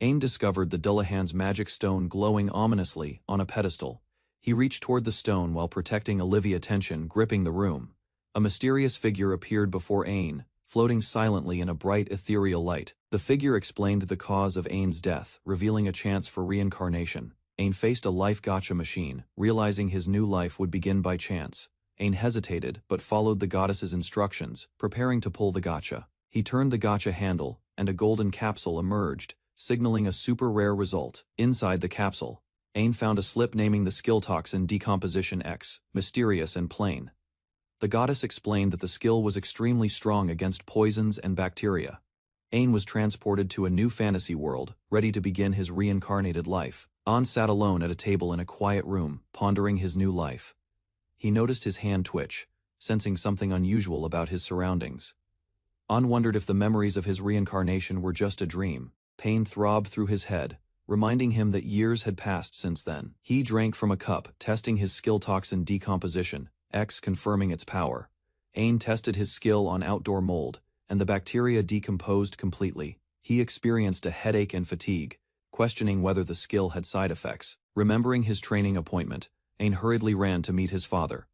Ain discovered the Dullahan's magic stone glowing ominously on a pedestal. He reached toward the stone while protecting Olivia's attention gripping the room. A mysterious figure appeared before Ain, floating silently in a bright ethereal light. The figure explained the cause of Ain's death, revealing a chance for reincarnation. Ain faced a life gacha machine, realizing his new life would begin by chance. Ain hesitated but followed the goddess's instructions, preparing to pull the gacha. He turned the gacha handle, and a golden capsule emerged, signaling a super rare result. Inside the capsule, Ain found a slip naming the skill toxin Decomposition X, mysterious and plain. The goddess explained that the skill was extremely strong against poisons and bacteria. Ain was transported to a new fantasy world, ready to begin his reincarnated life. An sat alone at a table in a quiet room, pondering his new life. He noticed his hand twitch, sensing something unusual about his surroundings. An wondered if the memories of his reincarnation were just a dream. Pain throbbed through his head, reminding him that years had passed since then. He drank from a cup, testing his skill toxin Decomposition X, confirming its power. Ain tested his skill on outdoor mold, and the bacteria decomposed completely. He experienced a headache and fatigue, questioning whether the skill had side effects. Remembering his training appointment, Ain hurriedly ran to meet his father.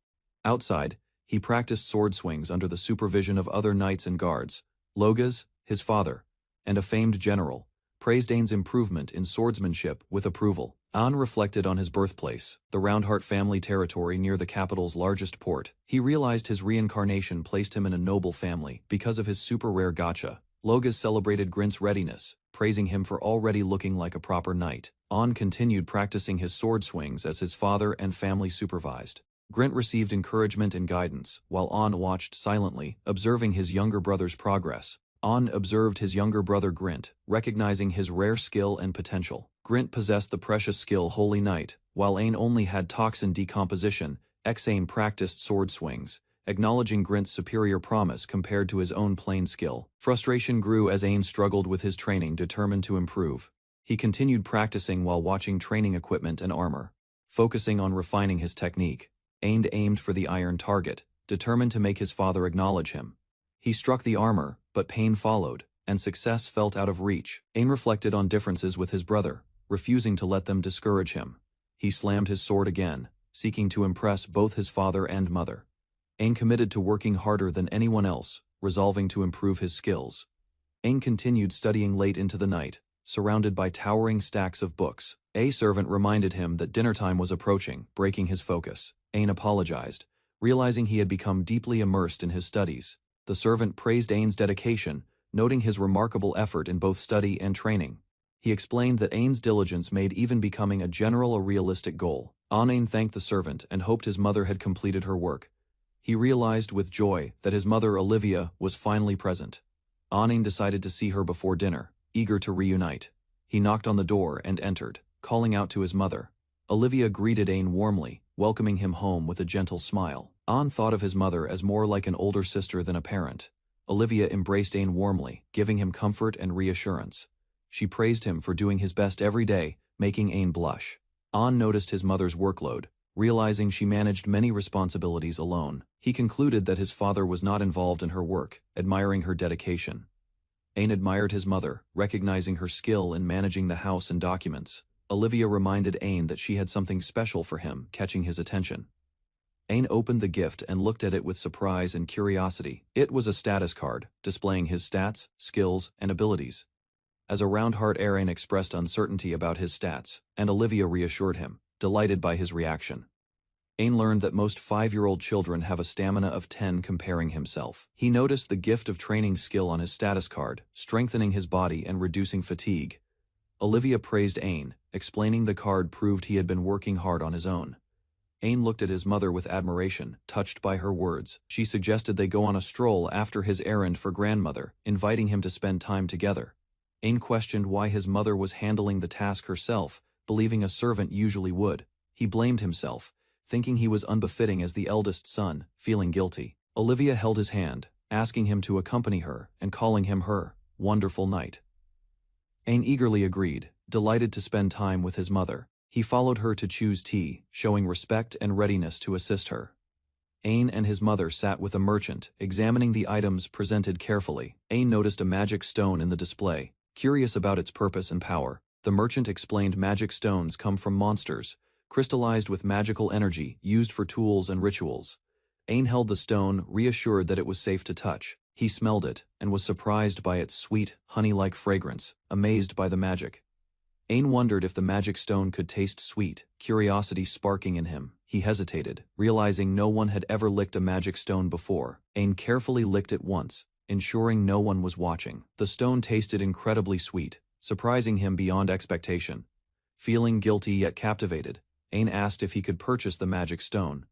Outside, he practiced sword swings under the supervision of other knights and guards. Logas, his father, and a famed general, praised Ain's improvement in swordsmanship with approval. An reflected on his birthplace, the Roundheart family territory near the capital's largest port. He realized his reincarnation placed him in a noble family because of his super rare gacha. Logas celebrated Grint's readiness, praising him for already looking like a proper knight. An continued practicing his sword swings as his father and family supervised. Grint received encouragement and guidance, while An watched silently, observing his younger brother's progress. An observed his younger brother Grint, recognizing his rare skill and potential. Grint possessed the precious skill Holy Knight, while Ain only had Toxin Decomposition. Ain practiced sword swings, acknowledging Grint's superior promise compared to his own plain skill. Frustration grew as Ain struggled with his training, determined to improve. He continued practicing while watching training equipment and armor. Focusing on refining his technique, Ain aimed for the iron target, determined to make his father acknowledge him. He struck the armor, but pain followed, and success felt out of reach. Ain reflected on differences with his brother, refusing to let them discourage him. He slammed his sword again, seeking to impress both his father and mother. Ain committed to working harder than anyone else, resolving to improve his skills. Ain continued studying late into the night, surrounded by towering stacks of books. A servant reminded him that dinner time was approaching, breaking his focus. Ain apologized, realizing he had become deeply immersed in his studies. The servant praised Ain's dedication, noting his remarkable effort in both study and training. He explained that Ain's diligence made even becoming a general a realistic goal. Ain thanked the servant and hoped his mother had completed her work. He realized with joy that his mother Olivia was finally present. Ain decided to see her before dinner, eager to reunite. He knocked on the door and entered, calling out to his mother. Olivia greeted Ain warmly, welcoming him home with a gentle smile. An thought of his mother as more like an older sister than a parent. Olivia embraced Ain warmly, giving him comfort and reassurance. She praised him for doing his best every day, making Ain blush. An noticed his mother's workload, realizing she managed many responsibilities alone. He concluded that his father was not involved in her work, admiring her dedication. Ain admired his mother, recognizing her skill in managing the house and documents. Olivia reminded Ain that she had something special for him, catching his attention. Ain opened the gift and looked at it with surprise and curiosity. It was a status card, displaying his stats, skills, and abilities. As a Roundheart heir, Ain expressed uncertainty about his stats, and Olivia reassured him, delighted by his reaction. Ain learned that most 5-year-old children have a stamina of 10, comparing himself. He noticed the gift of training skill on his status card, strengthening his body and reducing fatigue. Olivia praised Ain, explaining the card proved he had been working hard on his own. Ain looked at his mother with admiration, touched by her words. She suggested they go on a stroll after his errand for grandmother, inviting him to spend time together. Ain questioned why his mother was handling the task herself, believing a servant usually would. He blamed himself, thinking he was unbefitting as the eldest son, feeling guilty. Olivia held his hand, asking him to accompany her and calling him her wonderful knight. Ain eagerly agreed, delighted to spend time with his mother. He followed her to choose tea, showing respect and readiness to assist her. Ain and his mother sat with a merchant, examining the items presented carefully. Ain noticed a magic stone in the display, Curious about its purpose and power, the merchant explained magic stones come from monsters, crystallized with magical energy used for tools and rituals. Ain held the stone, reassured that it was safe to touch. He smelled it, and was surprised by its sweet, honey-like fragrance, amazed by the magic. Ain wondered if the magic stone could taste sweet, curiosity sparking in him. He hesitated, realizing no one had ever licked a magic stone before. Ain carefully licked it once, ensuring no one was watching. The stone tasted incredibly sweet, surprising him beyond expectation. Feeling guilty yet captivated, Ain asked if he could purchase the magic stone.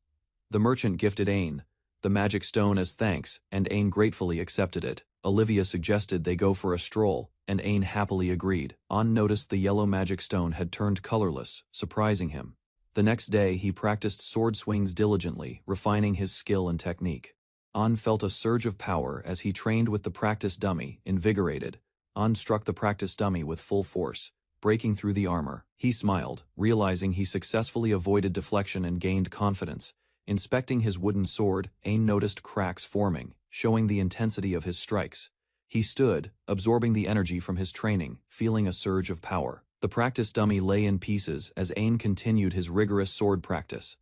The merchant gifted Ain the magic stone as thanks, and Ain gratefully accepted it. Olivia suggested they go for a stroll, and Ain happily agreed. An noticed the yellow magic stone had turned colorless, surprising him. The next day he practiced sword swings diligently, refining his skill and technique. An felt a surge of power as he trained with the practice dummy. Invigorated, An struck the practice dummy with full force, breaking through the armor. He smiled, realizing he successfully avoided deflection and gained confidence. Inspecting his wooden sword, Ain noticed cracks forming, showing the intensity of his strikes. He stood, absorbing the energy from his training, feeling a surge of power. The practice dummy lay in pieces as Ain continued his rigorous sword practice.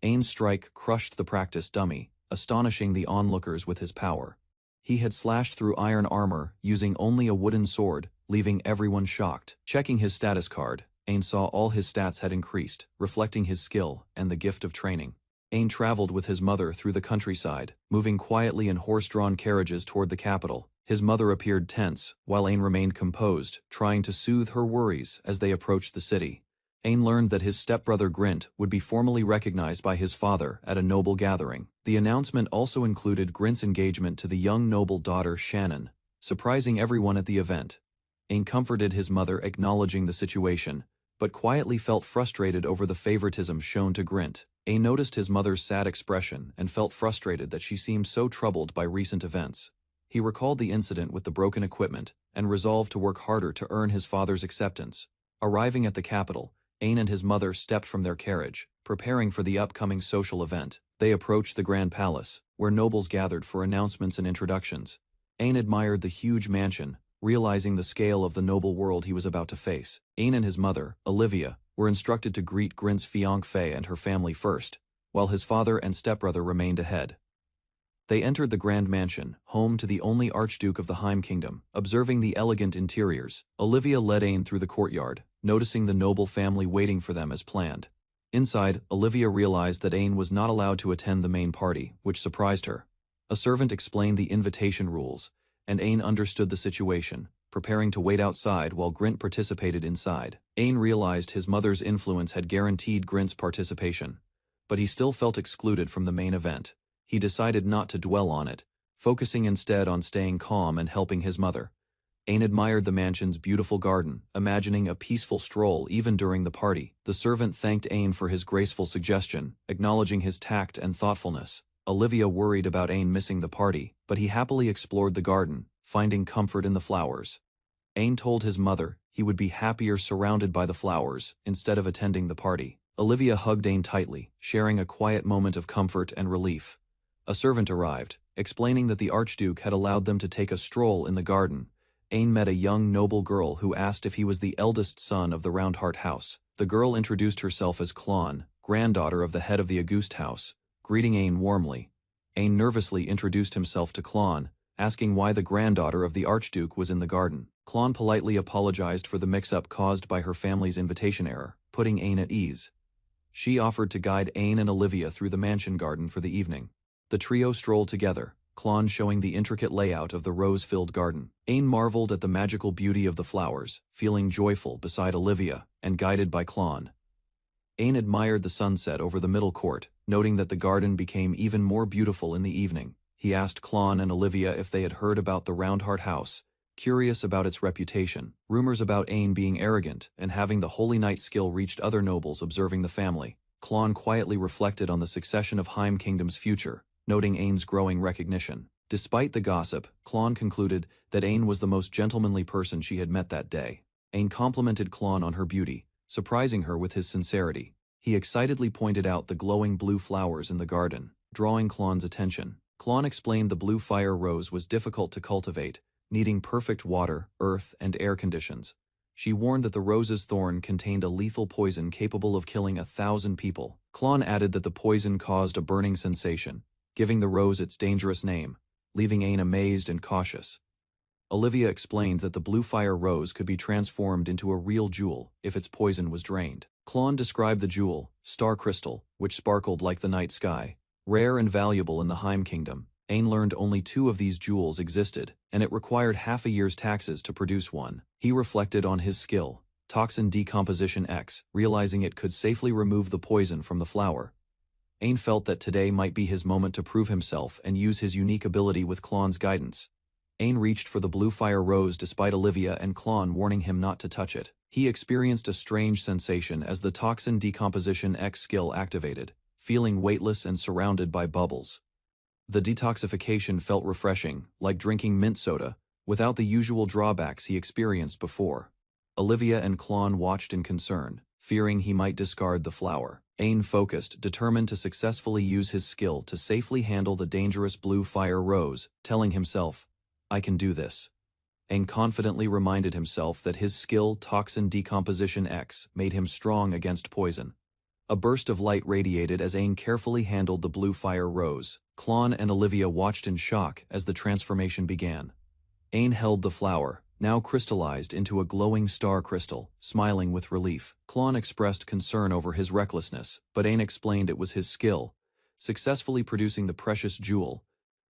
Ain's strike crushed the practice dummy, astonishing the onlookers with his power. He had slashed through iron armor, using only a wooden sword, leaving everyone shocked. Checking his status card, Ain saw all his stats had increased, reflecting his skill and the gift of training. Ain traveled with his mother through the countryside, moving quietly in horse-drawn carriages toward the capital. His mother appeared tense, while Ain remained composed, trying to soothe her worries as they approached the city. Ain learned that his stepbrother Grint would be formally recognized by his father at a noble gathering. The announcement also included Grint's engagement to the young noble daughter Shannon, surprising everyone at the event. Ain comforted his mother, acknowledging the situation, but quietly felt frustrated over the favoritism shown to Grint. Ain noticed his mother's sad expression and felt frustrated that she seemed so troubled by recent events. He recalled the incident with the broken equipment and resolved to work harder to earn his father's acceptance. Arriving at the capital, Ain and his mother stepped from their carriage, preparing for the upcoming social event. They approached the Grand Palace, where nobles gathered for announcements and introductions. Ain admired the huge mansion, realizing the scale of the noble world he was about to face. Ain and his mother, Olivia, were instructed to greet Grint's fiancée and her family first, while his father and stepbrother remained ahead. They entered the grand mansion, home to the only Archduke of the Heim Kingdom. Observing the elegant interiors, Olivia led Ain through the courtyard, noticing the noble family waiting for them as planned. Inside, Olivia realized that Ain was not allowed to attend the main party, which surprised her. A servant explained the invitation rules, and Ain understood the situation, preparing to wait outside while Grint participated inside. Ain realized his mother's influence had guaranteed Grint's participation, but he still felt excluded from the main event. He decided not to dwell on it, focusing instead on staying calm and helping his mother. Ain admired the mansion's beautiful garden, imagining a peaceful stroll even during the party. The servant thanked Ain for his graceful suggestion, acknowledging his tact and thoughtfulness. Olivia worried about Ain missing the party, but he happily explored the garden, finding comfort in the flowers. Ain told his mother he would be happier surrounded by the flowers instead of attending the party. Olivia hugged Ain tightly, sharing a quiet moment of comfort and relief. A servant arrived, explaining that the Archduke had allowed them to take a stroll in the garden. Ain met a young noble girl who asked if he was the eldest son of the Roundheart house. The girl introduced herself as Klon, granddaughter of the head of the Auguste house, greeting Ain warmly. Ain nervously introduced himself to Klon, asking why the granddaughter of the Archduke was in the garden. Klon politely apologized for the mix-up caused by her family's invitation error, putting Ain at ease. She offered to guide Ain and Olivia through the mansion garden for the evening. The trio strolled together, Klon showing the intricate layout of the rose-filled garden. Ain marveled at the magical beauty of the flowers, feeling joyful beside Olivia, and guided by Klon. Ain admired the sunset over the middle court, noting that the garden became even more beautiful in the evening. He asked Klon and Olivia if they had heard about the Roundheart house, curious about its reputation. Rumors about Ain being arrogant and having the Holy Knight skill reached other nobles observing the family. Klon quietly reflected on the succession of Heim Kingdom's future, noting Ain's growing recognition. Despite the gossip, Klon concluded that Ain was the most gentlemanly person she had met that day. Ain complimented Klon on her beauty, surprising her with his sincerity. He excitedly pointed out the glowing blue flowers in the garden, drawing Klon's attention. Klon explained the blue fire rose was difficult to cultivate, needing perfect water, earth, and air conditions. She warned that the rose's thorn contained a lethal poison capable of killing 1,000 people. Klon added that the poison caused a burning sensation, giving the rose its dangerous name, leaving Ain amazed and cautious. Olivia explained that the blue fire rose could be transformed into a real jewel if its poison was drained. Klon described the jewel, star crystal, which sparkled like the night sky, rare and valuable in the Heim Kingdom. Ain learned only 2 of these jewels existed, and it required half a year's taxes to produce one. He reflected on his skill, Toxin Decomposition X, realizing it could safely remove the poison from the flower. Ain felt that today might be his moment to prove himself and use his unique ability with Klon's guidance. Ain reached for the blue fire rose despite Olivia and Klon warning him not to touch it. He experienced a strange sensation as the Toxin Decomposition X skill activated, feeling weightless and surrounded by bubbles. The detoxification felt refreshing, like drinking mint soda, without the usual drawbacks he experienced before. Olivia and Klon watched in concern, fearing he might discard the flower. Ain focused, determined to successfully use his skill to safely handle the dangerous blue fire rose, telling himself, "I can do this." Ain confidently reminded himself that his skill Toxin Decomposition X made him strong against poison. A burst of light radiated as Ain carefully handled the blue fire rose. Klon and Olivia watched in shock as the transformation began. Ain held the flower, now crystallized into a glowing star crystal, smiling with relief. Klon expressed concern over his recklessness, but Ain explained it was his skill, successfully producing the precious jewel.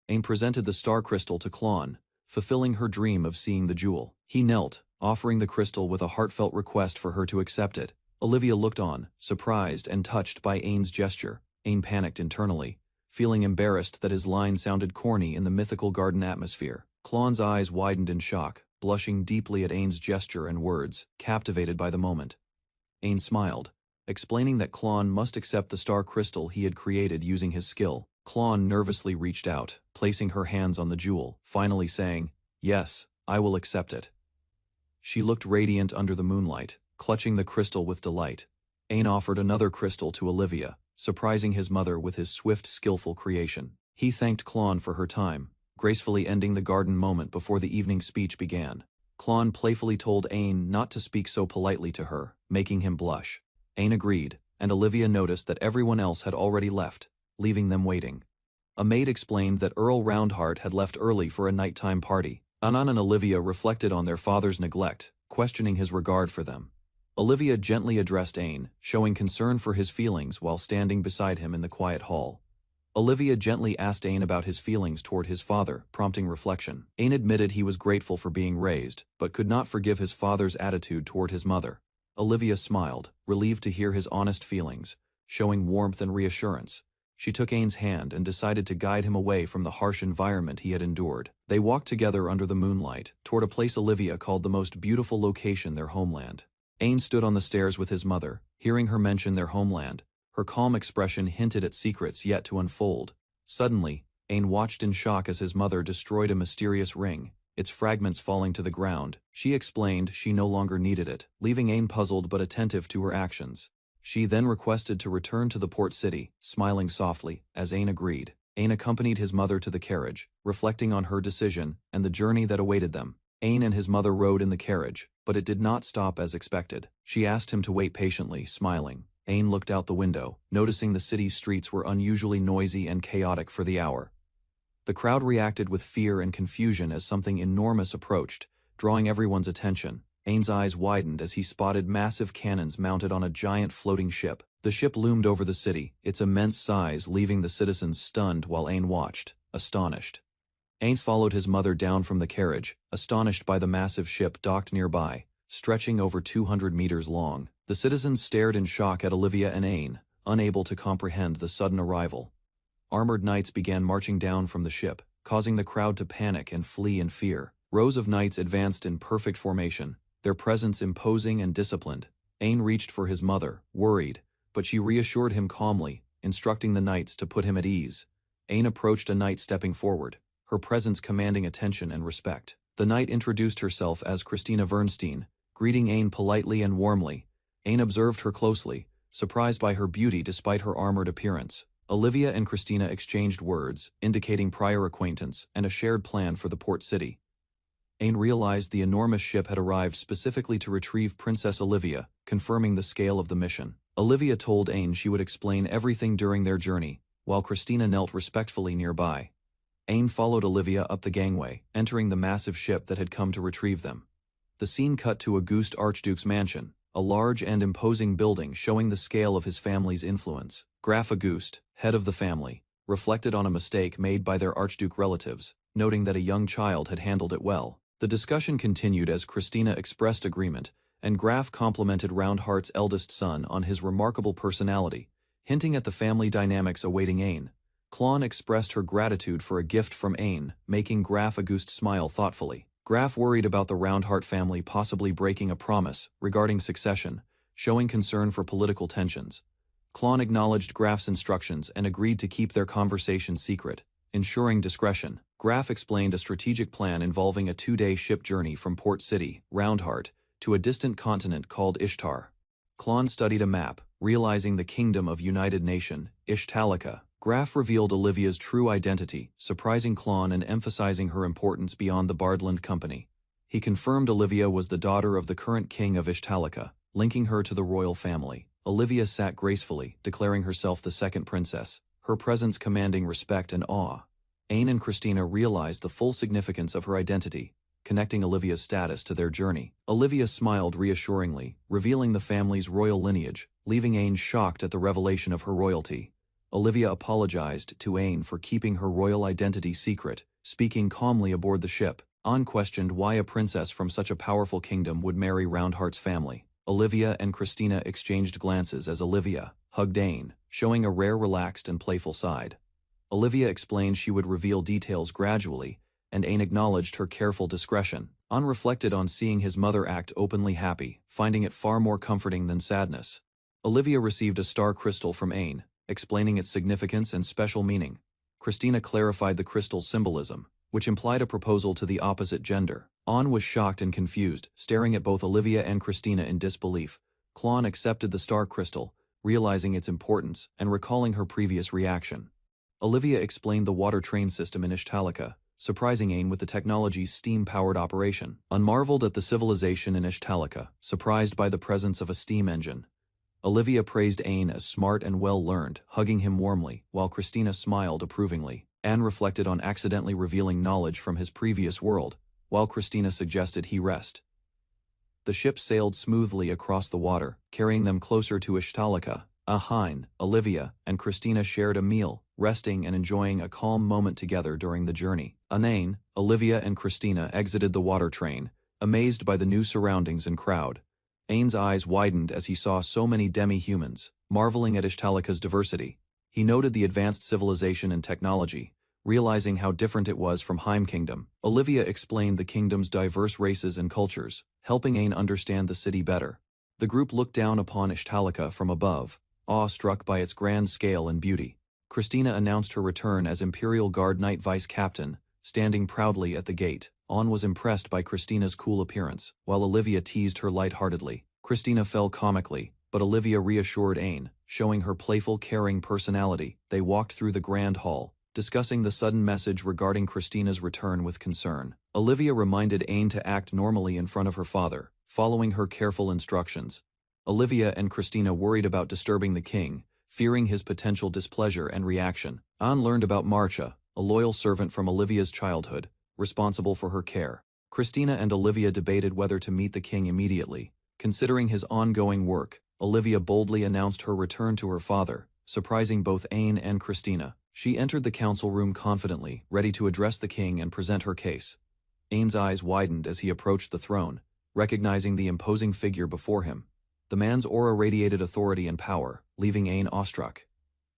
Ain presented the star crystal to Klon, fulfilling her dream of seeing the jewel. He knelt, offering the crystal with a heartfelt request for her to accept it. Olivia looked on, surprised and touched by Ain's gesture. Ain panicked internally, feeling embarrassed that his line sounded corny in the mythical garden atmosphere. Klon's eyes widened in shock, blushing deeply at Ain's gesture and words, captivated by the moment. Ain smiled, explaining that Klon must accept the star crystal he had created using his skill. Klon nervously reached out, placing her hands on the jewel, finally saying, "Yes, I will accept it." She looked radiant under the moonlight, clutching the crystal with delight. Ain offered another crystal to Olivia, surprising his mother with his swift, skillful creation. He thanked Klon for her time, gracefully ending the garden moment before the evening speech began. Klon playfully told Ain not to speak so politely to her, making him blush. Ain agreed, and Olivia noticed that everyone else had already left, leaving them waiting. A maid explained that Earl Roundheart had left early for a nighttime party. Anan and Olivia reflected on their father's neglect, questioning his regard for them. Olivia gently addressed Ain, showing concern for his feelings while standing beside him in the quiet hall. Olivia gently asked Ain about his feelings toward his father, prompting reflection. Ain admitted he was grateful for being raised, but could not forgive his father's attitude toward his mother. Olivia smiled, relieved to hear his honest feelings, showing warmth and reassurance. She took Ain's hand and decided to guide him away from the harsh environment he had endured. They walked together under the moonlight, toward a place Olivia called the most beautiful location, their homeland. Ain stood on the stairs with his mother, hearing her mention their homeland. Her calm expression hinted at secrets yet to unfold. Suddenly, Ain watched in shock as his mother destroyed a mysterious ring, its fragments falling to the ground. She explained she no longer needed it, leaving Ain puzzled but attentive to her actions. She then requested to return to the port city, smiling softly, as Ain agreed. Ain accompanied his mother to the carriage, reflecting on her decision and the journey that awaited them. Ain and his mother rode in the carriage, but it did not stop as expected. She asked him to wait patiently, smiling. Ain looked out the window, noticing the city's streets were unusually noisy and chaotic for the hour. The crowd reacted with fear and confusion as something enormous approached, drawing everyone's attention. Ain's eyes widened as he spotted massive cannons mounted on a giant floating ship. The ship loomed over the city, its immense size leaving the citizens stunned while Ain watched, astonished. Ain followed his mother down from the carriage, astonished by the massive ship docked nearby, stretching over 200 meters long. The citizens stared in shock at Olivia and Ain, unable to comprehend the sudden arrival. Armored knights began marching down from the ship, causing the crowd to panic and flee in fear. Rows of knights advanced in perfect formation, their presence imposing and disciplined. Ain reached for his mother, worried, but she reassured him calmly, instructing the knights to put him at ease. Ain approached a knight stepping forward, her presence commanding attention and respect. The knight introduced herself as Christina Vernstein, greeting Ain politely and warmly. Ain observed her closely, surprised by her beauty despite her armored appearance. Olivia and Christina exchanged words, indicating prior acquaintance and a shared plan for the port city. Ain realized the enormous ship had arrived specifically to retrieve Princess Olivia, confirming the scale of the mission. Olivia told Ain she would explain everything during their journey, while Christina knelt respectfully nearby. Ain followed Olivia up the gangway, entering the massive ship that had come to retrieve them. The scene cut to Auguste Archduke's mansion, a large and imposing building showing the scale of his family's influence. Graf Auguste, head of the family, reflected on a mistake made by their Archduke relatives, noting that a young child had handled it well. The discussion continued as Christina expressed agreement, and Graf complimented Roundheart's eldest son on his remarkable personality, hinting at the family dynamics awaiting Ain. Claude expressed her gratitude for a gift from Ain, making Graf Auguste smile thoughtfully. Graf worried about the Roundheart family possibly breaking a promise regarding succession, showing concern for political tensions. Claude acknowledged Graf's instructions and agreed to keep their conversation secret, ensuring discretion. Graf explained a strategic plan involving a 2-day ship journey from Port City, Roundheart, to a distant continent called Ishtar. Claude studied a map, realizing the kingdom of United Nation, Ishtalica. Graf revealed Olivia's true identity, surprising Claude and emphasizing her importance beyond the Bardland Company. He confirmed Olivia was the daughter of the current king of Ishtalica, linking her to the royal family. Olivia sat gracefully, declaring herself the second princess, her presence commanding respect and awe. Ain and Christina realized the full significance of her identity, connecting Olivia's status to their journey. Olivia smiled reassuringly, revealing the family's royal lineage, leaving Ain shocked at the revelation of her royalty. Olivia apologized to Ain for keeping her royal identity secret, speaking calmly aboard the ship. Ain questioned why a princess from such a powerful kingdom would marry Roundheart's family. Olivia and Christina exchanged glances as Olivia hugged Ain, showing a rare relaxed and playful side. Olivia explained she would reveal details gradually, and Ain acknowledged her careful discretion. Ain reflected on seeing his mother act openly happy, finding it far more comforting than sadness. Olivia received a star crystal from Ain, explaining its significance and special meaning. Christina clarified the crystal's symbolism, which implied a proposal to the opposite gender. Ain was shocked and confused, staring at both Olivia and Christina in disbelief. Claude accepted the star crystal, realizing its importance and recalling her previous reaction. Olivia explained the water train system in Ishtalica, surprising Ain with the technology's steam-powered operation. Unmarveled at the civilization in Ishtalica, surprised by the presence of a steam engine. Olivia praised Ain as smart and well-learned, hugging him warmly, while Christina smiled approvingly. Ain reflected on accidentally revealing knowledge from his previous world, while Christina suggested he rest. The ship sailed smoothly across the water, carrying them closer to Ishtalica. Ain, Olivia, and Christina shared a meal, resting and enjoying a calm moment together during the journey. Ain, Olivia, and Christina exited the water train, amazed by the new surroundings and crowd. Ain's eyes widened as he saw so many demi-humans, marveling at Ishtalica's diversity. He noted the advanced civilization and technology, realizing how different it was from Heim Kingdom. Olivia explained the kingdom's diverse races and cultures, helping Ain understand the city better. The group looked down upon Ishtalica from above, awe-struck by its grand scale and beauty. Christina announced her return as Imperial Guard Knight Vice Captain, standing proudly at the gate. Ain was impressed by Christina's cool appearance, while Olivia teased her lightheartedly. Christina fell comically, but Olivia reassured Ain, showing her playful, caring personality. They walked through the grand hall, discussing the sudden message regarding Christina's return with concern. Olivia reminded Ain to act normally in front of her father, following her careful instructions. Olivia and Christina worried about disturbing the king, fearing his potential displeasure and reaction. Ain learned about Marcha, a loyal servant from Olivia's childhood, responsible for her care. Christina and Olivia debated whether to meet the king immediately. Considering his ongoing work, Olivia boldly announced her return to her father, surprising both Ain and Christina. She entered the council room confidently, ready to address the king and present her case. Ain's eyes widened as he approached the throne, recognizing the imposing figure before him. The man's aura radiated authority and power, leaving Ain awestruck.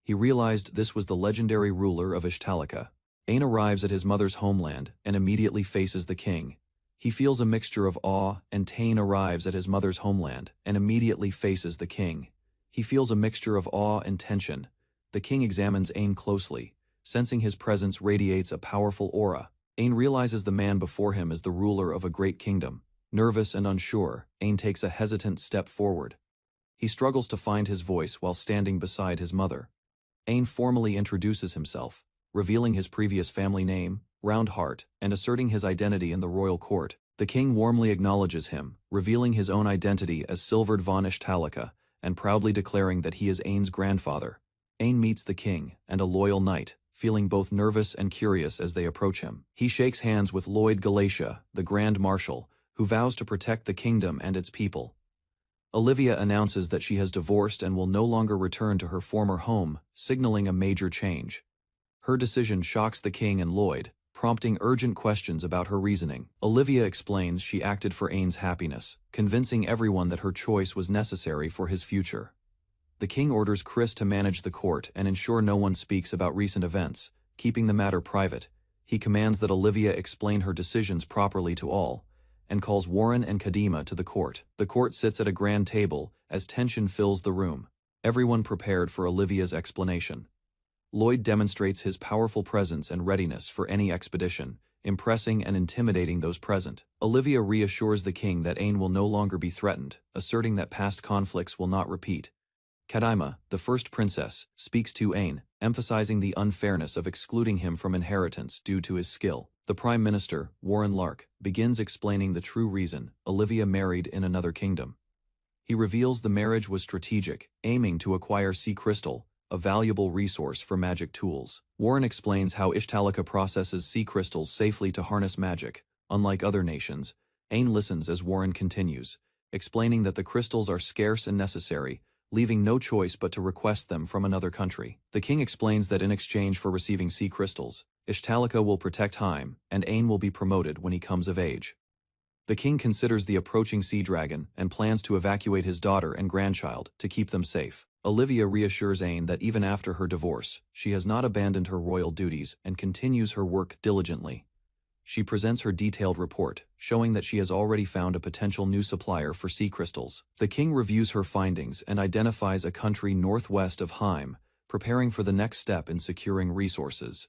He realized this was the legendary ruler of Ishtalica. Ain arrives at his mother's homeland and immediately faces the king. He feels a mixture of awe, and Tain arrives at his mother's homeland and immediately faces the king. He feels a mixture of awe and tension. The king examines Ain closely, sensing his presence radiates a powerful aura. Ain realizes the man before him is the ruler of a great kingdom. Nervous and unsure, Ain takes a hesitant step forward. He struggles to find his voice while standing beside his mother. Ain formally introduces himself, revealing his previous family name, round heart, and asserting his identity in the royal court. The king warmly acknowledges him, revealing his own identity as Silvered von Ishtalika, and proudly declaring that he is Ain's grandfather. Ain meets the king, and a loyal knight, feeling both nervous and curious as they approach him. He shakes hands with Lloyd Galatia, the Grand Marshal, who vows to protect the kingdom and its people. Olivia announces that she has divorced and will no longer return to her former home, signaling a major change. Her decision shocks the king and Lloyd, prompting urgent questions about her reasoning. Olivia explains she acted for Ain's happiness, convincing everyone that her choice was necessary for his future. The king orders Chris to manage the court and ensure no one speaks about recent events, keeping the matter private. He commands that Olivia explain her decisions properly to all, and calls Warren and Kadima to the court. The court sits at a grand table as tension fills the room, everyone prepared for Olivia's explanation. Lloyd demonstrates his powerful presence and readiness for any expedition, impressing and intimidating those present. Olivia reassures the king that Ain will no longer be threatened, asserting that past conflicts will not repeat. Kadima, the first princess, speaks to Ain, emphasizing the unfairness of excluding him from inheritance due to his skill. The Prime Minister, Warren Lark, begins explaining the true reason Olivia married in another kingdom. He reveals the marriage was strategic, aiming to acquire sea crystal, a valuable resource for magic tools. Warren explains how Ishtalika processes sea crystals safely to harness magic. Unlike other nations, Ain listens as Warren continues, explaining that the crystals are scarce and necessary, leaving no choice but to request them from another country. The king explains that in exchange for receiving sea crystals, Ishtalika will protect Haim, and Ain will be promoted when he comes of age. The king considers the approaching sea dragon and plans to evacuate his daughter and grandchild to keep them safe. Olivia reassures Ain that even after her divorce, she has not abandoned her royal duties and continues her work diligently. She presents her detailed report, showing that she has already found a potential new supplier for sea crystals. The king reviews her findings and identifies a country northwest of Haim, preparing for the next step in securing resources.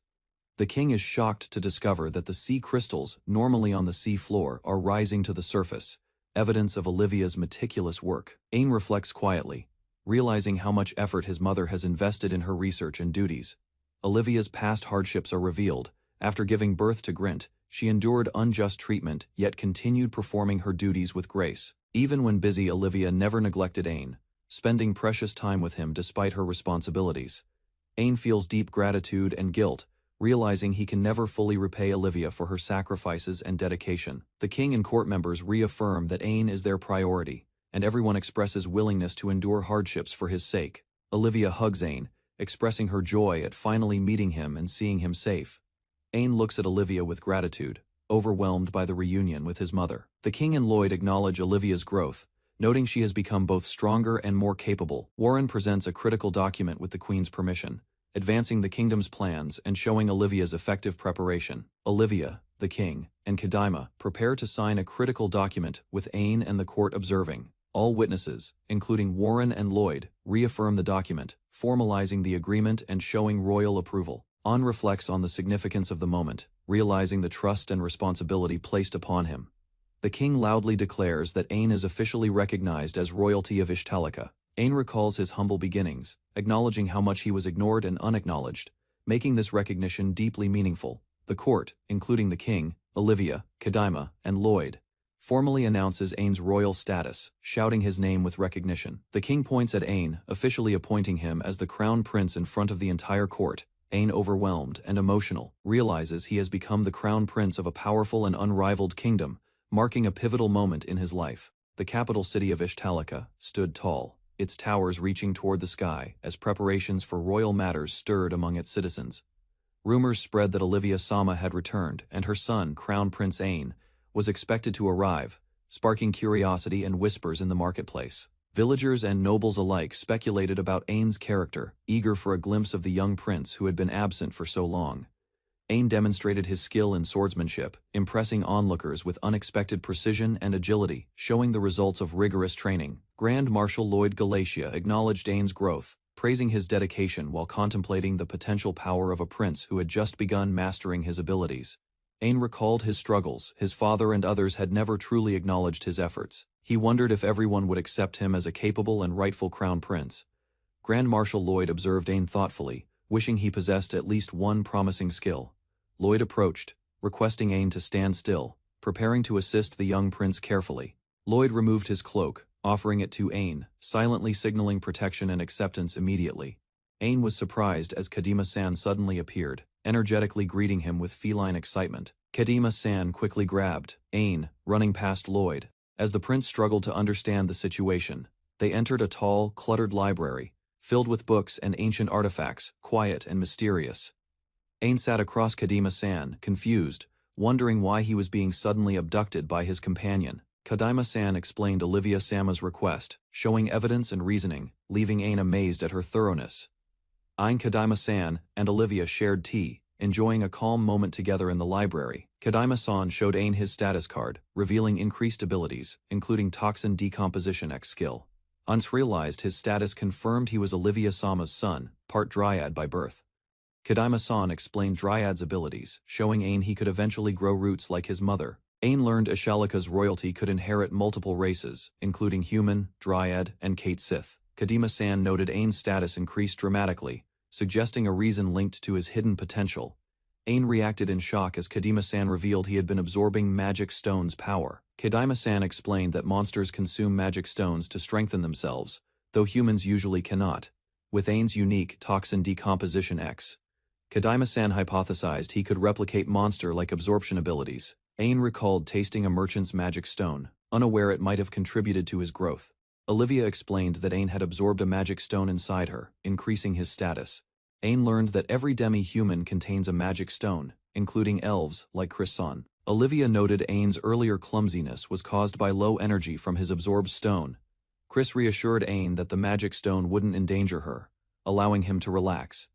The king is shocked to discover that the sea crystals, normally on the sea floor, are rising to the surface, evidence of Olivia's meticulous work. Ain reflects quietly, realizing how much effort his mother has invested in her research and duties. Olivia's past hardships are revealed. After giving birth to Grint, she endured unjust treatment, yet continued performing her duties with grace. Even when busy, Olivia never neglected Ain, spending precious time with him despite her responsibilities. Ain feels deep gratitude and guilt, realizing he can never fully repay Olivia for her sacrifices and dedication. The king and court members reaffirm that Ain is their priority, and everyone expresses willingness to endure hardships for his sake. Olivia hugs Ain, expressing her joy at finally meeting him and seeing him safe. Ain looks at Olivia with gratitude, overwhelmed by the reunion with his mother. The king and Lloyd acknowledge Olivia's growth, noting she has become both stronger and more capable. Warren presents a critical document with the queen's permission, advancing the kingdom's plans and showing Olivia's effective preparation. Olivia, the king, and Kadima prepare to sign a critical document with Ain and the court observing. All witnesses, including Warren and Lloyd, reaffirm the document, formalizing the agreement and showing royal approval. An reflects on the significance of the moment, realizing the trust and responsibility placed upon him. The king loudly declares that Ain is officially recognized as royalty of Ishtalika. Ain recalls his humble beginnings, acknowledging how much he was ignored and unacknowledged, making this recognition deeply meaningful. The court, including the king, Olivia, Kadima, and Lloyd, formally announces Ain's royal status, shouting his name with recognition. The king points at Ain, officially appointing him as the crown prince in front of the entire court. Ain, overwhelmed and emotional, realizes he has become the crown prince of a powerful and unrivaled kingdom, marking a pivotal moment in his life. The capital city of Ishtalika stood tall, its towers reaching toward the sky as preparations for royal matters stirred among its citizens. Rumors spread that Olivia Sama had returned and her son, Crown Prince Ain, was expected to arrive, sparking curiosity and whispers in the marketplace. Villagers and nobles alike speculated about Ain's character, eager for a glimpse of the young prince who had been absent for so long. Ain demonstrated his skill in swordsmanship, impressing onlookers with unexpected precision and agility, showing the results of rigorous training. Grand Marshal Lloyd Galatia acknowledged Ain's growth, praising his dedication while contemplating the potential power of a prince who had just begun mastering his abilities. Ain recalled his struggles. His father and others had never truly acknowledged his efforts. He wondered if everyone would accept him as a capable and rightful crown prince. Grand Marshal Lloyd observed Ain thoughtfully, wishing he possessed at least one promising skill. Lloyd approached, requesting Ain to stand still, preparing to assist the young prince carefully. Lloyd removed his cloak, offering it to Ain, silently signaling protection and acceptance immediately. Ain was surprised as Kadima-san suddenly appeared, energetically greeting him with feline excitement. Kadima-san quickly grabbed Ain, running past Lloyd. As the prince struggled to understand the situation, they entered a tall, cluttered library, filled with books and ancient artifacts, quiet and mysterious. Ain sat across Kadima-san, confused, wondering why he was being suddenly abducted by his companion. Kadima-san explained Olivia-sama's request, showing evidence and reasoning, leaving Ain amazed at her thoroughness. Ain, Kadima-san, and Olivia shared tea, enjoying a calm moment together in the library. Kadima-san showed Ain his status card, revealing increased abilities, including Toxin Decomposition X skill. Once realized his status confirmed he was Olivia-sama's son, part Dryad by birth. Kadima-san explained Dryad's abilities, showing Ain he could eventually grow roots like his mother. Ain learned Ashalika's royalty could inherit multiple races, including human, Dryad, and Kate Sith. Kadima-san noted Ain's status increased dramatically, suggesting a reason linked to his hidden potential. Ain reacted in shock as Kadima-san revealed he had been absorbing magic stones' power. Kadima-san explained that monsters consume magic stones to strengthen themselves, though humans usually cannot. With Ain's unique Toxin Decomposition X, Kadima-san hypothesized he could replicate monster-like absorption abilities. Ain recalled tasting a merchant's magic stone, unaware it might have contributed to his growth. Olivia explained that Ain had absorbed a magic stone inside her, increasing his status. Ain learned that every demi-human contains a magic stone, including elves like Chris-san. Olivia noted Ain's earlier clumsiness was caused by low energy from his absorbed stone. Chris reassured Ain that the magic stone wouldn't endanger her, allowing him to relax.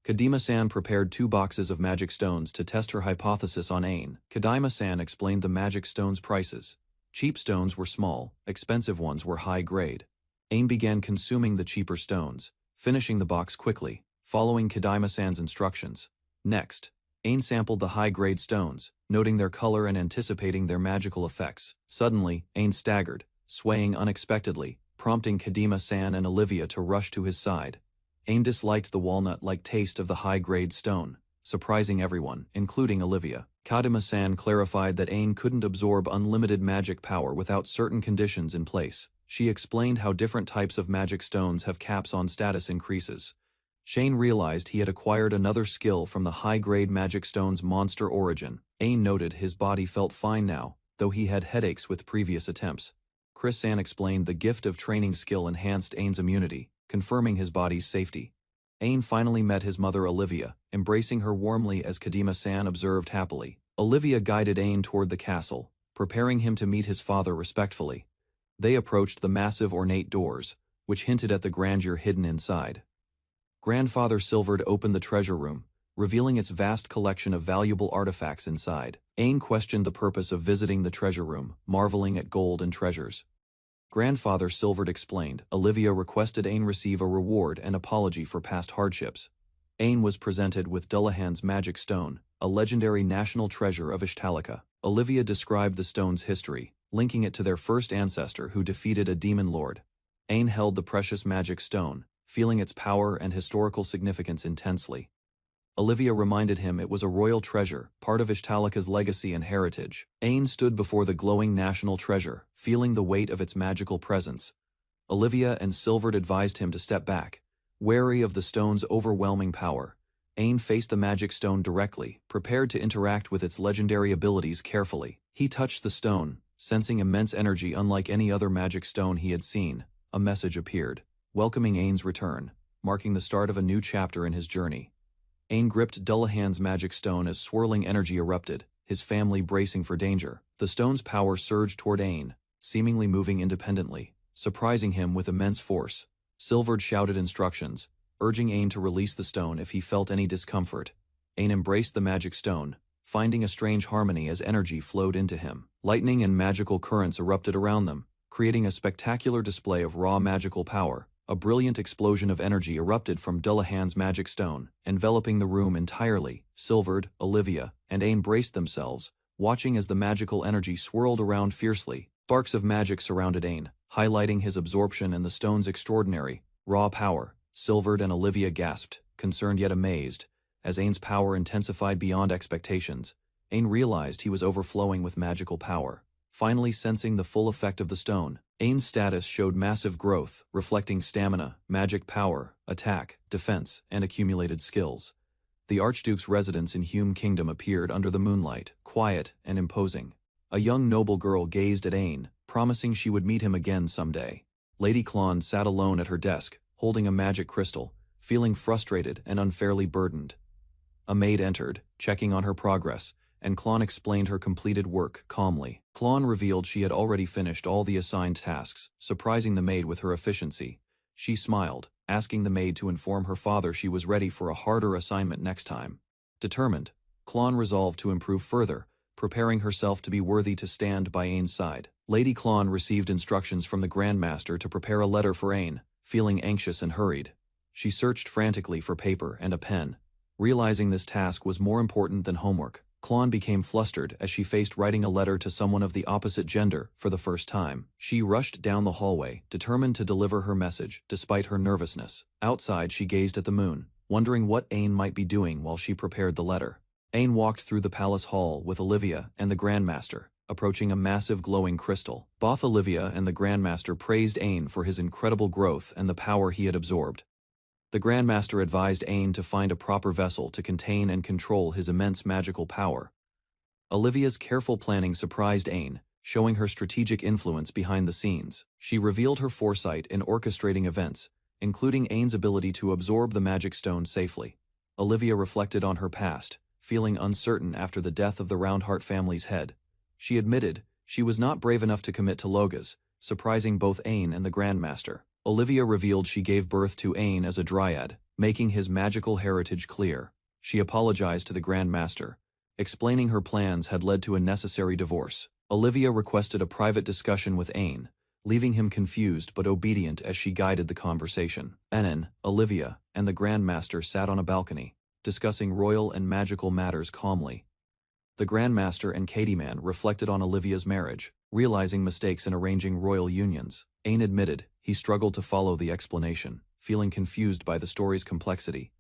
Kadima-san prepared 2 boxes of magic stones to test her hypothesis on Ain. Kadima-san explained the magic stones' prices. Cheap stones were small, expensive ones were high grade. Ain began consuming the cheaper stones, finishing the box quickly, following Kadima-san's instructions. Next, Ain sampled the high-grade stones, noting their color and anticipating their magical effects. Suddenly, Ain staggered, swaying unexpectedly, prompting Kadima-san and Olivia to rush to his side. Ain disliked the walnut-like taste of the high-grade stone, surprising everyone, including Olivia. Kadima-san clarified that Ain couldn't absorb unlimited magic power without certain conditions in place. She explained how different types of magic stones have caps on status increases. Shane realized he had acquired another skill from the high-grade magic stone's monster origin. Ain noted his body felt fine now, though he had headaches with previous attempts. Chris-san explained the gift of training skill enhanced Ain's immunity, confirming his body's safety. Ain finally met his mother Olivia, embracing her warmly as Kadima-san observed happily. Olivia guided Ain toward the castle, preparing him to meet his father respectfully. They approached the massive ornate doors, which hinted at the grandeur hidden inside. Grandfather Silvered opened the treasure room, revealing its vast collection of valuable artifacts inside. Ain questioned the purpose of visiting the treasure room, marveling at gold and treasures. Grandfather Silvered explained. Olivia requested Ain receive a reward and apology for past hardships. Ain was presented with Dullahan's magic stone, a legendary national treasure of Ishtalika. Olivia described the stone's history, linking it to their first ancestor who defeated a demon lord. Ain held the precious magic stone, feeling its power and historical significance intensely. Olivia reminded him it was a royal treasure, part of Ishtalika's legacy and heritage. Ain stood before the glowing national treasure, feeling the weight of its magical presence. Olivia and Silvered advised him to step back, wary of the stone's overwhelming power. Ain faced the magic stone directly, prepared to interact with its legendary abilities carefully. He touched the stone, sensing immense energy unlike any other magic stone he had seen. A message appeared, welcoming Ain's return, marking the start of a new chapter in his journey. Ain gripped Dullahan's magic stone as swirling energy erupted, his family bracing for danger. The stone's power surged toward Ain, seemingly moving independently, surprising him with immense force. Silvered shouted instructions, urging Ain to release the stone if he felt any discomfort. Ain embraced the magic stone, finding a strange harmony as energy flowed into him. Lightning and magical currents erupted around them, creating a spectacular display of raw magical power. A brilliant explosion of energy erupted from Dullahan's magic stone, enveloping the room entirely. Silvered, Olivia, and Ain braced themselves, watching as the magical energy swirled around fiercely. Sparks of magic surrounded Ain, highlighting his absorption and the stone's extraordinary, raw power. Silvered and Olivia gasped, concerned yet amazed, as Ain's power intensified beyond expectations. Ain realized he was overflowing with magical power. Finally sensing the full effect of the stone, Ain's status showed massive growth, reflecting stamina, magic power, attack, defense, and accumulated skills. The Archduke's residence in Hume Kingdom appeared under the moonlight, quiet and imposing. A young noble girl gazed at Ain, promising she would meet him again someday. Lady Klon sat alone at her desk, holding a magic crystal, feeling frustrated and unfairly burdened. A maid entered, checking on her progress, and Klon explained her completed work calmly. Klon revealed she had already finished all the assigned tasks, surprising the maid with her efficiency. She smiled, asking the maid to inform her father she was ready for a harder assignment next time. Determined, Klon resolved to improve further, preparing herself to be worthy to stand by Ain's side. Lady Klon received instructions from the Grandmaster to prepare a letter for Ain, feeling anxious and hurried. She searched frantically for paper and a pen. Realizing this task was more important than homework, Klon became flustered as she faced writing a letter to someone of the opposite gender for the first time. She rushed down the hallway, determined to deliver her message despite her nervousness. Outside, she gazed at the moon, wondering what Ain might be doing while she prepared the letter. Ain walked through the palace hall with Olivia and the Grandmaster, approaching a massive glowing crystal. Both Olivia and the Grandmaster praised Ain for his incredible growth and the power he had absorbed. The Grandmaster advised Ain to find a proper vessel to contain and control his immense magical power. Olivia's careful planning surprised Ain, showing her strategic influence behind the scenes. She revealed her foresight in orchestrating events, including Ain's ability to absorb the magic stone safely. Olivia reflected on her past, feeling uncertain after the death of the Roundheart family's head. She admitted she was not brave enough to commit to Logas, surprising both Ain and the Grandmaster. Olivia revealed she gave birth to Ain as a dryad, making his magical heritage clear. She apologized to the Grandmaster, explaining her plans had led to a necessary divorce. Olivia requested a private discussion with Ain, leaving him confused but obedient as she guided the conversation. Ain, Olivia, and the Grandmaster sat on a balcony, discussing royal and magical matters calmly. The Grandmaster and Katieman reflected on Olivia's marriage, realizing mistakes in arranging royal unions. Ain admitted he struggled to follow the explanation, feeling confused by the story's complexity.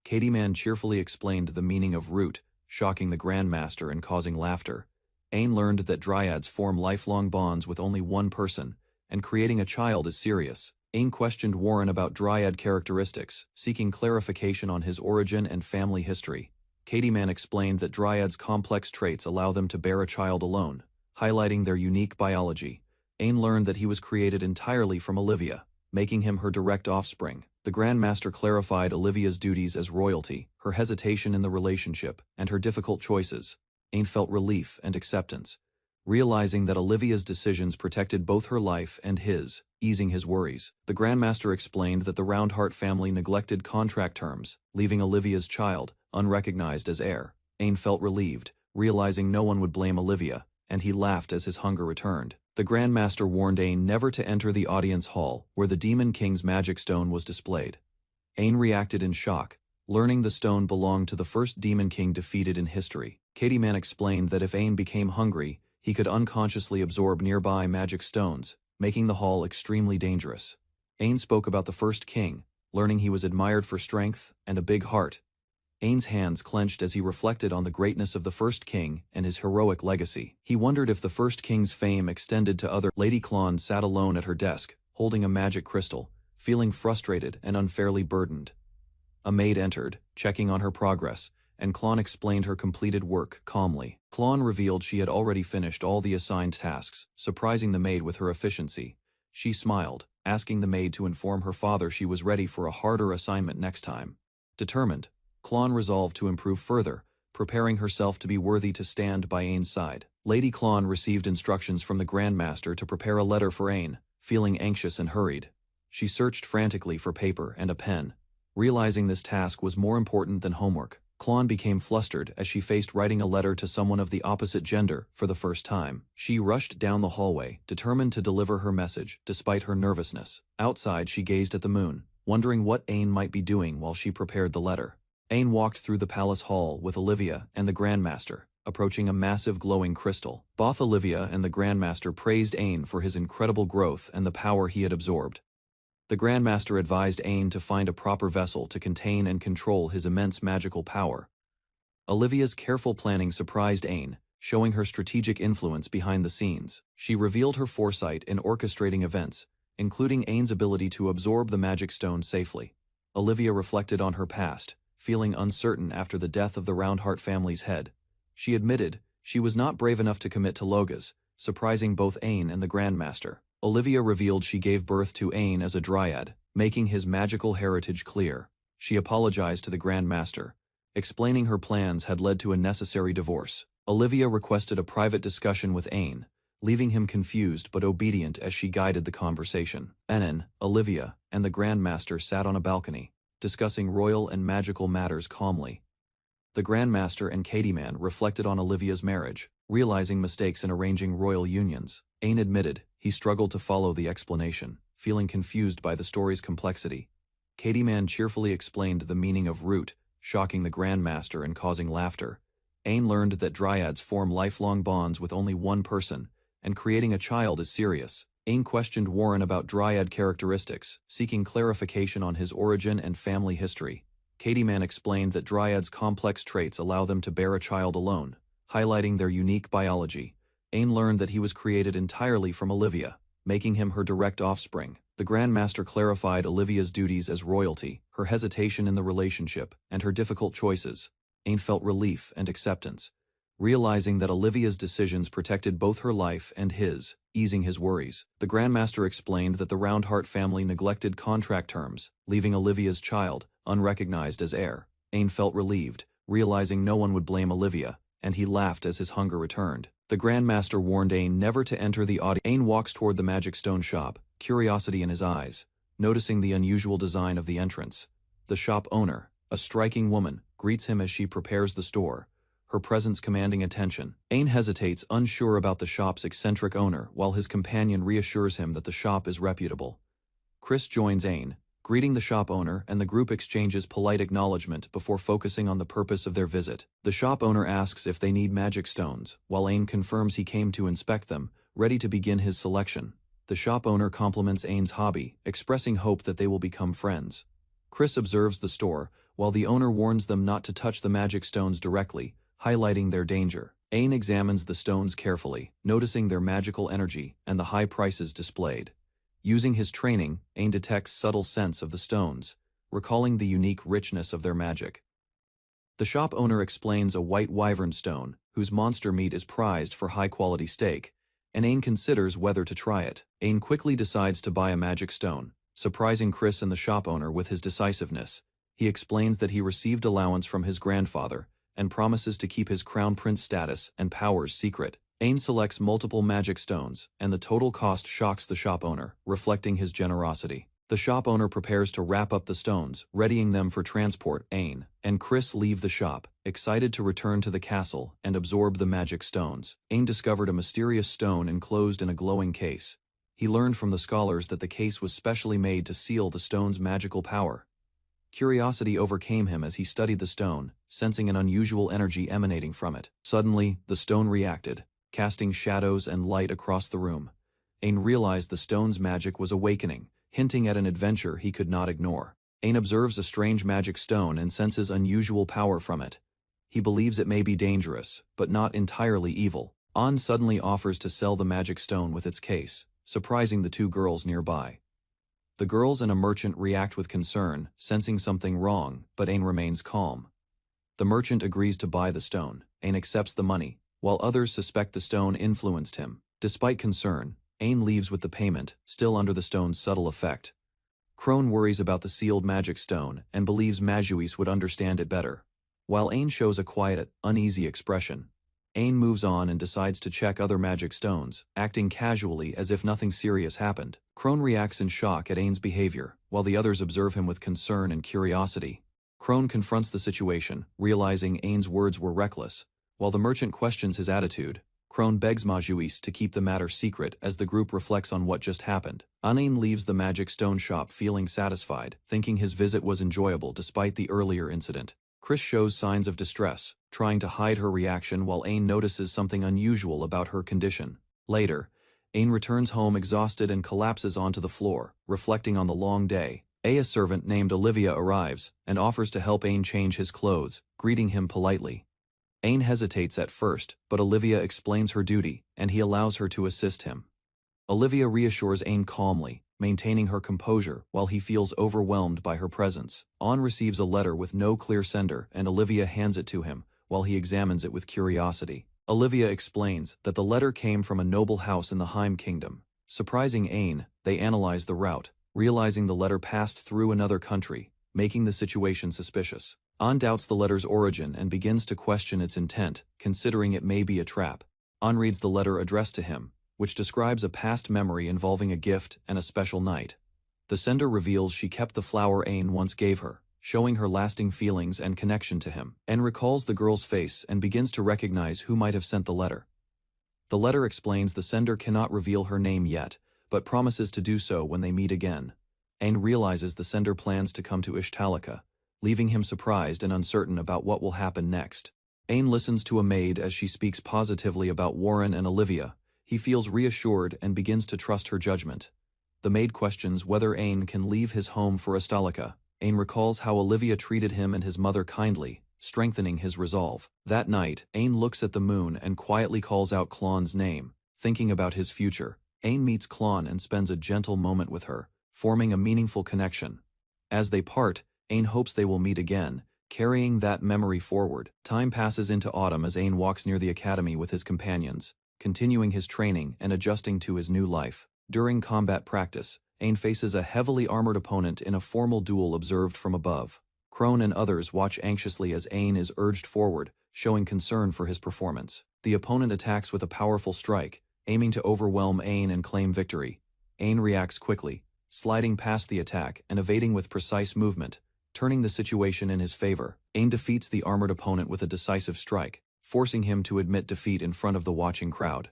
Katieman cheerfully explained the meaning of root, shocking the Grandmaster and causing laughter. Ain learned that dryads form lifelong bonds with only one person, and creating a child is serious. Ain questioned Warren about dryad characteristics, seeking clarification on his origin and family history. Katieman explained that dryads' complex traits allow them to bear a child alone, highlighting their unique biology. Ain learned that he was created entirely from Olivia, making him her direct offspring. The Grandmaster clarified Olivia's duties as royalty, her hesitation in the relationship, and her difficult choices. Ain felt relief and acceptance, realizing that Olivia's decisions protected both her life and his, easing his worries. The Grandmaster explained that the Roundheart family neglected contract terms, leaving Olivia's child unrecognized as heir. Ain felt relieved, realizing no one would blame Olivia, and he laughed as his hunger returned. The Grandmaster warned Ain never to enter the audience hall where the Demon King's magic stone was displayed. Ain reacted in shock, learning the stone belonged to the first Demon King defeated in history. Katieman explained that if Ain became hungry, he could unconsciously absorb nearby magic stones, making the hall extremely dangerous. Ain spoke about the first king, learning he was admired for strength and a big heart. Ain's hands clenched as he reflected on the greatness of the first king and his heroic legacy. He wondered if the first king's fame extended to other. Lady Klon sat alone at her desk, holding a magic crystal, feeling frustrated and unfairly burdened. A maid entered, checking on her progress, and Klon explained her completed work calmly. Klon revealed she had already finished all the assigned tasks, surprising the maid with her efficiency. She smiled, asking the maid to inform her father she was ready for a harder assignment next time. Determined, Klon resolved to improve further, preparing herself to be worthy to stand by Ain's side. Lady Klon received instructions from the Grandmaster to prepare a letter for Ain, feeling anxious and hurried. She searched frantically for paper and a pen. Realizing this task was more important than homework, Klon became flustered as she faced writing a letter to someone of the opposite gender for the first time. She rushed down the hallway, determined to deliver her message despite her nervousness. Outside, she gazed at the moon, wondering what Ain might be doing while she prepared the letter. Ain walked through the palace hall with Olivia and the Grandmaster, approaching a massive glowing crystal. Both Olivia and the Grandmaster praised Ain for his incredible growth and the power he had absorbed. The Grandmaster advised Ain to find a proper vessel to contain and control his immense magical power. Olivia's careful planning surprised Ain, showing her strategic influence behind the scenes. She revealed her foresight in orchestrating events, including Ain's ability to absorb the magic stone safely. Olivia reflected on her past, feeling uncertain after the death of the Roundheart family's head. She admitted she was not brave enough to commit to Logas, surprising both Ain and the Grandmaster. Olivia revealed she gave birth to Ain as a dryad, making his magical heritage clear. She apologized to the Grandmaster, explaining her plans had led to a necessary divorce. Olivia requested a private discussion with Ain, leaving him confused but obedient as she guided the conversation. Enin, Olivia, and the Grandmaster sat on a balcony, discussing royal and magical matters calmly. The Grandmaster and Katieman reflected on Olivia's marriage, realizing mistakes in arranging royal unions. Ain admitted he struggled to follow the explanation, feeling confused by the story's complexity. Katieman cheerfully explained the meaning of root, shocking the Grandmaster and causing laughter. Ain learned that dryads form lifelong bonds with only one person, and creating a child is serious. Ain questioned Warren about dryad characteristics, seeking clarification on his origin and family history. Katieman explained that dryads' complex traits allow them to bear a child alone, highlighting their unique biology. Ain learned that he was created entirely from Olivia, making him her direct offspring. The Grandmaster clarified Olivia's duties as royalty, her hesitation in the relationship, and her difficult choices. Ain felt relief and acceptance, realizing that Olivia's decisions protected both her life and his, easing his worries. The Grandmaster explained that the Roundheart family neglected contract terms, leaving Olivia's child unrecognized as heir. Ain felt relieved, realizing no one would blame Olivia, and he laughed as his hunger returned. The Grandmaster warned Ain never to enter the audience. Ain walks toward the magic stone shop, curiosity in his eyes, noticing the unusual design of the entrance. The shop owner, a striking woman, greets him as she prepares the store, her presence commanding attention. Ain hesitates, unsure about the shop's eccentric owner, while his companion reassures him that the shop is reputable. Chris joins Ain, greeting the shop owner, and the group exchanges polite acknowledgement before focusing on the purpose of their visit. The shop owner asks if they need magic stones, while Ain confirms he came to inspect them, ready to begin his selection. The shop owner compliments Ain's hobby, expressing hope that they will become friends. Chris observes the store, while the owner warns them not to touch the magic stones directly, highlighting their danger. Ain examines the stones carefully, noticing their magical energy and the high prices displayed. Using his training, Ain detects subtle scents of the stones, recalling the unique richness of their magic. The shop owner explains a white wyvern stone, whose monster meat is prized for high-quality steak, and Ain considers whether to try it. Ain quickly decides to buy a magic stone, surprising Chris and the shop owner with his decisiveness. He explains that he received allowance from his grandfather, and promises to keep his crown prince status and powers secret. Ain selects multiple magic stones, and the total cost shocks the shop owner, reflecting his generosity. The shop owner prepares to wrap up the stones, readying them for transport. Ain and Chris leave the shop, excited to return to the castle and absorb the magic stones. Ain discovered a mysterious stone enclosed in a glowing case. He learned from the scholars that the case was specially made to seal the stone's magical power. Curiosity overcame him as he studied the stone, sensing an unusual energy emanating from it. Suddenly, the stone reacted, casting shadows and light across the room. Ain realized the stone's magic was awakening, hinting at an adventure he could not ignore. Ain observes a strange magic stone and senses unusual power from it. He believes it may be dangerous, but not entirely evil. An suddenly offers to sell the magic stone with its case, surprising the two girls nearby. The girls and a merchant react with concern, sensing something wrong, but Ain remains calm. The merchant agrees to buy the stone. Ain accepts the money, while others suspect the stone influenced him. Despite concern, Ain leaves with the payment, still under the stone's subtle effect. Crone worries about the sealed magic stone and believes Majuis would understand it better. While Ain shows a quiet, uneasy expression, Ain moves on and decides to check other magic stones, acting casually as if nothing serious happened. Crone reacts in shock at Ain's behavior, while the others observe him with concern and curiosity. Crone confronts the situation, realizing Ain's words were reckless. While the merchant questions his attitude, Crone begs Majuis to keep the matter secret as the group reflects on what just happened. Ain leaves the magic stone shop feeling satisfied, thinking his visit was enjoyable despite the earlier incident. Chris shows signs of distress, trying to hide her reaction while Ain notices something unusual about her condition. Later, Ain returns home exhausted and collapses onto the floor, reflecting on the long day. A servant named Olivia arrives and offers to help Ain change his clothes, greeting him politely. Ain hesitates at first, but Olivia explains her duty, and he allows her to assist him. Olivia reassures Ain calmly, maintaining her composure while he feels overwhelmed by her presence. Owen receives a letter with no clear sender, and Olivia hands it to him, while he examines it with curiosity. Olivia explains that the letter came from a noble house in the Heim Kingdom. Surprising Ain, they analyze the route, realizing the letter passed through another country, making the situation suspicious. An doubts the letter's origin and begins to question its intent, considering it may be a trap. An reads the letter addressed to him, which describes a past memory involving a gift and a special night. The sender reveals she kept the flower Ain once gave her, showing her lasting feelings and connection to him. Ain recalls the girl's face and begins to recognize who might have sent the letter. The letter explains the sender cannot reveal her name yet, but promises to do so when they meet again. Ain realizes the sender plans to come to Ishtalika, leaving him surprised and uncertain about what will happen next. Ain listens to a maid as she speaks positively about Warren and Olivia. He feels reassured and begins to trust her judgment. The maid questions whether Ain can leave his home for Ishtalika. Ain recalls how Olivia treated him and his mother kindly, strengthening his resolve. That night, Ain looks at the moon and quietly calls out Klon's name, thinking about his future. Ain meets Klon and spends a gentle moment with her, forming a meaningful connection. As they part, Ain hopes they will meet again, carrying that memory forward. Time passes into autumn as Ain walks near the academy with his companions, continuing his training and adjusting to his new life. During combat practice, Ain faces a heavily armored opponent in a formal duel observed from above. Crone and others watch anxiously as Ain is urged forward, showing concern for his performance. The opponent attacks with a powerful strike, aiming to overwhelm Ain and claim victory. Ain reacts quickly, sliding past the attack and evading with precise movement, turning the situation in his favor. Ain defeats the armored opponent with a decisive strike, forcing him to admit defeat in front of the watching crowd.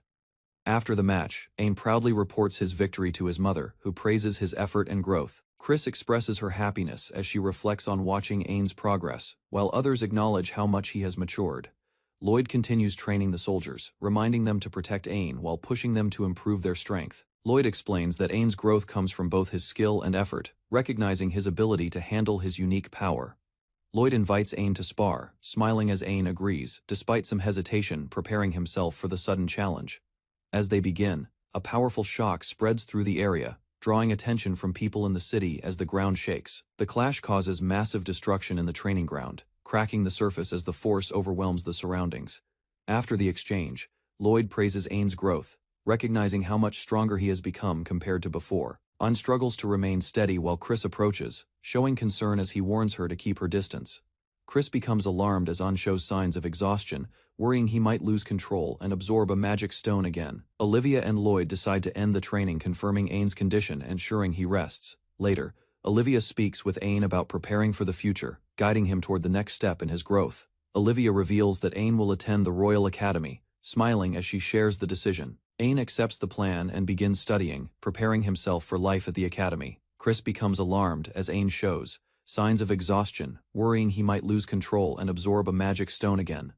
After the match, Ain proudly reports his victory to his mother, who praises his effort and growth. Chris expresses her happiness as she reflects on watching Ain's progress, while others acknowledge how much he has matured. Lloyd continues training the soldiers, reminding them to protect Ain while pushing them to improve their strength. Lloyd explains that Ain's growth comes from both his skill and effort, recognizing his ability to handle his unique power. Lloyd invites Ain to spar, smiling as Ain agrees, despite some hesitation preparing himself for the sudden challenge. As they begin, a powerful shock spreads through the area, drawing attention from people in the city as the ground shakes. The clash causes massive destruction in the training ground, cracking the surface as the force overwhelms the surroundings. After the exchange, Lloyd praises Ain's growth, recognizing how much stronger he has become compared to before. An struggles to remain steady while Chris approaches, showing concern as he warns her to keep her distance. Chris becomes alarmed as An shows signs of exhaustion, worrying he might lose control and absorb a magic stone again. Olivia and Lloyd decide to end the training, confirming Ain's condition and ensuring he rests. Later, Olivia speaks with Ain about preparing for the future, guiding him toward the next step in his growth. Olivia reveals that Ain will attend the Royal Academy, smiling as she shares the decision. Ain accepts the plan and begins studying, preparing himself for life at the academy. Chris becomes alarmed as Ain shows signs of exhaustion, worrying he might lose control and absorb a magic stone again.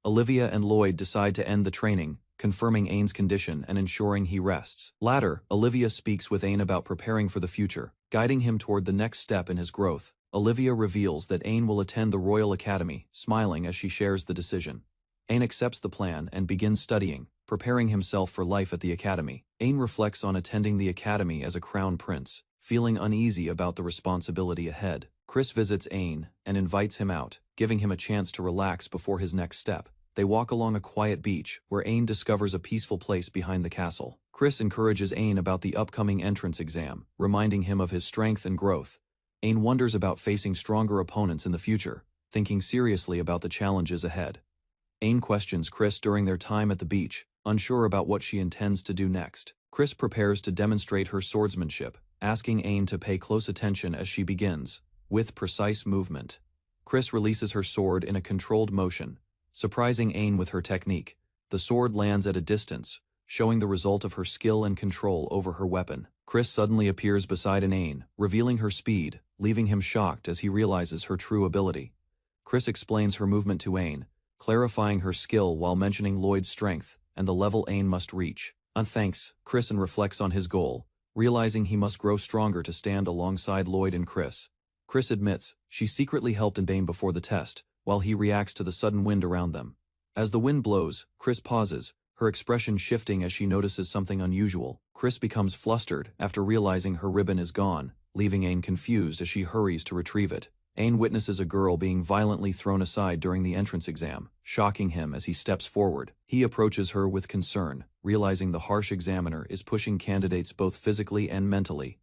Olivia and Lloyd decide to end the training, confirming Ain's condition and ensuring he rests. Later, Olivia speaks with Ain about preparing for the future, guiding him toward the next step in his growth. Olivia reveals that Ain will attend the Royal Academy, smiling as she shares the decision. Ain accepts the plan and begins studying, preparing himself for life at the academy. Ain reflects on attending the academy as a crown prince, feeling uneasy about the responsibility ahead. Chris visits Ain and invites him out, giving him a chance to relax before his next step. They walk along a quiet beach, where Ain discovers a peaceful place behind the castle. Chris encourages Ain about the upcoming entrance exam, reminding him of his strength and growth. Ain wonders about facing stronger opponents in the future, thinking seriously about the challenges ahead. Ain questions Chris during their time at the beach, unsure about what she intends to do next. Chris prepares to demonstrate her swordsmanship, asking Ain to pay close attention as she begins, with precise movement. Chris releases her sword in a controlled motion, surprising Ain with her technique. The sword lands at a distance, showing the result of her skill and control over her weapon. Chris suddenly appears beside Ain, revealing her speed, leaving him shocked as he realizes her true ability. Chris explains her movement to Ain, clarifying her skill while mentioning Lloyd's strength and the level Ain must reach. Thanks, Chris reflects on his goal, realizing he must grow stronger to stand alongside Lloyd and Chris. Chris admits she secretly helped Ain before the test, while he reacts to the sudden wind around them. As the wind blows, Chris pauses, her expression shifting as she notices something unusual. Chris becomes flustered after realizing her ribbon is gone, leaving Ain confused as she hurries to retrieve it. Ain witnesses a girl being violently thrown aside during the entrance exam, shocking him as he steps forward. He approaches her with concern, realizing the harsh examiner is pushing candidates both physically and mentally.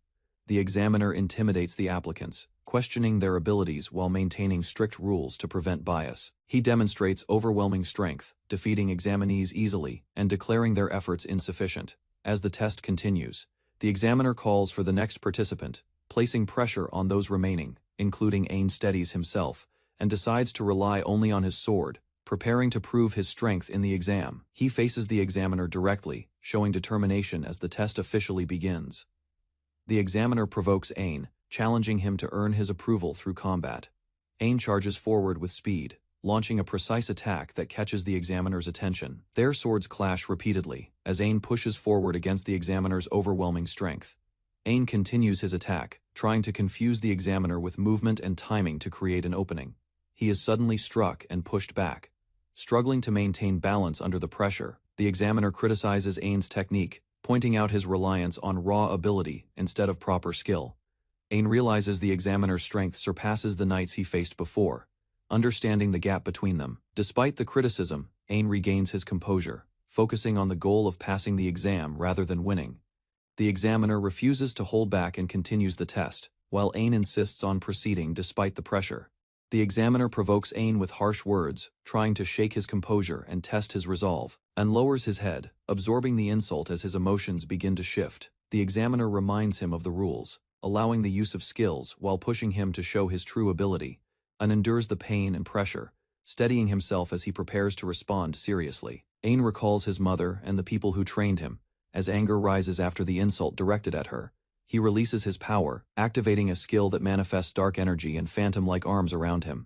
The examiner intimidates the applicants, questioning their abilities while maintaining strict rules to prevent bias. He demonstrates overwhelming strength, defeating examinees easily and declaring their efforts insufficient. As the test continues, the examiner calls for the next participant, placing pressure on those remaining, including Ain steadies himself, and decides to rely only on his sword, preparing to prove his strength in the exam. He faces the examiner directly, showing determination as the test officially begins. The examiner provokes Ain, challenging him to earn his approval through combat. Ain charges forward with speed, launching a precise attack that catches the examiner's attention. Their swords clash repeatedly, as Ain pushes forward against the examiner's overwhelming strength. Ain continues his attack, trying to confuse the examiner with movement and timing to create an opening. He is suddenly struck and pushed back. Struggling to maintain balance under the pressure, the examiner criticizes Ain's technique, pointing out his reliance on raw ability instead of proper skill. Ain realizes the examiner's strength surpasses the knights he faced before, understanding the gap between them. Despite the criticism, Ain regains his composure, focusing on the goal of passing the exam rather than winning. The examiner refuses to hold back and continues the test, while Ain insists on proceeding despite the pressure. The examiner provokes Ain with harsh words, trying to shake his composure and test his resolve, and lowers his head, absorbing the insult as his emotions begin to shift. The examiner reminds him of the rules, allowing the use of skills while pushing him to show his true ability, and endures the pain and pressure, steadying himself as he prepares to respond seriously. Ain recalls his mother and the people who trained him. As anger rises after the insult directed at her, he releases his power, activating a skill that manifests dark energy and phantom-like arms around him.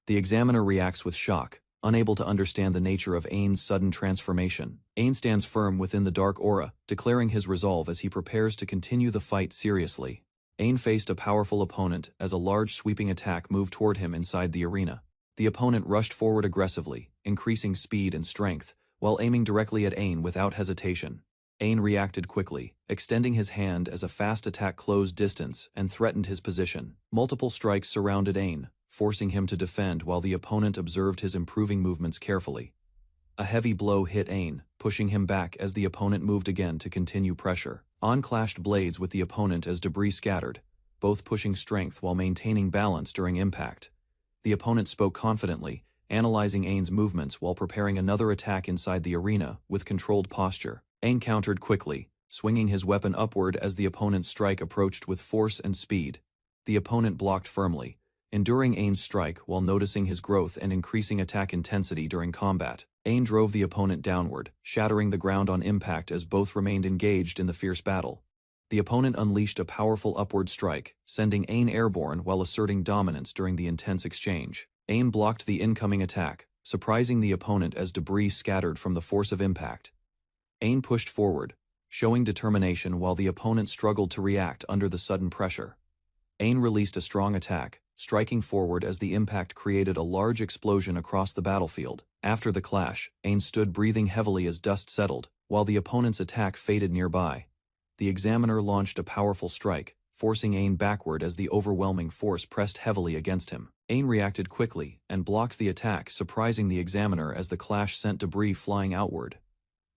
The examiner reacts with shock, unable to understand the nature of Ain's sudden transformation. Ain stands firm within the dark aura, declaring his resolve as he prepares to continue the fight seriously. Ain faced a powerful opponent as a large sweeping attack moved toward him inside the arena. The opponent rushed forward aggressively, increasing speed and strength, while aiming directly at Ain without hesitation. Ain reacted quickly, extending his hand as a fast attack closed distance and threatened his position. Multiple strikes surrounded Ain, forcing him to defend while the opponent observed his improving movements carefully. A heavy blow hit Ain, pushing him back as the opponent moved again to continue pressure. On clashed blades with the opponent as debris scattered, both pushing strength while maintaining balance during impact. The opponent spoke confidently, analyzing Ain's movements while preparing another attack inside the arena with controlled posture. Ain countered quickly, swinging his weapon upward as the opponent's strike approached with force and speed. The opponent blocked firmly, enduring Ain's strike while noticing his growth and increasing attack intensity during combat. Ain drove the opponent downward, shattering the ground on impact as both remained engaged in the fierce battle. The opponent unleashed a powerful upward strike, sending Ain airborne while asserting dominance during the intense exchange. Ain blocked the incoming attack, surprising the opponent as debris scattered from the force of impact. Ain pushed forward, showing determination while the opponent struggled to react under the sudden pressure. Ain released a strong attack, striking forward as the impact created a large explosion across the battlefield. After the clash, Ain stood breathing heavily as dust settled, while the opponent's attack faded nearby. The examiner launched a powerful strike, forcing Ain backward as the overwhelming force pressed heavily against him. Ain reacted quickly and blocked the attack, surprising the examiner as the clash sent debris flying outward.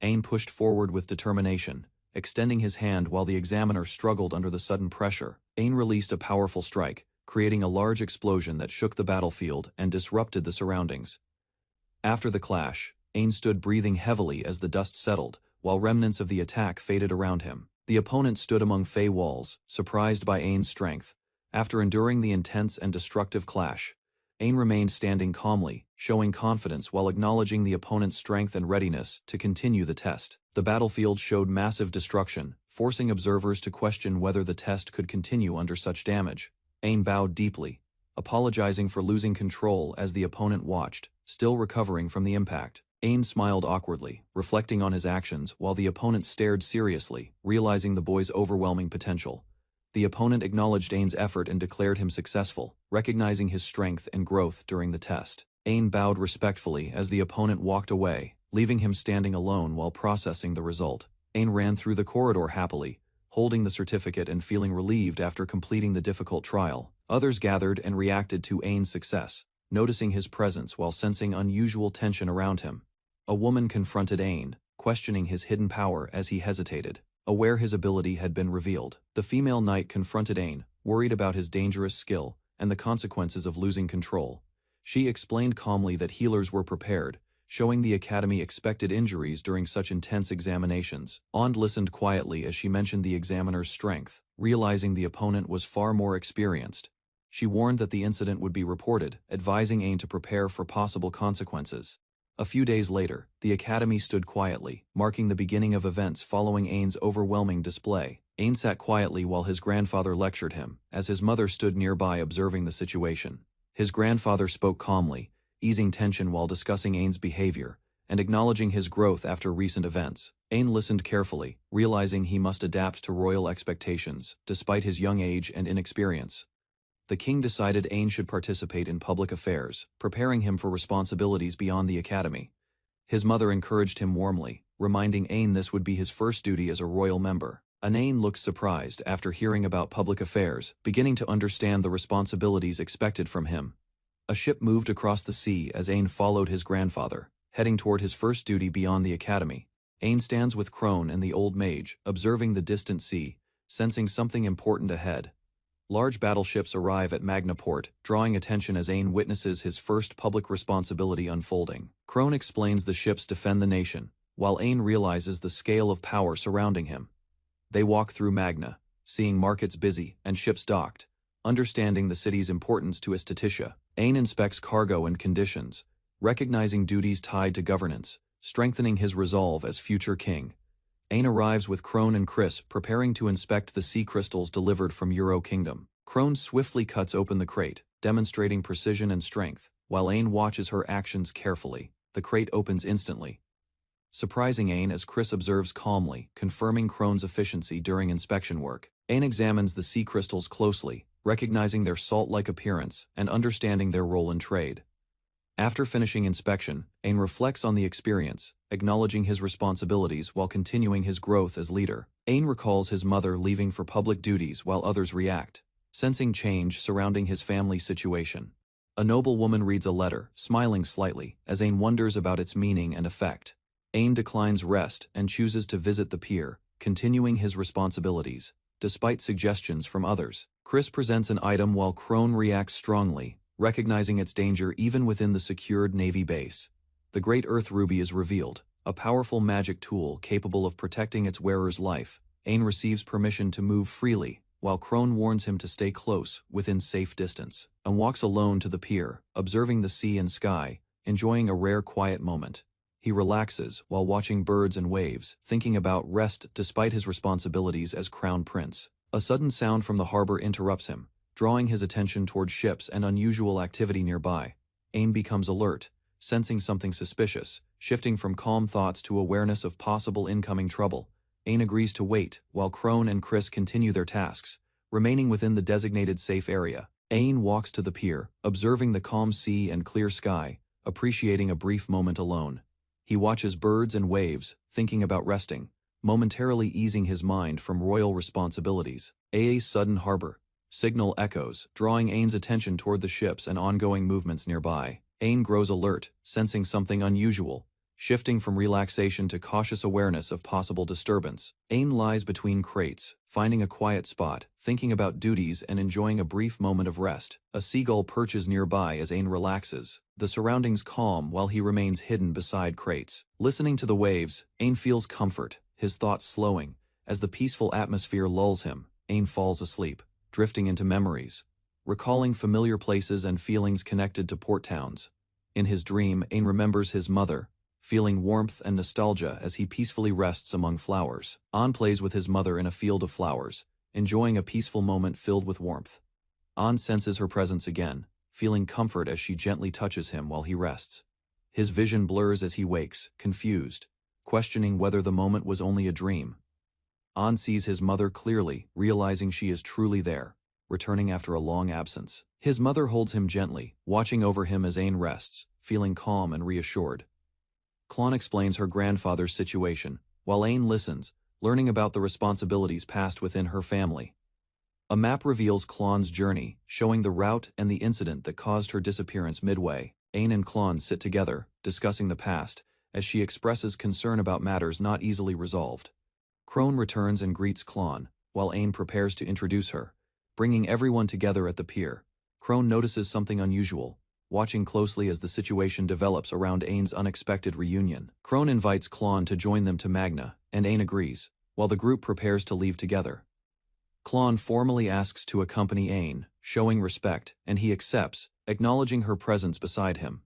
Ain pushed forward with determination, extending his hand while the examiner struggled under the sudden pressure. Ain released a powerful strike, creating a large explosion that shook the battlefield and disrupted the surroundings. After the clash, Ain stood breathing heavily as the dust settled, while remnants of the attack faded around him. The opponent stood among Fey walls, surprised by Ain's strength. After enduring the intense and destructive clash, Ain remained standing calmly, showing confidence while acknowledging the opponent's strength and readiness to continue the test. The battlefield showed massive destruction, forcing observers to question whether the test could continue under such damage. Ain bowed deeply, apologizing for losing control as the opponent watched, still recovering from the impact. Ain smiled awkwardly, reflecting on his actions while the opponent stared seriously, realizing the boy's overwhelming potential. The opponent acknowledged Ain's effort and declared him successful, recognizing his strength and growth during the test. Ain bowed respectfully as the opponent walked away, leaving him standing alone while processing the result. Ain ran through the corridor happily, holding the certificate and feeling relieved after completing the difficult trial. Others gathered and reacted to Ain's success, noticing his presence while sensing unusual tension around him. A woman confronted Ain, questioning his hidden power as he hesitated, aware his ability had been revealed. The female knight confronted Ain, worried about his dangerous skill and the consequences of losing control. She explained calmly that healers were prepared, showing the academy expected injuries during such intense examinations. Ond listened quietly as she mentioned the examiner's strength, realizing the opponent was far more experienced. She warned that the incident would be reported, advising Ain to prepare for possible consequences. A few days later, the academy stood quietly, marking the beginning of events following Ain's overwhelming display. Ain sat quietly while his grandfather lectured him, as his mother stood nearby observing the situation. His grandfather spoke calmly, easing tension while discussing Ain's behavior, and acknowledging his growth after recent events. Ain listened carefully, realizing he must adapt to royal expectations, despite his young age and inexperience. The king decided Ain should participate in public affairs, preparing him for responsibilities beyond the academy. His mother encouraged him warmly, reminding Ain this would be his first duty as a royal member. Ain looked surprised after hearing about public affairs, beginning to understand the responsibilities expected from him. A ship moved across the sea as Ain followed his grandfather, heading toward his first duty beyond the academy. Ain stands with Crone and the old mage, observing the distant sea, sensing something important ahead. Large battleships arrive at Magna Port, drawing attention as Ain witnesses his first public responsibility unfolding. Crone explains the ships defend the nation, while Ain realizes the scale of power surrounding him. They walk through Magna, seeing markets busy and ships docked, understanding the city's importance to Estetisha. Ain inspects cargo and conditions, recognizing duties tied to governance, strengthening his resolve as future king. Ain arrives with Crone and Chris, preparing to inspect the sea crystals delivered from Euro Kingdom. Crone swiftly cuts open the crate, demonstrating precision and strength, while Ain watches her actions carefully. The crate opens instantly, surprising Ain as Chris observes calmly, confirming Crone's efficiency during inspection work. Ain examines the sea crystals closely, recognizing their salt-like appearance and understanding their role in trade. After finishing inspection, Ain reflects on the experience, acknowledging his responsibilities while continuing his growth as leader. Ain recalls his mother leaving for public duties while others react, sensing change surrounding his family situation. A noble woman reads a letter, smiling slightly, as Ain wonders about its meaning and effect. Ain declines rest and chooses to visit the pier, continuing his responsibilities, despite suggestions from others. Chris presents an item while Crone reacts strongly, recognizing its danger even within the secured Navy base. The Great Earth Ruby is revealed, a powerful magic tool capable of protecting its wearer's life. Ain receives permission to move freely, while Crone warns him to stay close, within safe distance, and walks alone to the pier, observing the sea and sky, enjoying a rare quiet moment. He relaxes while watching birds and waves, thinking about rest despite his responsibilities as Crown Prince. A sudden sound from the harbor interrupts him, drawing his attention toward ships and unusual activity nearby. Ain becomes alert, sensing something suspicious, shifting from calm thoughts to awareness of possible incoming trouble. Ain agrees to wait, while Crone and Chris continue their tasks, remaining within the designated safe area. Ain walks to the pier, observing the calm sea and clear sky, appreciating a brief moment alone. He watches birds and waves, thinking about resting, momentarily easing his mind from royal responsibilities. A sudden harbor signal echoes, drawing Ain's attention toward the ships and ongoing movements nearby. Ain grows alert, sensing something unusual, shifting from relaxation to cautious awareness of possible disturbance. Ain lies between crates, finding a quiet spot, thinking about duties and enjoying a brief moment of rest. A seagull perches nearby as Ain relaxes, the surroundings calm while he remains hidden beside crates. Listening to the waves, Ain feels comfort, his thoughts slowing. As the peaceful atmosphere lulls him, Ain falls asleep, drifting into memories, recalling familiar places and feelings connected to port towns. In his dream, Ain remembers his mother, feeling warmth and nostalgia as he peacefully rests among flowers. An plays with his mother in a field of flowers, enjoying a peaceful moment filled with warmth. An senses her presence again, feeling comfort as she gently touches him while he rests. His vision blurs as he wakes, confused, questioning whether the moment was only a dream. An sees his mother clearly, realizing she is truly there. returning after a long absence. His mother holds him gently, watching over him as Ain rests, feeling calm and reassured. Klon explains her grandfather's situation, while Ain listens, learning about the responsibilities passed within her family. A map reveals Klon's journey, showing the route and the incident that caused her disappearance midway. Ain and Klon sit together, discussing the past, as she expresses concern about matters not easily resolved. Crone returns and greets Klon, while Ain prepares to introduce her, bringing everyone together at the pier. Crone notices something unusual, watching closely as the situation develops around Ain's unexpected reunion. Crone invites Klon to join them to Magna, and Ain agrees, while the group prepares to leave together. Klon formally asks to accompany Ain, showing respect, and he accepts, acknowledging her presence beside him.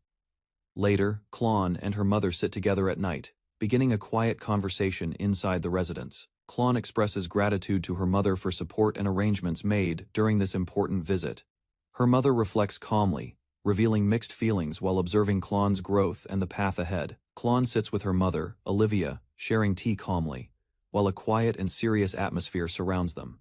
Later, Klon and her mother sit together at night, beginning a quiet conversation inside the residence. Klon expresses gratitude to her mother for support and arrangements made during this important visit. Her mother reflects calmly, revealing mixed feelings while observing Klon's growth and the path ahead. Klon sits with her mother, Olivia, sharing tea calmly, while a quiet and serious atmosphere surrounds them.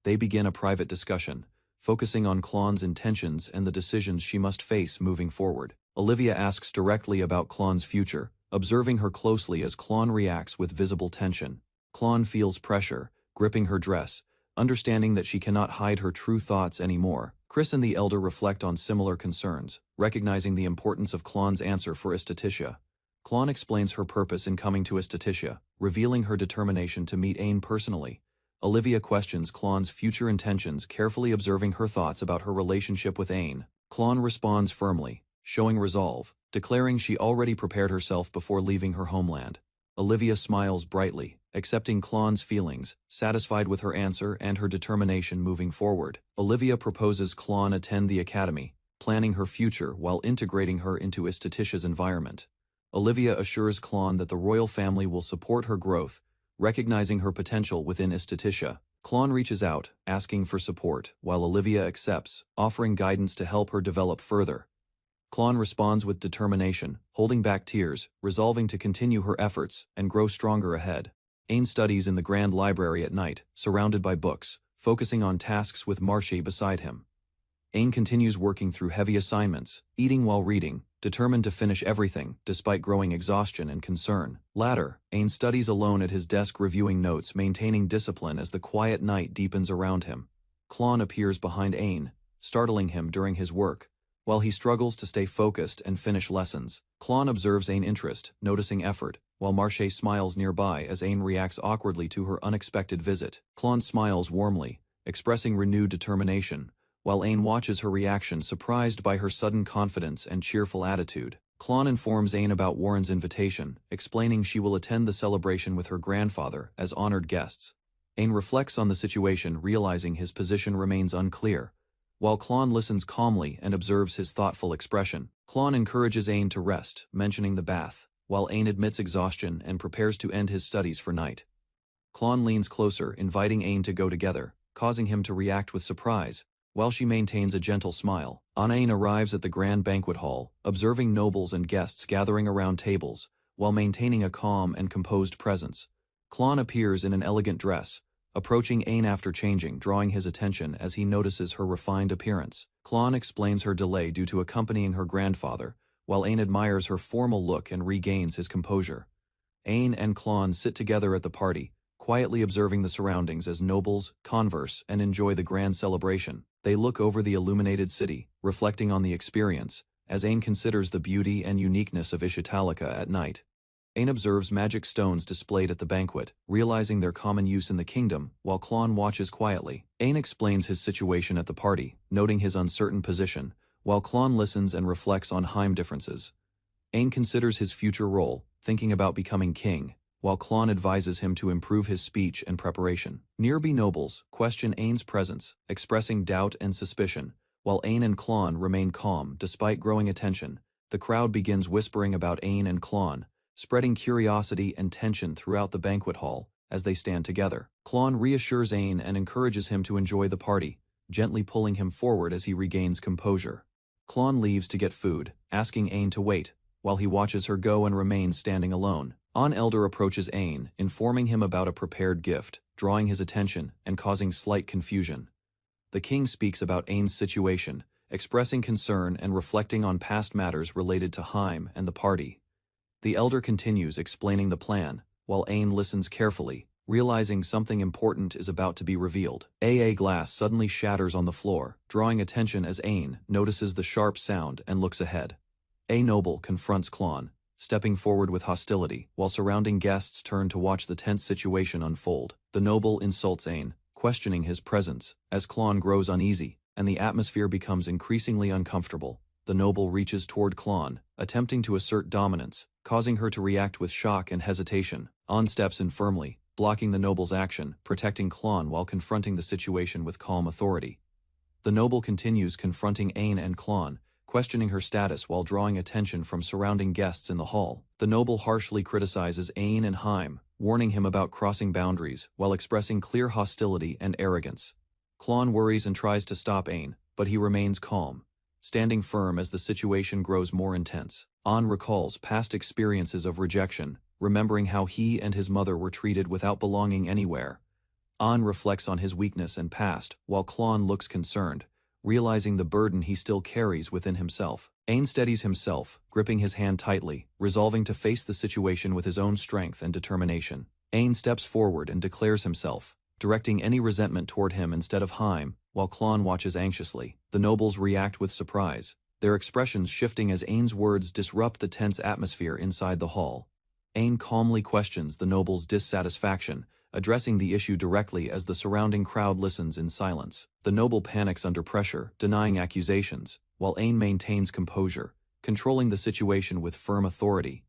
They begin a private discussion, focusing on Klon's intentions and the decisions she must face moving forward. Olivia asks directly about Klon's future, observing her closely as Klon reacts with visible tension. Klon feels pressure, gripping her dress, understanding that she cannot hide her true thoughts anymore. Chris and the elder reflect on similar concerns, recognizing the importance of Klon's answer for Estetitia. Klon explains her purpose in coming to Estetitia, revealing her determination to meet Ain personally. Olivia questions Klon's future intentions, carefully observing her thoughts about her relationship with Ain. Klon responds firmly, showing resolve, declaring she already prepared herself before leaving her homeland. Olivia smiles brightly, accepting Klon's feelings, satisfied with her answer and her determination moving forward. Olivia proposes Klon attend the academy, planning her future while integrating her into Esthetitia's environment. Olivia assures Klon that the royal family will support her growth, recognizing her potential within Estetitia. Klon reaches out, asking for support, while Olivia accepts, offering guidance to help her develop further. Klon responds with determination, holding back tears, resolving to continue her efforts and grow stronger ahead. Ain studies in the Grand Library at night, surrounded by books, focusing on tasks with Marche beside him. Ain continues working through heavy assignments, eating while reading, determined to finish everything, despite growing exhaustion and concern. Later, Ain studies alone at his desk reviewing notes, maintaining discipline as the quiet night deepens around him. Klon appears behind Ain, startling him during his work. While he struggles to stay focused and finish lessons, Klon observes Ain interest, noticing effort, while Marche smiles nearby as Ain reacts awkwardly to her unexpected visit. Klon smiles warmly, expressing renewed determination, while Ain watches her reaction, surprised by her sudden confidence and cheerful attitude. Klon informs Ain about Warren's invitation, explaining she will attend the celebration with her grandfather as honored guests. Ain reflects on the situation, realizing his position remains unclear. While Klon listens calmly and observes his thoughtful expression, Klon encourages Ain to rest, mentioning the bath, while Ain admits exhaustion and prepares to end his studies for night. Klon leans closer, inviting Ain to go together, causing him to react with surprise, while she maintains a gentle smile. Ain arrives at the grand banquet hall, observing nobles and guests gathering around tables, while maintaining a calm and composed presence. Klon appears in an elegant dress, approaching Ain after changing, drawing his attention as he notices her refined appearance. Klon explains her delay due to accompanying her grandfather, while Ain admires her formal look and regains his composure. Ain and Klon sit together at the party, quietly observing the surroundings as nobles converse and enjoy the grand celebration. They look over the illuminated city, reflecting on the experience, as Ain considers the beauty and uniqueness of Ishitalica at night. Ain observes magic stones displayed at the banquet, realizing their common use in the kingdom, while Klon watches quietly. Ain explains his situation at the party, noting his uncertain position, while Klon listens and reflects on Heim differences. Ain considers his future role, thinking about becoming king, while Klon advises him to improve his speech and preparation. Nearby nobles question Ain's presence, expressing doubt and suspicion, while Ain and Klon remain calm despite growing attention. The crowd begins whispering about Ain and Klon, spreading curiosity and tension throughout the banquet hall as they stand together. Klon reassures Ain and encourages him to enjoy the party, gently pulling him forward as he regains composure. Klon leaves to get food, asking Ain to wait, while he watches her go and remains standing alone. Elder approaches Ain, informing him about a prepared gift, drawing his attention and causing slight confusion. The king speaks about Ain's situation, expressing concern and reflecting on past matters related to Haim and the party. The elder continues explaining the plan, while Ain listens carefully, realizing something important is about to be revealed. A glass suddenly shatters on the floor, drawing attention as Ain notices the sharp sound and looks ahead. A noble confronts Klon, stepping forward with hostility, while surrounding guests turn to watch the tense situation unfold. The noble insults Ain, questioning his presence, as Klon grows uneasy, and the atmosphere becomes increasingly uncomfortable. The noble reaches toward Klon, attempting to assert dominance, causing her to react with shock and hesitation. On steps in firmly, blocking the noble's action, protecting Klon while confronting the situation with calm authority. The noble continues confronting Ain and Klon, questioning her status while drawing attention from surrounding guests in the hall. The noble harshly criticizes Ain and Haim, warning him about crossing boundaries while expressing clear hostility and arrogance. Klon worries and tries to stop Ain, but he remains calm, standing firm as the situation grows more intense. An recalls past experiences of rejection, remembering how he and his mother were treated without belonging anywhere. An reflects on his weakness and past, while Klon looks concerned, realizing the burden he still carries within himself. Ain steadies himself, gripping his hand tightly, resolving to face the situation with his own strength and determination. Ain steps forward and declares himself, directing any resentment toward him instead of Haim, while Klon watches anxiously. The nobles react with surprise, their expressions shifting as Ain's words disrupt the tense atmosphere inside the hall. Ain calmly questions the noble's dissatisfaction, addressing the issue directly as the surrounding crowd listens in silence. The noble panics under pressure, denying accusations, while Ain maintains composure, controlling the situation with firm authority.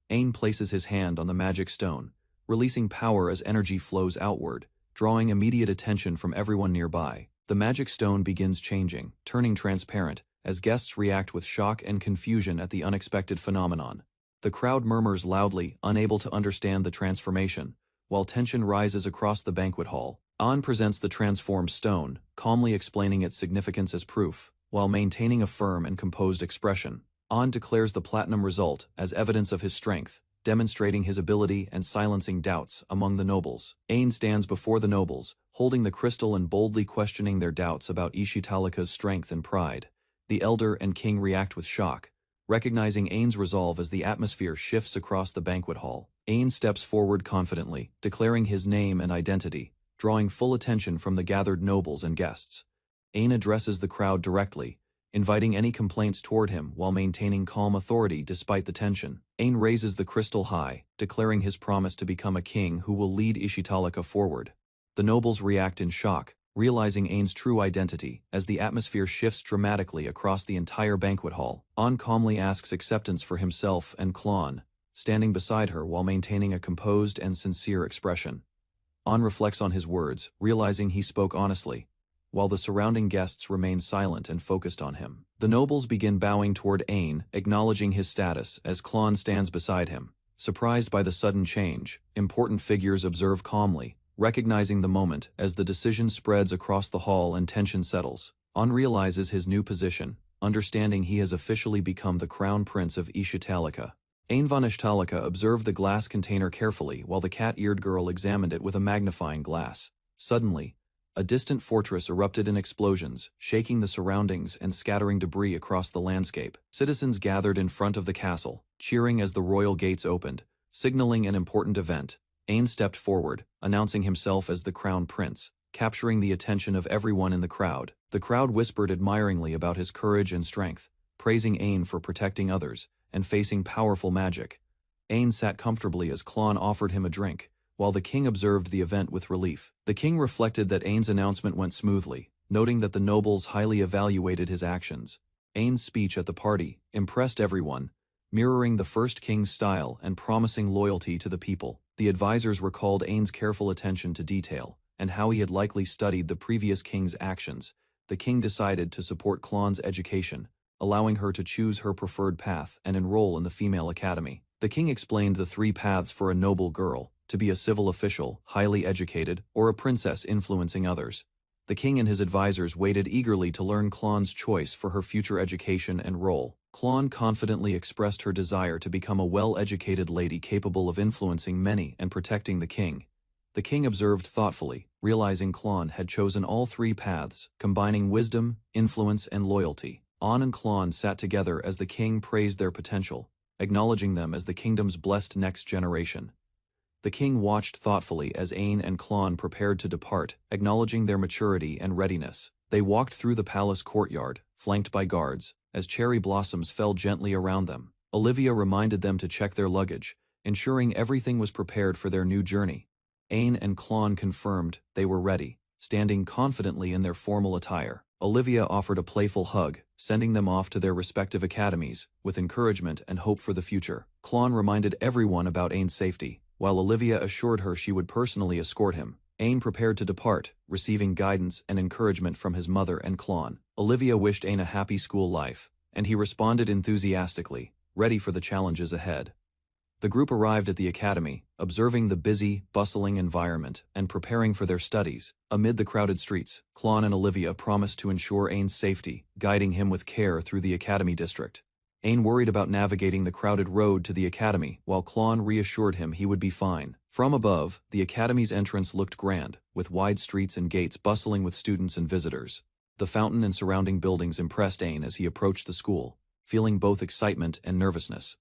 Ain places his hand on the magic stone, releasing power as energy flows outward, drawing immediate attention from everyone nearby. The magic stone begins changing, turning transparent, as guests react with shock and confusion at the unexpected phenomenon. The crowd murmurs loudly, unable to understand the transformation, while tension rises across the banquet hall. An presents the transformed stone, calmly explaining its significance as proof, while maintaining a firm and composed expression. An declares the platinum result as evidence of his strength, demonstrating his ability and silencing doubts among the nobles. Ain stands before the nobles, holding the crystal and boldly questioning their doubts about Ishitalika's strength and pride. The elder and king react with shock, recognizing Ain's resolve as the atmosphere shifts across the banquet hall. Ain steps forward confidently, declaring his name and identity, drawing full attention from the gathered nobles and guests. Ain addresses the crowd directly, inviting any complaints toward him while maintaining calm authority despite the tension. Ain raises the crystal high, declaring his promise to become a king who will lead Ishitalika forward. The nobles react in shock, realizing Ain's true identity, as the atmosphere shifts dramatically across the entire banquet hall. An calmly asks acceptance for himself and Klon, standing beside her while maintaining a composed and sincere expression. An reflects on his words, realizing he spoke honestly, while the surrounding guests remain silent and focused on him. The nobles begin bowing toward Ain, acknowledging his status as Klon stands beside him. Surprised by the sudden change, important figures observe calmly, recognizing the moment as the decision spreads across the hall and tension settles. An realizes his new position, understanding he has officially become the crown prince of Ishitalika. Ain von Ishtalika observed the glass container carefully while the cat-eared girl examined it with a magnifying glass. Suddenly, a distant fortress erupted in explosions, shaking the surroundings and scattering debris across the landscape. Citizens gathered in front of the castle, cheering as the royal gates opened, signaling an important event. Ain stepped forward, announcing himself as the crown prince, capturing the attention of everyone in the crowd. The crowd whispered admiringly about his courage and strength, praising Ain for protecting others and facing powerful magic. Ain sat comfortably as Klon offered him a drink, while the king observed the event with relief. The king reflected that Ain's announcement went smoothly, noting that the nobles highly evaluated his actions. Ain's speech at the party impressed everyone, mirroring the first king's style and promising loyalty to the people. The advisors recalled Ain's careful attention to detail, and how he had likely studied the previous king's actions. The king decided to support Klon's education, allowing her to choose her preferred path and enroll in the female academy. The king explained the 3 paths for a noble girl: to be a civil official, highly educated, or a princess influencing others. The king and his advisors waited eagerly to learn Klon's choice for her future education and role. Klon confidently expressed her desire to become a well-educated lady capable of influencing many and protecting the king. The king observed thoughtfully, realizing Klon had chosen all three paths, combining wisdom, influence, and loyalty. An and Klon sat together as the king praised their potential, acknowledging them as the kingdom's blessed next generation. The king watched thoughtfully as Ain and Klon prepared to depart, acknowledging their maturity and readiness. They walked through the palace courtyard, flanked by guards, as cherry blossoms fell gently around them. Olivia reminded them to check their luggage, ensuring everything was prepared for their new journey. Ain and Klon confirmed they were ready, standing confidently in their formal attire. Olivia offered a playful hug, sending them off to their respective academies, with encouragement and hope for the future. Klon reminded everyone about Ain's safety, while Olivia assured her she would personally escort him. Ain prepared to depart, receiving guidance and encouragement from his mother and Klon. Olivia wished Ain a happy school life, and he responded enthusiastically, ready for the challenges ahead. The group arrived at the academy, observing the busy, bustling environment and preparing for their studies. Amid the crowded streets, Klon and Olivia promised to ensure Ain's safety, guiding him with care through the academy district. Ain worried about navigating the crowded road to the academy, while Klon reassured him he would be fine. From above, the academy's entrance looked grand, with wide streets and gates bustling with students and visitors. The fountain and surrounding buildings impressed Ain as he approached the school, feeling both excitement and nervousness.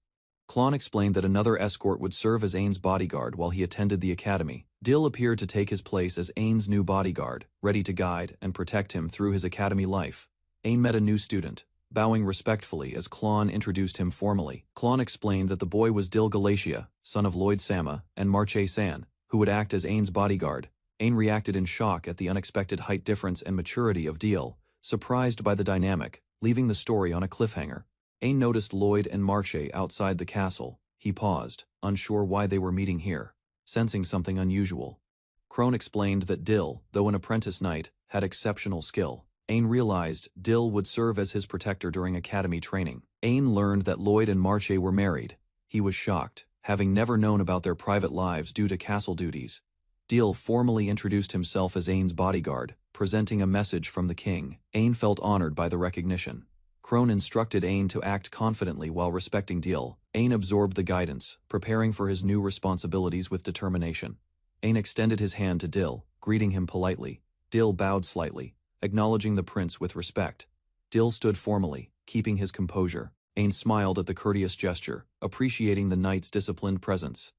Klon explained that another escort would serve as Ain's bodyguard while he attended the academy. Dill appeared to take his place as Ain's new bodyguard, ready to guide and protect him through his academy life. Ain met a new student, bowing respectfully as Klon introduced him formally. Klon explained that the boy was Dill Galatia, son of Lloyd Sama and Marche San, who would act as Ain's bodyguard. Ain reacted in shock at the unexpected height difference and maturity of Dill, surprised by the dynamic, leaving the story on a cliffhanger. Ain noticed Lloyd and Marche outside the castle. He paused, unsure why they were meeting here, sensing something unusual. Crone explained that Dill, though an apprentice knight, had exceptional skill. Ain realized Dill would serve as his protector during academy training. Ain learned that Lloyd and Marche were married. He was shocked, having never known about their private lives due to castle duties. Dill formally introduced himself as Ain's bodyguard, presenting a message from the king. Ain felt honored by the recognition. Crone instructed Ain to act confidently while respecting Dill. Ain absorbed the guidance, preparing for his new responsibilities with determination. Ain extended his hand to Dill, greeting him politely. Dill bowed slightly, acknowledging the prince with respect. Dill stood formally, keeping his composure. Ain smiled at the courteous gesture, appreciating the knight's disciplined presence.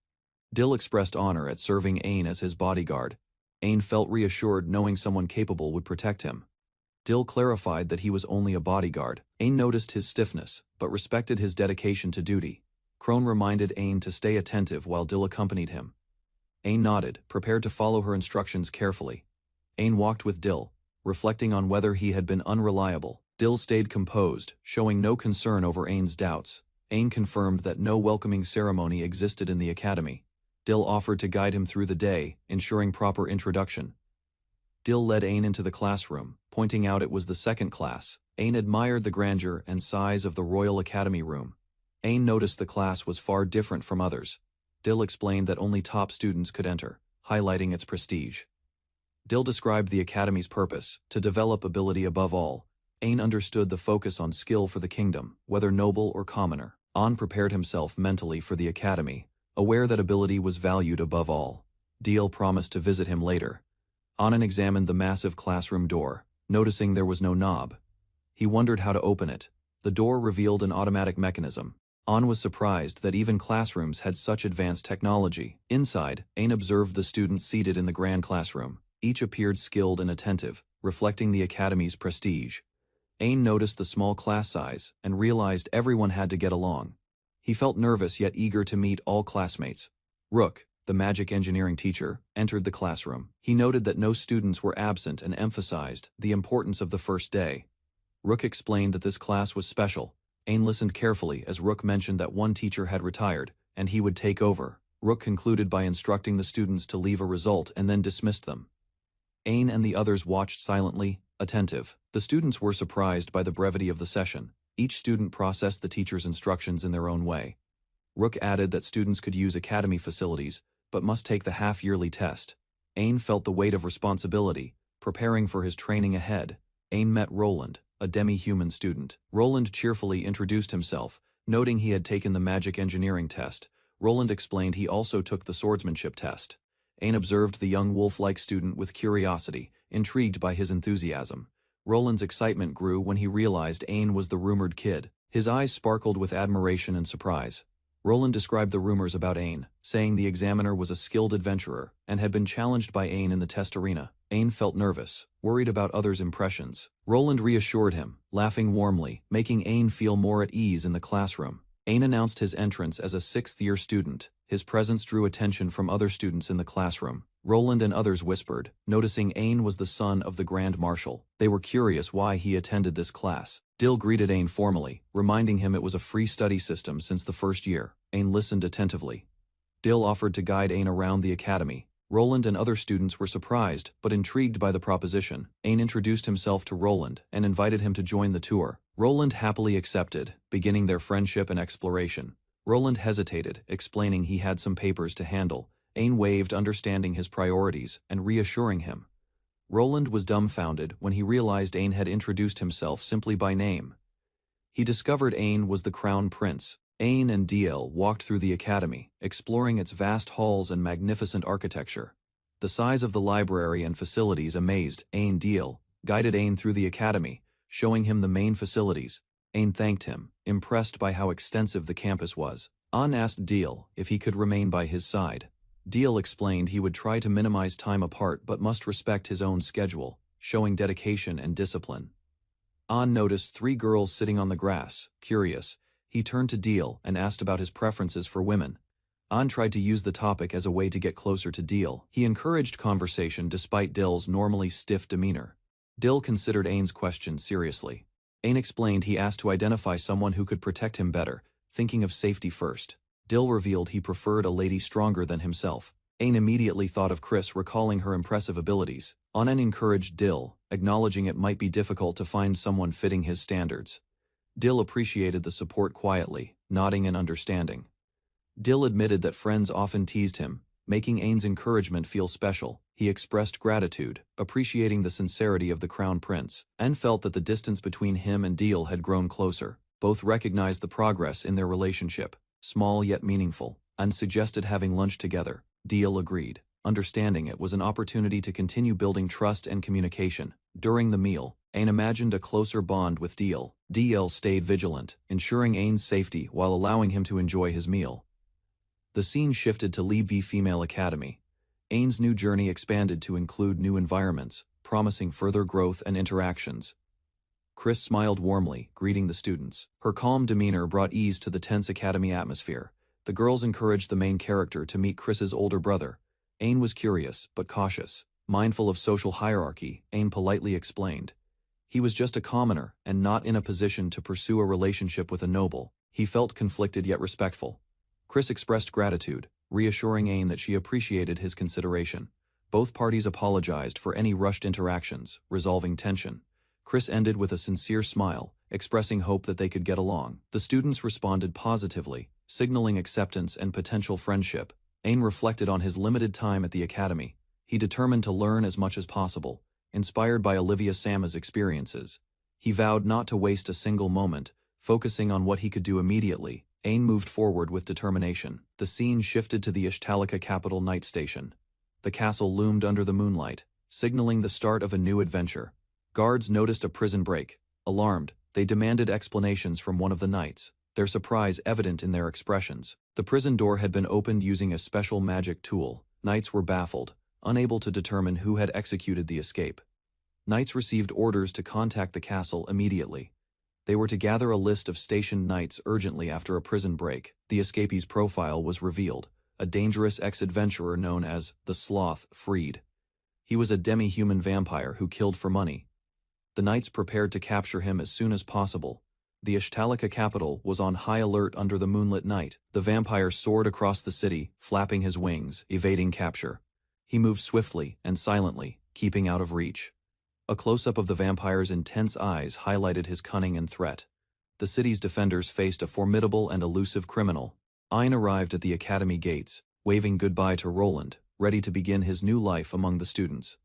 Dill expressed honor at serving Ain as his bodyguard. Ain felt reassured knowing someone capable would protect him. Dill clarified that he was only a bodyguard. Ain noticed his stiffness, but respected his dedication to duty. Crone reminded Ain to stay attentive while Dill accompanied him. Ain nodded, prepared to follow her instructions carefully. Ain walked with Dill, reflecting on whether he had been unreliable. Dill stayed composed, showing no concern over Ain's doubts. Ain confirmed that no welcoming ceremony existed in the academy. Dill offered to guide him through the day, ensuring proper introduction. Dill led Ain into the classroom, pointing out it was the second class. Ain admired the grandeur and size of the Royal Academy room. Ain noticed the class was far different from others. Dill explained that only top students could enter, highlighting its prestige. Dill described the Academy's purpose, to develop ability above all. Ain understood the focus on skill for the kingdom, whether noble or commoner. An prepared himself mentally for the Academy, aware that ability was valued above all. Dill promised to visit him later. An examined the massive classroom door, noticing there was no knob. He wondered how to open it. The door revealed an automatic mechanism. An was surprised that even classrooms had such advanced technology. Inside, Ain observed the students seated in the grand classroom. Each appeared skilled and attentive, reflecting the Academy's prestige. Ain noticed the small class size and realized everyone had to get along. He felt nervous yet eager to meet all classmates. Rook, the magic engineering teacher, entered the classroom. He noted that no students were absent and emphasized the importance of the first day. Rook explained that this class was special. Ain listened carefully as Rook mentioned that one teacher had retired, and he would take over. Rook concluded by instructing the students to leave a result and then dismissed them. Ain and the others watched silently, attentive. The students were surprised by the brevity of the session. Each student processed the teacher's instructions in their own way. Rook added that students could use academy facilities, but must take the half-yearly test. Ain felt the weight of responsibility, preparing for his training ahead. Ain met Roland, a demi-human student. Roland cheerfully introduced himself, noting he had taken the magic engineering test. Roland explained he also took the swordsmanship test. Ain observed the young wolf-like student with curiosity, intrigued by his enthusiasm. Roland's excitement grew when he realized Ain was the rumored kid. His eyes sparkled with admiration and surprise. Roland described the rumors about Ain, saying the examiner was a skilled adventurer and had been challenged by Ain in the test arena. Ain felt nervous, worried about others' impressions. Roland reassured him, laughing warmly, making Ain feel more at ease in the classroom. Ain announced his entrance as a sixth-year student. His presence drew attention from other students in the classroom. Roland and others whispered, noticing Ain was the son of the Grand Marshal. They were curious why he attended this class. Dill greeted Ain formally, reminding him it was a free study system since the first year. Ain listened attentively. Dill offered to guide Ain around the academy. Roland and other students were surprised but intrigued by the proposition. Ain introduced himself to Roland and invited him to join the tour. Roland happily accepted, beginning their friendship and exploration. Roland hesitated, explaining he had some papers to handle. Ain waved, understanding his priorities and reassuring him. Roland was dumbfounded when he realized Ain had introduced himself simply by name. He discovered Ain was the Crown Prince. Ain and DL walked through the academy, exploring its vast halls and magnificent architecture. The size of the library and facilities amazed Ain. DL guided Ain through the academy, showing him the main facilities. Ain thanked him, impressed by how extensive the campus was. An asked DL if he could remain by his side. DL explained he would try to minimize time apart but must respect his own schedule, showing dedication and discipline. An noticed 3 girls sitting on the grass. Curious, he turned to DL and asked about his preferences for women. An tried to use the topic as a way to get closer to DL. He encouraged conversation despite Dill's normally stiff demeanor. Dill considered Ain's question seriously. Ain explained he asked to identify someone who could protect him better, thinking of safety first. Dill revealed he preferred a lady stronger than himself. Ain immediately thought of Chris, recalling her impressive abilities. An encouraged Dill, acknowledging it might be difficult to find someone fitting his standards. Dill appreciated the support quietly, nodding in understanding. Dill admitted that friends often teased him, making Ain's encouragement feel special. He expressed gratitude, appreciating the sincerity of the Crown Prince, and felt that the distance between him and Dill had grown closer. Both recognized the progress in their relationship, small yet meaningful, and suggested having lunch together. Dill agreed, understanding it was an opportunity to continue building trust and communication. During the meal, Ain imagined a closer bond with Dill. Dill stayed vigilant, ensuring Ain's safety while allowing him to enjoy his meal. The scene shifted to Lee B Female Academy. Ain's new journey expanded to include new environments, promising further growth and interactions. Chris smiled warmly, greeting the students. Her calm demeanor brought ease to the tense academy atmosphere. The girls encouraged the main character to meet Chris's older brother. Ain was curious, but cautious. Mindful of social hierarchy, Ain politely explained. He was just a commoner, and not in a position to pursue a relationship with a noble. He felt conflicted yet respectful. Chris expressed gratitude, reassuring Ain that she appreciated his consideration. Both parties apologized for any rushed interactions, resolving tension. Chris ended with a sincere smile, expressing hope that they could get along. The students responded positively, signaling acceptance and potential friendship. Ain reflected on his limited time at the academy. He determined to learn as much as possible, inspired by Olivia Sama's experiences. He vowed not to waste a single moment, focusing on what he could do immediately. Ain moved forward with determination. The scene shifted to the Ishtalika capital night station. The castle loomed under the moonlight, signaling the start of a new adventure. Guards noticed a prison break. Alarmed, they demanded explanations from one of the knights, their surprise evident in their expressions. The prison door had been opened using a special magic tool. Knights were baffled, unable to determine who had executed the escape. Knights received orders to contact the castle immediately. They were to gather a list of stationed knights urgently after a prison break. The escapee's profile was revealed, a dangerous ex-adventurer known as the Sloth freed. He was a demi-human vampire who killed for money. The knights prepared to capture him as soon as possible. The Ishtalika capital was on high alert under the moonlit night. The vampire soared across the city, flapping his wings, evading capture. He moved swiftly and silently, keeping out of reach. A close-up of the vampire's intense eyes highlighted his cunning and threat. The city's defenders faced a formidable and elusive criminal. Ain arrived at the academy gates, waving goodbye to Roland, ready to begin his new life among the students.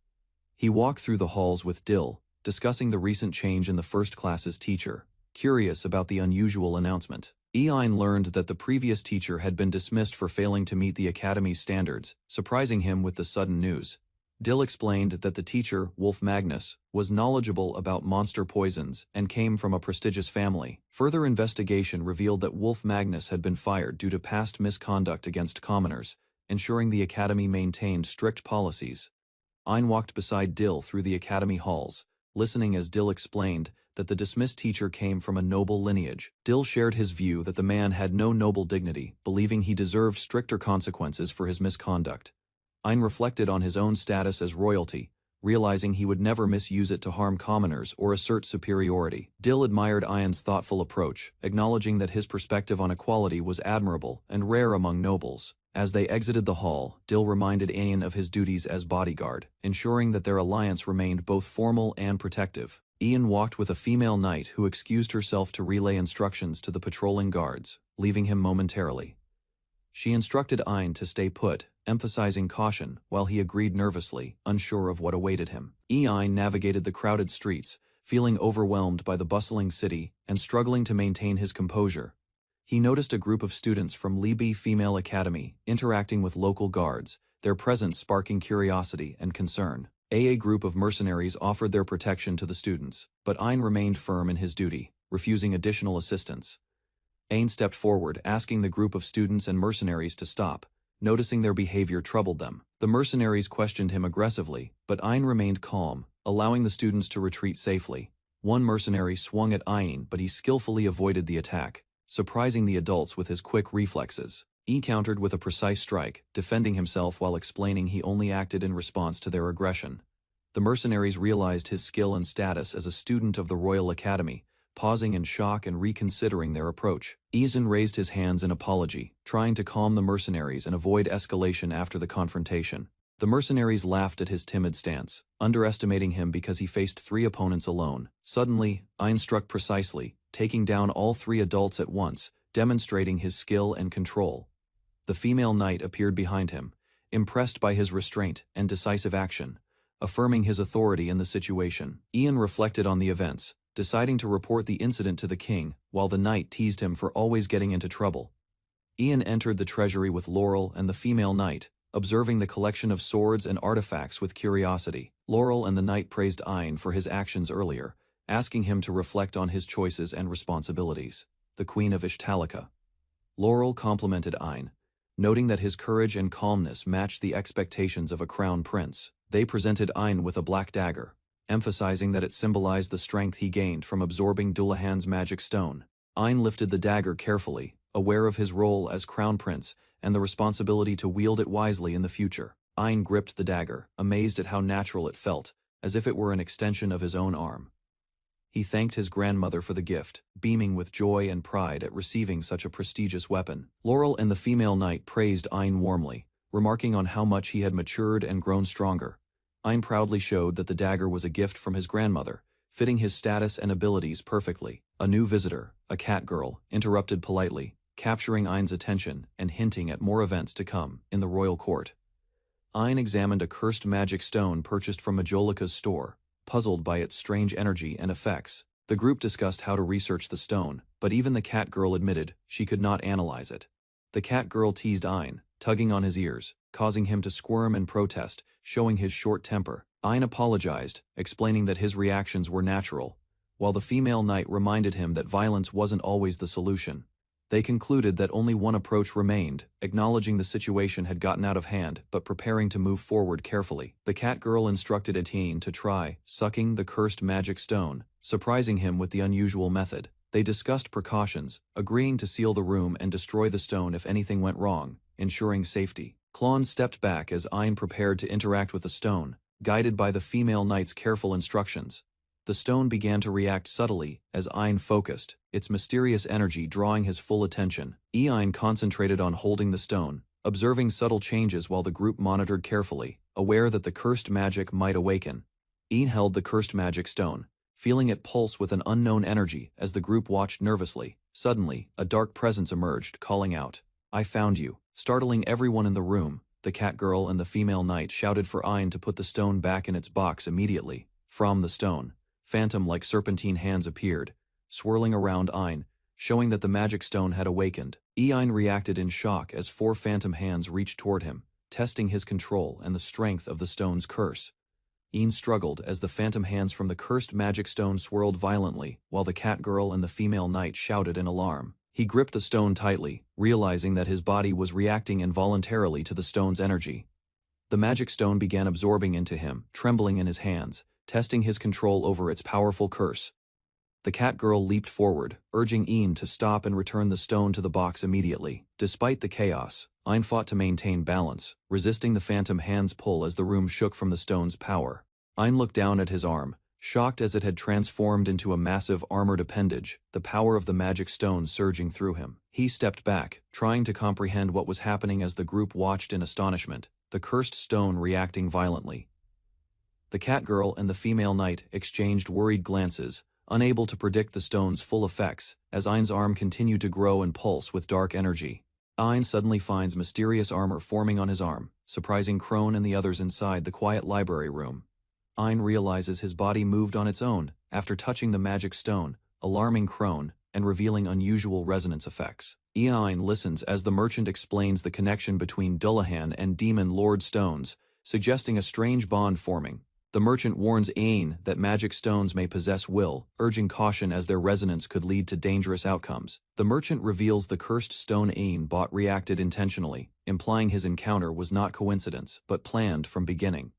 He walked through the halls with Dill, discussing the recent change in the first class's teacher, curious about the unusual announcement. Ein learned that the previous teacher had been dismissed for failing to meet the academy's standards, surprising him with the sudden news. Dill explained that the teacher, Wolf Magnus, was knowledgeable about monster poisons and came from a prestigious family. Further investigation revealed that Wolf Magnus had been fired due to past misconduct against commoners, ensuring the academy maintained strict policies. Ein walked beside Dill through the academy halls, listening as Dill explained that the dismissed teacher came from a noble lineage. Dill shared his view that the man had no noble dignity, believing he deserved stricter consequences for his misconduct. Ein reflected on his own status as royalty, realizing he would never misuse it to harm commoners or assert superiority. Dill admired Ein's thoughtful approach, acknowledging that his perspective on equality was admirable and rare among nobles. As they exited the hall, Dill reminded Ein of his duties as bodyguard, ensuring that their alliance remained both formal and protective. Ian walked with a female knight who excused herself to relay instructions to the patrolling guards, leaving him momentarily. She instructed Ein to stay put, emphasizing caution, while he agreed nervously, unsure of what awaited him. Ein navigated the crowded streets, feeling overwhelmed by the bustling city and struggling to maintain his composure. He noticed a group of students from Libi Female Academy interacting with local guards, their presence sparking curiosity and concern. A group of mercenaries offered their protection to the students, but Ein remained firm in his duty, refusing additional assistance. Ein stepped forward, asking the group of students and mercenaries to stop, noticing their behavior troubled them. The mercenaries questioned him aggressively, but Ein remained calm, allowing the students to retreat safely. One mercenary swung at Ein, but he skillfully avoided the attack, surprising the adults with his quick reflexes. He countered with a precise strike, defending himself while explaining he only acted in response to their aggression. The mercenaries realized his skill and status as a student of the Royal Academy, pausing in shock and reconsidering their approach. Ian raised his hands in apology, trying to calm the mercenaries and avoid escalation after the confrontation. The mercenaries laughed at his timid stance, underestimating him because he faced 3 opponents alone. Suddenly, Ein struck precisely, taking down all 3 adults at once, demonstrating his skill and control. The female knight appeared behind him, impressed by his restraint and decisive action, affirming his authority in the situation. Ian reflected on the events, deciding to report the incident to the king, while the knight teased him for always getting into trouble. Ian entered the treasury with Laurel and the female knight, observing the collection of swords and artifacts with curiosity. Laurel and the knight praised Ein for his actions earlier, asking him to reflect on his choices and responsibilities. The Queen of Ishtalica. Laurel complimented Ein, noting that his courage and calmness matched the expectations of a crown prince. They presented Ein with a black dagger, emphasizing that it symbolized the strength he gained from absorbing Dullahan's magic stone. Ein lifted the dagger carefully, aware of his role as crown prince and the responsibility to wield it wisely in the future. Ein gripped the dagger, amazed at how natural it felt, as if it were an extension of his own arm. He thanked his grandmother for the gift, beaming with joy and pride at receiving such a prestigious weapon. Laurel and the female knight praised Ein warmly, remarking on how much he had matured and grown stronger. Ein proudly showed that the dagger was a gift from his grandmother, fitting his status and abilities perfectly. A new visitor, a cat girl, interrupted politely, capturing Ein's attention and hinting at more events to come in the royal court. Ein examined a cursed magic stone purchased from Majolica's store, puzzled by its strange energy and effects. The group discussed how to research the stone, but even the cat girl admitted she could not analyze it. The cat girl teased Ein, tugging on his ears, causing him to squirm and protest, showing his short temper. Ein apologized, explaining that his reactions were natural, while the female knight reminded him that violence wasn't always the solution. They concluded that only one approach remained, acknowledging the situation had gotten out of hand but preparing to move forward carefully. The cat girl instructed Etienne to try sucking the cursed magic stone, surprising him with the unusual method. They discussed precautions, agreeing to seal the room and destroy the stone if anything went wrong, ensuring safety. Klon stepped back as Ein prepared to interact with the stone, guided by the female knight's careful instructions. The stone began to react subtly as Ein focused, its mysterious energy drawing his full attention. Ein concentrated on holding the stone, observing subtle changes while the group monitored carefully, aware that the cursed magic might awaken. Ein held the cursed magic stone, feeling it pulse with an unknown energy as the group watched nervously. Suddenly, a dark presence emerged, calling out, "I found you." Startling everyone in the room, the cat girl and the female knight shouted for Ein to put the stone back in its box immediately. From the stone, phantom-like serpentine hands appeared, swirling around Ein, showing that the magic stone had awakened. Ein reacted in shock as 4 phantom hands reached toward him, testing his control and the strength of the stone's curse. Ein struggled as the phantom hands from the cursed magic stone swirled violently, while the cat girl and the female knight shouted in alarm. He gripped the stone tightly, realizing that his body was reacting involuntarily to the stone's energy. The magic stone began absorbing into him, trembling in his hands, testing his control over its powerful curse. The cat girl leaped forward, urging Ein to stop and return the stone to the box immediately. Despite the chaos, Ein fought to maintain balance, resisting the phantom hand's pull as the room shook from the stone's power. Ein looked down at his arm, shocked as it had transformed into a massive armored appendage, the power of the magic stone surging through him. He stepped back, trying to comprehend what was happening as the group watched in astonishment, the cursed stone reacting violently. The cat girl and the female knight exchanged worried glances, unable to predict the stone's full effects, as Ein's arm continued to grow and pulse with dark energy. Ein suddenly finds mysterious armor forming on his arm, surprising Crone and the others inside the quiet library room. Ein realizes his body moved on its own after touching the magic stone, alarming Crone and revealing unusual resonance effects. Ein listens as the merchant explains the connection between Dullahan and Demon Lord stones, suggesting a strange bond forming. The merchant warns Ein that magic stones may possess will, urging caution as their resonance could lead to dangerous outcomes. The merchant reveals the cursed stone Ein bought reacted intentionally, implying his encounter was not coincidence, but planned from beginning.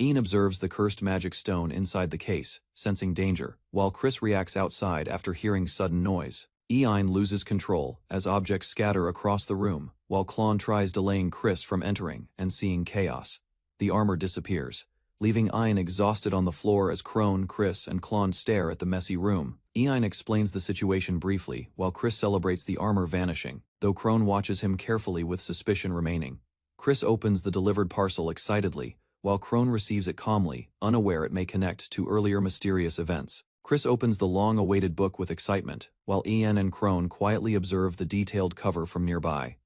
Ein observes the cursed magic stone inside the case, sensing danger, while Chris reacts outside after hearing sudden noise. Ein loses control as objects scatter across the room, while Klon tries delaying Chris from entering and seeing chaos. The armor disappears, leaving Ein exhausted on the floor as Crone, Chris, and Klon stare at the messy room. Ein explains the situation briefly, while Chris celebrates the armor vanishing, though Crone watches him carefully with suspicion remaining. Chris opens the delivered parcel excitedly, while Crone receives it calmly, unaware it may connect to earlier mysterious events. Chris opens the long-awaited book with excitement, while Ian and Crone quietly observe the detailed cover from nearby.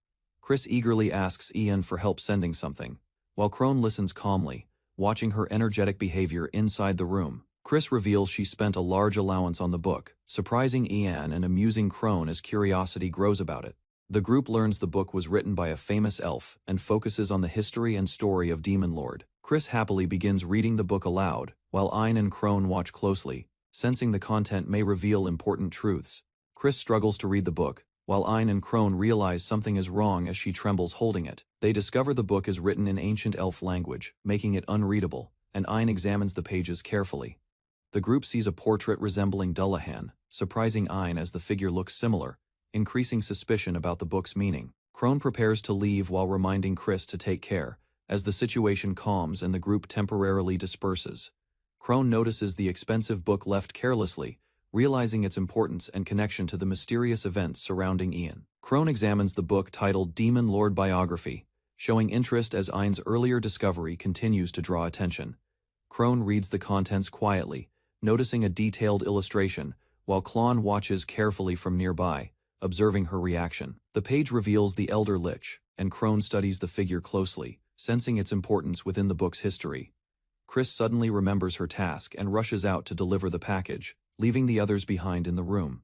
Chris eagerly asks Ian for help sending something, while Crone listens calmly, watching her energetic behavior inside the room. Chris reveals she spent a large allowance on the book, surprising Ian and amusing Crone as curiosity grows about it. The group learns the book was written by a famous elf and focuses on the history and story of Demon Lord. Chris happily begins reading the book aloud, while Ein and Crone watch closely, sensing the content may reveal important truths. Chris struggles to read the book, while Ein and Crone realize something is wrong as she trembles holding it. They discover the book is written in ancient elf language, making it unreadable, and Ein examines the pages carefully. The group sees a portrait resembling Dullahan, surprising Ein as the figure looks similar, increasing suspicion about the book's meaning. Crone prepares to leave while reminding Chris to take care, as the situation calms and the group temporarily disperses. Crone notices the expensive book left carelessly, realizing its importance and connection to the mysterious events surrounding Ian. Crone examines the book titled Demon Lord Biography, showing interest as Ein's earlier discovery continues to draw attention. Crone reads the contents quietly, noticing a detailed illustration, while Klon watches carefully from nearby, observing her reaction. The page reveals the Elder Lich, and Crone studies the figure closely, sensing its importance within the book's history. Chris suddenly remembers her task and rushes out to deliver the package, leaving the others behind in the room.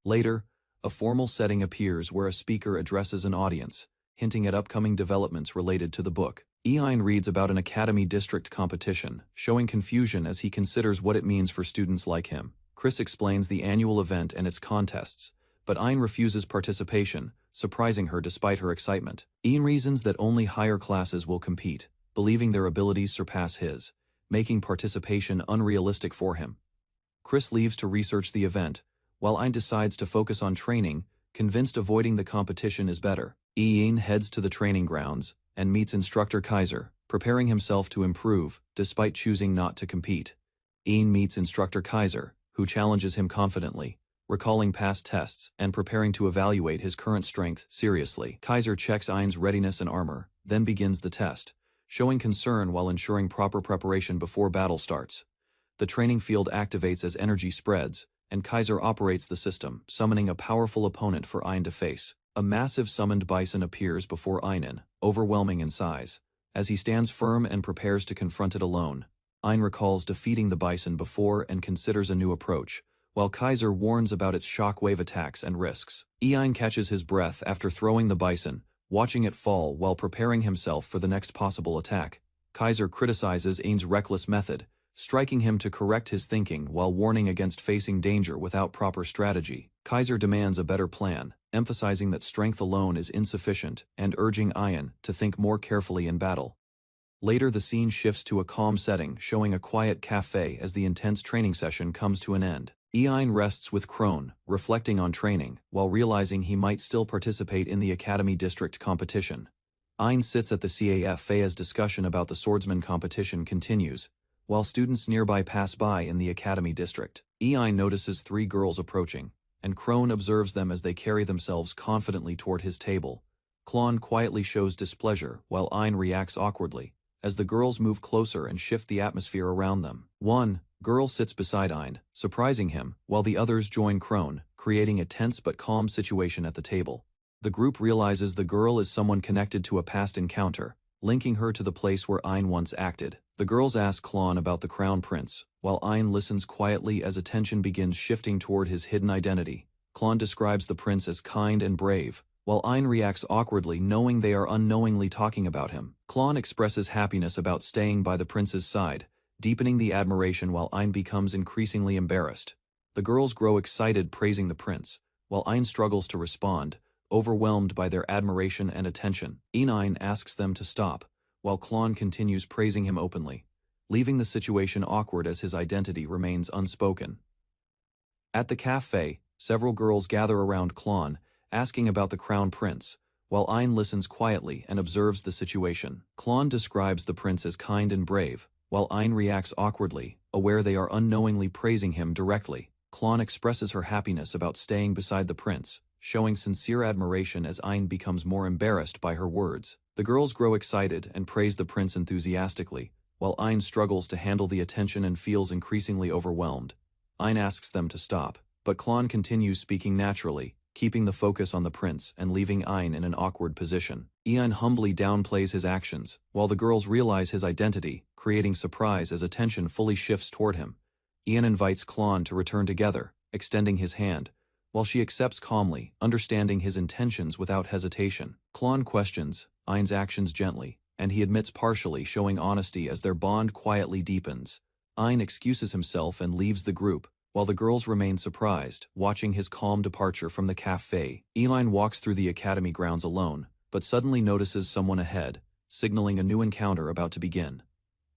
Later, a formal setting appears where a speaker addresses an audience, hinting at upcoming developments related to the book. Ein reads about an academy district competition, showing confusion as he considers what it means for students like him. Chris explains the annual event and its contests, but Ein refuses participation, surprising her despite her excitement. Ein reasons that only higher classes will compete, believing their abilities surpass his, making participation unrealistic for him. Chris leaves to research the event, while Ein decides to focus on training, convinced avoiding the competition is better. Ein heads to the training grounds and meets instructor Kaiser, preparing himself to improve, despite choosing not to compete. Ein meets instructor Kaiser, who challenges him confidently, recalling past tests and preparing to evaluate his current strength seriously. Kaiser checks Ein's readiness and armor, then begins the test, showing concern while ensuring proper preparation before battle starts. The training field activates as energy spreads, and Kaiser operates the system, summoning a powerful opponent for Ein to face. A massive summoned bison appears before Ein, overwhelming in size. As he stands firm and prepares to confront it alone, Ein recalls defeating the bison before and considers a new approach, while Kaiser warns about its shockwave attacks and risks. Ein catches his breath after throwing the bison, watching it fall while preparing himself for the next possible attack. Kaiser criticizes Ein's reckless method, striking him to correct his thinking while warning against facing danger without proper strategy. Kaiser demands a better plan, emphasizing that strength alone is insufficient and urging Ein to think more carefully in battle. Later the scene shifts to a calm setting, showing a quiet cafe as the intense training session comes to an end. Ein rests with Krone, reflecting on training, while realizing he might still participate in the Academy District competition. Ein sits at the cafe as discussion about the swordsman competition continues, while students nearby pass by in the Academy District. Ein notices 3 girls approaching, and Krone observes them as they carry themselves confidently toward his table. Klon quietly shows displeasure, while Ein reacts awkwardly, as the girls move closer and shift the atmosphere around them. One girl sits beside Ein, surprising him, while the others join Krone, creating a tense but calm situation at the table. The group realizes the girl is someone connected to a past encounter, linking her to the place where Ein once acted. The girls ask Klon about the Crown Prince, while Ein listens quietly as attention begins shifting toward his hidden identity. Klon describes the prince as kind and brave, while Ein reacts awkwardly knowing they are unknowingly talking about him. Klon expresses happiness about staying by the prince's side, deepening the admiration while Ein becomes increasingly embarrassed. The girls grow excited praising the prince, while Ein struggles to respond, overwhelmed by their admiration and attention. Ein asks them to stop, while Klon continues praising him openly, leaving the situation awkward as his identity remains unspoken. At the cafe, several girls gather around Klon, asking about the Crown Prince, while Ein listens quietly and observes the situation. Klon describes the prince as kind and brave, while Ein reacts awkwardly, aware they are unknowingly praising him directly. Klon expresses her happiness about staying beside the prince, showing sincere admiration as Ein becomes more embarrassed by her words. The girls grow excited and praise the prince enthusiastically, while Ein struggles to handle the attention and feels increasingly overwhelmed. Ein asks them to stop, but Klon continues speaking naturally, keeping the focus on the prince and leaving Ein in an awkward position. Ein humbly downplays his actions, while the girls realize his identity, creating surprise as attention fully shifts toward him. Ein invites Klon to return together, extending his hand, while she accepts calmly, understanding his intentions without hesitation. Klon questions Ein's actions gently, and he admits partially, showing honesty as their bond quietly deepens. Ein excuses himself and leaves the group, while the girls remain surprised, watching his calm departure from the cafe. Ein walks through the academy grounds alone, but suddenly notices someone ahead, signaling a new encounter about to begin.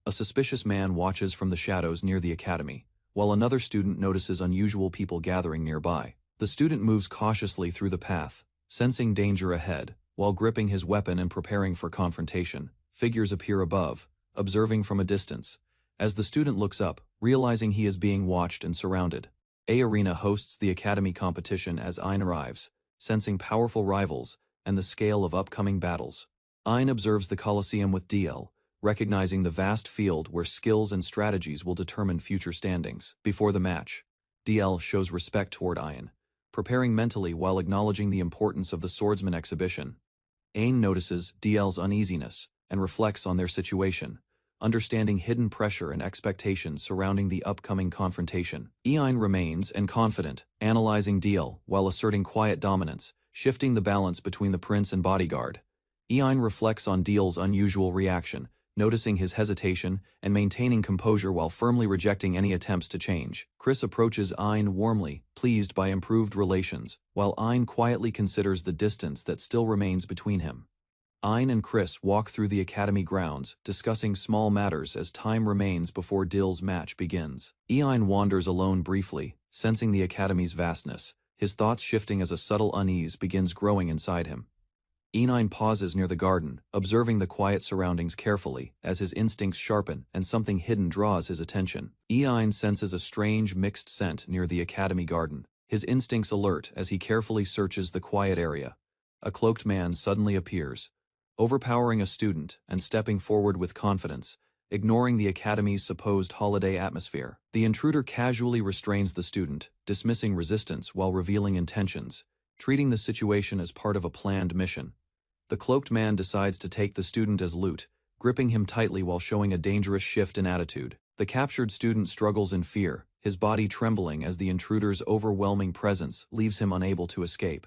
A suspicious man watches from the shadows near the academy, while another student notices unusual people gathering nearby. The student moves cautiously through the path, sensing danger ahead, while gripping his weapon and preparing for confrontation. Figures appear above, observing from a distance. As the student looks up, realizing he is being watched and surrounded. A Arena hosts the academy competition as Ein arrives, sensing powerful rivals and the scale of upcoming battles. Ein observes the Colosseum with DL, recognizing the vast field where skills and strategies will determine future standings. Before the match, DL shows respect toward Ein, preparing mentally while acknowledging the importance of the swordsman exhibition. Ein notices DL's uneasiness and reflects on their situation, understanding hidden pressure and expectations surrounding the upcoming confrontation. Ein remains and confident, analyzing DL while asserting quiet dominance, shifting the balance between the prince and bodyguard. Ein reflects on DL's unusual reaction, noticing his hesitation and maintaining composure while firmly rejecting any attempts to change. Chris approaches Ein warmly, pleased by improved relations, while Ein quietly considers the distance that still remains between him. Ein and Chris walk through the academy grounds, discussing small matters as time remains before Dill's match begins. Ein wanders alone briefly, sensing the academy's vastness, his thoughts shifting as a subtle unease begins growing inside him. Ein pauses near the garden, observing the quiet surroundings carefully as his instincts sharpen and something hidden draws his attention. Ein senses a strange mixed scent near the academy garden, his instincts alert as he carefully searches the quiet area. A cloaked man suddenly appears, overpowering a student and stepping forward with confidence, ignoring the academy's supposed holiday atmosphere. The intruder casually restrains the student, dismissing resistance while revealing intentions, treating the situation as part of a planned mission. The cloaked man decides to take the student as loot, gripping him tightly while showing a dangerous shift in attitude. The captured student struggles in fear, his body trembling as the intruder's overwhelming presence leaves him unable to escape.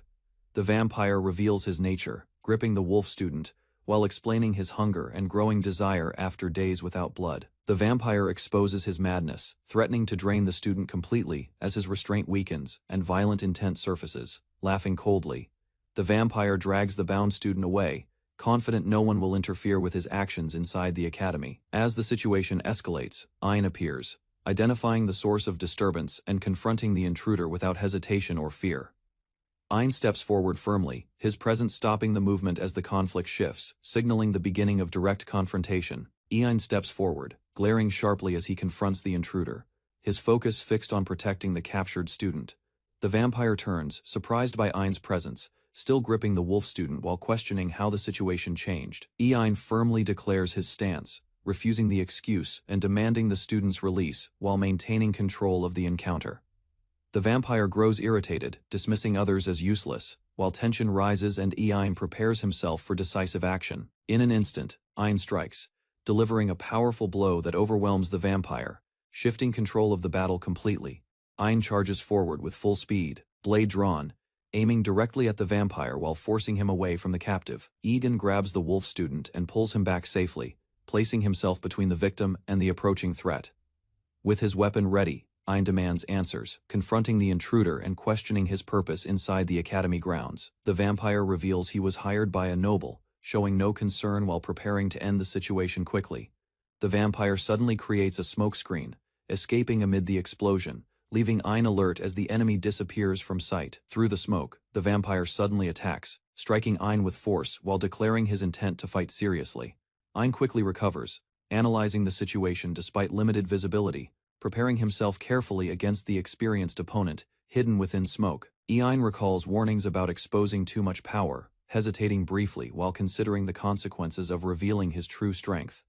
The vampire reveals his nature, gripping the wolf student, while explaining his hunger and growing desire after days without blood. The vampire exposes his madness, threatening to drain the student completely as his restraint weakens and violent intent surfaces. Laughing coldly, the vampire drags the bound student away, confident no one will interfere with his actions inside the academy. As the situation escalates, Ein appears, identifying the source of disturbance and confronting the intruder without hesitation or fear. Ein steps forward firmly, his presence stopping the movement as the conflict shifts, signaling the beginning of direct confrontation. Ein steps forward, glaring sharply as he confronts the intruder, his focus fixed on protecting the captured student. The vampire turns, surprised by Ein's presence, still gripping the wolf student while questioning how the situation changed. Ein firmly declares his stance, refusing the excuse and demanding the student's release while maintaining control of the encounter. The vampire grows irritated, dismissing others as useless, while tension rises and Ein prepares himself for decisive action. In an instant, Ein strikes, delivering a powerful blow that overwhelms the vampire, shifting control of the battle completely. Ein charges forward with full speed, blade drawn, aiming directly at the vampire while forcing him away from the captive. Ein grabs the wolf student and pulls him back safely, placing himself between the victim and the approaching threat. With his weapon ready, Ein demands answers, confronting the intruder and questioning his purpose inside the academy grounds. The vampire reveals he was hired by a noble, showing no concern while preparing to end the situation quickly. The vampire suddenly creates a smokescreen, escaping amid the explosion, leaving Ein alert as the enemy disappears from sight. Through the smoke, the vampire suddenly attacks, striking Ein with force while declaring his intent to fight seriously. Ein quickly recovers, analyzing the situation despite limited visibility, preparing himself carefully against the experienced opponent, hidden within smoke. Ein recalls warnings about exposing too much power, hesitating briefly while considering the consequences of revealing his true strength.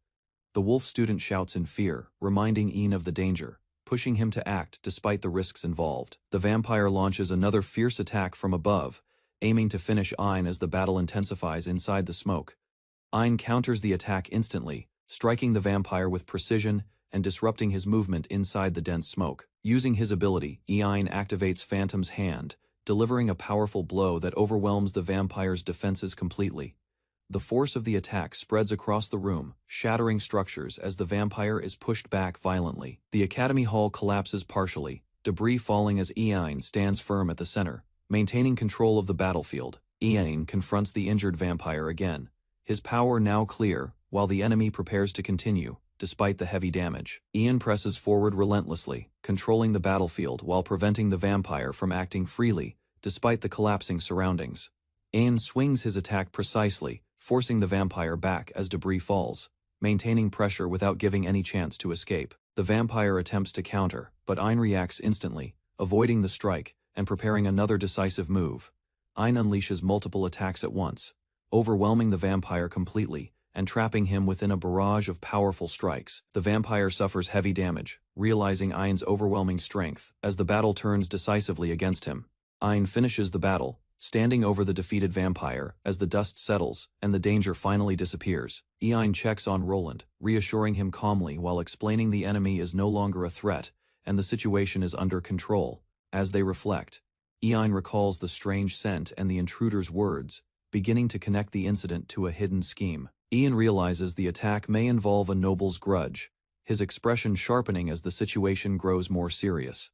The wolf student shouts in fear, reminding Ein of the danger, pushing him to act despite the risks involved. The vampire launches another fierce attack from above, aiming to finish Ein as the battle intensifies inside the smoke. Ein counters the attack instantly, striking the vampire with precision and disrupting his movement inside the dense smoke. Using his ability, Ein activates Phantom's Hand, delivering a powerful blow that overwhelms the vampire's defenses completely. The force of the attack spreads across the room, shattering structures as the vampire is pushed back violently. The academy hall collapses partially, debris falling as Ein stands firm at the center, maintaining control of the battlefield. Ein confronts the injured vampire again, his power now clear, while the enemy prepares to continue. Despite the heavy damage, Ein presses forward relentlessly, controlling the battlefield while preventing the vampire from acting freely, despite the collapsing surroundings. Ein swings his attack precisely, forcing the vampire back as debris falls, maintaining pressure without giving any chance to escape. The vampire attempts to counter, but Ein reacts instantly, avoiding the strike and preparing another decisive move. Ein unleashes multiple attacks at once, overwhelming the vampire completely, and trapping him within a barrage of powerful strikes. The vampire suffers heavy damage, realizing Ein's overwhelming strength as the battle turns decisively against him. Ein finishes the battle, standing over the defeated vampire as the dust settles and the danger finally disappears. Ein checks on Roland, reassuring him calmly while explaining the enemy is no longer a threat and the situation is under control. As they reflect, Ein recalls the strange scent and the intruder's words, beginning to connect the incident to a hidden scheme. Ein realizes the attack may involve a noble's grudge, his expression sharpening as the situation grows more serious.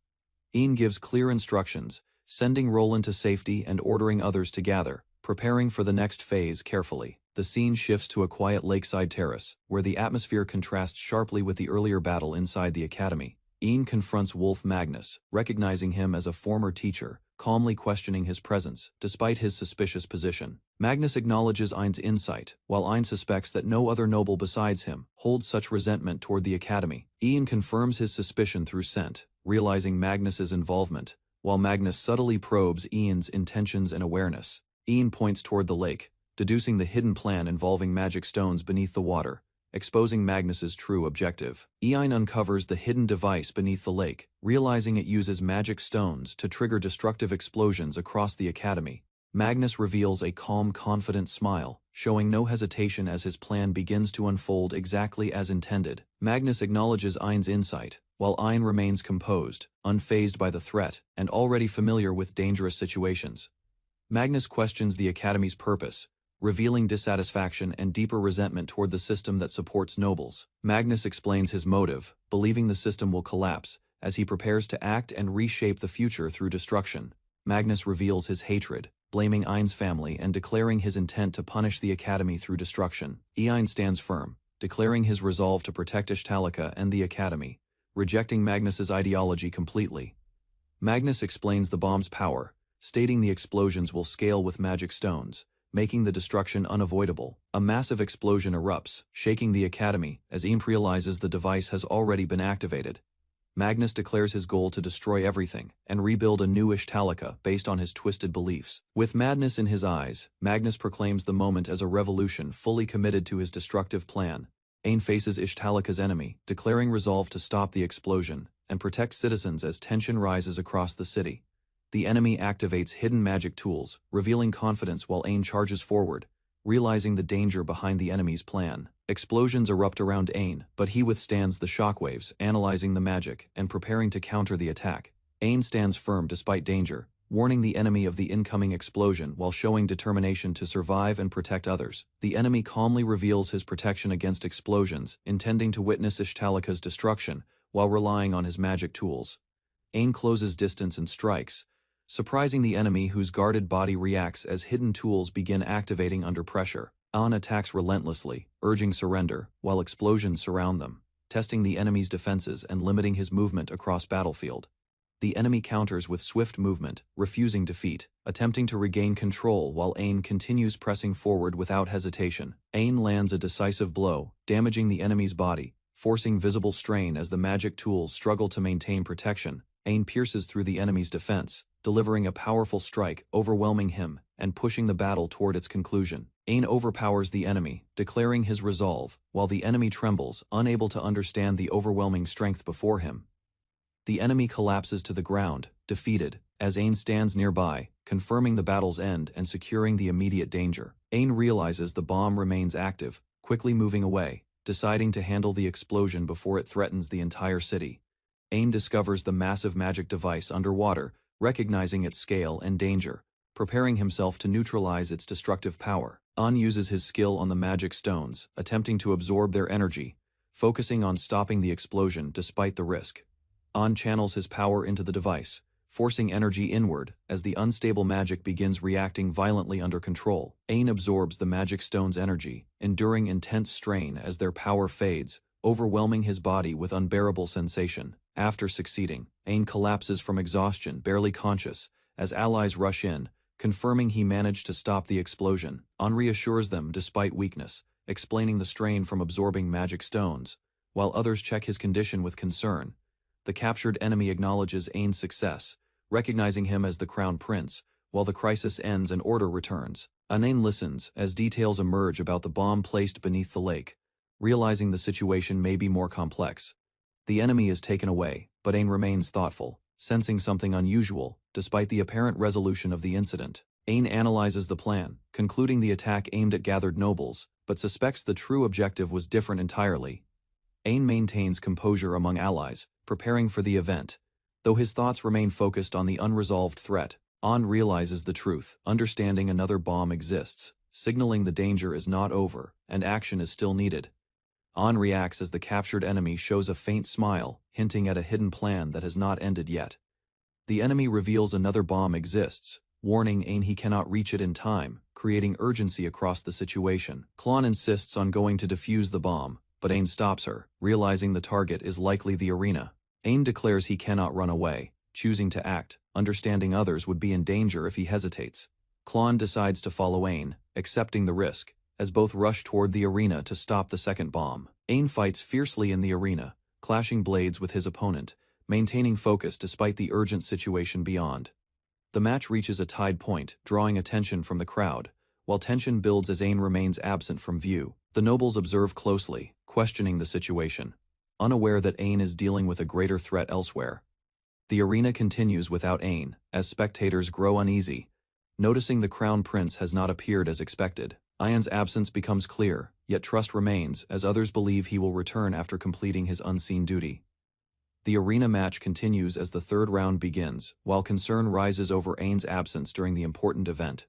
Ein gives clear instructions, sending Roland to safety and ordering others to gather, preparing for the next phase carefully. The scene shifts to a quiet lakeside terrace, where the atmosphere contrasts sharply with the earlier battle inside the academy. Ein confronts Wolf Magnus, recognizing him as a former teacher, calmly questioning his presence, despite his suspicious position. Magnus acknowledges Ein's insight, while Ein suspects that no other noble besides him holds such resentment toward the academy. Ein confirms his suspicion through scent, realizing Magnus's involvement, while Magnus subtly probes Ein's intentions and awareness. Ein points toward the lake, deducing the hidden plan involving magic stones beneath the water, exposing Magnus's true objective. Ein uncovers the hidden device beneath the lake, realizing it uses magic stones to trigger destructive explosions across the academy. Magnus reveals a calm, confident smile, showing no hesitation as his plan begins to unfold exactly as intended. Magnus acknowledges Ein's insight, while Ein remains composed, unfazed by the threat, and already familiar with dangerous situations. Magnus questions the Academy's purpose, revealing dissatisfaction and deeper resentment toward the system that supports nobles. Magnus explains his motive, believing the system will collapse, as he prepares to act and reshape the future through destruction. Magnus reveals his hatred, blaming Ein's family and declaring his intent to punish the Academy through destruction. Ein stands firm, declaring his resolve to protect Ishtalika and the Academy, rejecting Magnus's ideology completely. Magnus explains the bomb's power, stating the explosions will scale with magic stones, making the destruction unavoidable. A massive explosion erupts, shaking the Academy, as Ein realizes the device has already been activated. Magnus declares his goal to destroy everything and rebuild a new Ishtalika based on his twisted beliefs. With madness in his eyes, Magnus proclaims the moment as a revolution fully committed to his destructive plan. Ein faces Ishtalika's enemy, declaring resolve to stop the explosion and protect citizens as tension rises across the city. The enemy activates hidden magic tools, revealing confidence while Ein charges forward, realizing the danger behind the enemy's plan. Explosions erupt around Ein, but he withstands the shockwaves, analyzing the magic and preparing to counter the attack. Ein stands firm despite danger, warning the enemy of the incoming explosion while showing determination to survive and protect others. The enemy calmly reveals his protection against explosions, intending to witness Ishtalika's destruction while relying on his magic tools. Ein closes distance and strikes, surprising the enemy whose guarded body reacts as hidden tools begin activating under pressure. An attacks relentlessly, urging surrender, while explosions surround them, testing the enemy's defenses and limiting his movement across battlefield. The enemy counters with swift movement, refusing defeat, attempting to regain control while Ein continues pressing forward without hesitation. Ein lands a decisive blow, damaging the enemy's body, forcing visible strain as the magic tools struggle to maintain protection. Ein pierces through the enemy's defense, delivering a powerful strike, overwhelming him, and pushing the battle toward its conclusion. Ein overpowers the enemy, declaring his resolve, while the enemy trembles, unable to understand the overwhelming strength before him. The enemy collapses to the ground, defeated, as Ein stands nearby, confirming the battle's end and securing the immediate danger. Ein realizes the bomb remains active, quickly moving away, deciding to handle the explosion before it threatens the entire city. Ein discovers the massive magic device underwater, recognizing its scale and danger, preparing himself to neutralize its destructive power. An uses his skill on the magic stones, attempting to absorb their energy, focusing on stopping the explosion despite the risk. An channels his power into the device, forcing energy inward as the unstable magic begins reacting violently under control. Ein absorbs the magic stone's energy, enduring intense strain as their power fades, overwhelming his body with unbearable sensation. After succeeding, Ein collapses from exhaustion, barely conscious, as allies rush in, confirming he managed to stop the explosion. An reassures them despite weakness, explaining the strain from absorbing magic stones, while others check his condition with concern. The captured enemy acknowledges Ein's success, recognizing him as the crown prince, while the crisis ends and order returns. Ein listens as details emerge about the bomb placed beneath the lake, realizing the situation may be more complex. The enemy is taken away, but Ein remains thoughtful, sensing something unusual, despite the apparent resolution of the incident. Ein analyzes the plan, concluding the attack aimed at gathered nobles, but suspects the true objective was different entirely. Ein maintains composure among allies, preparing for the event. Though his thoughts remain focused on the unresolved threat, An realizes the truth, understanding another bomb exists, signaling the danger is not over, and action is still needed. An reacts as the captured enemy shows a faint smile, hinting at a hidden plan that has not ended yet. The enemy reveals another bomb exists, warning Ein he cannot reach it in time, creating urgency across the situation. Klon insists on going to defuse the bomb, but Ein stops her, realizing the target is likely the arena. Ein declares he cannot run away, choosing to act, understanding others would be in danger if he hesitates. Klon decides to follow Ein, accepting the risk, as both rush toward the arena to stop the second bomb. Ein fights fiercely in the arena, clashing blades with his opponent, maintaining focus despite the urgent situation beyond. The match reaches a tied point, drawing attention from the crowd, while tension builds as Ein remains absent from view. The nobles observe closely, questioning the situation, unaware that Ein is dealing with a greater threat elsewhere. The arena continues without Ein, as spectators grow uneasy. Noticing the crown prince has not appeared as expected, Ayan's absence becomes clear, yet trust remains as others believe he will return after completing his unseen duty. The arena match continues as the third round begins, while concern rises over Ain's absence during the important event.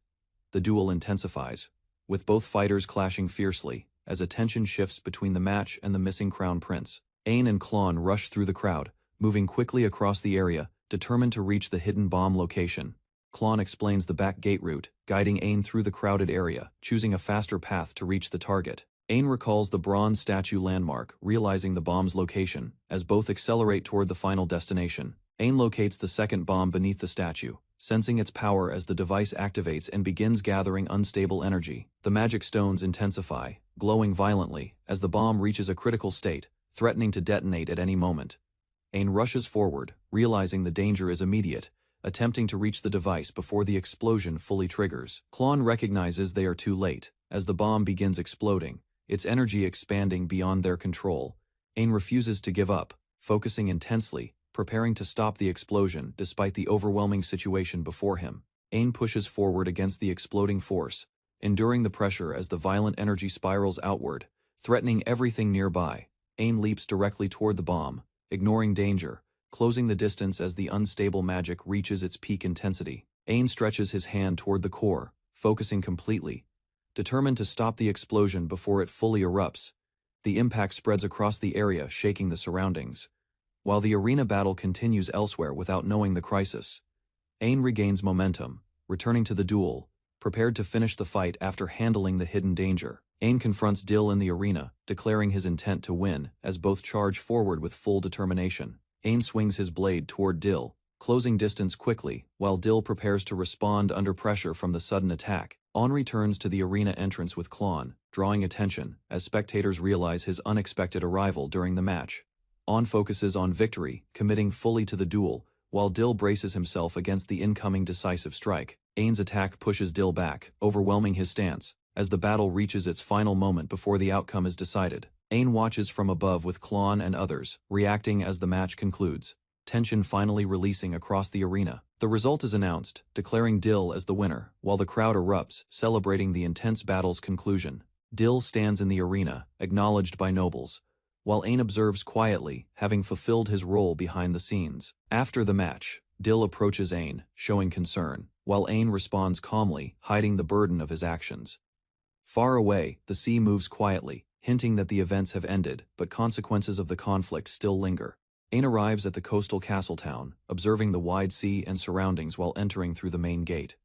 The duel intensifies, with both fighters clashing fiercely, as attention shifts between the match and the missing crown prince. Ain and Klon rush through the crowd, moving quickly across the area, determined to reach the hidden bomb location. Klon explains the back gate route, guiding Ain through the crowded area, choosing a faster path to reach the target. Ain recalls the bronze statue landmark, realizing the bomb's location, as both accelerate toward the final destination. Ain locates the second bomb beneath the statue, sensing its power as the device activates and begins gathering unstable energy. The magic stones intensify, glowing violently, as the bomb reaches a critical state, threatening to detonate at any moment. Ain rushes forward, realizing the danger is immediate, attempting to reach the device before the explosion fully triggers. Klon recognizes they are too late, as the bomb begins exploding, its energy expanding beyond their control. Ain refuses to give up, focusing intensely, preparing to stop the explosion despite the overwhelming situation before him. Ain pushes forward against the exploding force, enduring the pressure as the violent energy spirals outward, threatening everything nearby. Ain leaps directly toward the bomb, ignoring danger, closing the distance as the unstable magic reaches its peak intensity. Ain stretches his hand toward the core, focusing completely, determined to stop the explosion before it fully erupts. The impact spreads across the area, shaking the surroundings. While the arena battle continues elsewhere without knowing the crisis, Ain regains momentum, returning to the duel, prepared to finish the fight after handling the hidden danger. Ain confronts Dill in the arena, declaring his intent to win, as both charge forward with full determination. Ain swings his blade toward Dill, closing distance quickly, while Dill prepares to respond under pressure from the sudden attack. On returns to the arena entrance with Klon, drawing attention, as spectators realize his unexpected arrival during the match. On focuses on victory, committing fully to the duel, while Dill braces himself against the incoming decisive strike. Ain's attack pushes Dill back, overwhelming his stance, as the battle reaches its final moment before the outcome is decided. Ain watches from above with Klon and others, reacting as the match concludes, tension finally releasing across the arena. The result is announced, declaring Dill as the winner, while the crowd erupts, celebrating the intense battle's conclusion. Dill stands in the arena, acknowledged by nobles, while Ain observes quietly, having fulfilled his role behind the scenes. After the match, Dill approaches Ain, showing concern, while Ain responds calmly, hiding the burden of his actions. Far away, the sea moves quietly, hinting that the events have ended, but consequences of the conflict still linger. Ain arrives at the coastal castle town, observing the wide sea and surroundings while entering through the main gate.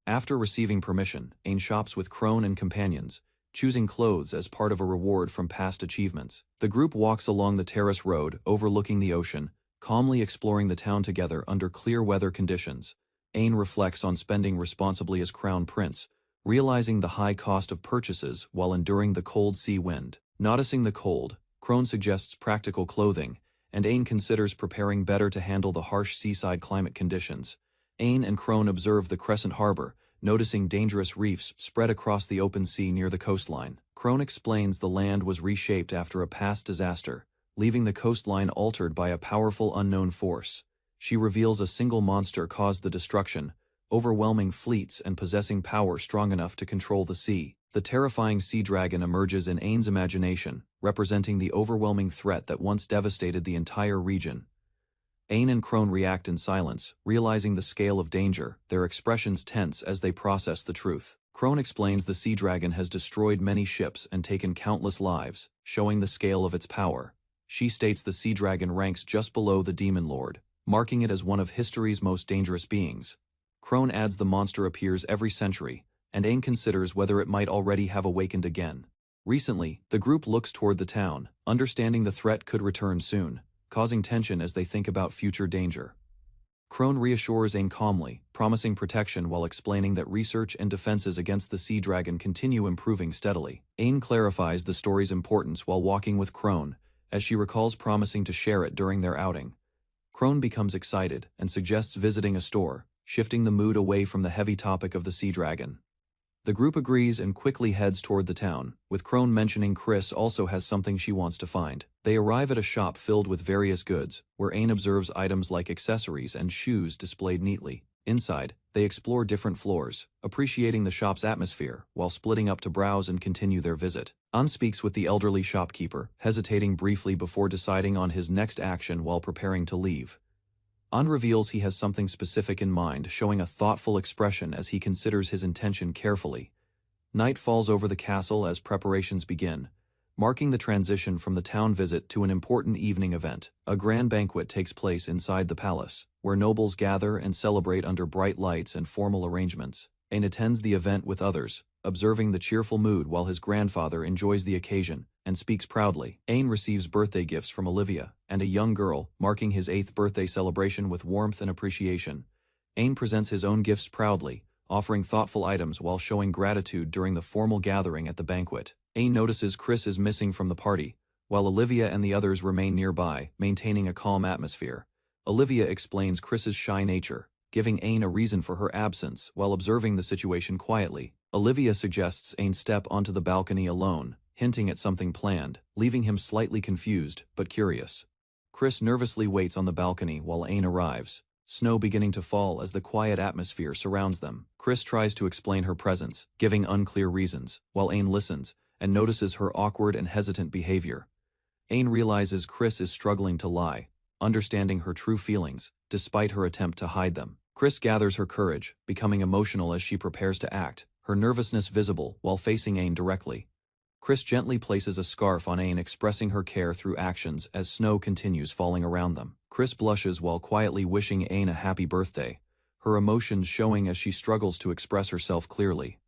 After receiving permission, Ain shops with Crone and companions, choosing clothes as part of a reward from past achievements. The group walks along the terrace road, overlooking the ocean, calmly exploring the town together under clear weather conditions. Ain reflects on spending responsibly as crown prince, realizing the high cost of purchases while enduring the cold sea wind. Noticing the cold, Crone suggests practical clothing, and Ain considers preparing better to handle the harsh seaside climate conditions. Ain and Crone observe the Crescent Harbor, noticing dangerous reefs spread across the open sea near the coastline. Crone explains the land was reshaped after a past disaster, leaving the coastline altered by a powerful unknown force. She reveals a single monster caused the destruction, overwhelming fleets and possessing power strong enough to control the sea. The terrifying sea dragon emerges in Ain's imagination, representing the overwhelming threat that once devastated the entire region. Ain and Crone react in silence, realizing the scale of danger, their expressions tense as they process the truth. Crone explains the sea dragon has destroyed many ships and taken countless lives, showing the scale of its power. She states the sea dragon ranks just below the demon lord, marking it as one of history's most dangerous beings. Crone adds the monster appears every century, and Ain considers whether it might already have awakened again. Recently, the group looks toward the town, understanding the threat could return soon, causing tension as they think about future danger. Crone reassures Ain calmly, promising protection while explaining that research and defenses against the sea dragon continue improving steadily. Ain clarifies the story's importance while walking with Crone, as she recalls promising to share it during their outing. Crone becomes excited and suggests visiting a store, shifting the mood away from the heavy topic of the sea dragon. The group agrees and quickly heads toward the town, with Crone mentioning Chris also has something she wants to find. They arrive at a shop filled with various goods, where Ain observes items like accessories and shoes displayed neatly. Inside, They explore different floors, appreciating the shop's atmosphere, while splitting up to browse and continue their visit. An speaks with the elderly shopkeeper, hesitating briefly before deciding on his next action while preparing to leave. An reveals he has something specific in mind, showing a thoughtful expression as he considers his intention carefully. Night falls over the castle as preparations begin, marking the transition from the town visit to an important evening event. A grand banquet takes place inside the palace, where nobles gather and celebrate under bright lights and formal arrangements. Ain attends the event with others, observing the cheerful mood while his grandfather enjoys the occasion and speaks proudly. Ain receives birthday gifts from Olivia and a young girl, marking his 8th birthday celebration with warmth and appreciation. Ain presents his own gifts proudly, offering thoughtful items while showing gratitude during the formal gathering at the banquet. Ain notices Chris is missing from the party, while Olivia and the others remain nearby, maintaining a calm atmosphere. Olivia explains Chris's shy nature, giving Ain a reason for her absence while observing the situation quietly. Olivia suggests Ain step onto the balcony alone, hinting at something planned, leaving him slightly confused but curious. Chris nervously waits on the balcony while Ain arrives, snow beginning to fall as the quiet atmosphere surrounds them. Chris tries to explain her presence, giving unclear reasons, while Ain listens and notices her awkward and hesitant behavior. Ain realizes Chris is struggling to lie, understanding her true feelings, despite her attempt to hide them. Chris gathers her courage, becoming emotional as she prepares to act, her nervousness visible while facing Ain directly. Chris gently places a scarf on Ain, expressing her care through actions as snow continues falling around them. Chris blushes while quietly wishing Ain a happy birthday, her emotions showing as she struggles to express herself clearly.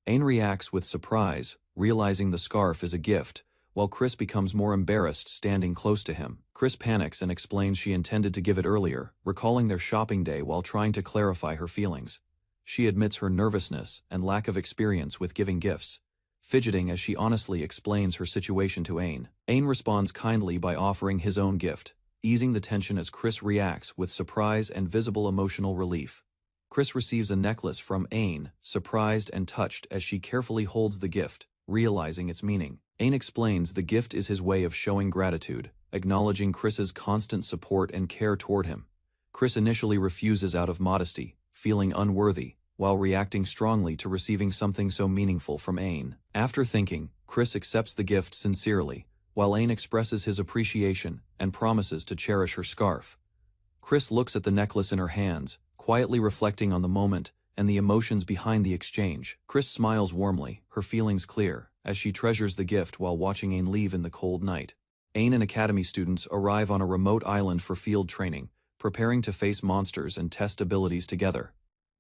Ain reacts with surprise, realizing the scarf is a gift, while Chris becomes more embarrassed standing close to him. Chris panics and explains she intended to give it earlier, recalling their shopping day while trying to clarify her feelings. She admits her nervousness and lack of experience with giving gifts, fidgeting as she honestly explains her situation to Ain. Ain responds kindly by offering his own gift, easing the tension as Chris reacts with surprise and visible emotional relief. Chris receives a necklace from Ain, surprised and touched as she carefully holds the gift, realizing its meaning. Ain explains the gift is his way of showing gratitude, acknowledging Chris's constant support and care toward him. Chris initially refuses out of modesty, feeling unworthy, while reacting strongly to receiving something so meaningful from Ain. After thinking, Chris accepts the gift sincerely, while Ain expresses his appreciation and promises to cherish her scarf. Chris looks at the necklace in her hands, quietly reflecting on the moment and the emotions behind the exchange. Chris smiles warmly, her feelings clear, as she treasures the gift while watching Ain leave in the cold night. Ain and Academy students arrive on a remote island for field training, preparing to face monsters and test abilities together.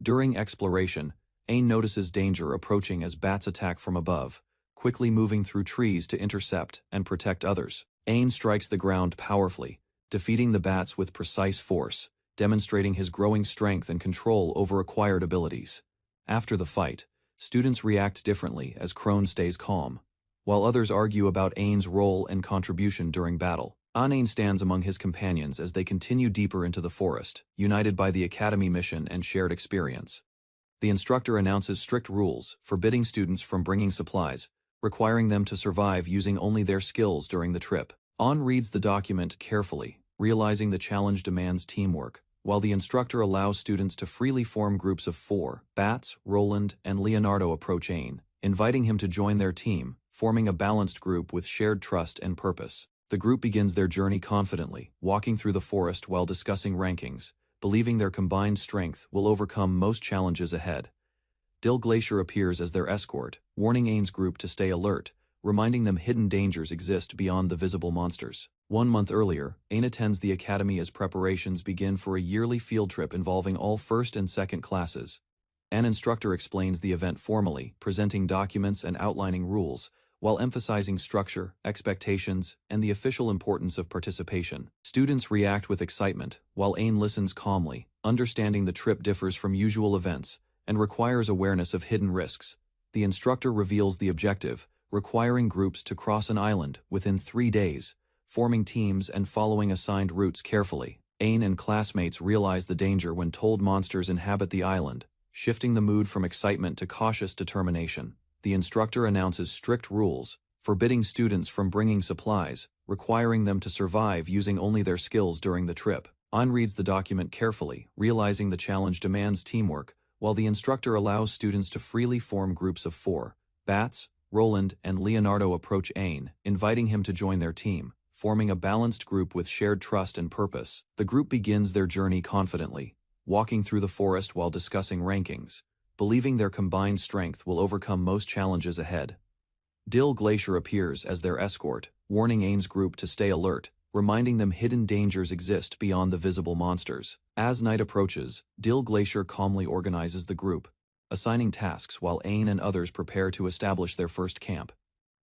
During exploration, Ain notices danger approaching as bats attack from above, quickly moving through trees to intercept and protect others. Ain strikes the ground powerfully, defeating the bats with precise force, demonstrating his growing strength and control over acquired abilities. After the fight, students react differently as Crone stays calm, while others argue about Ain's role and contribution during battle. Ain stands among his companions as they continue deeper into the forest, united by the Academy mission and shared experience. The instructor announces strict rules, forbidding students from bringing supplies, requiring them to survive using only their skills during the trip. An reads the document carefully, realizing the challenge demands teamwork, while the instructor allows students to freely form groups of 4. Bats, Roland, and Leonardo approach Ain, inviting him to join their team, forming a balanced group with shared trust and purpose. The group begins their journey confidently, walking through the forest while discussing rankings, believing their combined strength will overcome most challenges ahead. Dill Glacier appears as their escort, warning Ain's group to stay alert, reminding them hidden dangers exist beyond the visible monsters. 1 month earlier, Ain attends the academy as preparations begin for a yearly field trip involving all first and second classes. An instructor explains the event formally, presenting documents and outlining rules, while emphasizing structure, expectations, and the official importance of participation. Students react with excitement, while Ain listens calmly, understanding the trip differs from usual events and requires awareness of hidden risks. The instructor reveals the objective, requiring groups to cross an island within 3 days, forming teams and following assigned routes carefully. Ain and classmates realize the danger when told monsters inhabit the island, shifting the mood from excitement to cautious determination. The instructor announces strict rules, forbidding students from bringing supplies, requiring them to survive using only their skills during the trip. Owen reads the document carefully, realizing the challenge demands teamwork, while the instructor allows students to freely form groups of 4. Bats, Roland, and Leonardo approach Owen, inviting him to join their team, forming a balanced group with shared trust and purpose. The group begins their journey confidently, walking through the forest while discussing rankings, believing their combined strength will overcome most challenges ahead. Dill Glacier appears as their escort, warning Owen's group to stay alert, reminding them hidden dangers exist beyond the visible monsters. As night approaches, Dill Glacier calmly organizes the group, assigning tasks while Owen and others prepare to establish their first camp.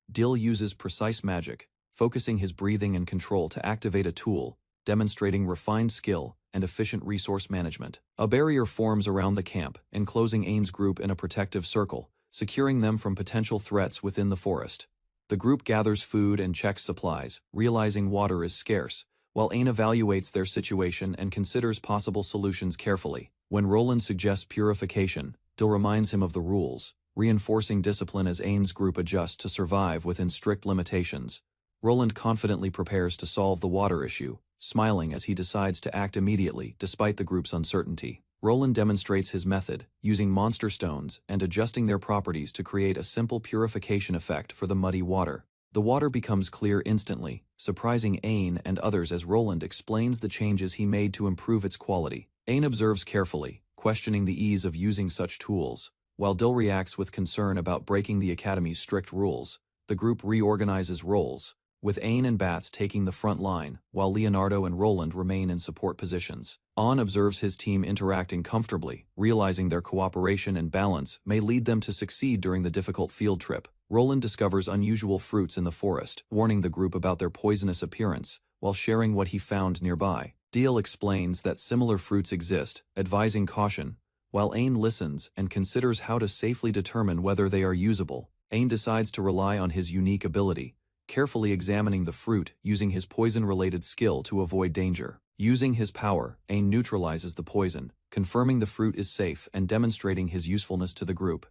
Dill uses precise magic, focusing his breathing and control to activate a tool, demonstrating refined skill and efficient resource management. A barrier forms around the camp, enclosing Owen's group in a protective circle, securing them from potential threats within the forest. The group gathers food and checks supplies, realizing water is scarce, while Owen evaluates their situation and considers possible solutions carefully. When Roland suggests purification, Dill reminds him of the rules, reinforcing discipline as Owen's group adjusts to survive within strict limitations. Roland confidently prepares to solve the water issue, smiling as he decides to act immediately despite the group's uncertainty. Roland demonstrates his method, using monster stones and adjusting their properties to create a simple purification effect for the muddy water. The water becomes clear instantly, surprising Owen and others as Roland explains the changes he made to improve its quality. Owen observes carefully, questioning the ease of using such tools, while Dill reacts with concern about breaking the Academy's strict rules. The group reorganizes roles, with Owen and Bats taking the front line, while Leonardo and Roland remain in support positions. Owen observes his team interacting comfortably, realizing their cooperation and balance may lead them to succeed during the difficult field trip. Roland discovers unusual fruits in the forest, warning the group about their poisonous appearance, while sharing what he found nearby. Dill explains that similar fruits exist, advising caution, while Owen listens and considers how to safely determine whether they are usable. Owen decides to rely on his unique ability, carefully examining the fruit using his poison-related skill to avoid danger. Using his power, Owen neutralizes the poison, confirming the fruit is safe and demonstrating his usefulness to the group.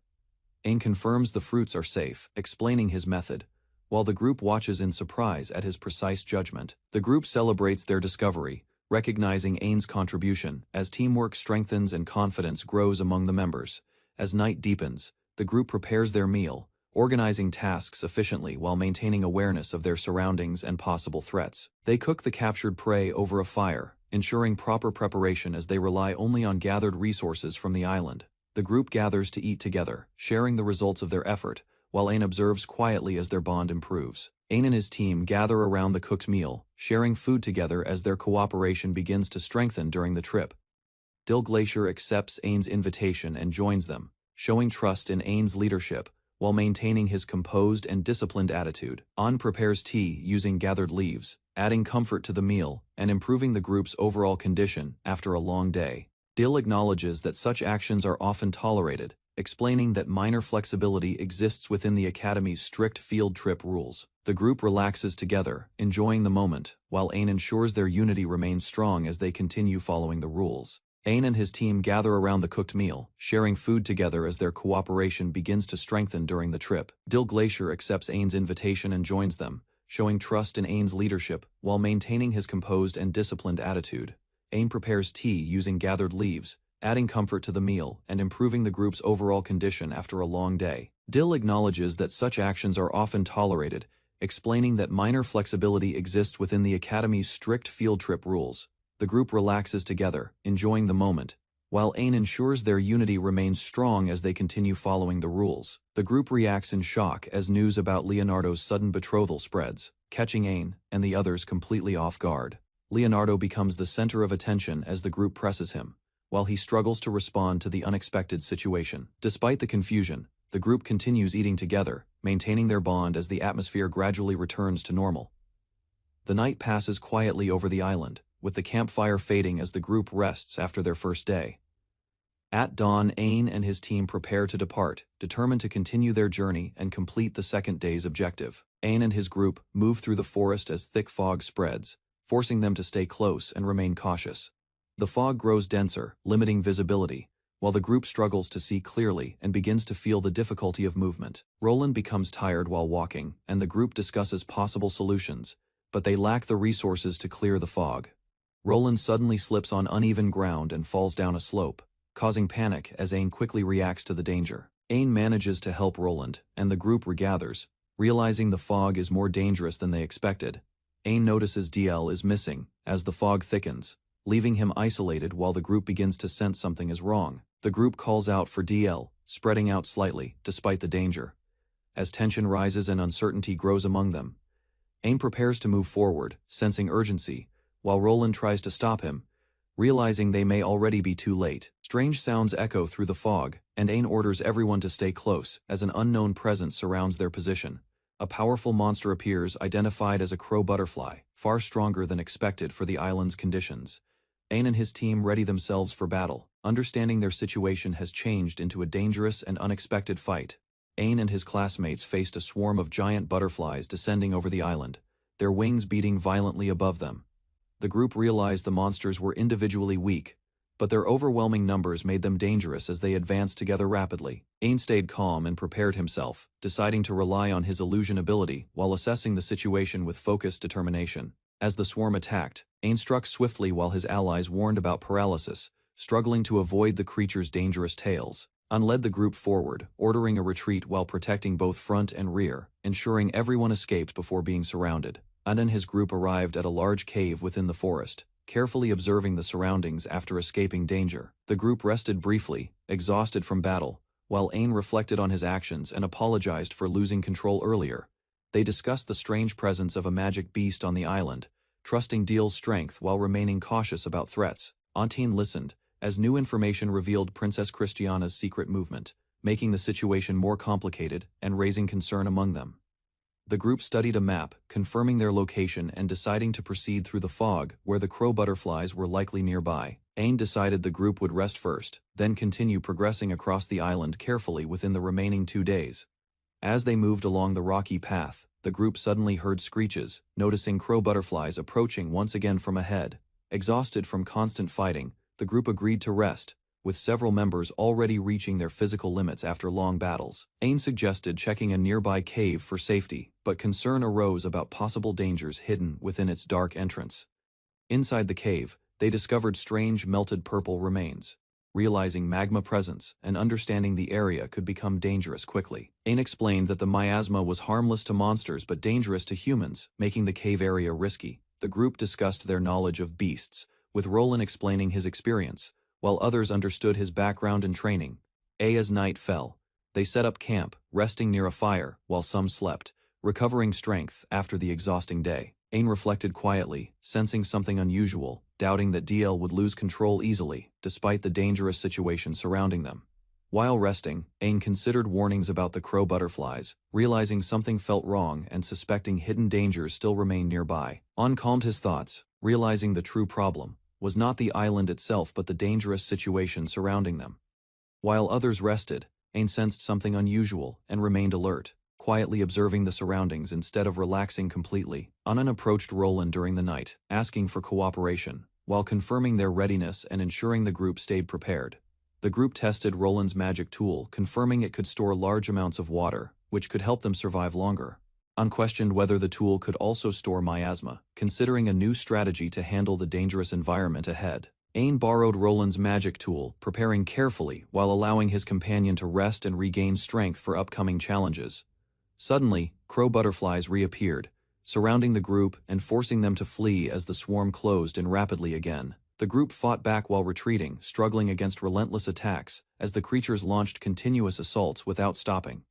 Owen confirms the fruits are safe, explaining his method, while the group watches in surprise at his precise judgment. The group celebrates their discovery, recognizing Owen's contribution, as teamwork strengthens and confidence grows among the members. As night deepens, the group prepares their meal, organizing tasks efficiently while maintaining awareness of their surroundings and possible threats. They cook the captured prey over a fire, ensuring proper preparation as they rely only on gathered resources from the island. The group gathers to eat together, sharing the results of their effort, while Owen observes quietly as their bond improves. Owen and his team gather around the cooked meal, sharing food together as their cooperation begins to strengthen during the trip. Dill Glacier accepts Owen's invitation and joins them, showing trust in Owen's leadership, while maintaining his composed and disciplined attitude. Owen prepares tea using gathered leaves, adding comfort to the meal and improving the group's overall condition after a long day. Dill acknowledges that such actions are often tolerated, explaining that minor flexibility exists within the Academy's strict field trip rules. The group relaxes together, enjoying the moment, while Owen ensures their unity remains strong as they continue following the rules. Owen and his team gather around the cooked meal, sharing food together as their cooperation begins to strengthen during the trip. Dill Glacier accepts Owen's invitation and joins them, showing trust in Owen's leadership while maintaining his composed and disciplined attitude. Owen prepares tea using gathered leaves, adding comfort to the meal and improving the group's overall condition after a long day. Dill acknowledges that such actions are often tolerated, explaining that minor flexibility exists within the Academy's strict field trip rules. The group relaxes together, enjoying the moment, while Owen ensures their unity remains strong as they continue following the rules. The group reacts in shock as news about Leonardo's sudden betrothal spreads, catching Owen and the others completely off guard. Leonardo becomes the center of attention as the group presses him, while he struggles to respond to the unexpected situation. Despite the confusion, the group continues eating together, maintaining their bond as the atmosphere gradually returns to normal. The night passes quietly over the island, with the campfire fading as the group rests after their first day. At dawn, Owen and his team prepare to depart, determined to continue their journey and complete the second day's objective. Owen and his group move through the forest as thick fog spreads, forcing them to stay close and remain cautious. The fog grows denser, limiting visibility, while the group struggles to see clearly and begins to feel the difficulty of movement. Roland becomes tired while walking, and the group discusses possible solutions, but they lack the resources to clear the fog. Roland suddenly slips on uneven ground and falls down a slope, causing panic as Ain quickly reacts to the danger. Ain manages to help Roland, and the group regathers, realizing the fog is more dangerous than they expected. Ain notices DL is missing, as the fog thickens, leaving him isolated while the group begins to sense something is wrong. The group calls out for DL, spreading out slightly, despite the danger. As tension rises and uncertainty grows among them, Ain prepares to move forward, sensing urgency, while Roland tries to stop him, realizing they may already be too late. Strange sounds echo through the fog, and Ain orders everyone to stay close, as an unknown presence surrounds their position. A powerful monster appears, identified as a crow butterfly, far stronger than expected for the island's conditions. Ain and his team ready themselves for battle, understanding their situation has changed into a dangerous and unexpected fight. Ain and his classmates faced a swarm of giant butterflies descending over the island, their wings beating violently above them. The group realized the monsters were individually weak, but their overwhelming numbers made them dangerous as they advanced together rapidly. Ain stayed calm and prepared himself, deciding to rely on his illusion ability while assessing the situation with focused determination. As the swarm attacked, Ain struck swiftly while his allies warned about paralysis, struggling to avoid the creature's dangerous tails. An led the group forward, ordering a retreat while protecting both front and rear, ensuring everyone escaped before being surrounded. An and his group arrived at a large cave within the forest, carefully observing the surroundings after escaping danger. The group rested briefly, exhausted from battle, while Ain reflected on his actions and apologized for losing control earlier. They discussed the strange presence of a magic beast on the island, trusting Deal's strength while remaining cautious about threats. Antine listened, as new information revealed Princess Christiana's secret movement, making the situation more complicated and raising concern among them. The group studied a map, confirming their location and deciding to proceed through the fog where the crow butterflies were likely nearby. Ain decided the group would rest first, then continue progressing across the island carefully within the remaining 2 days. As they moved along the rocky path, the group suddenly heard screeches, noticing crow butterflies approaching once again from ahead. Exhausted from constant fighting, the group agreed to rest, with several members already reaching their physical limits after long battles. Ain suggested checking a nearby cave for safety, but concern arose about possible dangers hidden within its dark entrance. Inside the cave, they discovered strange melted purple remains. Realizing magma presence and understanding the area could become dangerous quickly. Ain explained that the miasma was harmless to monsters but dangerous to humans, making the cave area risky. The group discussed their knowledge of beasts, with Roland explaining his experience, while others understood his background and training. As night fell, they set up camp, resting near a fire, while some slept, recovering strength after the exhausting day. Ain reflected quietly, sensing something unusual, doubting that DL would lose control easily, despite the dangerous situation surrounding them. While resting, Ain considered warnings about the crow butterflies, realizing something felt wrong and suspecting hidden dangers still remained nearby. An calmed his thoughts, realizing the true problem was not the island itself but the dangerous situation surrounding them. While others rested, Ain sensed something unusual and remained alert, quietly observing the surroundings instead of relaxing completely. Anan approached Roland during the night, asking for cooperation, while confirming their readiness and ensuring the group stayed prepared. The group tested Roland's magic tool, confirming it could store large amounts of water, which could help them survive longer. An questioned whether the tool could also store miasma, considering a new strategy to handle the dangerous environment ahead. Ain borrowed Roland's magic tool, preparing carefully while allowing his companion to rest and regain strength for upcoming challenges. Suddenly, crow butterflies reappeared, surrounding the group and forcing them to flee as the swarm closed in rapidly again. The group fought back while retreating, struggling against relentless attacks as the creatures launched continuous assaults without stopping.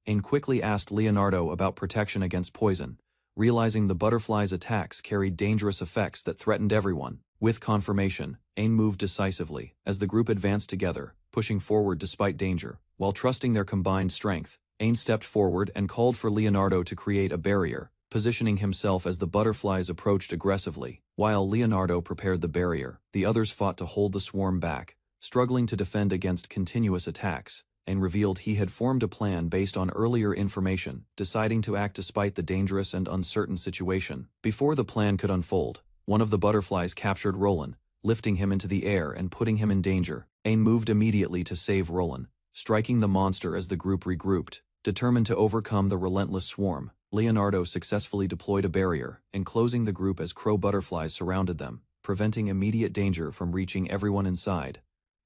Ain quickly asked Leonardo about protection against poison, realizing the butterflies' attacks carried dangerous effects that threatened everyone. With confirmation, Ain moved decisively as the group advanced together, pushing forward despite danger. While trusting their combined strength, Ain stepped forward and called for Leonardo to create a barrier, positioning himself as the butterflies approached aggressively. While Leonardo prepared the barrier, the others fought to hold the swarm back, struggling to defend against continuous attacks. Ain revealed he had formed a plan based on earlier information, deciding to act despite the dangerous and uncertain situation. Before the plan could unfold, one of the butterflies captured Roland, lifting him into the air and putting him in danger. Ain moved immediately to save Roland, striking the monster as the group regrouped. Determined to overcome the relentless swarm, Leonardo successfully deployed a barrier, enclosing the group as crow butterflies surrounded them, preventing immediate danger from reaching everyone inside.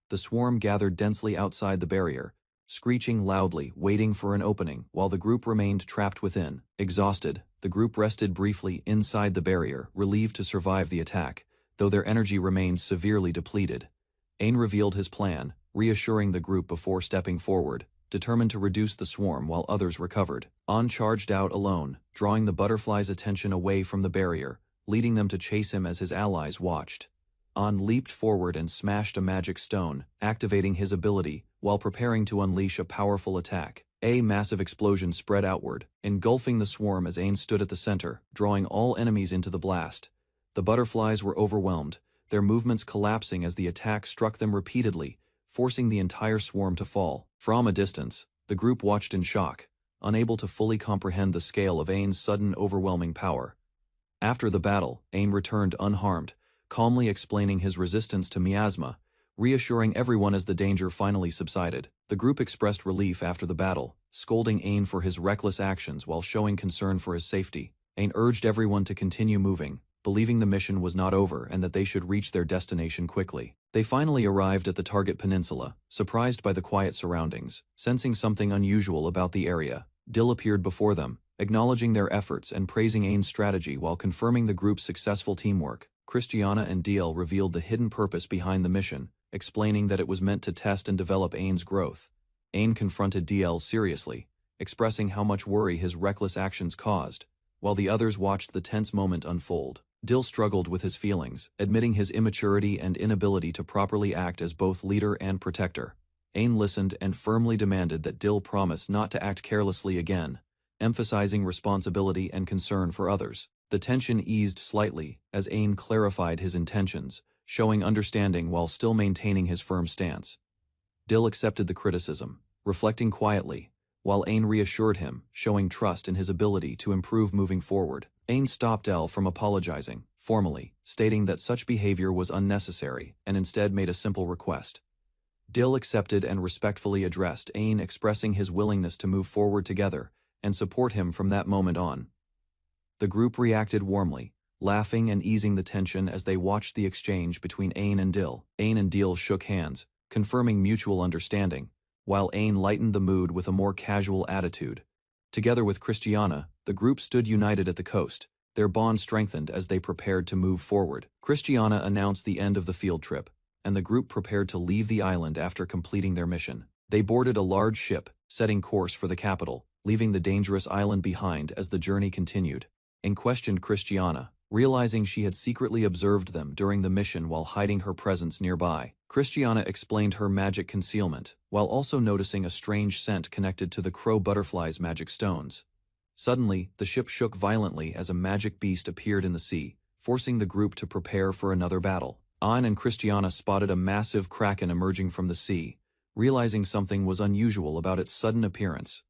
The swarm gathered densely outside the barrier, screeching loudly, waiting for an opening, while the group remained trapped within. Exhausted, the group rested briefly inside the barrier, relieved to survive the attack, though their energy remained severely depleted. Owen revealed his plan, reassuring the group before stepping forward, determined to reduce the swarm while others recovered. Owen charged out alone, drawing the butterflies' attention away from the barrier, leading them to chase him as his allies watched. Owen leaped forward and smashed a magic stone, activating his ability, while preparing to unleash a powerful attack. A massive explosion spread outward, engulfing the swarm as Owen stood at the center, drawing all enemies into the blast. The butterflies were overwhelmed, their movements collapsing as the attack struck them repeatedly, forcing the entire swarm to fall. From a distance, the group watched in shock, unable to fully comprehend the scale of Owen's sudden overwhelming power. After the battle, Owen returned unharmed, calmly explaining his resistance to miasma, reassuring everyone as the danger finally subsided. The group expressed relief after the battle, scolding Owen for his reckless actions while showing concern for his safety. Owen urged everyone to continue moving, believing the mission was not over and that they should reach their destination quickly. They finally arrived at the target peninsula, surprised by the quiet surroundings. Sensing something unusual about the area, Dill appeared before them, acknowledging their efforts and praising Owen's strategy while confirming the group's successful teamwork. Christiana and Dill revealed the hidden purpose behind the mission, explaining that it was meant to test and develop Owen's growth. Owen confronted Dill seriously, expressing how much worry his reckless actions caused, while the others watched the tense moment unfold. Dill struggled with his feelings, admitting his immaturity and inability to properly act as both leader and protector. Owen listened and firmly demanded that Dill promise not to act carelessly again, emphasizing responsibility and concern for others. The tension eased slightly as Owen clarified his intentions, showing understanding while still maintaining his firm stance. Dill accepted the criticism, reflecting quietly, while Owen reassured him, showing trust in his ability to improve moving forward. Owen stopped Dill from apologizing, formally, stating that such behavior was unnecessary and instead made a simple request. Dill accepted and respectfully addressed Owen, expressing his willingness to move forward together and support him from that moment on. The group reacted warmly, laughing and easing the tension as they watched the exchange between Owen and Dill. Owen and Dill shook hands, confirming mutual understanding, while Owen lightened the mood with a more casual attitude. Together with Christiana, the group stood united at the coast, their bond strengthened as they prepared to move forward. Christiana announced the end of the field trip, and the group prepared to leave the island after completing their mission. They boarded a large ship, setting course for the capital, leaving the dangerous island behind as the journey continued. Owen questioned Christiana, realizing she had secretly observed them during the mission while hiding her presence nearby. Christiana explained her magic concealment, while also noticing a strange scent connected to the crow butterfly's magic stones. Suddenly, the ship shook violently as a magic beast appeared in the sea, forcing the group to prepare for another battle. Owen and Christiana spotted a massive kraken emerging from the sea, realizing something was unusual about its sudden appearance.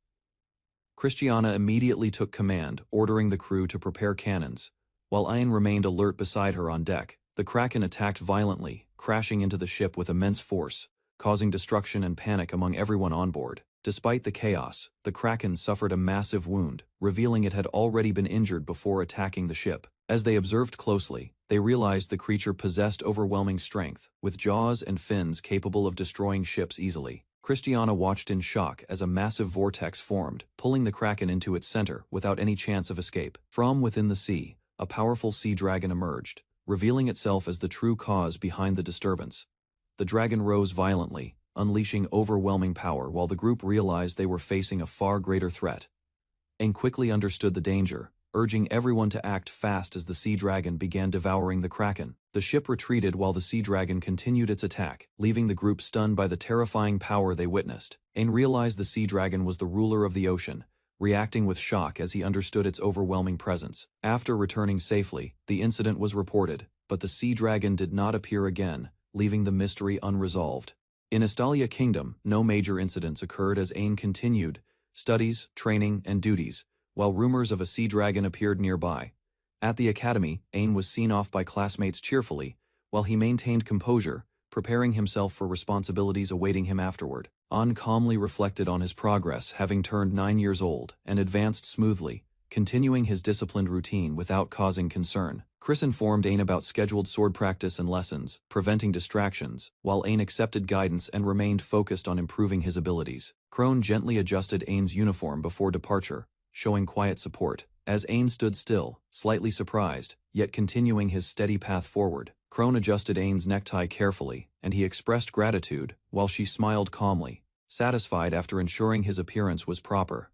Christiana immediately took command, ordering the crew to prepare cannons, while Owen remained alert beside her on deck. The kraken attacked violently, crashing into the ship with immense force, causing destruction and panic among everyone on board. Despite the chaos, the kraken suffered a massive wound, revealing it had already been injured before attacking the ship. As they observed closely, they realized the creature possessed overwhelming strength, with jaws and fins capable of destroying ships easily. Christiana watched in shock as a massive vortex formed, pulling the kraken into its center without any chance of escape. From within the sea, a powerful sea dragon emerged, revealing itself as the true cause behind the disturbance. The dragon rose violently, unleashing overwhelming power while the group realized they were facing a far greater threat. Owen quickly understood the danger, urging everyone to act fast as the sea dragon began devouring the kraken. The ship retreated while the sea dragon continued its attack, leaving the group stunned by the terrifying power they witnessed. Owen realized the sea dragon was the ruler of the ocean, reacting with shock as he understood its overwhelming presence. After returning safely, the incident was reported, but the sea dragon did not appear again, leaving the mystery unresolved. In Astalia Kingdom, no major incidents occurred as Owen continued studies, training, and duties, while rumors of a sea dragon appeared nearby. At the academy, Owen was seen off by classmates cheerfully, while he maintained composure, preparing himself for responsibilities awaiting him afterward. Owen calmly reflected on his progress, having turned 9 years old, and advanced smoothly, continuing his disciplined routine without causing concern. Chris informed Ain about scheduled sword practice and lessons, preventing distractions, while Ain accepted guidance and remained focused on improving his abilities. Crone gently adjusted Ain's uniform before departure, showing quiet support. As Ain stood still, slightly surprised, yet continuing his steady path forward, Crone adjusted Ain's necktie carefully, and he expressed gratitude, while she smiled calmly, satisfied after ensuring his appearance was proper.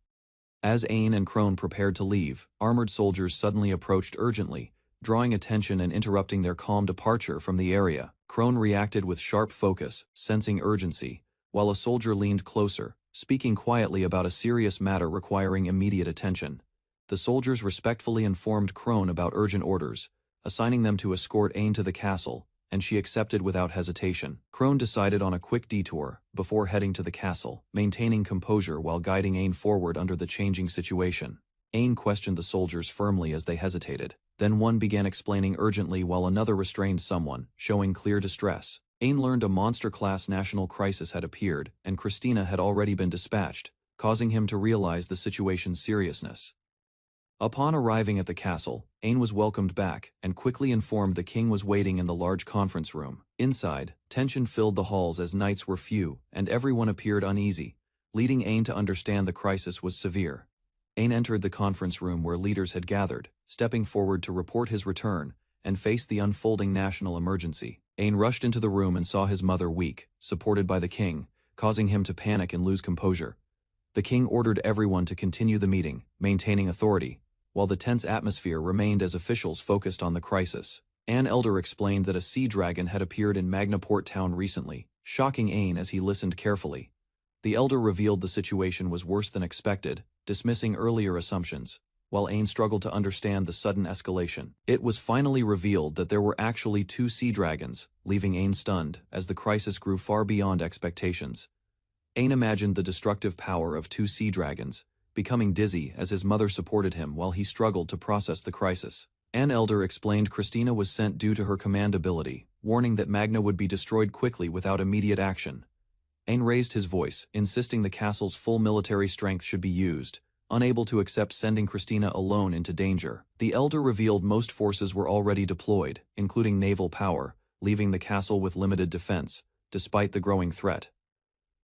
As Ain and Crone prepared to leave, armored soldiers suddenly approached urgently, drawing attention and interrupting their calm departure from the area. Crone reacted with sharp focus, sensing urgency, while a soldier leaned closer, speaking quietly about a serious matter requiring immediate attention. The soldiers respectfully informed Crone about urgent orders, assigning them to escort Ain to the castle, and she accepted without hesitation. Crone decided on a quick detour before heading to the castle, maintaining composure while guiding Ain forward under the changing situation. Ain questioned the soldiers firmly as they hesitated. Then one began explaining urgently while another restrained someone, showing clear distress. Ain learned a monster-class national crisis had appeared, and Christina had already been dispatched, causing him to realize the situation's seriousness. Upon arriving at the castle, Ain was welcomed back, and quickly informed the king was waiting in the large conference room. Inside, tension filled the halls as knights were few, and everyone appeared uneasy, leading Ain to understand the crisis was severe. Ain entered the conference room where leaders had gathered, stepping forward to report his return, and faced the unfolding national emergency. Ain rushed into the room and saw his mother weak, supported by the king, causing him to panic and lose composure. The king ordered everyone to continue the meeting, maintaining authority, while the tense atmosphere remained as officials focused on the crisis. An elder explained that a sea dragon had appeared in Magnaport town recently, shocking Ain as he listened carefully. The elder revealed the situation was worse than expected, dismissing earlier assumptions, while Ain struggled to understand the sudden escalation. It was finally revealed that there were actually 2 sea dragons, leaving Ain stunned as the crisis grew far beyond expectations. Ain imagined the destructive power of 2 sea dragons, becoming dizzy as his mother supported him while he struggled to process the crisis. An elder explained Christina was sent due to her command ability, warning that Magna would be destroyed quickly without immediate action. Ain raised his voice, insisting the castle's full military strength should be used, unable to accept sending Christina alone into danger. The elder revealed most forces were already deployed, including naval power, leaving the castle with limited defense, despite the growing threat.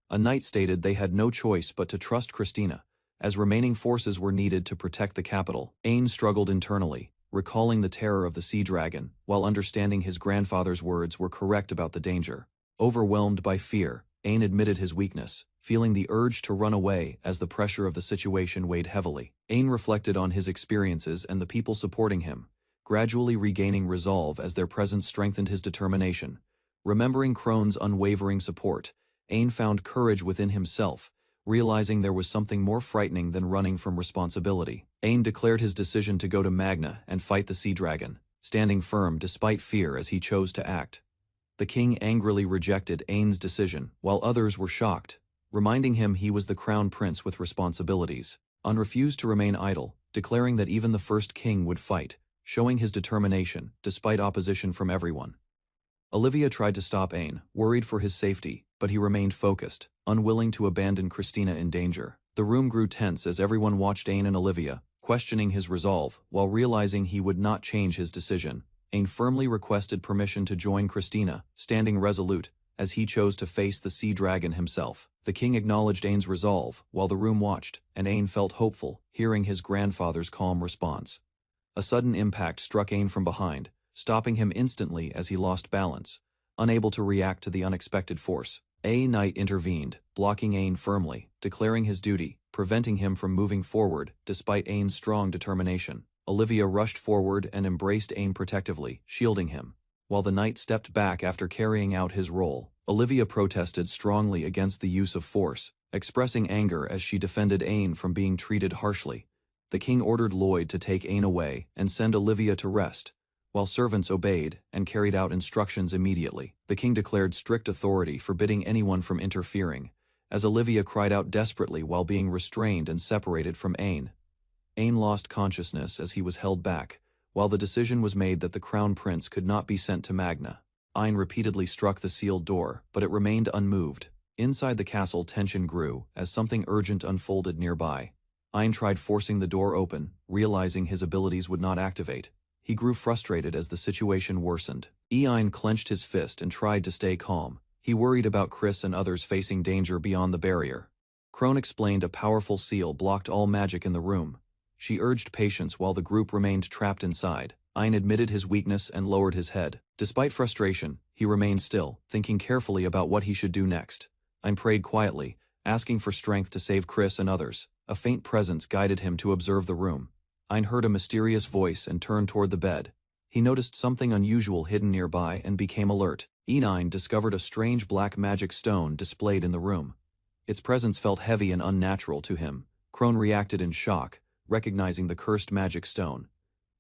A knight stated they had no choice but to trust Christina, as remaining forces were needed to protect the capital. Ain struggled internally, recalling the terror of the sea dragon, while understanding his grandfather's words were correct about the danger. Overwhelmed by fear, Ain admitted his weakness, feeling the urge to run away as the pressure of the situation weighed heavily. Ain reflected on his experiences and the people supporting him, gradually regaining resolve as their presence strengthened his determination. Remembering Crone's unwavering support, Ain found courage within himself, realizing there was something more frightening than running from responsibility. Ain declared his decision to go to Magna and fight the sea dragon, standing firm despite fear as he chose to act. The king angrily rejected Ain's decision, while others were shocked, reminding him he was the crown prince with responsibilities. An refused to remain idle, declaring that even the first king would fight, showing his determination, despite opposition from everyone. Olivia tried to stop Ain, worried for his safety, but he remained focused, unwilling to abandon Christina in danger. The room grew tense as everyone watched Ain and Olivia, questioning his resolve, while realizing he would not change his decision. Ain firmly requested permission to join Christina, standing resolute, as he chose to face the sea dragon himself. The king acknowledged Ain's resolve, while the room watched, and Ain felt hopeful, hearing his grandfather's calm response. A sudden impact struck Ain from behind, stopping him instantly as he lost balance, unable to react to the unexpected force. A knight intervened, blocking Ain firmly, declaring his duty, preventing him from moving forward despite Ain's strong determination. Olivia rushed forward and embraced Ain protectively, shielding him, while the knight stepped back after carrying out his role. Olivia protested strongly against the use of force, expressing anger as she defended Ain from being treated harshly. The king ordered Lloyd to take Ain away and send Olivia to rest, while servants obeyed and carried out instructions immediately. The king declared strict authority, forbidding anyone from interfering, as Olivia cried out desperately while being restrained and separated from Ain. Ain lost consciousness as he was held back, while the decision was made that the crown prince could not be sent to Magna. Ain repeatedly struck the sealed door, but it remained unmoved. Inside the castle, tension grew as something urgent unfolded nearby. Ein tried forcing the door open, realizing his abilities would not activate. He grew frustrated as the situation worsened. Ein clenched his fist and tried to stay calm. He worried about Chris and others facing danger beyond the barrier. Crone explained a powerful seal blocked all magic in the room. She urged patience while the group remained trapped inside. Ein admitted his weakness and lowered his head. Despite frustration, he remained still, thinking carefully about what he should do next. Ein prayed quietly, asking for strength to save Chris and others. A faint presence guided him to observe the room. Ein heard a mysterious voice and turned toward the bed. He noticed something unusual hidden nearby and became alert. Ein discovered a strange black magic stone displayed in the room. Its presence felt heavy and unnatural to him. Crone reacted in shock, recognizing the cursed magic stone.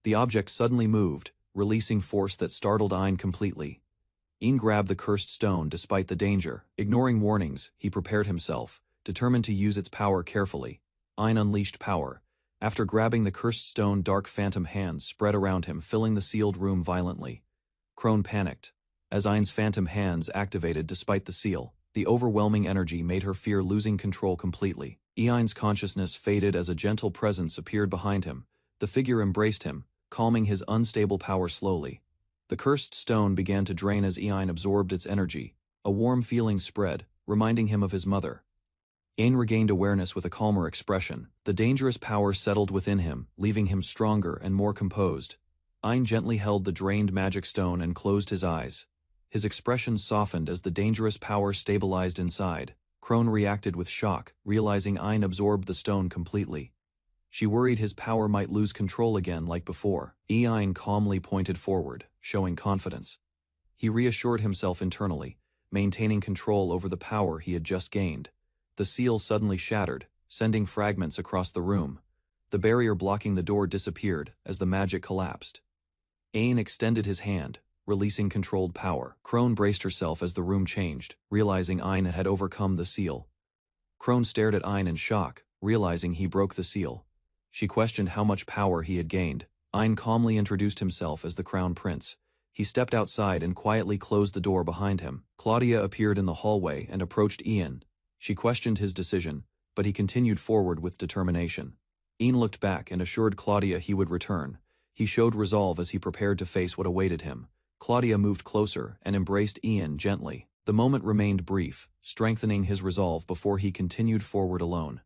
The object suddenly moved, releasing force that startled Ein completely. Ein grabbed the cursed stone despite the danger. Ignoring warnings, he prepared himself, determined to use its power carefully. Ein unleashed power. After grabbing the cursed stone, dark phantom hands spread around him, filling the sealed room violently. Crone panicked. As Ein's phantom hands activated despite the seal, the overwhelming energy made her fear losing control completely. Ein's consciousness faded as a gentle presence appeared behind him. The figure embraced him, calming his unstable power slowly. The cursed stone began to drain as Ein absorbed its energy. A warm feeling spread, reminding him of his mother. Ein regained awareness with a calmer expression. The dangerous power settled within him, leaving him stronger and more composed. Ein gently held the drained magic stone and closed his eyes. His expression softened as the dangerous power stabilized inside. Crone reacted with shock, realizing Ein absorbed the stone completely. She worried his power might lose control again like before. Ein calmly pointed forward, showing confidence. He reassured himself internally, maintaining control over the power he had just gained. The seal suddenly shattered, sending fragments across the room. The barrier blocking the door disappeared as the magic collapsed. Ein extended his hand, releasing controlled power. Crone braced herself as the room changed, realizing Ein had overcome the seal. Crone stared at Ein in shock, realizing he broke the seal. She questioned how much power he had gained. Ein calmly introduced himself as the Crown Prince. He stepped outside and quietly closed the door behind him. Claudia appeared in the hallway and approached Ian. She questioned his decision, but he continued forward with determination. Ian looked back and assured Claudia he would return. He showed resolve as he prepared to face what awaited him. Claudia moved closer and embraced Ian gently. The moment remained brief, strengthening his resolve before he continued forward alone.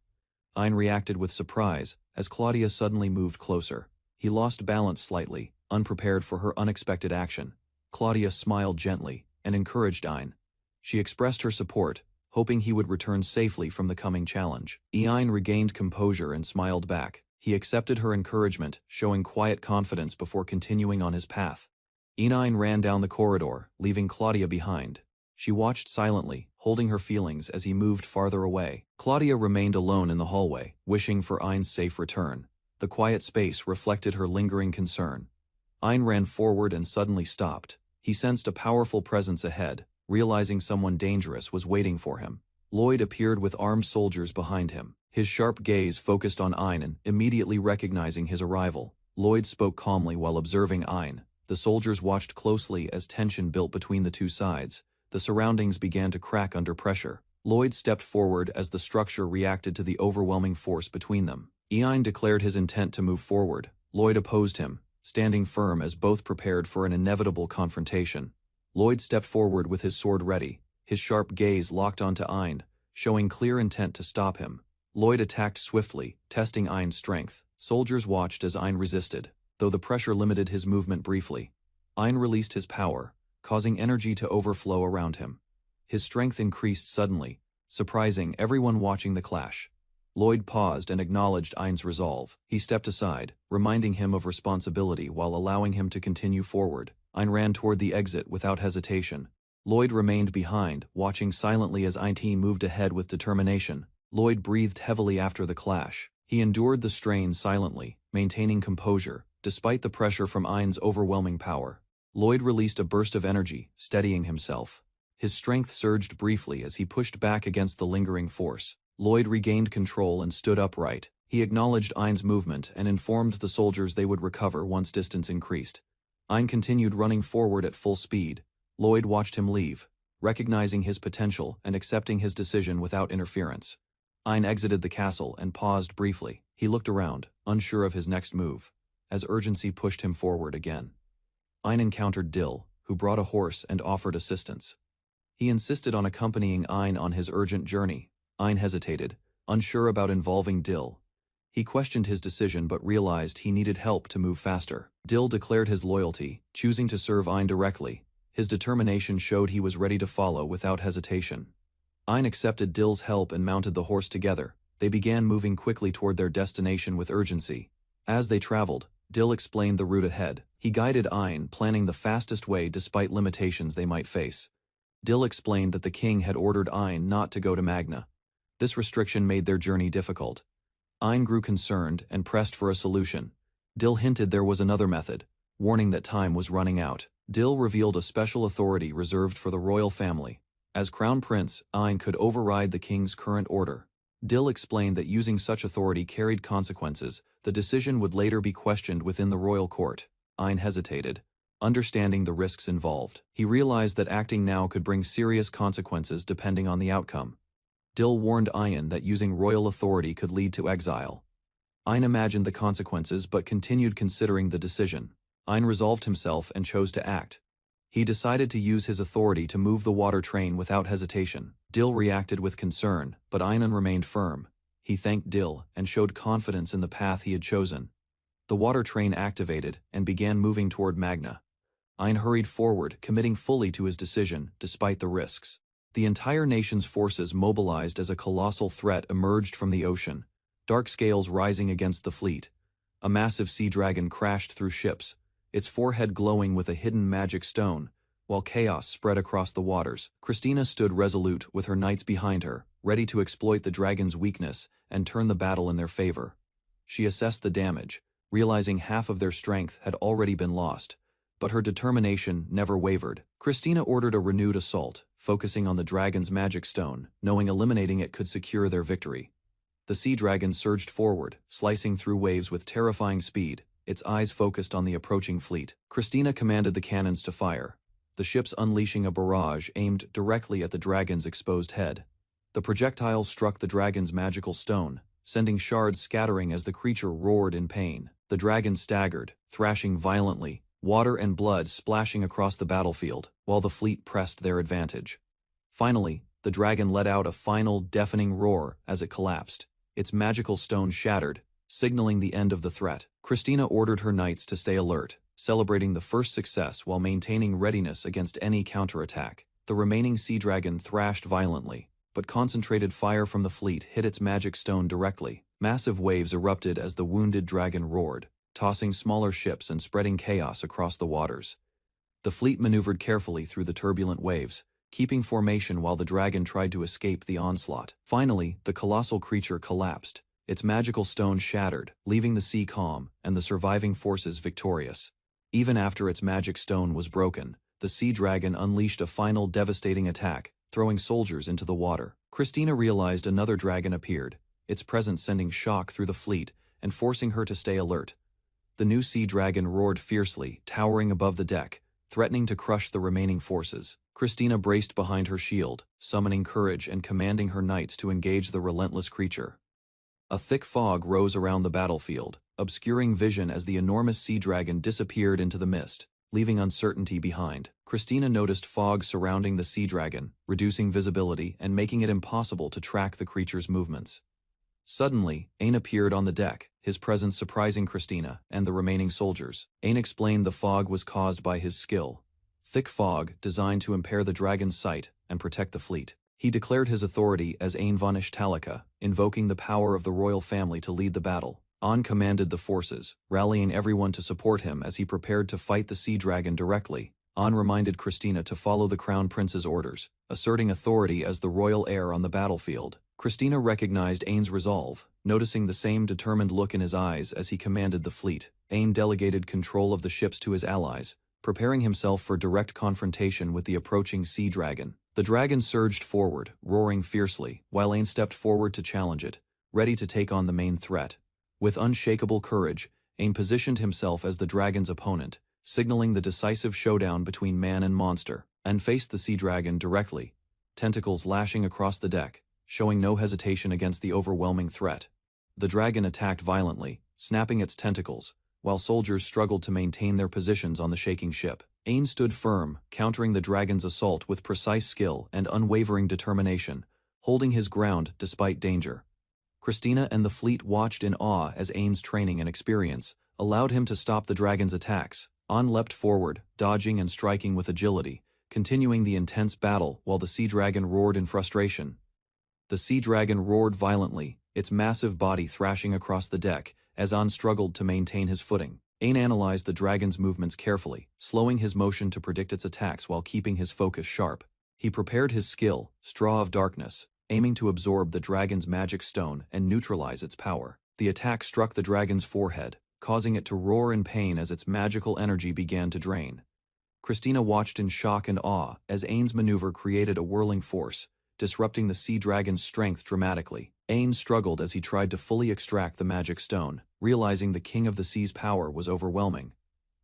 Ein reacted with surprise as Claudia suddenly moved closer. He lost balance slightly, unprepared for her unexpected action. Claudia smiled gently and encouraged Ein. She expressed her support, hoping he would return safely from the coming challenge. Ein regained composure and smiled back. He accepted her encouragement, showing quiet confidence before continuing on his path. Ein ran down the corridor, leaving Claudia behind. She watched silently, holding her feelings as he moved farther away. Claudia remained alone in the hallway, wishing for Ein's safe return. The quiet space reflected her lingering concern. Ein ran forward and suddenly stopped. He sensed a powerful presence ahead, realizing someone dangerous was waiting for him. Lloyd appeared with armed soldiers behind him. His sharp gaze focused on Ein, immediately recognizing his arrival. Lloyd spoke calmly while observing Ein. The soldiers watched closely as tension built between the two sides. The surroundings began to crack under pressure. Lloyd stepped forward as the structure reacted to the overwhelming force between them. Ein declared his intent to move forward. Lloyd opposed him, standing firm as both prepared for an inevitable confrontation. Lloyd stepped forward with his sword ready, his sharp gaze locked onto Ein, showing clear intent to stop him. Lloyd attacked swiftly, testing Ein's strength. Soldiers watched as Ein resisted, though the pressure limited his movement briefly. Ein released his power, causing energy to overflow around him. His strength increased suddenly, surprising everyone watching the clash. Lloyd paused and acknowledged Ein's resolve. He stepped aside, reminding him of responsibility while allowing him to continue forward. Ein ran toward the exit without hesitation. Lloyd remained behind, watching silently as Ein moved ahead with determination. Lloyd breathed heavily after the clash. He endured the strain silently, maintaining composure, despite the pressure from Ein's overwhelming power. Lloyd released a burst of energy, steadying himself. His strength surged briefly as he pushed back against the lingering force. Lloyd regained control and stood upright. He acknowledged Ein's movement and informed the soldiers they would recover once distance increased. Ein continued running forward at full speed. Lloyd watched him leave, recognizing his potential and accepting his decision without interference. Ein exited the castle and paused briefly. He looked around, unsure of his next move, as urgency pushed him forward again. Ein encountered Dill, who brought a horse and offered assistance. He insisted on accompanying Ein on his urgent journey. Ein hesitated, unsure about involving Dill. He questioned his decision but realized he needed help to move faster. Dill declared his loyalty, choosing to serve Ein directly. His determination showed he was ready to follow without hesitation. Ein accepted Dill's help and mounted the horse together. They began moving quickly toward their destination with urgency. As they traveled, Dill explained the route ahead. He guided Ein, planning the fastest way despite limitations they might face. Dill explained that the king had ordered Ein not to go to Magna. This restriction made their journey difficult. Ein grew concerned and pressed for a solution. Dill hinted there was another method, warning that time was running out. Dill revealed a special authority reserved for the royal family. As crown prince, Ein could override the king's current order. Dill explained that using such authority carried consequences. The decision would later be questioned within the royal court. Ein hesitated, understanding the risks involved. He realized that acting now could bring serious consequences depending on the outcome. Dill warned Ein that using royal authority could lead to exile. Ein imagined the consequences but continued considering the decision. Ein resolved himself and chose to act. He decided to use his authority to move the water train without hesitation. Dill reacted with concern, but Ein remained firm. He thanked Dill and showed confidence in the path he had chosen. The water train activated and began moving toward Magna. Ein hurried forward, committing fully to his decision, despite the risks. The entire nation's forces mobilized as a colossal threat emerged from the ocean, dark scales rising against the fleet. A massive sea dragon crashed through ships, its forehead glowing with a hidden magic stone, while chaos spread across the waters. Christina stood resolute with her knights behind her, ready to exploit the dragon's weakness and turn the battle in their favor. She assessed the damage, realizing half of their strength had already been lost, but her determination never wavered. Christina ordered a renewed assault, focusing on the dragon's magic stone, knowing eliminating it could secure their victory. The sea dragon surged forward, slicing through waves with terrifying speed, its eyes focused on the approaching fleet. Christina commanded the cannons to fire, the ships unleashing a barrage aimed directly at the dragon's exposed head. The projectiles struck the dragon's magical stone, sending shards scattering as the creature roared in pain. The dragon staggered, thrashing violently, water and blood splashing across the battlefield, while the fleet pressed their advantage. Finally, the dragon let out a final, deafening roar as it collapsed. Its magical stone shattered, signaling the end of the threat. Christina ordered her knights to stay alert, celebrating the first success while maintaining readiness against any counterattack. The remaining sea dragon thrashed violently, but concentrated fire from the fleet hit its magic stone directly. Massive waves erupted as the wounded dragon roared, tossing smaller ships and spreading chaos across the waters. The fleet maneuvered carefully through the turbulent waves, keeping formation while the dragon tried to escape the onslaught. Finally, the colossal creature collapsed, its magical stone shattered, leaving the sea calm and the surviving forces victorious. Even after its magic stone was broken, the sea dragon unleashed a final devastating attack, throwing soldiers into the water. Christina realized another dragon appeared, its presence sending shock through the fleet and forcing her to stay alert. The new sea dragon roared fiercely, towering above the deck, threatening to crush the remaining forces. Christina braced behind her shield, summoning courage and commanding her knights to engage the relentless creature. A thick fog rose around the battlefield, obscuring vision as the enormous sea dragon disappeared into the mist, leaving uncertainty behind. Christina noticed fog surrounding the sea dragon, reducing visibility and making it impossible to track the creature's movements. Suddenly, Ain appeared on the deck, his presence surprising Christina and the remaining soldiers. Ain explained the fog was caused by his skill. Thick fog designed to impair the dragon's sight and protect the fleet. He declared his authority as Ain von Ishtalika, invoking the power of the royal family to lead the battle. An commanded the forces, rallying everyone to support him as he prepared to fight the sea dragon directly. An reminded Christina to follow the crown prince's orders, asserting authority as the royal heir on the battlefield. Christina recognized Ain's resolve, noticing the same determined look in his eyes as he commanded the fleet. Ain delegated control of the ships to his allies, preparing himself for direct confrontation with the approaching sea dragon. The dragon surged forward, roaring fiercely, while Ain stepped forward to challenge it, ready to take on the main threat. With unshakable courage, Ain positioned himself as the dragon's opponent, signaling the decisive showdown between man and monster, and faced the sea dragon directly, tentacles lashing across the deck, showing no hesitation against the overwhelming threat. The dragon attacked violently, snapping its tentacles, while soldiers struggled to maintain their positions on the shaking ship. Ain stood firm, countering the dragon's assault with precise skill and unwavering determination, holding his ground despite danger. Christina and the fleet watched in awe as Ain's training and experience allowed him to stop the dragon's attacks. An leapt forward, dodging and striking with agility, continuing the intense battle while the sea dragon roared in frustration. The sea dragon roared violently, its massive body thrashing across the deck as An struggled to maintain his footing. Ain analyzed the dragon's movements carefully, slowing his motion to predict its attacks while keeping his focus sharp. He prepared his skill, Straw of Darkness, aiming to absorb the dragon's magic stone and neutralize its power. The attack struck the dragon's forehead, causing it to roar in pain as its magical energy began to drain. Christina watched in shock and awe as Ain's maneuver created a whirling force, disrupting the sea dragon's strength dramatically. Ain struggled as he tried to fully extract the magic stone, realizing the King of the Sea's power was overwhelming.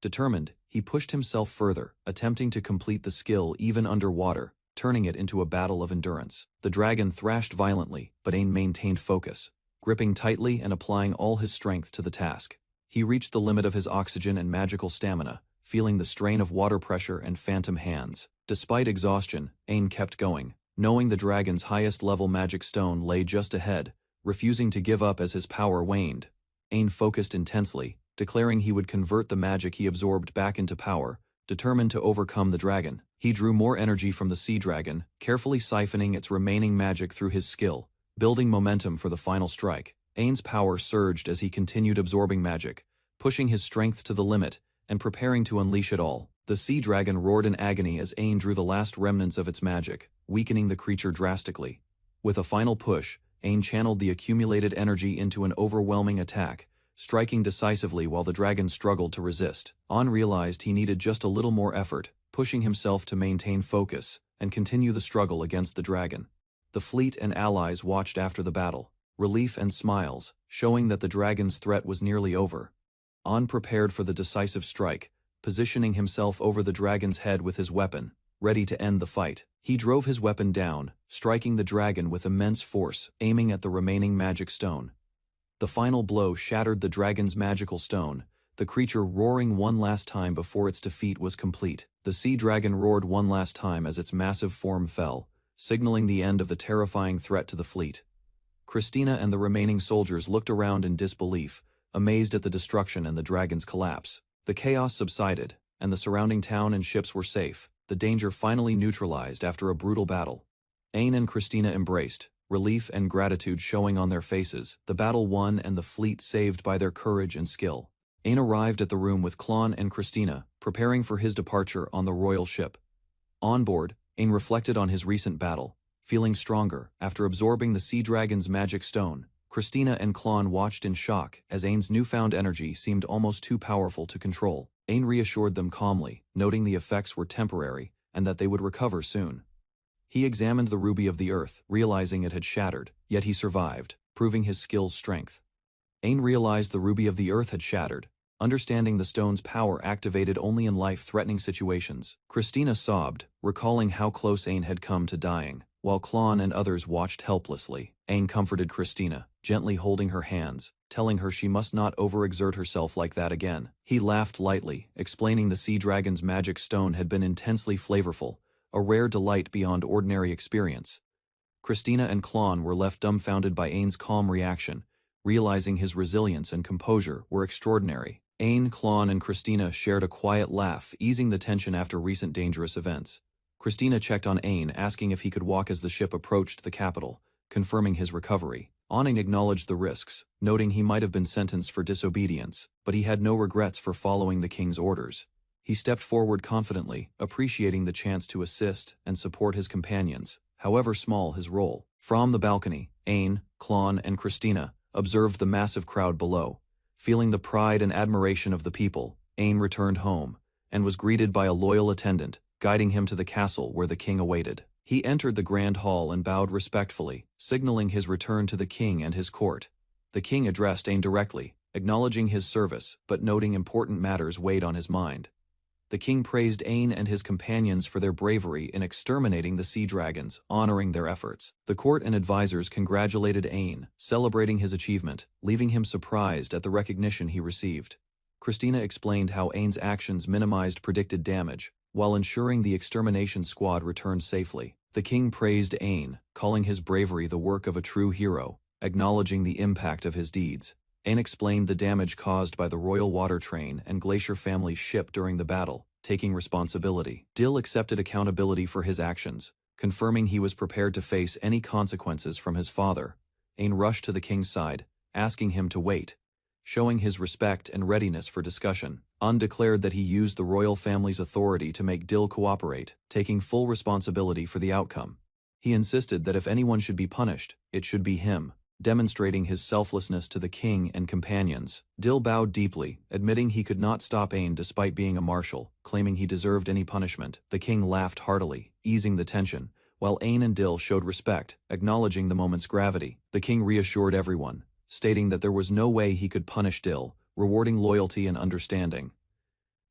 Determined, he pushed himself further, attempting to complete the skill even underwater, turning it into a battle of endurance. The dragon thrashed violently, but Ain maintained focus, gripping tightly and applying all his strength to the task. He reached the limit of his oxygen and magical stamina, feeling the strain of water pressure and phantom hands. Despite exhaustion, Ain kept going, knowing the dragon's highest-level magic stone lay just ahead, refusing to give up as his power waned. Ain focused intensely, declaring he would convert the magic he absorbed back into power, determined to overcome the dragon. He drew more energy from the sea dragon, carefully siphoning its remaining magic through his skill, building momentum for the final strike. Ain's power surged as he continued absorbing magic, pushing his strength to the limit and preparing to unleash it all. The sea dragon roared in agony as Ain drew the last remnants of its magic, weakening the creature drastically. With a final push, Ain channeled the accumulated energy into an overwhelming attack, striking decisively while the dragon struggled to resist. An realized he needed just a little more effort, pushing himself to maintain focus and continue the struggle against the dragon. The fleet and allies watched after the battle, relief and smiles, showing that the dragon's threat was nearly over. An prepared for the decisive strike, positioning himself over the dragon's head with his weapon, ready to end the fight. He drove his weapon down, striking the dragon with immense force, aiming at the remaining magic stone. The final blow shattered the dragon's magical stone, the creature roaring one last time before its defeat was complete. The sea dragon roared one last time as its massive form fell, signaling the end of the terrifying threat to the fleet. Christina and the remaining soldiers looked around in disbelief, amazed at the destruction and the dragon's collapse. The chaos subsided, and the surrounding town and ships were safe, the danger finally neutralized after a brutal battle. Ain and Christina embraced, relief and gratitude showing on their faces, the battle won and the fleet saved by their courage and skill. Ain arrived at the room with Klon and Christina, preparing for his departure on the royal ship. On board, Ain reflected on his recent battle, feeling stronger after absorbing the sea dragon's magic stone. Christina and Klon watched in shock as Ain's newfound energy seemed almost too powerful to control. Ain reassured them calmly, noting the effects were temporary and that they would recover soon. He examined the ruby of the earth, realizing it had shattered, yet he survived, proving his skill's strength. Ain realized the ruby of the earth had shattered, understanding the stone's power activated only in life-threatening situations. Christina sobbed, recalling how close Ain had come to dying, while Klon and others watched helplessly. Ain comforted Christina, gently holding her hands, telling her she must not overexert herself like that again. He laughed lightly, explaining the sea dragon's magic stone had been intensely flavorful, a rare delight beyond ordinary experience. Christina and Klon were left dumbfounded by Ain's calm reaction, realizing his resilience and composure were extraordinary. Ain, Klon, and Christina shared a quiet laugh, easing the tension after recent dangerous events. Christina checked on Ain, asking if he could walk as the ship approached the capital, confirming his recovery. Ain acknowledged the risks, noting he might have been sentenced for disobedience, but he had no regrets for following the king's orders. He stepped forward confidently, appreciating the chance to assist and support his companions, however small his role. From the balcony, Ain, Klon, and Christina observed the massive crowd below. Feeling the pride and admiration of the people, Ain returned home, and was greeted by a loyal attendant, guiding him to the castle where the king awaited. He entered the grand hall and bowed respectfully, signaling his return to the king and his court. The king addressed Ain directly, acknowledging his service but noting important matters weighed on his mind. The king praised Ain and his companions for their bravery in exterminating the sea dragons, honoring their efforts. The court and advisors congratulated Ain, celebrating his achievement, leaving him surprised at the recognition he received. Christina explained how Ain's actions minimized predicted damage, while ensuring the extermination squad returned safely. The king praised Ain, calling his bravery the work of a true hero, acknowledging the impact of his deeds. Ain explained the damage caused by the royal water train and glacier family's ship during the battle, taking responsibility. Dill accepted accountability for his actions, confirming he was prepared to face any consequences from his father. Ain rushed to the king's side, asking him to wait, showing his respect and readiness for discussion. An declared that he used the royal family's authority to make Dill cooperate, taking full responsibility for the outcome. He insisted that if anyone should be punished, it should be him, demonstrating his selflessness to the king and companions. Dill bowed deeply, admitting he could not stop Ain despite being a marshal, claiming he deserved any punishment. The king laughed heartily, easing the tension, while Ain and Dill showed respect, acknowledging the moment's gravity. The king reassured everyone, stating that there was no way he could punish Dill, rewarding loyalty and understanding.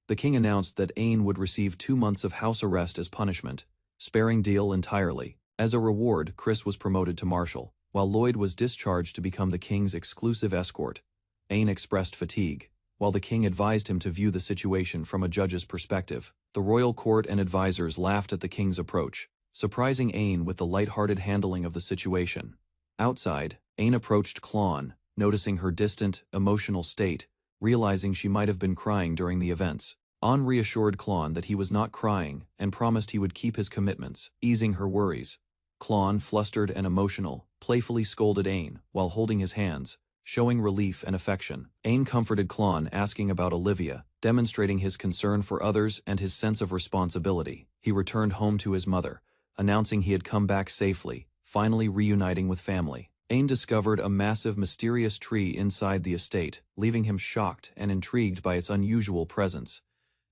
The king announced that Ain would receive 2 months of house arrest as punishment, sparing Dill entirely. As a reward, Chris was promoted to marshal, while Lloyd was discharged to become the king's exclusive escort. Ain expressed fatigue, while the king advised him to view the situation from a judge's perspective. The royal court and advisors laughed at the king's approach, surprising Ain with the light-hearted handling of the situation. Outside, Ain approached Klon, noticing her distant, emotional state, realizing she might have been crying during the events. An reassured Klon that he was not crying and promised he would keep his commitments, easing her worries. Klon, flustered and emotional, playfully scolded Ain while holding his hands, showing relief and affection. Ain comforted Klon, asking about Olivia, demonstrating his concern for others and his sense of responsibility. He returned home to his mother, announcing he had come back safely, finally reuniting with family. Ain discovered a massive mysterious tree inside the estate, leaving him shocked and intrigued by its unusual presence.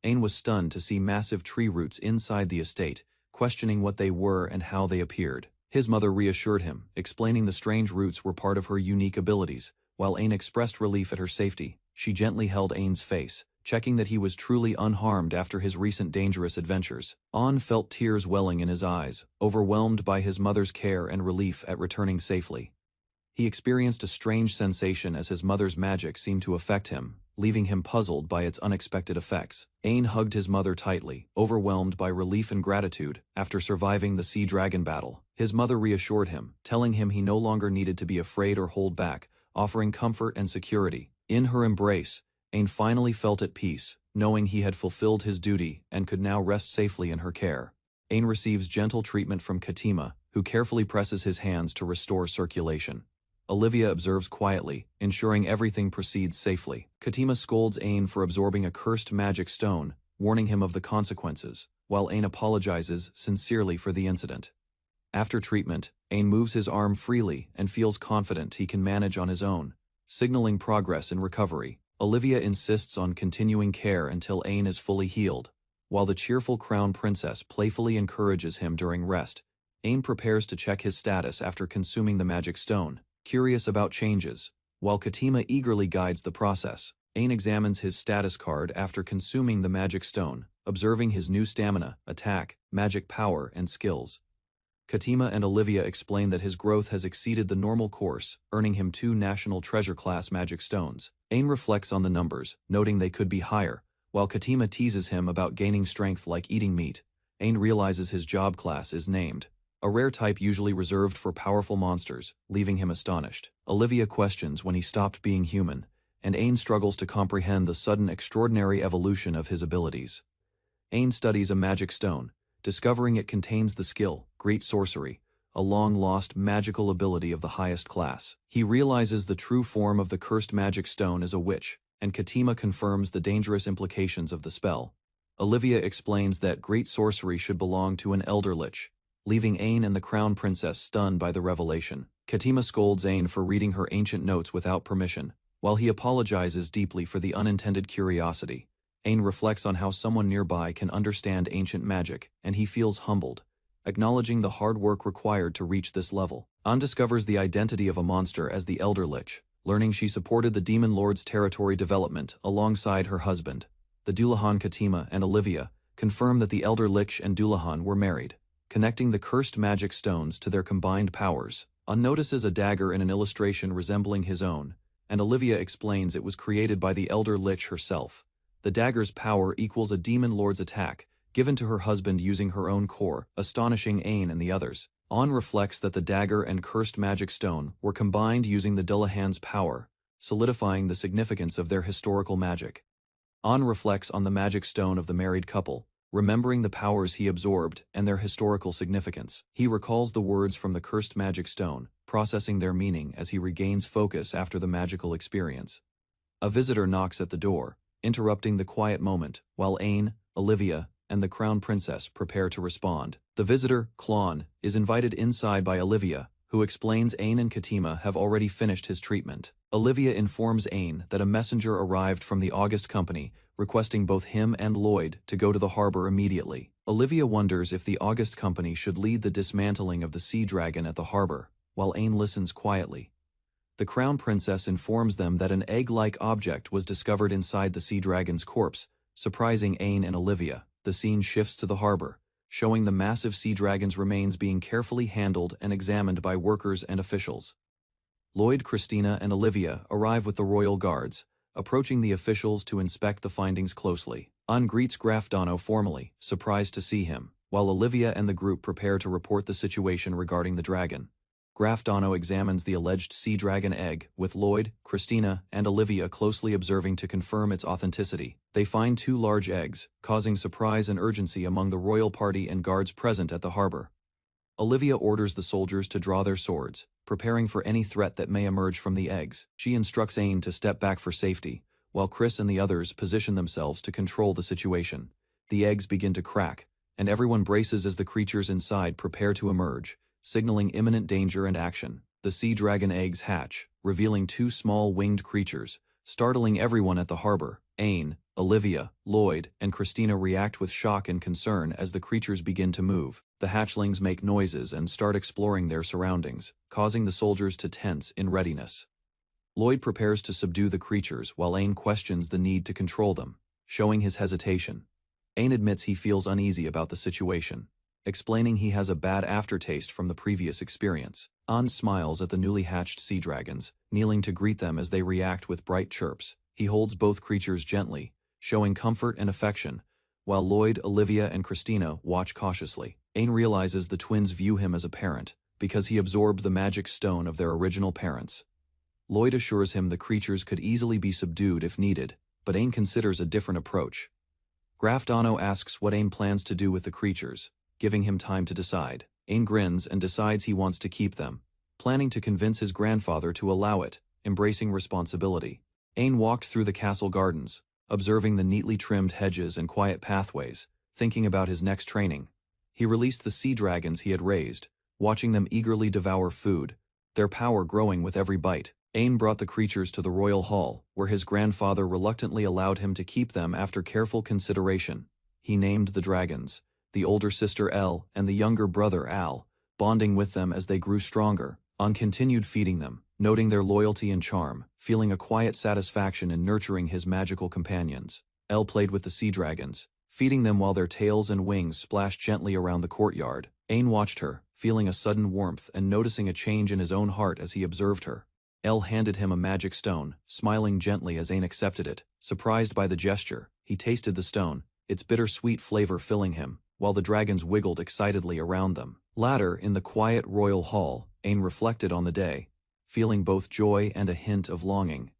Ain was stunned to see massive tree roots inside the estate, questioning what they were and how they appeared. His mother reassured him, explaining the strange roots were part of her unique abilities. While Ain expressed relief at her safety, she gently held Ain's face, checking that he was truly unharmed after his recent dangerous adventures. An felt tears welling in his eyes, overwhelmed by his mother's care and relief at returning safely. He experienced a strange sensation as his mother's magic seemed to affect him, leaving him puzzled by its unexpected effects. Ain hugged his mother tightly, overwhelmed by relief and gratitude after surviving the sea dragon battle. His mother reassured him, telling him he no longer needed to be afraid or hold back, offering comfort and security. In her embrace, Ain finally felt at peace, knowing he had fulfilled his duty and could now rest safely in her care. Ain receives gentle treatment from Katima, who carefully presses his hands to restore circulation. Olivia observes quietly, ensuring everything proceeds safely. Katima scolds Ain for absorbing a cursed magic stone, warning him of the consequences, while Ain apologizes sincerely for the incident. After treatment, Ain moves his arm freely and feels confident he can manage on his own, signaling progress in recovery. Olivia insists on continuing care until Ain is fully healed, while the cheerful crown princess playfully encourages him during rest. Ain prepares to check his status after consuming the magic stone, curious about changes, while Katima eagerly guides the process. Ain examines his status card after consuming the magic stone, observing his new stamina, attack, magic power, and skills. Katima and Olivia explain that his growth has exceeded the normal course, earning him 2 national treasure-class magic stones. Ain reflects on the numbers, noting they could be higher, while Katima teases him about gaining strength like eating meat. Ain realizes his job class is named, a rare type usually reserved for powerful monsters, leaving him astonished. Olivia questions when he stopped being human, and Ain struggles to comprehend the sudden extraordinary evolution of his abilities. Ain studies a magic stone, discovering it contains the skill, Great Sorcery, a long-lost magical ability of the highest class. He realizes the true form of the cursed magic stone is a witch, and Katima confirms the dangerous implications of the spell. Olivia explains that Great Sorcery should belong to an elder lich, leaving Ain and the crown princess stunned by the revelation. Katima scolds Ain for reading her ancient notes without permission, while he apologizes deeply for the unintended curiosity. Ain reflects on how someone nearby can understand ancient magic, and he feels humbled, acknowledging the hard work required to reach this level. An discovers the identity of a monster as the Elder Lich, learning she supported the Demon Lord's territory development alongside her husband. the Dullahan Katima and Olivia, confirm that the elder Lich and Dullahan were married. Connecting the cursed magic stones to their combined powers, Owen notices a dagger in an illustration resembling his own, and Olivia explains it was created by the elder Lich herself. The dagger's power equals a demon lord's attack, given to her husband using her own core, astonishing Owen and the others. Owen reflects that the dagger and cursed magic stone were combined using the Dullahan's power, solidifying the significance of their historical magic. Owen reflects on the magic stone of the married couple, remembering the powers he absorbed and their historical significance. He recalls the words from the cursed magic stone, processing their meaning as he regains focus after the magical experience. A visitor knocks at the door, interrupting the quiet moment, while Owen, Olivia, and the crown princess prepare to respond. The visitor, Klon, is invited inside by Olivia, who explains Owen and Katima have already finished his treatment. Olivia informs Owen that a messenger arrived from the August Company, requesting both him and Lloyd to go to the harbor immediately. Olivia wonders if the August Company should lead the dismantling of the sea dragon at the harbor, while Owen listens quietly. The crown princess informs them that an egg-like object was discovered inside the sea dragon's corpse, surprising Owen and Olivia. The scene shifts to the harbor, showing the massive sea dragon's remains being carefully handled and examined by workers and officials. Lloyd, Christina, and Olivia arrive with the royal guards, approaching the officials to inspect the findings closely. Owen greets Graf Dono formally, surprised to see him, while Olivia and the group prepare to report the situation regarding the dragon. Graf Dono examines the alleged sea dragon egg, with Lloyd, Christina, and Olivia closely observing to confirm its authenticity. They find 2 large eggs, causing surprise and urgency among the royal party and guards present at the harbor. Olivia orders the soldiers to draw their swords, preparing for any threat that may emerge from the eggs. She instructs Owen to step back for safety, while Chris and the others position themselves to control the situation. The eggs begin to crack, and everyone braces as the creatures inside prepare to emerge, signaling imminent danger and action. The sea dragon eggs hatch, revealing 2 small winged creatures, startling everyone at the harbor. Owen, Olivia, Lloyd, and Christina react with shock and concern as the creatures begin to move. The hatchlings make noises and start exploring their surroundings, causing the soldiers to tense in readiness. Lloyd prepares to subdue the creatures while Owen questions the need to control them, showing his hesitation. Owen admits he feels uneasy about the situation, explaining he has a bad aftertaste from the previous experience. Owen smiles at the newly hatched sea dragons, kneeling to greet them as they react with bright chirps. He holds both creatures gently, showing comfort and affection, while Lloyd, Olivia, and Christina watch cautiously. Owen realizes the twins view him as a parent, because he absorbed the magic stone of their original parents. Lloyd assures him the creatures could easily be subdued if needed, but Owen considers a different approach. Graf Dono asks what Owen plans to do with the creatures, giving him time to decide. Owen grins and decides he wants to keep them, planning to convince his grandfather to allow it, embracing responsibility. Owen walked through the castle gardens, observing the neatly trimmed hedges and quiet pathways, thinking about his next training. He released the sea dragons he had raised, watching them eagerly devour food, their power growing with every bite. Owen brought the creatures to the royal hall, where his grandfather reluctantly allowed him to keep them after careful consideration. He named the dragons, the older sister Elle and the younger brother Al, bonding with them as they grew stronger. Owen continued feeding them, noting their loyalty and charm, feeling a quiet satisfaction in nurturing his magical companions. Elle played with the sea dragons, feeding them while their tails and wings splashed gently around the courtyard. Owen watched her, feeling a sudden warmth and noticing a change in his own heart as he observed her. Elle handed him a magic stone, smiling gently as Owen accepted it. Surprised by the gesture, he tasted the stone, its bittersweet flavor filling him, while the dragons wiggled excitedly around them. Later, in the quiet royal hall, Owen reflected on the day, feeling both joy and a hint of longing.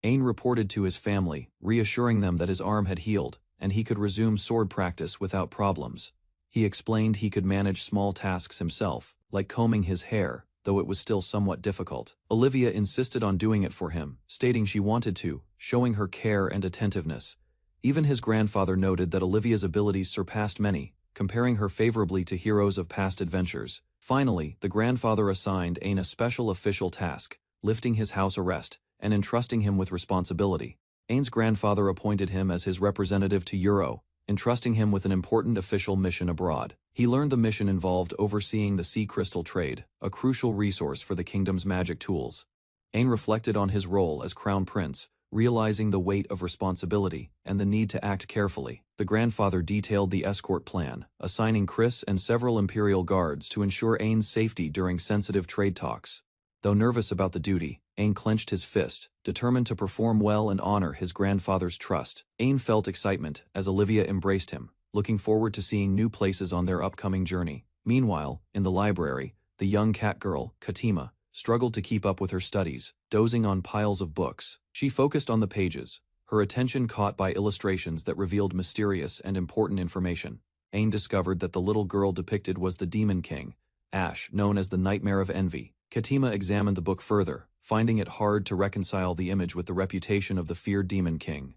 Owen reported to his family, reassuring them that his arm had healed, and he could resume sword practice without problems. He explained he could manage small tasks himself, like combing his hair, though it was still somewhat difficult. Olivia insisted on doing it for him, stating she wanted to, showing her care and attentiveness. Even his grandfather noted that Olivia's abilities surpassed many, comparing her favorably to heroes of past adventures. Finally, the grandfather assigned Owen a special official task, lifting his house arrest, and entrusting him with responsibility. Owen's grandfather appointed him as his representative to Euro, entrusting him with an important official mission abroad. He learned the mission involved overseeing the sea crystal trade, a crucial resource for the kingdom's magic tools. Owen reflected on his role as crown prince, realizing the weight of responsibility and the need to act carefully. The grandfather detailed the escort plan, assigning Chris and several Imperial guards to ensure Ain's safety during sensitive trade talks. Though nervous about the duty, Ain clenched his fist, determined to perform well and honor his grandfather's trust. Ain felt excitement as Olivia embraced him, looking forward to seeing new places on their upcoming journey. Meanwhile, in the library, the young cat girl, Katima, struggled to keep up with her studies, dozing on piles of books. She focused on the pages, her attention caught by illustrations that revealed mysterious and important information. Ain discovered that the little girl depicted was the Demon King, Ash, known as the Nightmare of Envy. Katima examined the book further, finding it hard to reconcile the image with the reputation of the feared Demon King.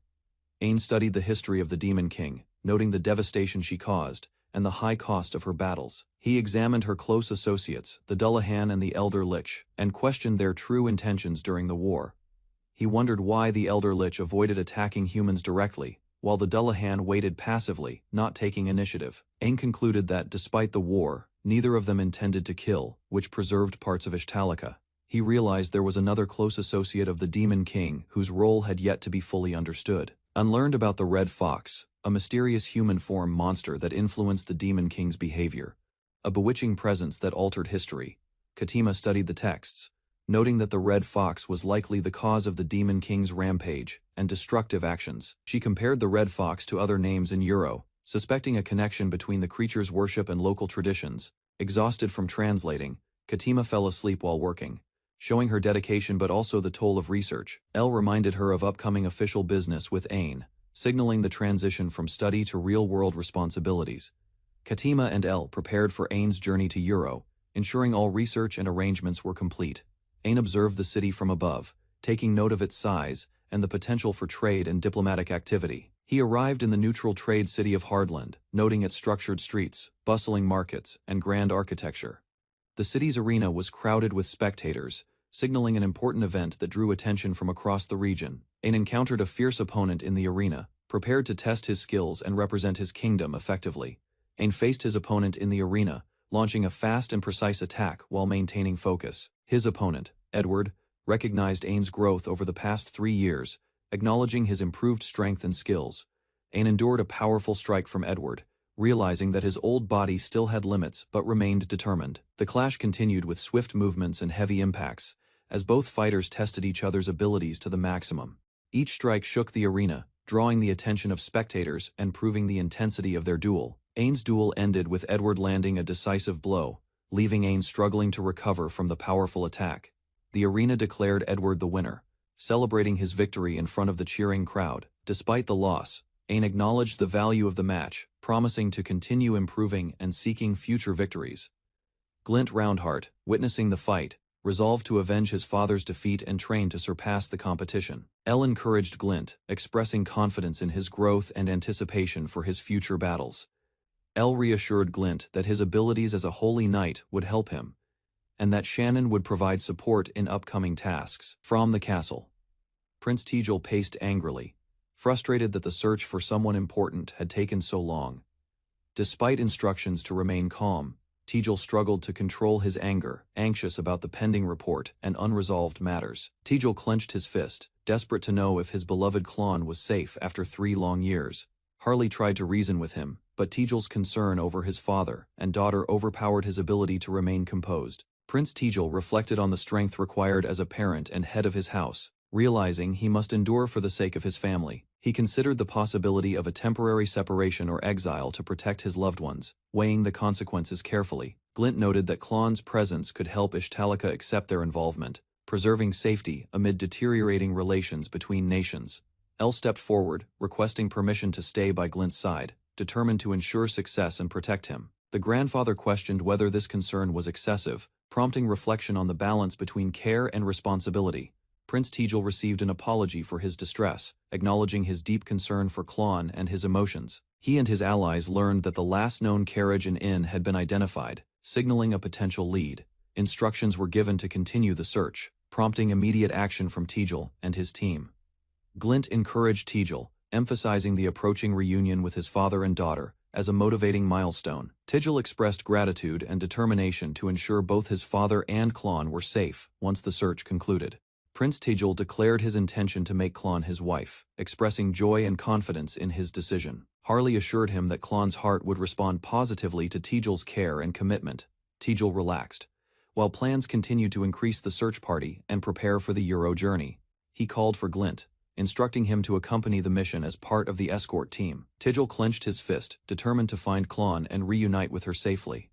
Ain studied the history of the Demon King, noting the devastation she caused and the high cost of her battles. He examined her close associates, the Dullahan and the Elder Lich, and questioned their true intentions during the war. He wondered why the Elder Lich avoided attacking humans directly, while the Dullahan waited passively, not taking initiative. Ain concluded that, despite the war, neither of them intended to kill, which preserved parts of Ishtalika. He realized there was another close associate of the Demon King whose role had yet to be fully understood. Unlearned about the Red Fox, a mysterious human form monster that influenced the Demon King's behavior, a bewitching presence that altered history. Katima studied the texts, noting that the Red Fox was likely the cause of the Demon King's rampage and destructive actions. She compared the Red Fox to other names in Euro, suspecting a connection between the creature's worship and local traditions. Exhausted from translating, Katima fell asleep while working, showing her dedication but also the toll of research. Elle reminded her of upcoming official business with Ain, signaling the transition from study to real-world responsibilities. Katima and Elle prepared for Ain's journey to Euro, ensuring all research and arrangements were complete. Ain observed the city from above, taking note of its size and the potential for trade and diplomatic activity. He arrived in the neutral trade city of Hardland, noting its structured streets, bustling markets, and grand architecture. The city's arena was crowded with spectators, signaling an important event that drew attention from across the region. Ain encountered a fierce opponent in the arena, prepared to test his skills and represent his kingdom effectively. Ain faced his opponent in the arena, launching a fast and precise attack while maintaining focus. His opponent, Edward, recognized Ain's growth over the past 3 years, acknowledging his improved strength and skills. Ain endured a powerful strike from Edward, realizing that his old body still had limits but remained determined. The clash continued with swift movements and heavy impacts, as both fighters tested each other's abilities to the maximum. Each strike shook the arena, drawing the attention of spectators and proving the intensity of their duel. Ain's duel ended with Edward landing a decisive blow, leaving Ain struggling to recover from the powerful attack. The arena declared Edward the winner, celebrating his victory in front of the cheering crowd. Despite the loss, Ain acknowledged the value of the match, promising to continue improving and seeking future victories. Glint Roundheart, witnessing the fight, resolved to avenge his father's defeat and train to surpass the competition. Elle encouraged Glint, expressing confidence in his growth and anticipation for his future battles. Elle reassured Glint that his abilities as a holy knight would help him, and that Shannon would provide support in upcoming tasks. From the castle, Prince Tejal paced angrily, frustrated that the search for someone important had taken so long. Despite instructions to remain calm, Tejal struggled to control his anger, anxious about the pending report and unresolved matters. Tejal clenched his fist, desperate to know if his beloved Klon was safe after 3 long years. Harley tried to reason with him, but Tejal's concern over his father and daughter overpowered his ability to remain composed. Prince Tejal reflected on the strength required as a parent and head of his house, realizing he must endure for the sake of his family. He considered the possibility of a temporary separation or exile to protect his loved ones, weighing the consequences carefully. Glint noted that Klon's presence could help Ishtalika accept their involvement, preserving safety amid deteriorating relations between nations. Elle stepped forward, requesting permission to stay by Glint's side, determined to ensure success and protect him. The grandfather questioned whether this concern was excessive, prompting reflection on the balance between care and responsibility. Prince Tejal received an apology for his distress, acknowledging his deep concern for Klon and his emotions. He and his allies learned that the last known carriage and inn had been identified, signaling a potential lead. Instructions were given to continue the search, prompting immediate action from Tejal and his team. Glint encouraged Tejal, emphasizing the approaching reunion with his father and daughter as a motivating milestone. Tejal expressed gratitude and determination to ensure both his father and Klon were safe once the search concluded. Prince Tijul declared his intention to make Klon his wife, expressing joy and confidence in his decision. Harley assured him that Klon's heart would respond positively to Tijul's care and commitment. Tijul relaxed. While plans continued to increase the search party and prepare for the Euro journey, he called for Glint, instructing him to accompany the mission as part of the escort team. Tijul clenched his fist, determined to find Klon and reunite with her safely.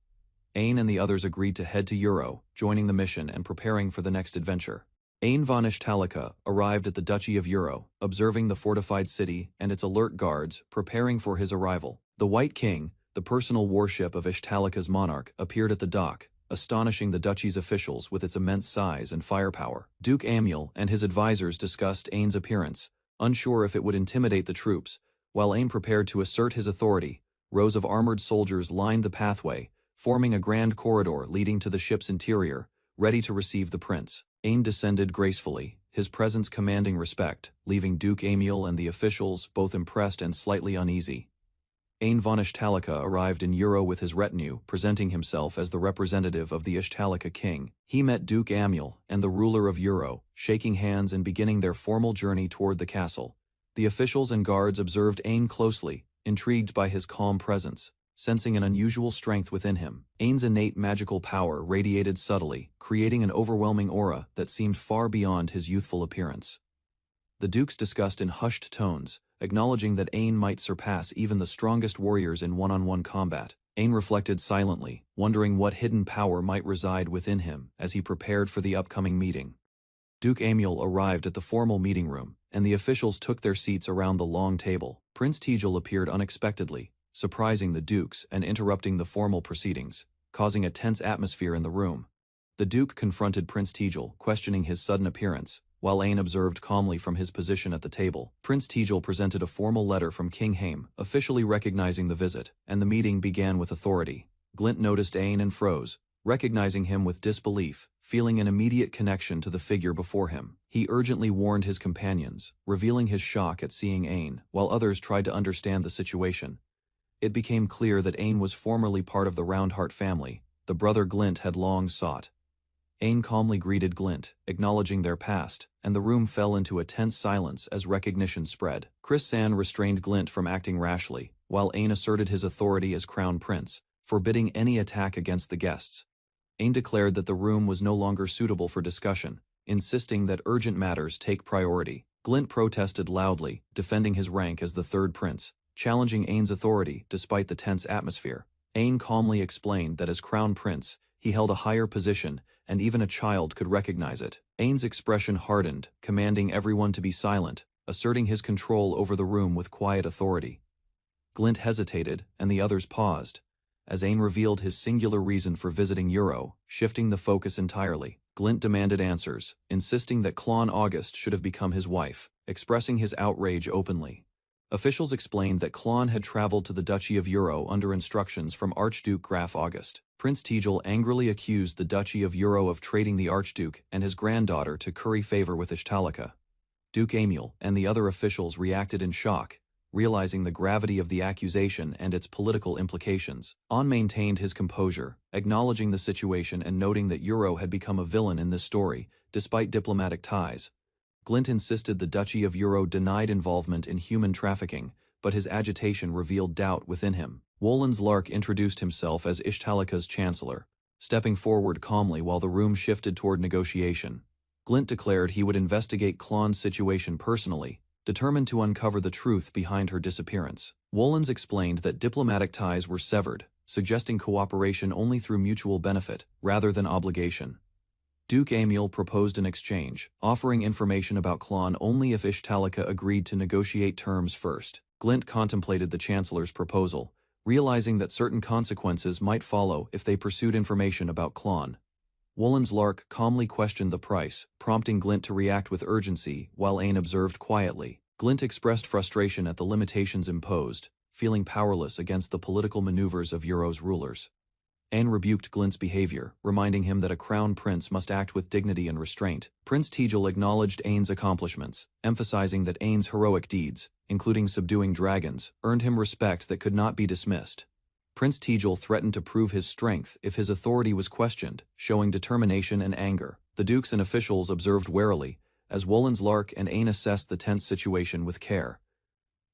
Ain and the others agreed to head to Euro, joining the mission and preparing for the next adventure. Ain von Ishtalika arrived at the Duchy of Euro, observing the fortified city and its alert guards, preparing for his arrival. The White King, the personal warship of Ishtalika's monarch, appeared at the dock, astonishing the duchy's officials with its immense size and firepower. Duke Amiel and his advisors discussed Ain's appearance, unsure if it would intimidate the troops. While Ain prepared to assert his authority, rows of armored soldiers lined the pathway, forming a grand corridor leading to the ship's interior, ready to receive the prince. Ain descended gracefully, his presence commanding respect, leaving Duke Amiel and the officials both impressed and slightly uneasy. Ain von Ishtalika arrived in Euro with his retinue, presenting himself as the representative of the Ishtalika king. He met Duke Amiel and the ruler of Euro, shaking hands and beginning their formal journey toward the castle. The officials and guards observed Ain closely, intrigued by his calm presence, sensing an unusual strength within him. Ain's innate magical power radiated subtly, creating an overwhelming aura that seemed far beyond his youthful appearance. The dukes discussed in hushed tones, acknowledging that Ain might surpass even the strongest warriors in one-on-one combat. Ain reflected silently, wondering what hidden power might reside within him as he prepared for the upcoming meeting. Duke Amiel arrived at the formal meeting room, and the officials took their seats around the long table. Prince Tijul appeared unexpectedly, surprising the dukes and interrupting the formal proceedings, causing a tense atmosphere in the room. The duke confronted Prince Tijul, questioning his sudden appearance, while Ain observed calmly from his position at the table. Prince Tijul presented a formal letter from King Haim, officially recognizing the visit, and the meeting began with authority. Glint noticed Ain and froze, recognizing him with disbelief, feeling an immediate connection to the figure before him. He urgently warned his companions, revealing his shock at seeing Ain, while others tried to understand the situation. It became clear that Ain was formerly part of the Roundheart family, the brother Glint had long sought. Ain calmly greeted Glint, acknowledging their past, and the room fell into a tense silence as recognition spread. Chris San restrained Glint from acting rashly, while Ain asserted his authority as Crown Prince, forbidding any attack against the guests. Ain declared that the room was no longer suitable for discussion, insisting that urgent matters take priority. Glint protested loudly, defending his rank as the third prince, challenging Ain's authority despite the tense atmosphere. Ain calmly explained that as Crown Prince, he held a higher position, and even a child could recognize it. Ain's expression hardened, commanding everyone to be silent, asserting his control over the room with quiet authority. Glint hesitated, and the others paused, as Ain revealed his singular reason for visiting Euro, shifting the focus entirely. Glint demanded answers, insisting that Klon August should have become his wife, expressing his outrage openly. Officials explained that Klon had traveled to the Duchy of Euro under instructions from Archduke Graf August. Prince Tijul angrily accused the Duchy of Euro of trading the Archduke and his granddaughter to curry favor with Ishtalika. Duke Amiel and the other officials reacted in shock, realizing the gravity of the accusation and its political implications. An maintained his composure, acknowledging the situation and noting that Euro had become a villain in this story, despite diplomatic ties. Glint insisted the Duchy of Euro denied involvement in human trafficking, but his agitation revealed doubt within him. Wollens Lark introduced himself as Ishtalika's chancellor, stepping forward calmly while the room shifted toward negotiation. Glint declared he would investigate Klon's situation personally, determined to uncover the truth behind her disappearance. Wollens explained that diplomatic ties were severed, suggesting cooperation only through mutual benefit, rather than obligation. Duke Amiel proposed an exchange, offering information about Klon only if Ishtalika agreed to negotiate terms first. Glint contemplated the Chancellor's proposal, realizing that certain consequences might follow if they pursued information about Klon. Wollens Lark calmly questioned the price, prompting Glint to react with urgency, while Ain observed quietly. Glint expressed frustration at the limitations imposed, feeling powerless against the political maneuvers of Euro's rulers. Ain rebuked Glint's behavior, reminding him that a crown prince must act with dignity and restraint. Prince Tijul acknowledged Ain's accomplishments, emphasizing that Ain's heroic deeds, including subduing dragons, earned him respect that could not be dismissed. Prince Tijul threatened to prove his strength if his authority was questioned, showing determination and anger. The dukes and officials observed warily, as Wolin's Lark and Ain assessed the tense situation with care.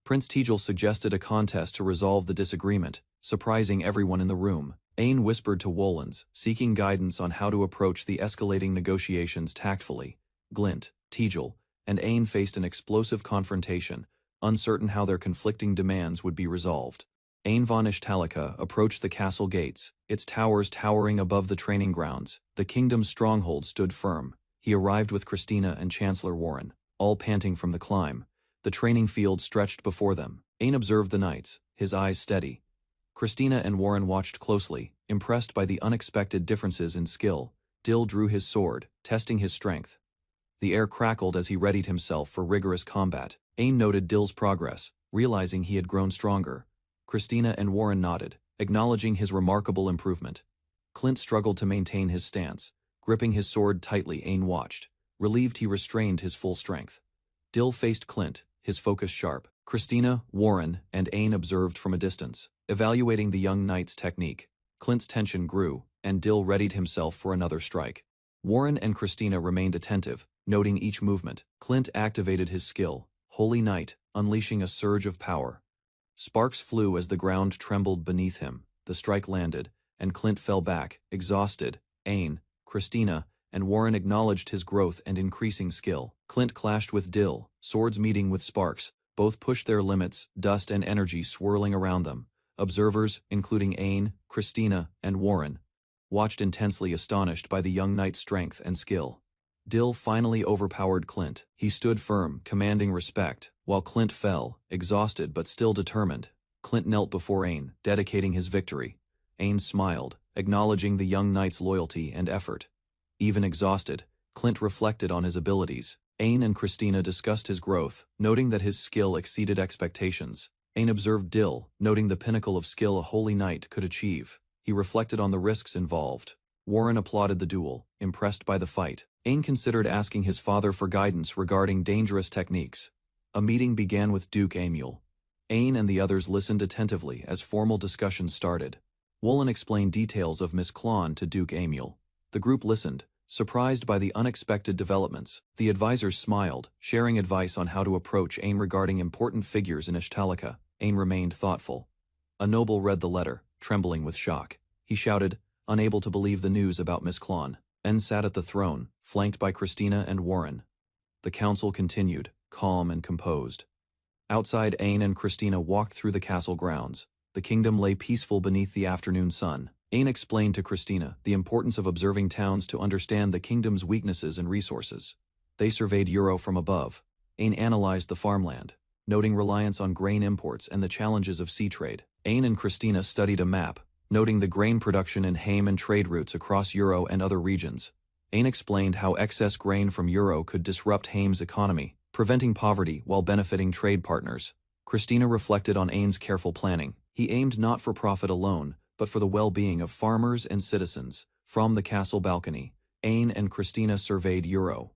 Prince Tejal suggested a contest to resolve the disagreement, surprising everyone in the room. Ain whispered to Wolins, seeking guidance on how to approach the escalating negotiations tactfully. Glint, Tejal, and Ain faced an explosive confrontation, uncertain how their conflicting demands would be resolved. Ain von Ishtalika approached the castle gates, its towers towering above the training grounds. The kingdom's stronghold stood firm. He arrived with Christina and Chancellor Warren, all panting from the climb. The training field stretched before them. Ain observed the knights, his eyes steady. Christina and Warren watched closely, impressed by the unexpected differences in skill. Dill drew his sword, testing his strength. The air crackled as he readied himself for rigorous combat. Ain noted Dill's progress, realizing he had grown stronger. Christina and Warren nodded, acknowledging his remarkable improvement. Clint struggled to maintain his stance. Gripping his sword tightly, Ain watched. Relieved, he restrained his full strength. Dill faced Clint, his focus sharp. Christina, Warren, and Ain observed from a distance, evaluating the young knight's technique. Clint's tension grew, and Dill readied himself for another strike. Warren and Christina remained attentive, noting each movement. Clint activated his skill, Holy Knight, unleashing a surge of power. Sparks flew as the ground trembled beneath him. The strike landed, and Clint fell back, exhausted. Ain, Christina, and Warren acknowledged his growth and increasing skill. Clint clashed with Dill, swords meeting with sparks. Both pushed their limits, dust and energy swirling around them. Observers, including Ain, Christina, and Warren, watched intensely, astonished by the young knight's strength and skill. Dill finally overpowered Clint. He stood firm, commanding respect, while Clint fell, exhausted but still determined. Clint knelt before Ain, dedicating his victory. Ain smiled, acknowledging the young knight's loyalty and effort. Even exhausted, Clint reflected on his abilities. Ain and Christina discussed his growth, noting that his skill exceeded expectations. Ain observed Dill, noting the pinnacle of skill a holy knight could achieve. He reflected on the risks involved. Warren applauded the duel, impressed by the fight. Ain considered asking his father for guidance regarding dangerous techniques. A meeting began with Duke Amul. Ain and the others listened attentively as formal discussions started. Wolin explained details of Miss Klon to Duke Amul. The group listened, surprised by the unexpected developments. The advisors smiled, sharing advice on how to approach Ain regarding important figures in Ishtalika. Ain remained thoughtful. A noble read the letter, trembling with shock. He shouted, unable to believe the news about Miss Klon. Ain sat at the throne, flanked by Christina and Warren. The council continued, calm and composed. Outside, Ain and Christina walked through the castle grounds. The kingdom lay peaceful beneath the afternoon sun. Ain explained to Christina the importance of observing towns to understand the kingdom's weaknesses and resources. They surveyed Euro from above. Ain analyzed the farmland, noting reliance on grain imports and the challenges of sea trade. Ain and Christina studied a map, noting the grain production and Haim and trade routes across Euro and other regions. Ain explained how excess grain from Euro could disrupt Haim's economy, preventing poverty while benefiting trade partners. Christina reflected on Ain's careful planning. He aimed not for profit alone, but for the well-being of farmers and citizens. From the castle balcony, Ain and Christina surveyed Euro.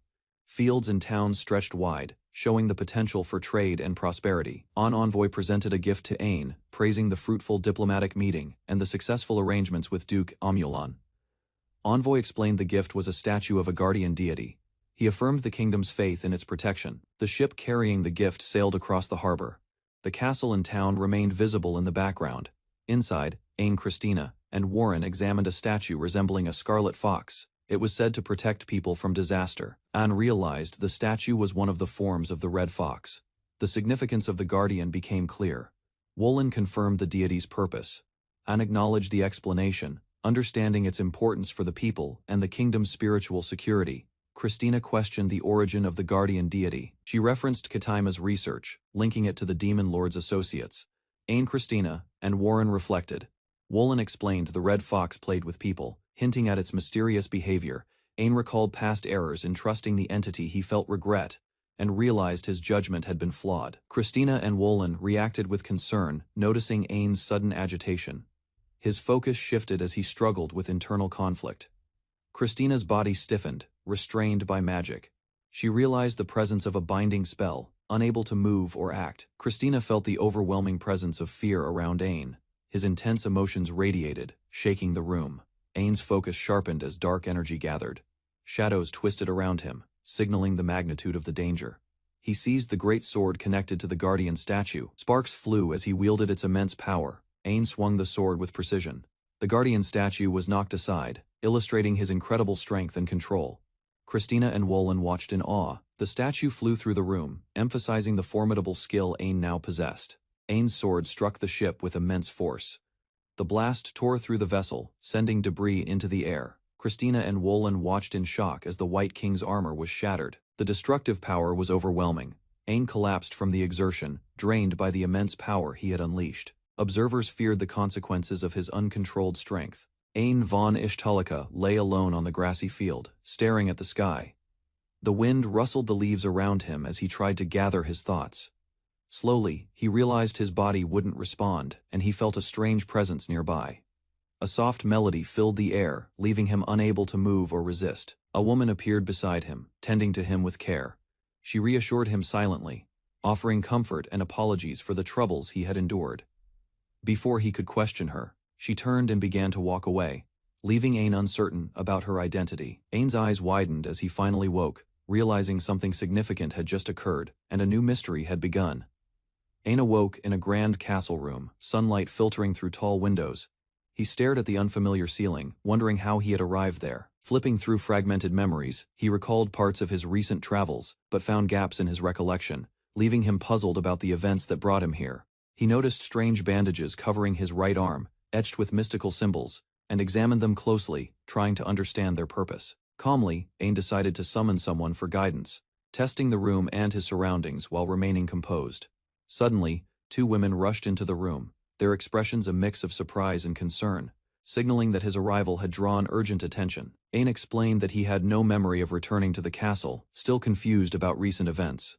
Fields and towns stretched wide, showing the potential for trade and prosperity. An envoy presented a gift to Ain, praising the fruitful diplomatic meeting and the successful arrangements with Duke Amulan. Envoy explained the gift was a statue of a guardian deity. He affirmed the kingdom's faith in its protection. The ship carrying the gift sailed across the harbor. The castle and town remained visible in the background. Inside, Ain, Christina, and Warren examined a statue resembling a scarlet fox. It was said to protect people from disaster. Ain realized the statue was one of the forms of the red fox. The significance of the guardian became clear. Wolin confirmed the deity's purpose. Ain acknowledged the explanation, understanding its importance for the people and the kingdom's spiritual security. Christina questioned the origin of the guardian deity. She referenced Kataima's research, linking it to the Demon Lord's associates. Ain, Christina, and Warren reflected. Wolin explained the red fox played with people, hinting at its mysterious behavior. Ain recalled past errors in trusting the entity. He felt regret, and realized his judgment had been flawed. Christina and Wolin reacted with concern, noticing Ain's sudden agitation. His focus shifted as he struggled with internal conflict. Christina's body stiffened, restrained by magic. She realized the presence of a binding spell, unable to move or act. Christina felt the overwhelming presence of fear around Ain. His intense emotions radiated, shaking the room. Ain's focus sharpened as dark energy gathered. Shadows twisted around him, signaling the magnitude of the danger. He seized the great sword connected to the guardian statue. Sparks flew as he wielded its immense power. Ain swung the sword with precision. The guardian statue was knocked aside, illustrating his incredible strength and control. Christina and Wolin watched in awe. The statue flew through the room, emphasizing the formidable skill Ain now possessed. Ain's sword struck the ship with immense force. The blast tore through the vessel, sending debris into the air. Christina and Wolin watched in shock as the White King's armor was shattered. The destructive power was overwhelming. Ain collapsed from the exertion, drained by the immense power he had unleashed. Observers feared the consequences of his uncontrolled strength. Ain von Ishtalika lay alone on the grassy field, staring at the sky. The wind rustled the leaves around him as he tried to gather his thoughts. Slowly, he realized his body wouldn't respond, and he felt a strange presence nearby. A soft melody filled the air, leaving him unable to move or resist. A woman appeared beside him, tending to him with care. She reassured him silently, offering comfort and apologies for the troubles he had endured. Before he could question her, she turned and began to walk away, leaving Ain uncertain about her identity. Ain's eyes widened as he finally woke, realizing something significant had just occurred, and a new mystery had begun. Ain awoke in a grand castle room, sunlight filtering through tall windows. He stared at the unfamiliar ceiling, wondering how he had arrived there. Flipping through fragmented memories, he recalled parts of his recent travels, but found gaps in his recollection, leaving him puzzled about the events that brought him here. He noticed strange bandages covering his right arm, etched with mystical symbols, and examined them closely, trying to understand their purpose. Calmly, Ain decided to summon someone for guidance, testing the room and his surroundings while remaining composed. Suddenly, two women rushed into the room, their expressions a mix of surprise and concern, signaling that his arrival had drawn urgent attention. Ain explained that he had no memory of returning to the castle, still confused about recent events.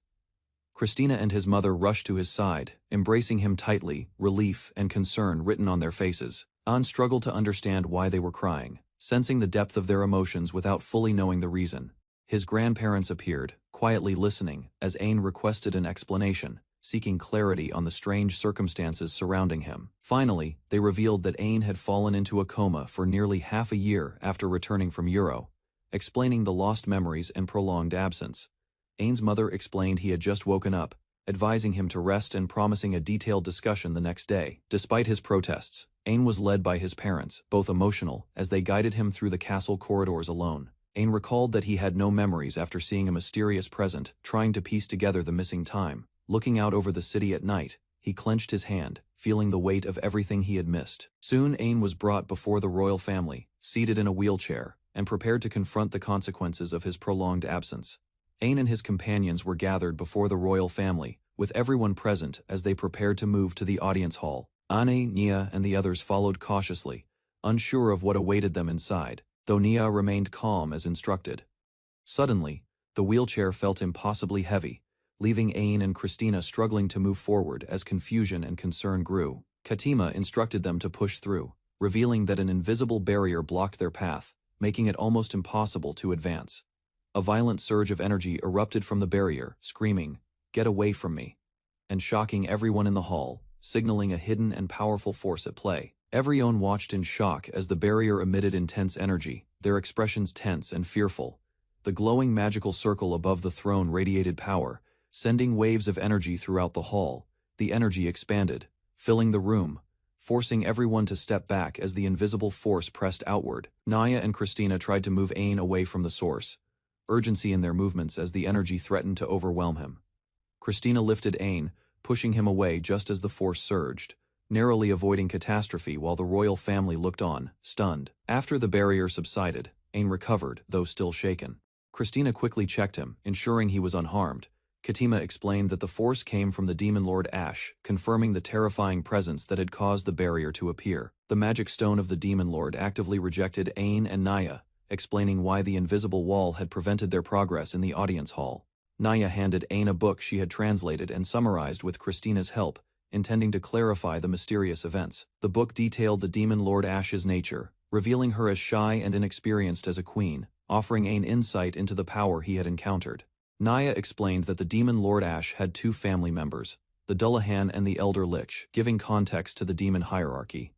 Christina and his mother rushed to his side, embracing him tightly, relief and concern written on their faces. Ain struggled to understand why they were crying, sensing the depth of their emotions without fully knowing the reason. His grandparents appeared, quietly listening, as Ain requested an explanation, seeking clarity on the strange circumstances surrounding him. Finally, they revealed that Ain had fallen into a coma for nearly half a year after returning from Euro, explaining the lost memories and prolonged absence. Ain's mother explained he had just woken up, advising him to rest and promising a detailed discussion the next day. Despite his protests, Ain was led by his parents, both emotional, as they guided him through the castle corridors alone. Ain recalled that he had no memories after seeing a mysterious present, trying to piece together the missing time. Looking out over the city at night, he clenched his hand, feeling the weight of everything he had missed. Soon Ain was brought before the royal family, seated in a wheelchair, and prepared to confront the consequences of his prolonged absence. Ain and his companions were gathered before the royal family, with everyone present as they prepared to move to the audience hall. Ane, Nia, and the others followed cautiously, unsure of what awaited them inside, though Nia remained calm as instructed. Suddenly, the wheelchair felt impossibly heavy, leaving Ain and Christina struggling to move forward as confusion and concern grew. Katima instructed them to push through, revealing that an invisible barrier blocked their path, making it almost impossible to advance. A violent surge of energy erupted from the barrier, screaming, "Get away from me," and shocking everyone in the hall, signaling a hidden and powerful force at play. Everyone watched in shock as the barrier emitted intense energy, their expressions tense and fearful. The glowing magical circle above the throne radiated power, sending waves of energy throughout the hall. The energy expanded, filling the room, forcing everyone to step back as the invisible force pressed outward. Naya and Christina tried to move Ain away from the source, urgency in their movements as the energy threatened to overwhelm him. Christina lifted Ain, pushing him away just as the force surged, narrowly avoiding catastrophe while the royal family looked on, stunned. After the barrier subsided, Ain recovered, though still shaken. Christina quickly checked him, ensuring he was unharmed. Katima explained that the force came from the demon lord Ash, confirming the terrifying presence that had caused the barrier to appear. The magic stone of the demon lord actively rejected Ain and Naya, explaining why the invisible wall had prevented their progress in the audience hall. Naya handed Ain a book she had translated and summarized with Christina's help, intending to clarify the mysterious events. The book detailed the demon lord Ash's nature, revealing her as shy and inexperienced as a queen, offering Ain insight into the power he had encountered. Naya explained that the demon Lord Ash had two family members, the Dullahan and the Elder Lich, giving context to the demon hierarchy.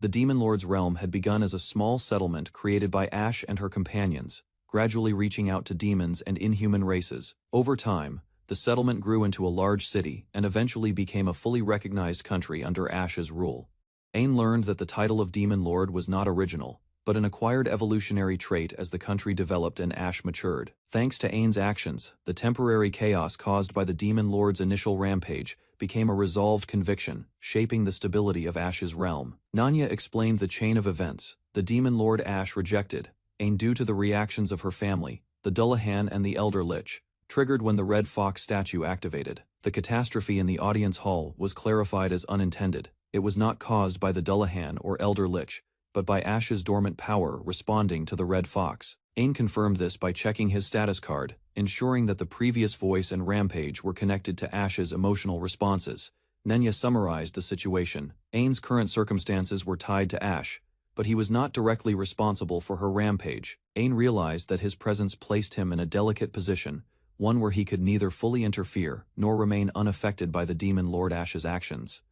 The demon lord's realm had begun as a small settlement created by Ash and her companions, gradually reaching out to demons and inhuman races. Over time, the settlement grew into a large city and eventually became a fully recognized country under Ash's rule. Ain learned that the title of Demon Lord was not original, but an acquired evolutionary trait as the country developed and Ash matured. Thanks to Ain's actions, the temporary chaos caused by the Demon Lord's initial rampage became a resolved conviction, shaping the stability of Ash's realm. Nanya explained the chain of events. The Demon Lord Ash rejected Ain due to the reactions of her family, the Dullahan and the Elder Lich, triggered when the Red Fox statue activated. The catastrophe in the audience hall was clarified as unintended. It was not caused by the Dullahan or Elder Lich, but by Ash's dormant power responding to the Red Fox. Ain confirmed this by checking his status card, ensuring that the previous voice and rampage were connected to Ash's emotional responses. Nenya summarized the situation. Ain's current circumstances were tied to Ash, but he was not directly responsible for her rampage. Ain realized that his presence placed him in a delicate position, one where he could neither fully interfere nor remain unaffected by the Demon Lord Ash's actions.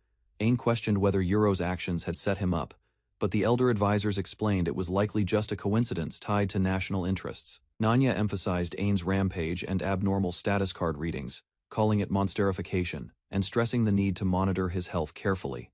Ain questioned whether Euro's actions had set him up, but the elder advisors explained it was likely just a coincidence tied to national interests. Nanya emphasized Ain's rampage and abnormal status card readings, calling it monsterification, and stressing the need to monitor his health carefully.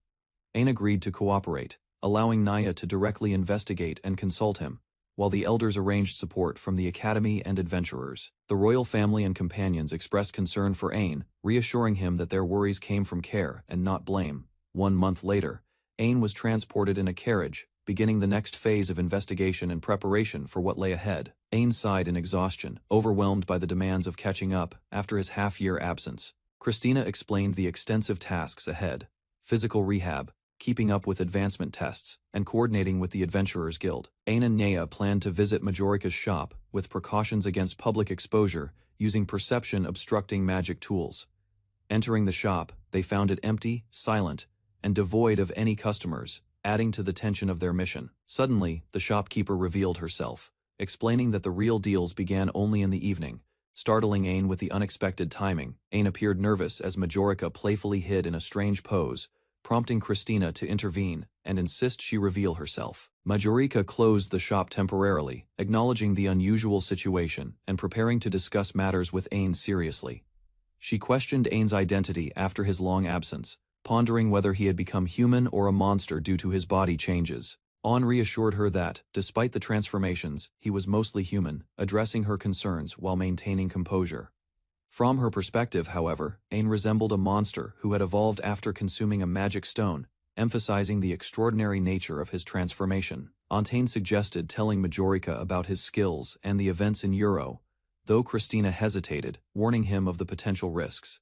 Ain agreed to cooperate, allowing Nanya to directly investigate and consult him, while the elders arranged support from the academy and adventurers. The royal family and companions expressed concern for Ain, reassuring him that their worries came from care and not blame. 1 month later, Ain was transported in a carriage, beginning the next phase of investigation and preparation for what lay ahead. Ain sighed in exhaustion, overwhelmed by the demands of catching up after his half-year absence. Christina explained the extensive tasks ahead: physical rehab, keeping up with advancement tests, and coordinating with the Adventurers Guild. Ain and Nea planned to visit Majorica's shop, with precautions against public exposure, using perception-obstructing magic tools. Entering the shop, they found it empty, silent, and devoid of any customers, adding to the tension of their mission. Suddenly, the shopkeeper revealed herself, explaining that the real deals began only in the evening, startling Ain with the unexpected timing. Ain appeared nervous as Majorica playfully hid in a strange pose, prompting Christina to intervene and insist she reveal herself. Majorica closed the shop temporarily, acknowledging the unusual situation and preparing to discuss matters with Ain seriously. She questioned Ain's identity after his long absence, pondering whether he had become human or a monster due to his body changes. Ain reassured her that, despite the transformations, he was mostly human, addressing her concerns while maintaining composure. From her perspective, however, Ain resembled a monster who had evolved after consuming a magic stone, emphasizing the extraordinary nature of his transformation. Antain suggested telling Majorica about his skills and the events in Euro, though Christina hesitated, warning him of the potential risks.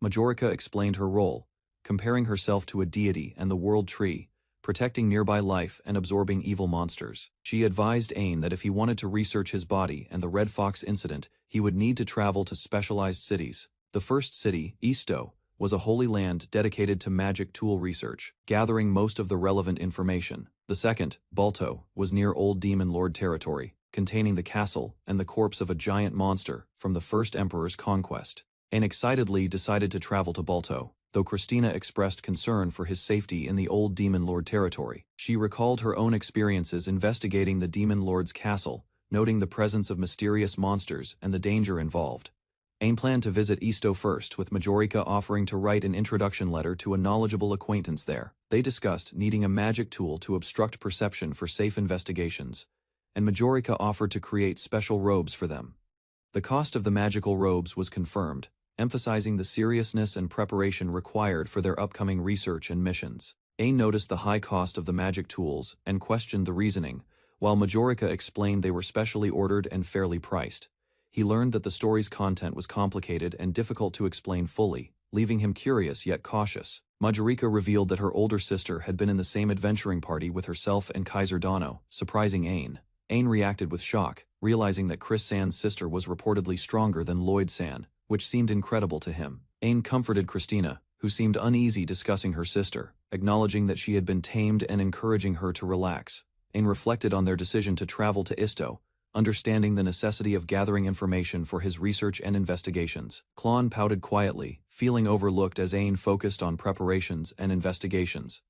Majorica explained her role, comparing herself to a deity and the world tree, protecting nearby life and absorbing evil monsters. She advised Ain that if he wanted to research his body and the Red Fox incident, he would need to travel to specialized cities. The first city, Isto, was a holy land dedicated to magic tool research, gathering most of the relevant information. The second, Balto, was near Old Demon Lord territory, containing the castle and the corpse of a giant monster from the first Emperor's conquest. Ain excitedly decided to travel to Balto, though Christina expressed concern for his safety in the Old Demon Lord territory. She recalled her own experiences investigating the Demon Lord's castle, noting the presence of mysterious monsters and the danger involved. Ain planned to visit Isto first, with Majorica offering to write an introduction letter to a knowledgeable acquaintance there. They discussed needing a magic tool to obstruct perception for safe investigations, and Majorica offered to create special robes for them. The cost of the magical robes was confirmed, emphasizing the seriousness and preparation required for their upcoming research and missions. Ain noticed the high cost of the magic tools and questioned the reasoning, while Majorica explained they were specially ordered and fairly priced. He learned that the story's content was complicated and difficult to explain fully, leaving him curious yet cautious. Majorica revealed that her older sister had been in the same adventuring party with herself and Kaiser Dano, surprising Ain. Ain reacted with shock, realizing that Chris San's sister was reportedly stronger than Lloyd San, which seemed incredible to him. Ain comforted Christina, who seemed uneasy discussing her sister, acknowledging that she had been tamed and encouraging her to relax. Ain reflected on their decision to travel to Isto, understanding the necessity of gathering information for his research and investigations. Klon pouted quietly, feeling overlooked as Ain focused on preparations and investigations.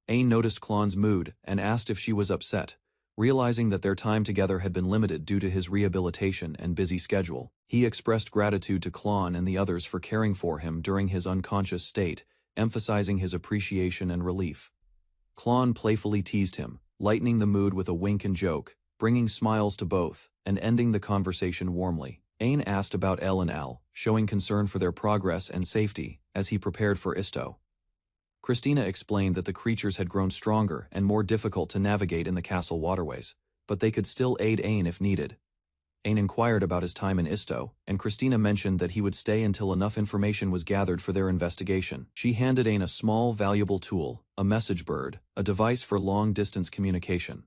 Ain noticed Klon's mood and asked if she was upset, Realizing that their time together had been limited due to his rehabilitation and busy schedule, he expressed gratitude to Klon and the others for caring for him during his unconscious state, emphasizing his appreciation and relief. Klon playfully teased him, lightening the mood with a wink and joke, bringing smiles to both, and ending the conversation warmly. Ain asked about El and Al, showing concern for their progress and safety, as he prepared for Isto. Christina explained that the creatures had grown stronger and more difficult to navigate in the castle waterways, but they could still aid Ain if needed. Ain inquired about his time in Isto, and Christina mentioned that he would stay until enough information was gathered for their investigation. She handed Ain a small, valuable tool, a message bird, a device for long-distance communication.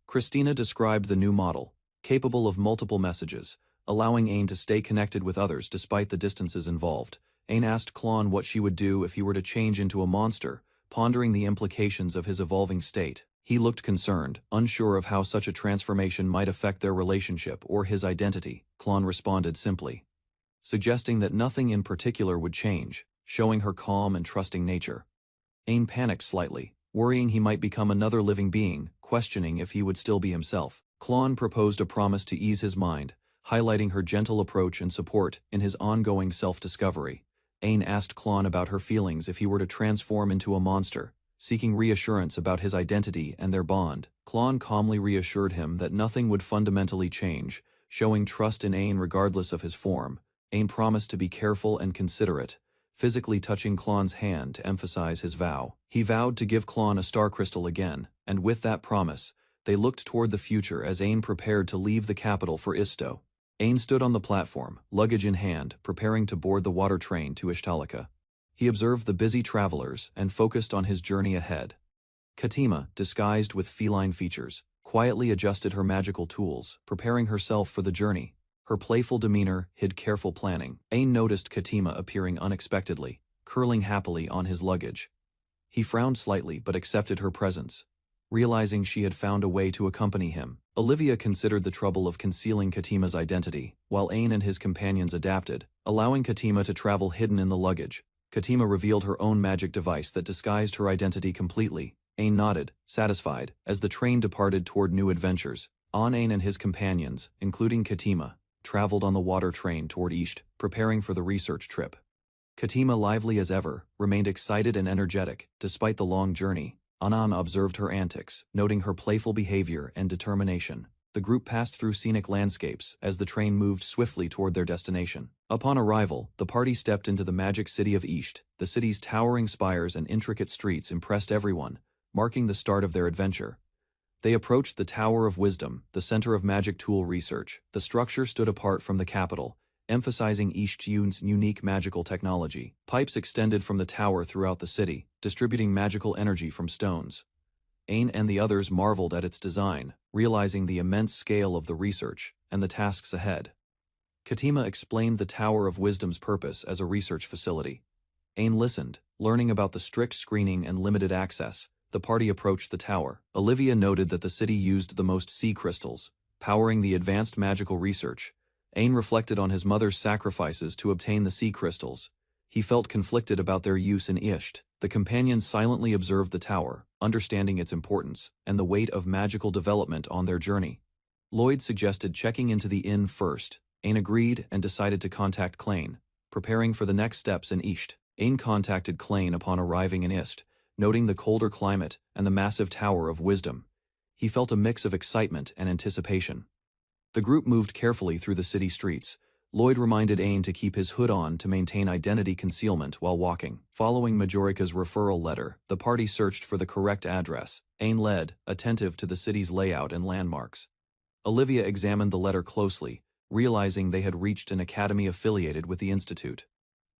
Christina described the new model, capable of multiple messages, allowing Ain to stay connected with others despite the distances involved. Ain asked Klon what she would do if he were to change into a monster, pondering the implications of his evolving state. He looked concerned, unsure of how such a transformation might affect their relationship or his identity. Klon responded simply, suggesting that nothing in particular would change, showing her calm and trusting nature. Ain panicked slightly, worrying he might become another living being, questioning if he would still be himself. Klon proposed a promise to ease his mind, highlighting her gentle approach and support in his ongoing self-discovery. Ain asked Klon about her feelings if he were to transform into a monster, seeking reassurance about his identity and their bond. Klon calmly reassured him that nothing would fundamentally change, showing trust in Ain regardless of his form. Ain promised to be careful and considerate, physically touching Klon's hand to emphasize his vow. He vowed to give Klon a star crystal again, and with that promise, they looked toward the future as Ain prepared to leave the capital for Isto. Ain stood on the platform, luggage in hand, preparing to board the water train to Ishtalika. He observed the busy travelers and focused on his journey ahead. Katima, disguised with feline features, quietly adjusted her magical tools, preparing herself for the journey. Her playful demeanor hid careful planning. Ain noticed Katima appearing unexpectedly, curling happily on his luggage. He frowned slightly but accepted her presence, realizing she had found a way to accompany him. Olivia considered the trouble of concealing Katima's identity, while Ain and his companions adapted, allowing Katima to travel hidden in the luggage. Katima revealed her own magic device that disguised her identity completely. Ain nodded, satisfied, as the train departed toward new adventures. Ain and his companions, including Katima, traveled on the water train toward Isht, preparing for the research trip. Katima, lively as ever, remained excited and energetic, despite the long journey. Anan observed her antics, noting her playful behavior and determination. The group passed through scenic landscapes as the train moved swiftly toward their destination. Upon arrival, the party stepped into the magic city of Isht. The city's towering spires and intricate streets impressed everyone, marking the start of their adventure. They approached the Tower of Wisdom, the center of magic tool research. The structure stood apart from the capital, emphasizing Isht's unique magical technology. Pipes extended from the tower throughout the city, distributing magical energy from stones. Ain and the others marveled at its design, realizing the immense scale of the research and the tasks ahead. Katima explained the Tower of Wisdom's purpose as a research facility. Ain listened, learning about the strict screening and limited access. The party approached the tower. Olivia noted that the city used the most sea crystals, powering the advanced magical research. Ain reflected on his mother's sacrifices to obtain the sea crystals. He felt conflicted about their use in Isht. The companions silently observed the tower, understanding its importance and the weight of magical development on their journey. Lloyd suggested checking into the inn first. Ain agreed and decided to contact Klain, preparing for the next steps in Isht. Ain contacted Klain upon arriving in Isht, noting the colder climate and the massive Tower of Wisdom. He felt a mix of excitement and anticipation. The group moved carefully through the city streets. Lloyd reminded Ain to keep his hood on to maintain identity concealment while walking. Following Majorica's referral letter, the party searched for the correct address. Ain led, attentive to the city's layout and landmarks. Olivia examined the letter closely, realizing they had reached an academy affiliated with the institute.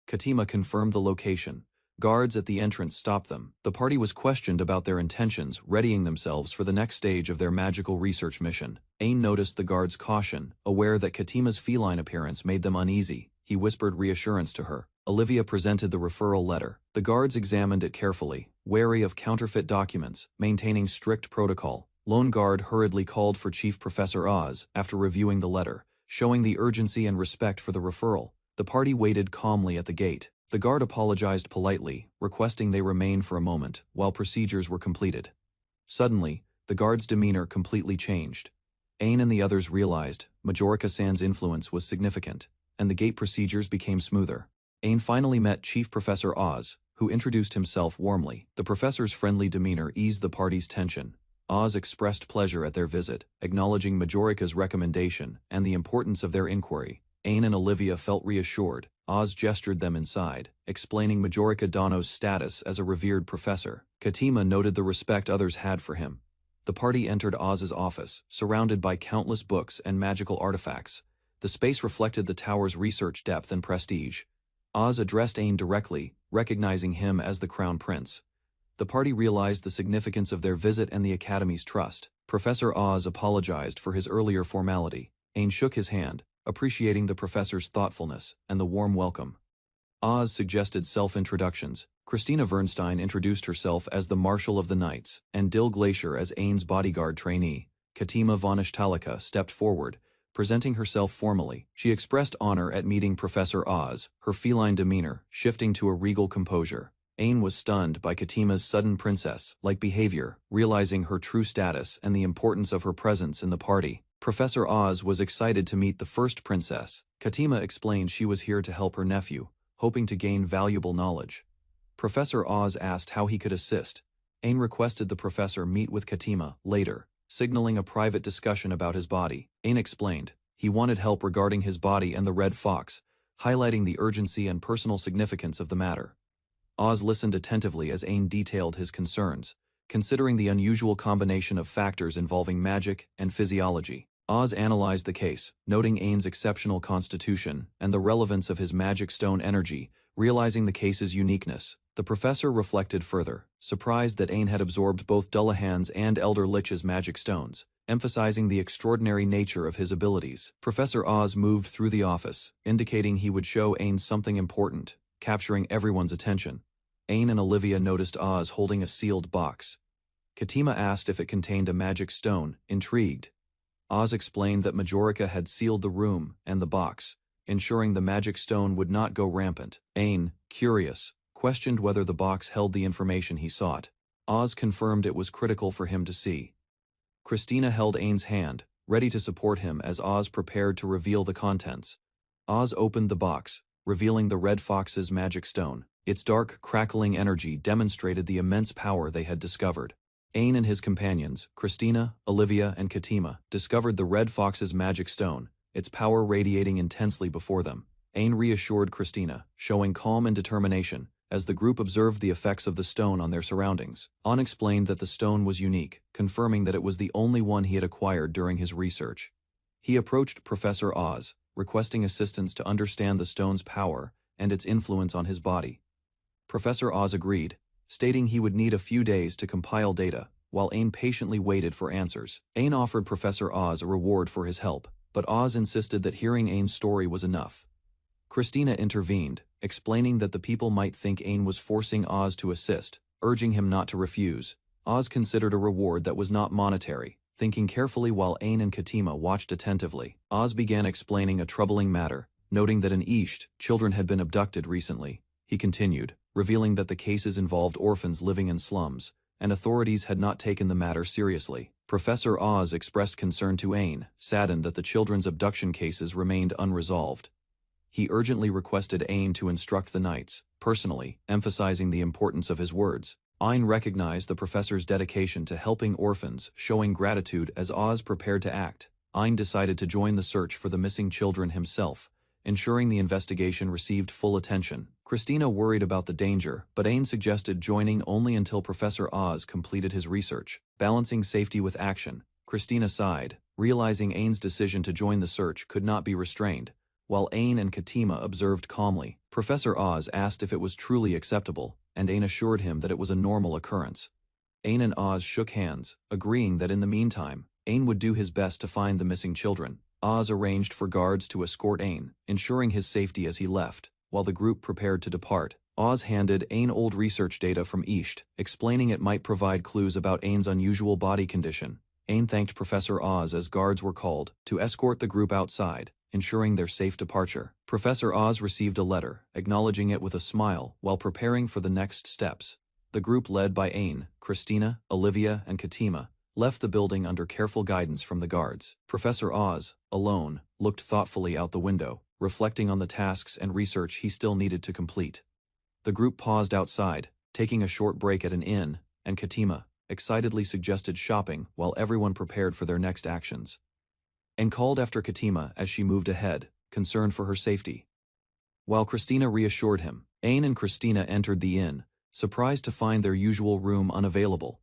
Katima confirmed the location. Guards at the entrance stopped them. The party was questioned about their intentions, readying themselves for the next stage of their magical research mission. Ain noticed the guards' caution, aware that Katima's feline appearance made them uneasy. He whispered reassurance to her. Olivia presented the referral letter. The guards examined it carefully, wary of counterfeit documents, maintaining strict protocol. Lone Guard hurriedly called for Chief Professor Oz after reviewing the letter, showing the urgency and respect for the referral. The party waited calmly at the gate. The guard apologized politely, requesting they remain for a moment while procedures were completed. Suddenly, the guard's demeanor completely changed. Ain and the others realized Majorca-san's influence was significant, and the gate procedures became smoother. Ain finally met Chief Professor Oz, who introduced himself warmly. The professor's friendly demeanor eased the party's tension. Oz expressed pleasure at their visit, acknowledging Majorica's recommendation and the importance of their inquiry. Ain and Olivia felt reassured. Oz gestured them inside, explaining Majorica Dono's status as a revered professor. Katima noted the respect others had for him. The party entered Oz's office, surrounded by countless books and magical artifacts. The space reflected the tower's research depth and prestige. Oz addressed Ain directly, recognizing him as the Crown Prince. The party realized the significance of their visit and the Academy's trust. Professor Oz apologized for his earlier formality. Ain shook his hand, appreciating the professor's thoughtfulness and the warm welcome. Oz suggested self-introductions. Christina Vernstein introduced herself as the Marshal of the Knights, and Dill Glacier as Ain's bodyguard trainee. Katima Vonishtalika stepped forward, presenting herself formally. She expressed honor at meeting Professor Oz, her feline demeanor shifting to a regal composure. Ain was stunned by Katima's sudden princess-like behavior, realizing her true status and the importance of her presence in the party. Professor Oz was excited to meet the first princess. Katima explained she was here to help her nephew, hoping to gain valuable knowledge. Professor Oz asked how he could assist. Ain requested the professor meet with Katima later, signaling a private discussion about his body. Ain explained he wanted help regarding his body and the red fox, highlighting the urgency and personal significance of the matter. Oz listened attentively as Ain detailed his concerns, considering the unusual combination of factors involving magic and physiology. Oz analyzed the case, noting Ain's exceptional constitution and the relevance of his magic stone energy, realizing the case's uniqueness. The professor reflected further, surprised that Ain had absorbed both Dullahan's and Elder Lich's magic stones, emphasizing the extraordinary nature of his abilities. Professor Oz moved through the office, indicating he would show Ain something important, capturing everyone's attention. Ain and Olivia noticed Oz holding a sealed box. Katima asked if it contained a magic stone, intrigued. Oz explained that Majorica had sealed the room and the box, ensuring the magic stone would not go rampant. Ain, curious, questioned whether the box held the information he sought. Oz confirmed it was critical for him to see. Christina held Ain's hand, ready to support him as Oz prepared to reveal the contents. Oz opened the box, revealing the Red Fox's magic stone. Its dark, crackling energy demonstrated the immense power they had discovered. Ain and his companions, Christina, Olivia, and Katima, discovered the Red Fox's magic stone, its power radiating intensely before them. Ain reassured Christina, showing calm and determination, as the group observed the effects of the stone on their surroundings. An explained that the stone was unique, confirming that it was the only one he had acquired during his research. He approached Professor Oz, requesting assistance to understand the stone's power and its influence on his body. Professor Oz agreed, stating he would need a few days to compile data, while Ain patiently waited for answers. Ain offered Professor Oz a reward for his help, but Oz insisted that hearing Ain's story was enough. Christina intervened, explaining that the people might think Ain was forcing Oz to assist, urging him not to refuse. Oz considered a reward that was not monetary, thinking carefully while Ain and Katima watched attentively. Oz began explaining a troubling matter, noting that in East, children had been abducted recently. He continued, revealing that the cases involved orphans living in slums, and authorities had not taken the matter seriously. Professor Oz expressed concern to Ain, saddened that the children's abduction cases remained unresolved. He urgently requested Ain to instruct the knights, personally, emphasizing the importance of his words. Ain recognized the professor's dedication to helping orphans, showing gratitude as Oz prepared to act. Ain decided to join the search for the missing children himself, ensuring the investigation received full attention. Christina worried about the danger, but Ain suggested joining only until Professor Oz completed his research. Balancing safety with action, Christina sighed, realizing Ain's decision to join the search could not be restrained. While Ain and Katima observed calmly, Professor Oz asked if it was truly acceptable, and Ain assured him that it was a normal occurrence. Ain and Oz shook hands, agreeing that in the meantime, Ain would do his best to find the missing children. Oz arranged for guards to escort Ain, ensuring his safety as he left. While the group prepared to depart, Oz handed Ain old research data from East, explaining it might provide clues about Ain's unusual body condition. Ain thanked Professor Oz as guards were called to escort the group outside, ensuring their safe departure. Professor Oz received a letter, acknowledging it with a smile while preparing for the next steps. The group led by Ain, Christina, Olivia, and Katima left the building under careful guidance from the guards. Professor Oz, alone, looked thoughtfully out the window, reflecting on the tasks and research he still needed to complete. The group paused outside, taking a short break at an inn, and Katima excitedly suggested shopping while everyone prepared for their next actions. And called after Katima as she moved ahead, concerned for her safety. While Christina reassured him, Ain and Christina entered the inn, surprised to find their usual room unavailable.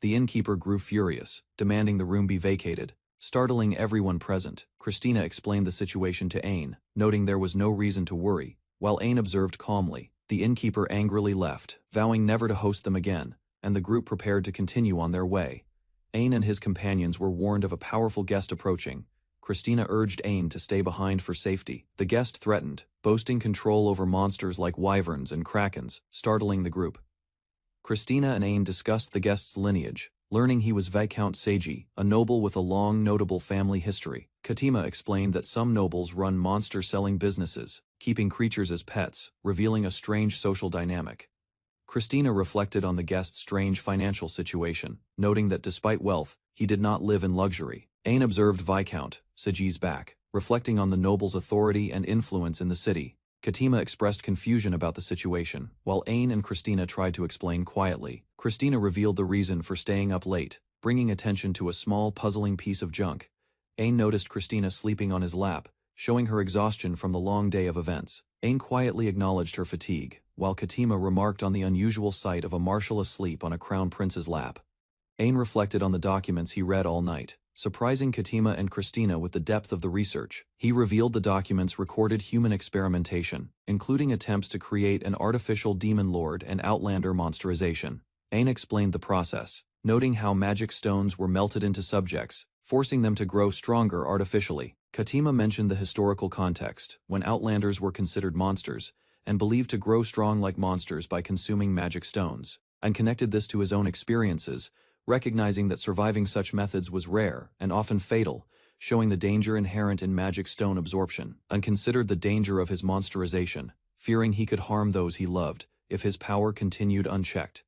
The innkeeper grew furious, demanding the room be vacated, startling everyone present. Christina explained the situation to Ain, noting there was no reason to worry, while Ain observed calmly. The innkeeper angrily left, vowing never to host them again, and the group prepared to continue on their way. Ain and his companions were warned of a powerful guest approaching. Christina urged Ain to stay behind for safety. The guest threatened, boasting control over monsters like wyverns and krakens, startling the group. Christina and Ain discussed the guest's lineage, learning he was Viscount Seiji, a noble with a long notable family history. Katima explained that some nobles run monster-selling businesses, keeping creatures as pets, revealing a strange social dynamic. Christina reflected on the guest's strange financial situation, noting that despite wealth, he did not live in luxury. Ain observed Viscount Seiji's back, reflecting on the noble's authority and influence in the city. Katima expressed confusion about the situation, while Ain and Christina tried to explain quietly. Christina revealed the reason for staying up late, bringing attention to a small puzzling piece of junk. Ain noticed Christina sleeping on his lap, showing her exhaustion from the long day of events. Ain quietly acknowledged her fatigue, while Katima remarked on the unusual sight of a marshal asleep on a crown prince's lap. Ain reflected on the documents he read all night, surprising Katima and Christina with the depth of the research. He revealed the documents recorded human experimentation, including attempts to create an artificial demon lord and outlander monsterization. Ain explained the process, noting how magic stones were melted into subjects, forcing them to grow stronger artificially. Katima mentioned the historical context, when outlanders were considered monsters, and believed to grow strong like monsters by consuming magic stones, and connected this to his own experiences, recognizing that surviving such methods was rare and often fatal, showing the danger inherent in magic stone absorption, and considered the danger of his monsterization, fearing he could harm those he loved if his power continued unchecked.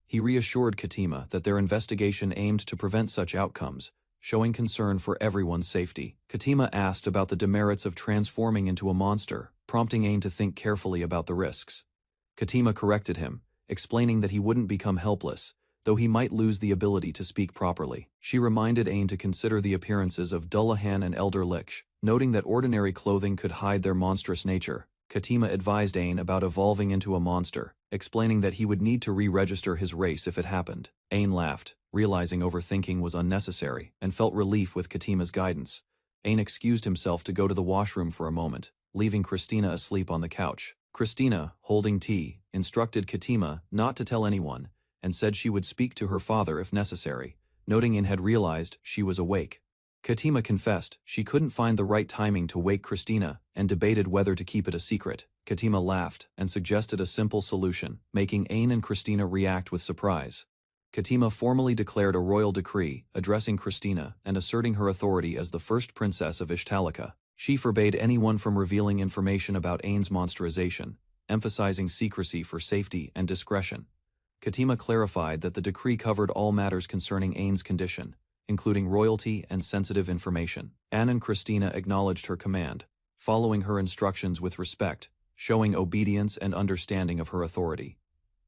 He reassured Katima that their investigation aimed to prevent such outcomes, showing concern for everyone's safety. Katima asked about the demerits of transforming into a monster, prompting Ain to think carefully about the risks. Katima corrected him, explaining that he wouldn't become helpless, though he might lose the ability to speak properly. She reminded Ain to consider the appearances of Dullahan and Elder Lich, noting that ordinary clothing could hide their monstrous nature. Katima advised Ain about evolving into a monster, explaining that he would need to re-register his race if it happened. Ain laughed, realizing overthinking was unnecessary, and felt relief with Katima's guidance. Ain excused himself to go to the washroom for a moment, leaving Christina asleep on the couch. Christina, holding tea, instructed Katima not to tell anyone, and said she would speak to her father if necessary, noting Ain had realized she was awake. Katima confessed she couldn't find the right timing to wake Christina and debated whether to keep it a secret. Katima laughed and suggested a simple solution, making Ain and Christina react with surprise. Katima formally declared a royal decree addressing Christina and asserting her authority as the first princess of Ishtalika. She forbade anyone from revealing information about Ain's monsterization, emphasizing secrecy for safety and discretion. Katima clarified that the decree covered all matters concerning Ain's condition, including royalty and sensitive information. Anne and Christina acknowledged her command, following her instructions with respect, showing obedience and understanding of her authority.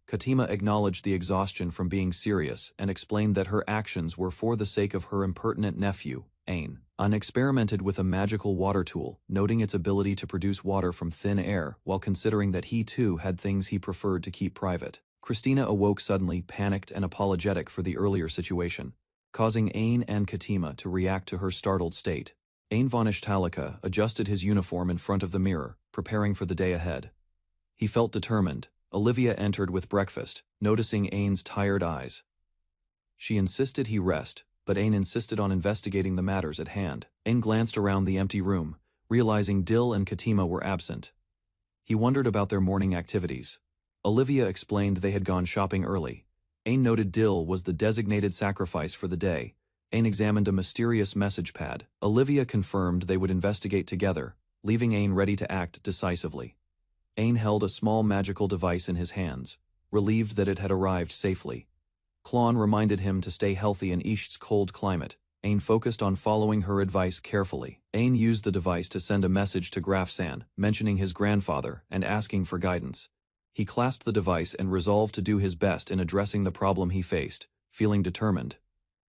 Katima acknowledged the exhaustion from being serious and explained that her actions were for the sake of her impertinent nephew, Ain. Anne experimented with a magical water tool, noting its ability to produce water from thin air while considering that he too had things he preferred to keep private. Christina awoke suddenly, panicked and apologetic for the earlier situation, causing Ain and Katima to react to her startled state. Ain von Ishtalika adjusted his uniform in front of the mirror, preparing for the day ahead. He felt determined. Olivia entered with breakfast, noticing Ain's tired eyes. She insisted he rest, but Ain insisted on investigating the matters at hand. Ain glanced around the empty room, realizing Dill and Katima were absent. He wondered about their morning activities. Olivia explained they had gone shopping early. Ain noted Dill was the designated sacrifice for the day. Ain examined a mysterious message pad. Olivia confirmed they would investigate together, leaving Ain ready to act decisively. Ain held a small magical device in his hands, relieved that it had arrived safely. Klon reminded him to stay healthy in Isht's cold climate. Ain focused on following her advice carefully. Ain used the device to send a message to Grafsan, mentioning his grandfather and asking for guidance. He clasped the device and resolved to do his best in addressing the problem he faced, feeling determined.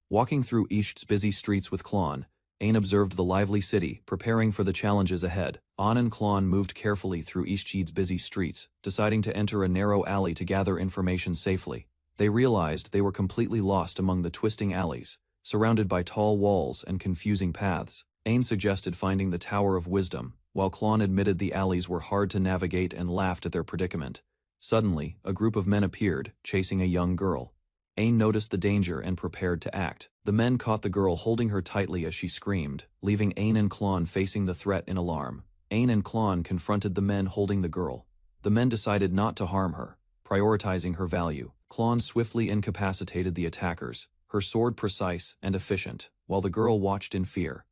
Walking through Isht's busy streets with Klon, Ain observed the lively city, preparing for the challenges ahead. An and Klon moved carefully through Isht's busy streets, deciding to enter a narrow alley to gather information safely. They realized they were completely lost among the twisting alleys, surrounded by tall walls and confusing paths. Ain suggested finding the Tower of Wisdom, while Klon admitted the alleys were hard to navigate and laughed at their predicament. Suddenly, a group of men appeared, chasing a young girl. Ain noticed the danger and prepared to act. The men caught the girl holding her tightly as she screamed, leaving Ain and Klon facing the threat in alarm. Ain and Klon confronted the men holding the girl. The men decided not to harm her, prioritizing her value. Klon swiftly incapacitated the attackers, her sword precise and efficient, while the girl watched in fear.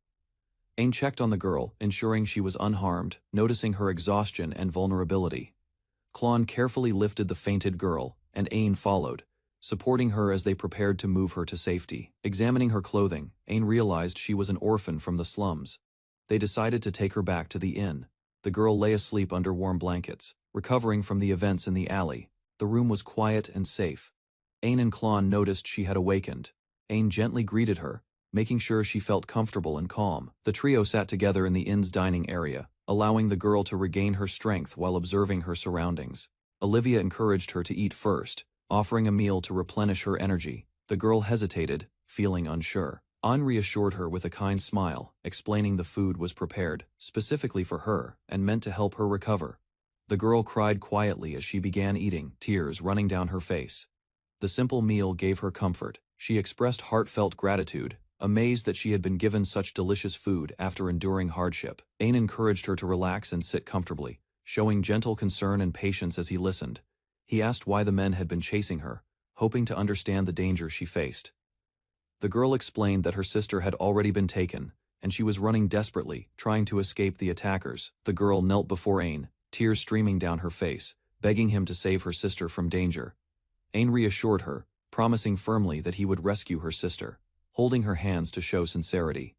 Ain checked on the girl, ensuring she was unharmed, noticing her exhaustion and vulnerability. Klon carefully lifted the fainted girl, and Ain followed, supporting her as they prepared to move her to safety. Examining her clothing, Ain realized she was an orphan from the slums. They decided to take her back to the inn. The girl lay asleep under warm blankets, recovering from the events in the alley. The room was quiet and safe. Ain and Klon noticed she had awakened. Ain gently greeted her, making sure she felt comfortable and calm. The trio sat together in the inn's dining area, allowing the girl to regain her strength while observing her surroundings. Olivia encouraged her to eat first, offering a meal to replenish her energy. The girl hesitated, feeling unsure. An reassured her with a kind smile, explaining the food was prepared specifically for her and meant to help her recover. The girl cried quietly as she began eating, tears running down her face. The simple meal gave her comfort. She expressed heartfelt gratitude, amazed that she had been given such delicious food after enduring hardship. Ain encouraged her to relax and sit comfortably, showing gentle concern and patience as he listened. He asked why the men had been chasing her, hoping to understand the danger she faced. The girl explained that her sister had already been taken, and she was running desperately, trying to escape the attackers. The girl knelt before Ain, tears streaming down her face, begging him to save her sister from danger. Ain reassured her, promising firmly that he would rescue her sister, holding her hands to show sincerity.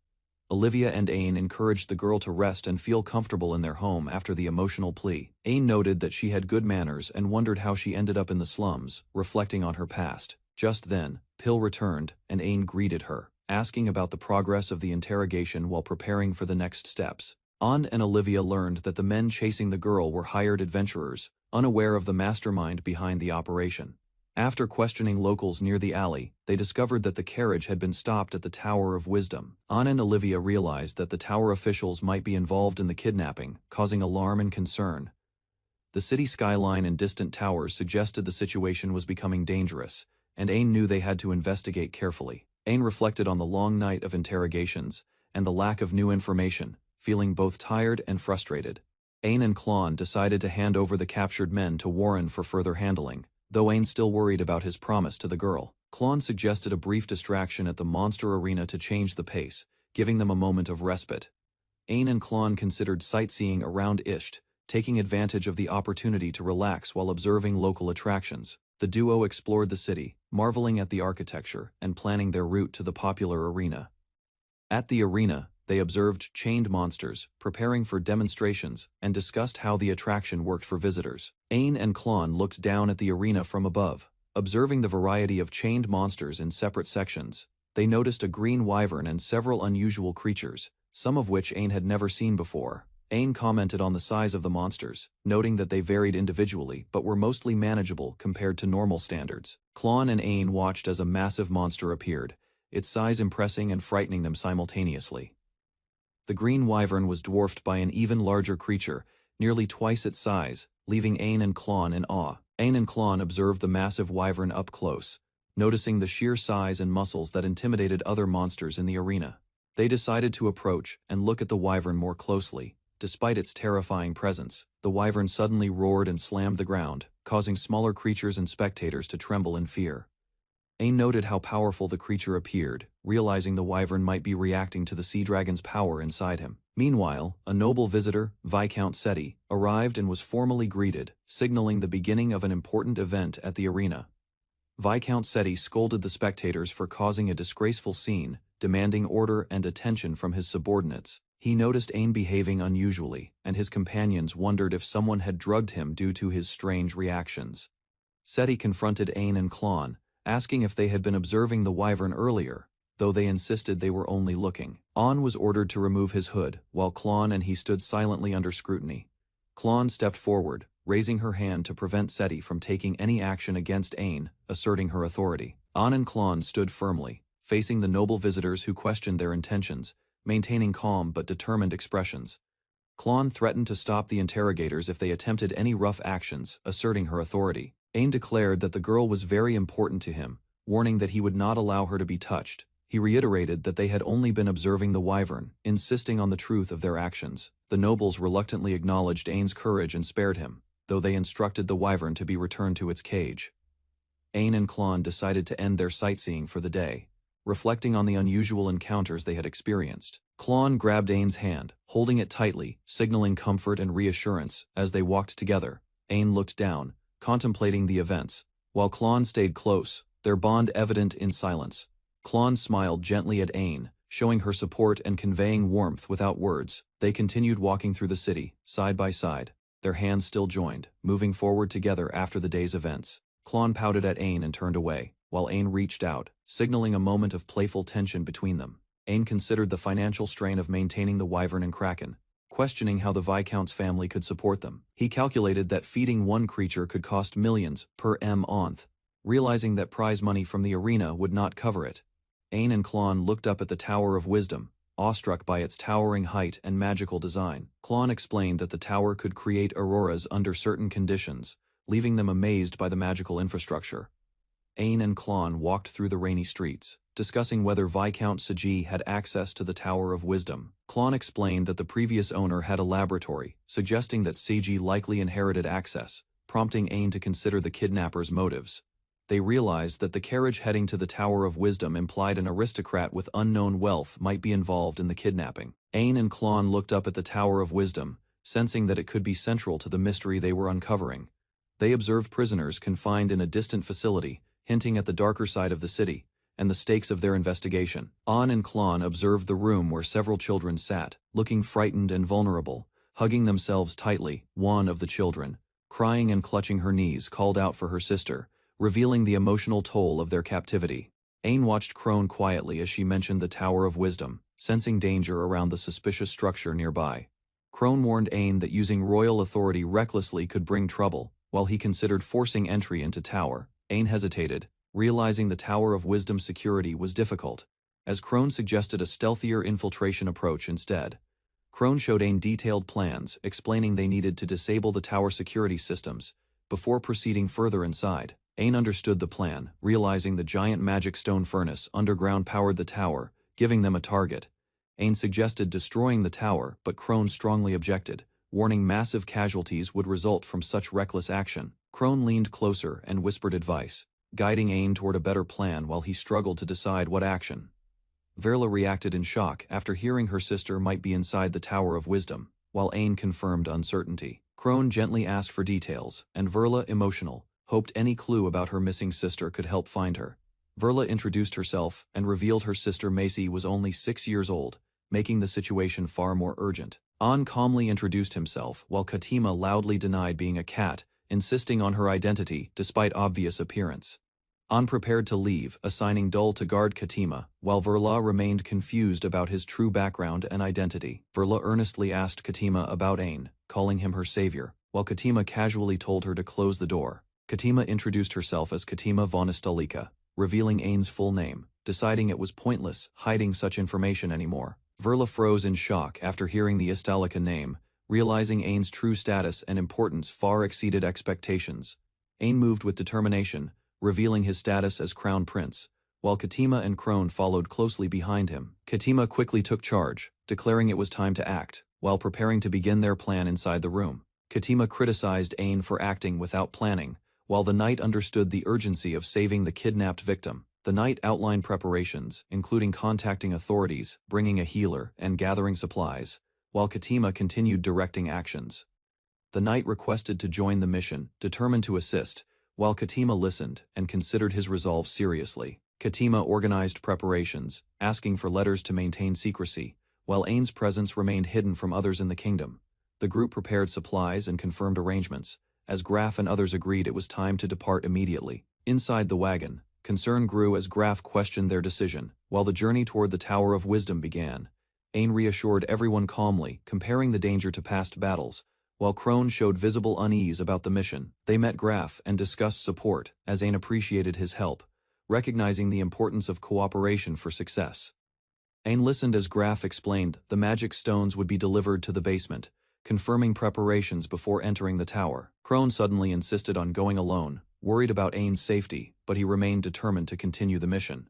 Olivia and Ain encouraged the girl to rest and feel comfortable in their home after the emotional plea. Ain noted that she had good manners and wondered how she ended up in the slums, reflecting on her past. Just then, Pill returned, and Ain greeted her, asking about the progress of the interrogation while preparing for the next steps. An and Olivia learned that the men chasing the girl were hired adventurers, unaware of the mastermind behind the operation. After questioning locals near the alley, they discovered that the carriage had been stopped at the Tower of Wisdom. An and Olivia realized that the tower officials might be involved in the kidnapping, causing alarm and concern. The city skyline and distant towers suggested the situation was becoming dangerous, and Ain knew they had to investigate carefully. Ain reflected on the long night of interrogations and the lack of new information, feeling both tired and frustrated. Ain and Klon decided to hand over the captured men to Warren for further handling. Though Ain still worried about his promise to the girl, Klon suggested a brief distraction at the monster arena to change the pace, giving them a moment of respite. Ain and Klon considered sightseeing around Isht, taking advantage of the opportunity to relax while observing local attractions. The duo explored the city, marveling at the architecture and planning their route to the popular arena. At the arena, they observed chained monsters, preparing for demonstrations, and discussed how the attraction worked for visitors. Ain and Klon looked down at the arena from above. Observing the variety of chained monsters in separate sections, they noticed a green wyvern and several unusual creatures, some of which Ain had never seen before. Ain commented on the size of the monsters, noting that they varied individually but were mostly manageable compared to normal standards. Klon and Ain watched as a massive monster appeared, its size impressing and frightening them simultaneously. The green wyvern was dwarfed by an even larger creature, nearly twice its size, leaving Ain and Klon in awe. Ain and Klon observed the massive wyvern up close, noticing the sheer size and muscles that intimidated other monsters in the arena. They decided to approach and look at the wyvern more closely. Despite its terrifying presence, the wyvern suddenly roared and slammed the ground, causing smaller creatures and spectators to tremble in fear. Ain noted how powerful the creature appeared, realizing the wyvern might be reacting to the sea dragon's power inside him. Meanwhile, a noble visitor, Viscount Seti, arrived and was formally greeted, signaling the beginning of an important event at the arena. Viscount Seti scolded the spectators for causing a disgraceful scene, demanding order and attention from his subordinates. He noticed Ain behaving unusually, and his companions wondered if someone had drugged him due to his strange reactions. Seti confronted Ain and Klon, asking if they had been observing the wyvern earlier, though they insisted they were only looking. On was ordered to remove his hood, while Klon and he stood silently under scrutiny. Klon stepped forward, raising her hand to prevent Seti from taking any action against Ain, asserting her authority. An and Klon stood firmly, facing the noble visitors who questioned their intentions, maintaining calm but determined expressions. Klon threatened to stop the interrogators if they attempted any rough actions, asserting her authority. Ain declared that the girl was very important to him, warning that he would not allow her to be touched. He reiterated that they had only been observing the wyvern, insisting on the truth of their actions. The nobles reluctantly acknowledged Ain's courage and spared him, though they instructed the wyvern to be returned to its cage. Ain and Klon decided to end their sightseeing for the day, reflecting on the unusual encounters they had experienced. Klon grabbed Ain's hand, holding it tightly, signaling comfort and reassurance. As they walked together, Ain looked down, contemplating the events, while Klon stayed close, their bond evident in silence. Klon smiled gently at Ain, showing her support and conveying warmth without words. They continued walking through the city, side by side, their hands still joined, moving forward together after the day's events. Klon pouted at Ain and turned away, while Ain reached out, signaling a moment of playful tension between them. Ain considered the financial strain of maintaining the wyvern and kraken, questioning how the Viscount's family could support them. He calculated that feeding one creature could cost millions per month, realizing that prize money from the arena would not cover it. Ain and Klon looked up at the Tower of Wisdom, awestruck by its towering height and magical design. Klon explained that the tower could create auroras under certain conditions, leaving them amazed by the magical infrastructure. Ain and Klon walked through the rainy streets, discussing whether Viscount Saji had access to the Tower of Wisdom. Klon explained that the previous owner had a laboratory, suggesting that Saji likely inherited access, prompting Ain to consider the kidnapper's motives. They realized that the carriage heading to the Tower of Wisdom implied an aristocrat with unknown wealth might be involved in the kidnapping. Ain and Klon looked up at the Tower of Wisdom, sensing that it could be central to the mystery they were uncovering. They observed prisoners confined in a distant facility, hinting at the darker side of the city, and the stakes of their investigation. An and Klon observed the room where several children sat, looking frightened and vulnerable, hugging themselves tightly. One of the children, crying and clutching her knees, called out for her sister, revealing the emotional toll of their captivity. Ain watched Crone quietly as she mentioned the Tower of Wisdom, sensing danger around the suspicious structure nearby. Crone warned Ain that using royal authority recklessly could bring trouble. While he considered forcing entry into Tower, Ain hesitated, realizing the Tower of Wisdom security was difficult, as Crone suggested a stealthier infiltration approach instead. Crone showed Ain detailed plans, explaining they needed to disable the tower security systems before proceeding further inside. Ain understood the plan, realizing the giant magic stone furnace underground powered the tower, giving them a target. Ain suggested destroying the tower, but Crone strongly objected, warning massive casualties would result from such reckless action. Crone leaned closer and whispered advice, guiding Ain toward a better plan while he struggled to decide what action. Verla reacted in shock after hearing her sister might be inside the Tower of Wisdom, while Ain confirmed uncertainty. Crone gently asked for details, and Verla, emotional, hoped any clue about her missing sister could help find her. Verla introduced herself and revealed her sister Macy was only 6 years old, making the situation far more urgent. An calmly introduced himself, while Katima loudly denied being a cat, insisting on her identity despite obvious appearance. An prepared to leave, assigning Dull to guard Katima, while Verla remained confused about his true background and identity. Verla earnestly asked Katima about Ain, calling him her savior, while Katima casually told her to close the door. Katima introduced herself as Katima von Istalika, revealing Ain's full name, deciding it was pointless hiding such information anymore. Verla froze in shock after hearing the Istalika name, realizing Ain's true status and importance far exceeded expectations. Ain moved with determination, revealing his status as Crown Prince, while Katima and Crone followed closely behind him. Katima quickly took charge, declaring it was time to act, while preparing to begin their plan inside the room. Katima criticized Ain for acting without planning, while the knight understood the urgency of saving the kidnapped victim. The knight outlined preparations, including contacting authorities, bringing a healer, and gathering supplies, while Katima continued directing actions. The knight requested to join the mission, determined to assist, while Katima listened and considered his resolve seriously. Katima organized preparations, asking for letters to maintain secrecy, while Ain's presence remained hidden from others in the kingdom. The group prepared supplies and confirmed arrangements, as Graf and others agreed it was time to depart immediately. Inside the wagon, concern grew as Graf questioned their decision, while the journey toward the Tower of Wisdom began. Ain reassured everyone calmly, comparing the danger to past battles, while Crone showed visible unease about the mission. They met Graf and discussed support, as Ain appreciated his help, recognizing the importance of cooperation for success. Ain listened as Graf explained the magic stones would be delivered to the basement, confirming preparations before entering the tower. Crone suddenly insisted on going alone, worried about Ain's safety, but he remained determined to continue the mission.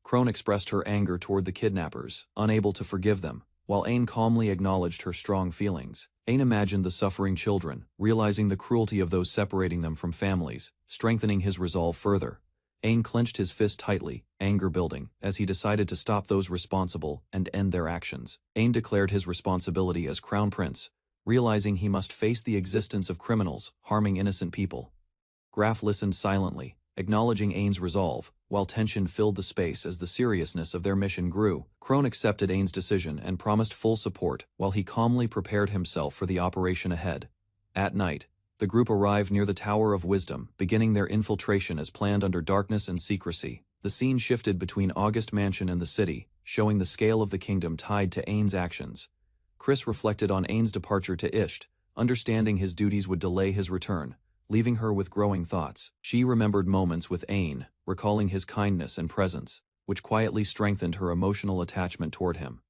Crone expressed her anger toward the kidnappers, unable to forgive them, while Ain calmly acknowledged her strong feelings. Ain imagined the suffering children, realizing the cruelty of those separating them from families, strengthening his resolve further. Ain clenched his fist tightly, anger building, as he decided to stop those responsible and end their actions. Ain declared his responsibility as Crown Prince, realizing he must face the existence of criminals harming innocent people. Graf listened silently, acknowledging Ain's resolve, while tension filled the space as the seriousness of their mission grew. Crone accepted Ain's decision and promised full support, while he calmly prepared himself for the operation ahead. At night, the group arrived near the Tower of Wisdom, beginning their infiltration as planned under darkness and secrecy. The scene shifted between August Mansion and the city, showing the scale of the kingdom tied to Ain's actions. Chris reflected on Ain's departure to Isht, understanding his duties would delay his return, leaving her with growing thoughts. She remembered moments with Ain, recalling his kindness and presence, which quietly strengthened her emotional attachment toward him.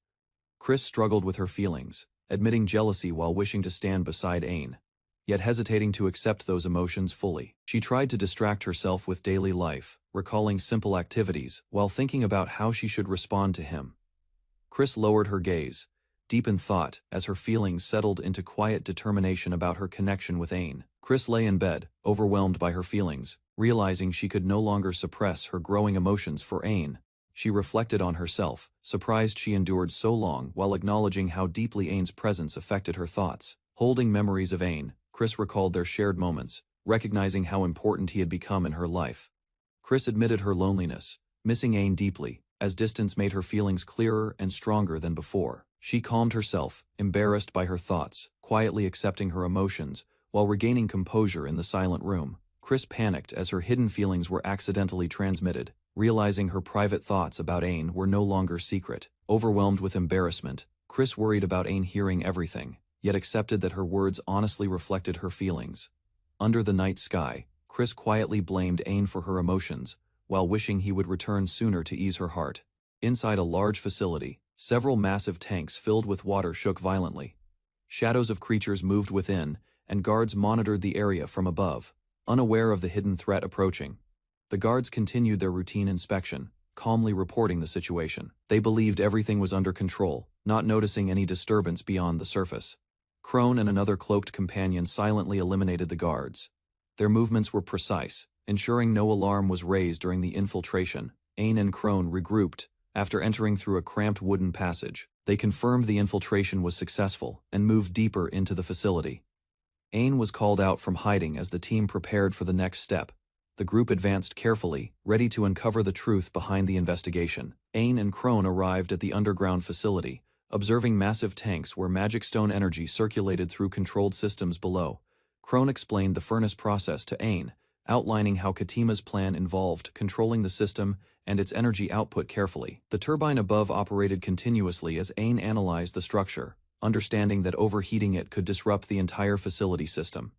Chris struggled with her feelings, admitting jealousy while wishing to stand beside Ain, yet hesitating to accept those emotions fully. She tried to distract herself with daily life, recalling simple activities, while thinking about how she should respond to him. Chris lowered her gaze, deep in thought, as her feelings settled into quiet determination about her connection with Ain. Chris lay in bed, overwhelmed by her feelings, realizing she could no longer suppress her growing emotions for Ain. She reflected on herself, surprised she endured so long while acknowledging how deeply Ain's presence affected her thoughts. Holding memories of Ain, Chris recalled their shared moments, recognizing how important he had become in her life. Chris admitted her loneliness, missing Ain deeply, as distance made her feelings clearer and stronger than before. She calmed herself, embarrassed by her thoughts, quietly accepting her emotions, while regaining composure in the silent room. Chris panicked as her hidden feelings were accidentally transmitted, realizing her private thoughts about Ain were no longer secret. Overwhelmed with embarrassment, Chris worried about Ain hearing everything, yet accepted that her words honestly reflected her feelings. Under the night sky, Chris quietly blamed Ain for her emotions, while wishing he would return sooner to ease her heart. Inside a large facility, several massive tanks filled with water shook violently. Shadows of creatures moved within, and guards monitored the area from above, unaware of the hidden threat approaching. The guards continued their routine inspection, calmly reporting the situation. They believed everything was under control, not noticing any disturbance beyond the surface. Crone and another cloaked companion silently eliminated the guards. Their movements were precise, ensuring no alarm was raised during the infiltration. Ain and Crone regrouped. After entering through a cramped wooden passage, they confirmed the infiltration was successful and moved deeper into the facility. Ain was called out from hiding as the team prepared for the next step. The group advanced carefully, ready to uncover the truth behind the investigation. Ain and Crone arrived at the underground facility, observing massive tanks where magic stone energy circulated through controlled systems below. Crone explained the furnace process to Ain, outlining how Katima's plan involved controlling the system and its energy output carefully. The turbine above operated continuously as Ain analyzed the structure, understanding that overheating it could disrupt the entire facility system.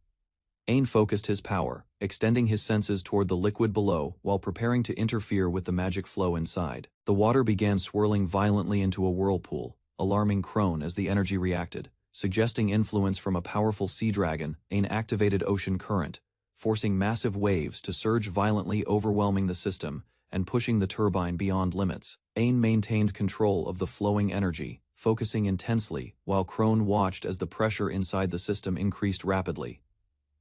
Ain focused his power, extending his senses toward the liquid below while preparing to interfere with the magic flow inside. The water began swirling violently into a whirlpool, alarming Crone as the energy reacted, suggesting influence from a powerful sea dragon. Ain activated ocean current, forcing massive waves to surge violently, overwhelming the system and pushing the turbine beyond limits. Ain maintained control of the flowing energy, focusing intensely, while Crone watched as the pressure inside the system increased rapidly.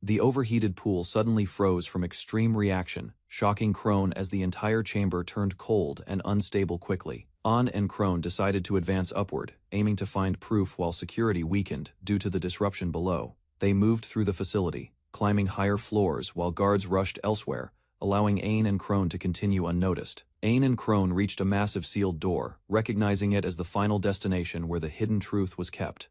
The overheated pool suddenly froze from extreme reaction, shocking Crone as the entire chamber turned cold and unstable quickly. An and Crone decided to advance upward, aiming to find proof while security weakened due to the disruption below. They moved through the facility, climbing higher floors while guards rushed elsewhere, allowing Ain and Crone to continue unnoticed. Ain and Crone reached a massive sealed door, recognizing it as the final destination where the hidden truth was kept.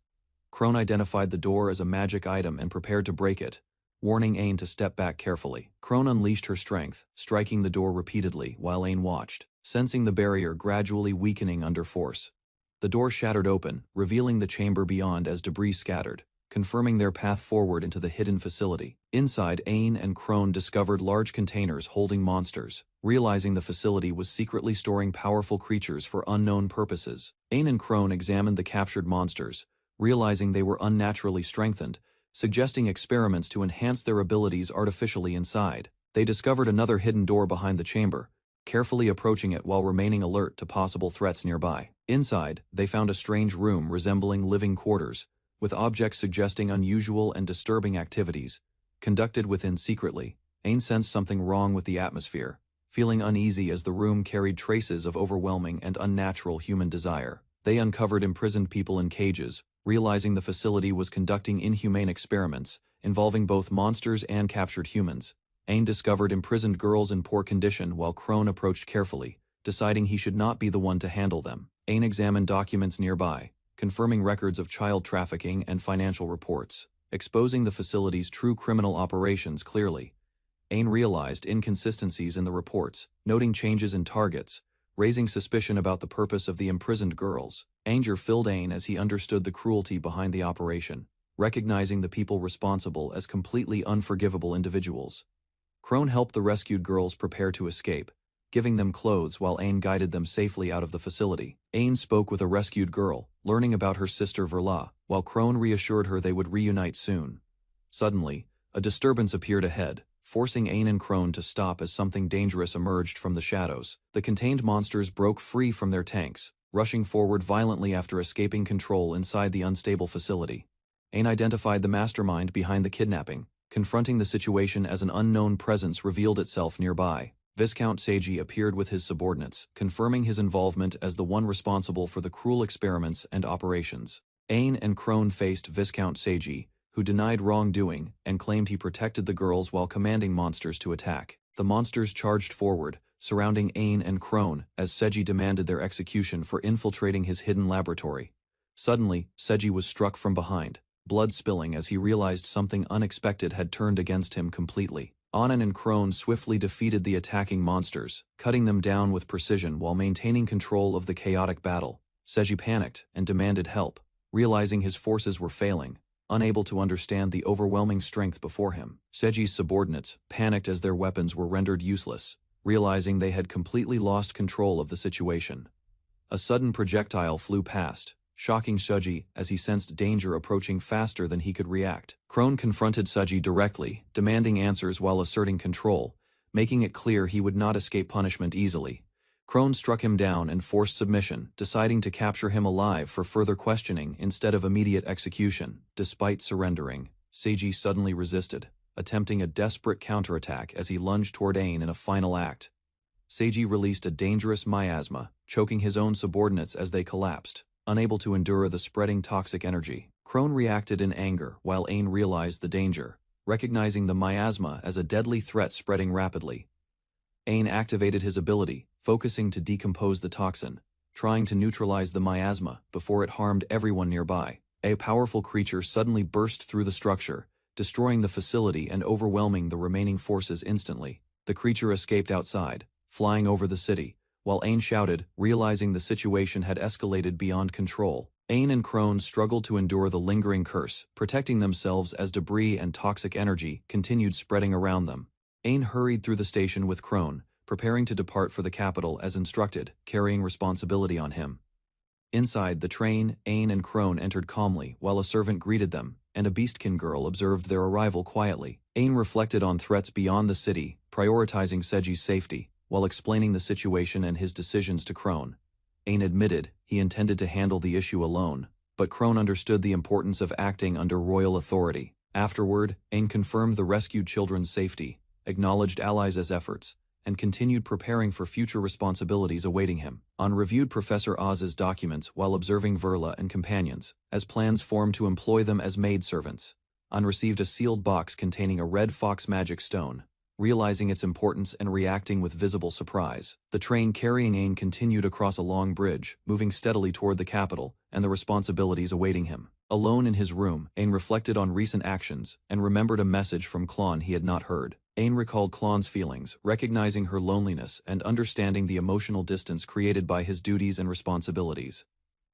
Crone identified the door as a magic item and prepared to break it, warning Ain to step back carefully. Crone unleashed her strength, striking the door repeatedly while Ain watched, sensing the barrier gradually weakening under force. The door shattered open, revealing the chamber beyond as debris scattered, confirming their path forward into the hidden facility. Inside, Ain and Crone discovered large containers holding monsters, realizing the facility was secretly storing powerful creatures for unknown purposes. Ain and Crone examined the captured monsters, realizing they were unnaturally strengthened, suggesting experiments to enhance their abilities artificially inside. They discovered another hidden door behind the chamber, carefully approaching it while remaining alert to possible threats nearby. Inside, they found a strange room resembling living quarters, with objects suggesting unusual and disturbing activities, conducted within secretly. Ain sensed something wrong with the atmosphere, feeling uneasy as the room carried traces of overwhelming and unnatural human desire. They uncovered imprisoned people in cages, realizing the facility was conducting inhumane experiments, involving both monsters and captured humans. Ain discovered imprisoned girls in poor condition while Crone approached carefully, deciding he should not be the one to handle them. Ain examined documents nearby, confirming records of child trafficking and financial reports, exposing the facility's true criminal operations clearly. Ain realized inconsistencies in the reports, noting changes in targets, raising suspicion about the purpose of the imprisoned girls. Anger filled Ain as he understood the cruelty behind the operation, recognizing the people responsible as completely unforgivable individuals. Crone helped the rescued girls prepare to escape, giving them clothes while Ain guided them safely out of the facility. Ain spoke with a rescued girl, learning about her sister Verla, while Crone reassured her they would reunite soon. Suddenly, a disturbance appeared ahead, forcing Ain and Crone to stop as something dangerous emerged from the shadows. The contained monsters broke free from their tanks, rushing forward violently after escaping control inside the unstable facility. Ain identified the mastermind behind the kidnapping, confronting the situation as an unknown presence revealed itself nearby. Viscount Seiji appeared with his subordinates, confirming his involvement as the one responsible for the cruel experiments and operations. Ain and Crone faced Viscount Seiji, who denied wrongdoing and claimed he protected the girls while commanding monsters to attack. The monsters charged forward, surrounding Ain and Crone as Seiji demanded their execution for infiltrating his hidden laboratory. Suddenly, Seiji was struck from behind, blood spilling as he realized something unexpected had turned against him completely. Onen and Crone swiftly defeated the attacking monsters, cutting them down with precision while maintaining control of the chaotic battle. Seiji panicked and demanded help, realizing his forces were failing, unable to understand the overwhelming strength before him. Seiji's subordinates panicked as their weapons were rendered useless, realizing they had completely lost control of the situation. A sudden projectile flew past, shocking Seiji as he sensed danger approaching faster than he could react. Crone confronted Seiji directly, demanding answers while asserting control, making it clear he would not escape punishment easily. Crone struck him down and forced submission, deciding to capture him alive for further questioning instead of immediate execution. Despite surrendering, Seiji suddenly resisted, attempting a desperate counterattack as he lunged toward Ain in a final act. Seiji released a dangerous miasma, choking his own subordinates as they collapsed, unable to endure the spreading toxic energy. Crone reacted in anger while Ain realized the danger, recognizing the miasma as a deadly threat spreading rapidly. Ain activated his ability, focusing to decompose the toxin, trying to neutralize the miasma before it harmed everyone nearby. A powerful creature suddenly burst through the structure, destroying the facility and overwhelming the remaining forces instantly. The creature escaped outside, flying over the city, while Ain shouted, realizing the situation had escalated beyond control. Ain and Crone struggled to endure the lingering curse, protecting themselves as debris and toxic energy continued spreading around them. Ain hurried through the station with Crone, preparing to depart for the capital as instructed, carrying responsibility on him. Inside the train, Ain and Crone entered calmly while a servant greeted them, and a beastkin girl observed their arrival quietly. Ain reflected on threats beyond the city, prioritizing Seiji's safety, while explaining the situation and his decisions to Crone. Ain admitted he intended to handle the issue alone, but Crone understood the importance of acting under royal authority. Afterward, Ain confirmed the rescued children's safety, acknowledged allies' efforts, and continued preparing for future responsibilities awaiting him. On reviewed Professor Oz's documents while observing Verla and companions, as plans formed to employ them as maidservants. An received a sealed box containing a red fox magic stone. Realizing its importance and reacting with visible surprise, the train carrying Ain continued across a long bridge, moving steadily toward the capital and the responsibilities awaiting him. Alone in his room, Ain reflected on recent actions and remembered a message from Klon he had not heard. Ain recalled Klon's feelings, recognizing her loneliness and understanding the emotional distance created by his duties and responsibilities.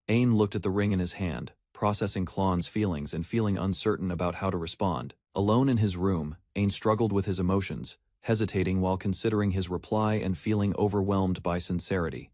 Ain looked at the ring in his hand, processing Klon's feelings and feeling uncertain about how to respond. Alone in his room, Ain struggled with his emotions, hesitating while considering his reply and feeling overwhelmed by sincerity.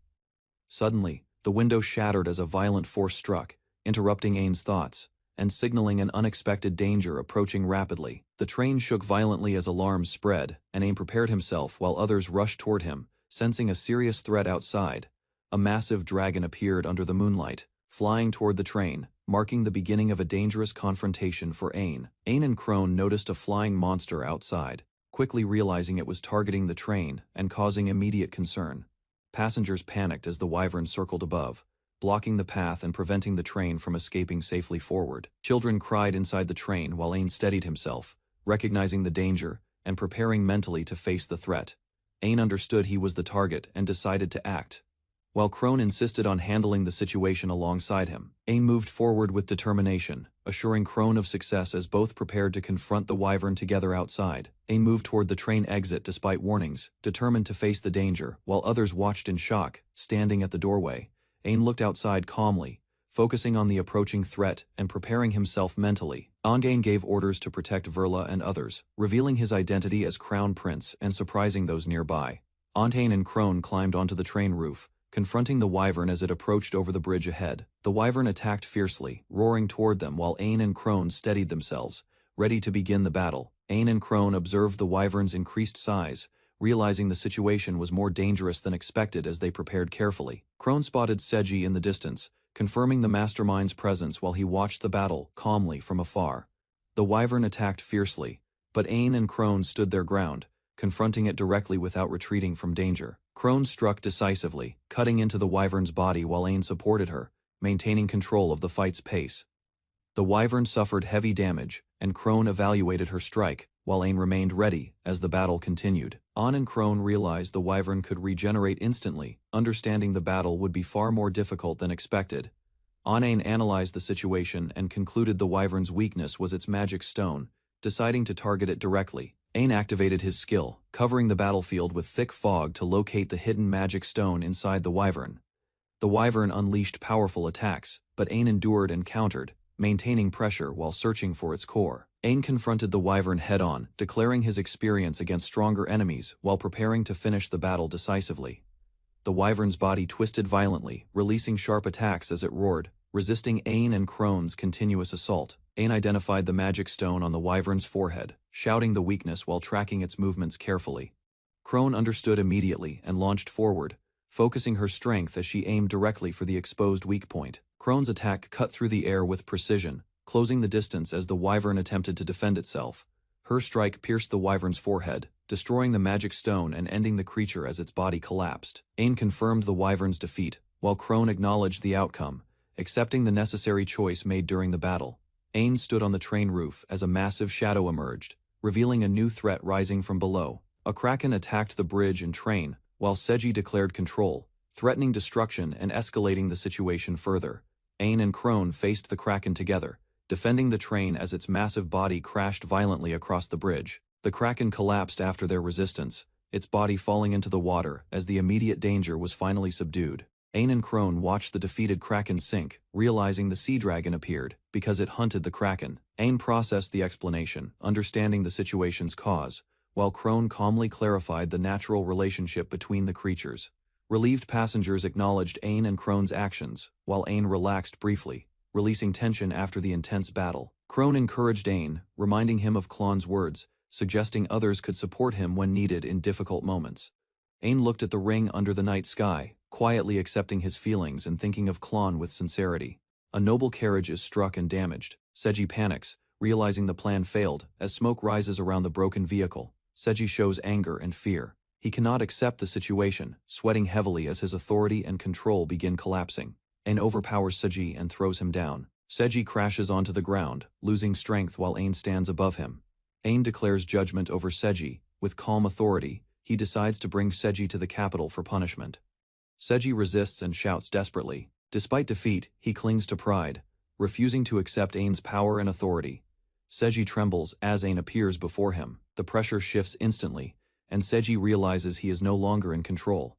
Suddenly, the window shattered as a violent force struck, interrupting Ain's thoughts, and signaling an unexpected danger approaching rapidly. The train shook violently as alarms spread, and Ain prepared himself while others rushed toward him, sensing a serious threat outside. A massive dragon appeared under the moonlight, flying toward the train, marking the beginning of a dangerous confrontation for Ain. Ain and Crone noticed a flying monster outside, quickly realizing it was targeting the train and causing immediate concern. Passengers panicked as the wyvern circled above, blocking the path and preventing the train from escaping safely forward. Children cried inside the train while Ain steadied himself, recognizing the danger and preparing mentally to face the threat. Ain understood he was the target and decided to act. While Crone insisted on handling the situation alongside him, Ain moved forward with determination, assuring Crone of success as both prepared to confront the wyvern together outside. Ain moved toward the train exit despite warnings, determined to face the danger, while others watched in shock, standing at the doorway. Ain looked outside calmly, focusing on the approaching threat and preparing himself mentally. Ain gave orders to protect Verla and others, revealing his identity as Crown Prince and surprising those nearby. Ain and Crone climbed onto the train roof, confronting the wyvern as it approached over the bridge ahead. The wyvern attacked fiercely, roaring toward them while Ain and Crone steadied themselves, ready to begin the battle. Ain and Crone observed the wyvern's increased size, realizing the situation was more dangerous than expected as they prepared carefully. Crone spotted Seji in the distance, confirming the mastermind's presence while he watched the battle calmly from afar. The wyvern attacked fiercely, but Ain and Crone stood their ground, confronting it directly without retreating from danger. Crone struck decisively, cutting into the wyvern's body while Ain supported her, maintaining control of the fight's pace. The wyvern suffered heavy damage, and Crone evaluated her strike, while Ain remained ready as the battle continued. An and Crone realized the wyvern could regenerate instantly, understanding the battle would be far more difficult than expected. Ain analyzed the situation and concluded the wyvern's weakness was its magic stone, deciding to target it directly. Ain activated his skill, covering the battlefield with thick fog to locate the hidden magic stone inside the wyvern. The wyvern unleashed powerful attacks, but Ain endured and countered, maintaining pressure while searching for its core. Ain confronted the wyvern head-on, declaring his experience against stronger enemies while preparing to finish the battle decisively. The wyvern's body twisted violently, releasing sharp attacks as it roared, resisting Ain and Crone's continuous assault. Ain identified the magic stone on the wyvern's forehead, shouting the weakness while tracking its movements carefully. Crone understood immediately and launched forward, focusing her strength as she aimed directly for the exposed weak point. Crone's attack cut through the air with precision, closing the distance as the wyvern attempted to defend itself. Her strike pierced the wyvern's forehead, destroying the magic stone and ending the creature as its body collapsed. Ain confirmed the wyvern's defeat, while Crone acknowledged the outcome, accepting the necessary choice made during the battle. Ain stood on the train roof as a massive shadow emerged, revealing a new threat rising from below. A kraken attacked the bridge and train, while Seji declared control, threatening destruction and escalating the situation further. Ain and Crone faced the kraken together, defending the train as its massive body crashed violently across the bridge. The kraken collapsed after their resistance, its body falling into the water as the immediate danger was finally subdued. Ain and Crone watched the defeated kraken sink, realizing the sea dragon appeared because it hunted the kraken. Ain processed the explanation, understanding the situation's cause, while Crone calmly clarified the natural relationship between the creatures. Relieved passengers acknowledged Ain and Crone's actions, while Ain relaxed briefly, releasing tension after the intense battle. Crone encouraged Ain, reminding him of Klon's words, suggesting others could support him when needed in difficult moments. Ain looked at the ring under the night sky, quietly accepting his feelings and thinking of Klon with sincerity. A noble carriage is struck and damaged. Seji panics, realizing the plan failed, as smoke rises around the broken vehicle. Seji shows anger and fear. He cannot accept the situation, sweating heavily as his authority and control begin collapsing. Ain overpowers Seji and throws him down. Seji crashes onto the ground, losing strength while Ain stands above him. Ain declares judgment over Seji. With calm authority, he decides to bring Seji to the capital for punishment. Seji resists and shouts desperately. Despite defeat, he clings to pride, refusing to accept Ain's power and authority. Seji trembles as Ain appears before him. The pressure shifts instantly, and Seji realizes he is no longer in control.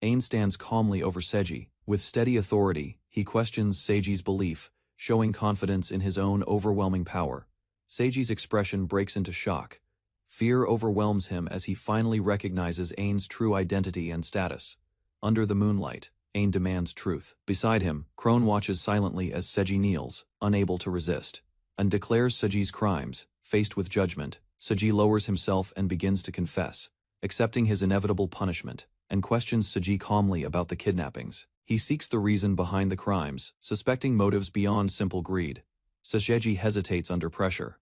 Ain stands calmly over Seji. With steady authority, he questions Seji's belief, showing confidence in his own overwhelming power. Seji's expression breaks into shock. Fear overwhelms him as he finally recognizes Ain's true identity and status. Under the moonlight, Ain demands truth. Beside him, Crone watches silently as Seji kneels, unable to resist, and declares Seji's crimes. Faced with judgment, Seji lowers himself and begins to confess, accepting his inevitable punishment, and questions Seji calmly about the kidnappings. He seeks the reason behind the crimes, suspecting motives beyond simple greed. Seji hesitates under pressure.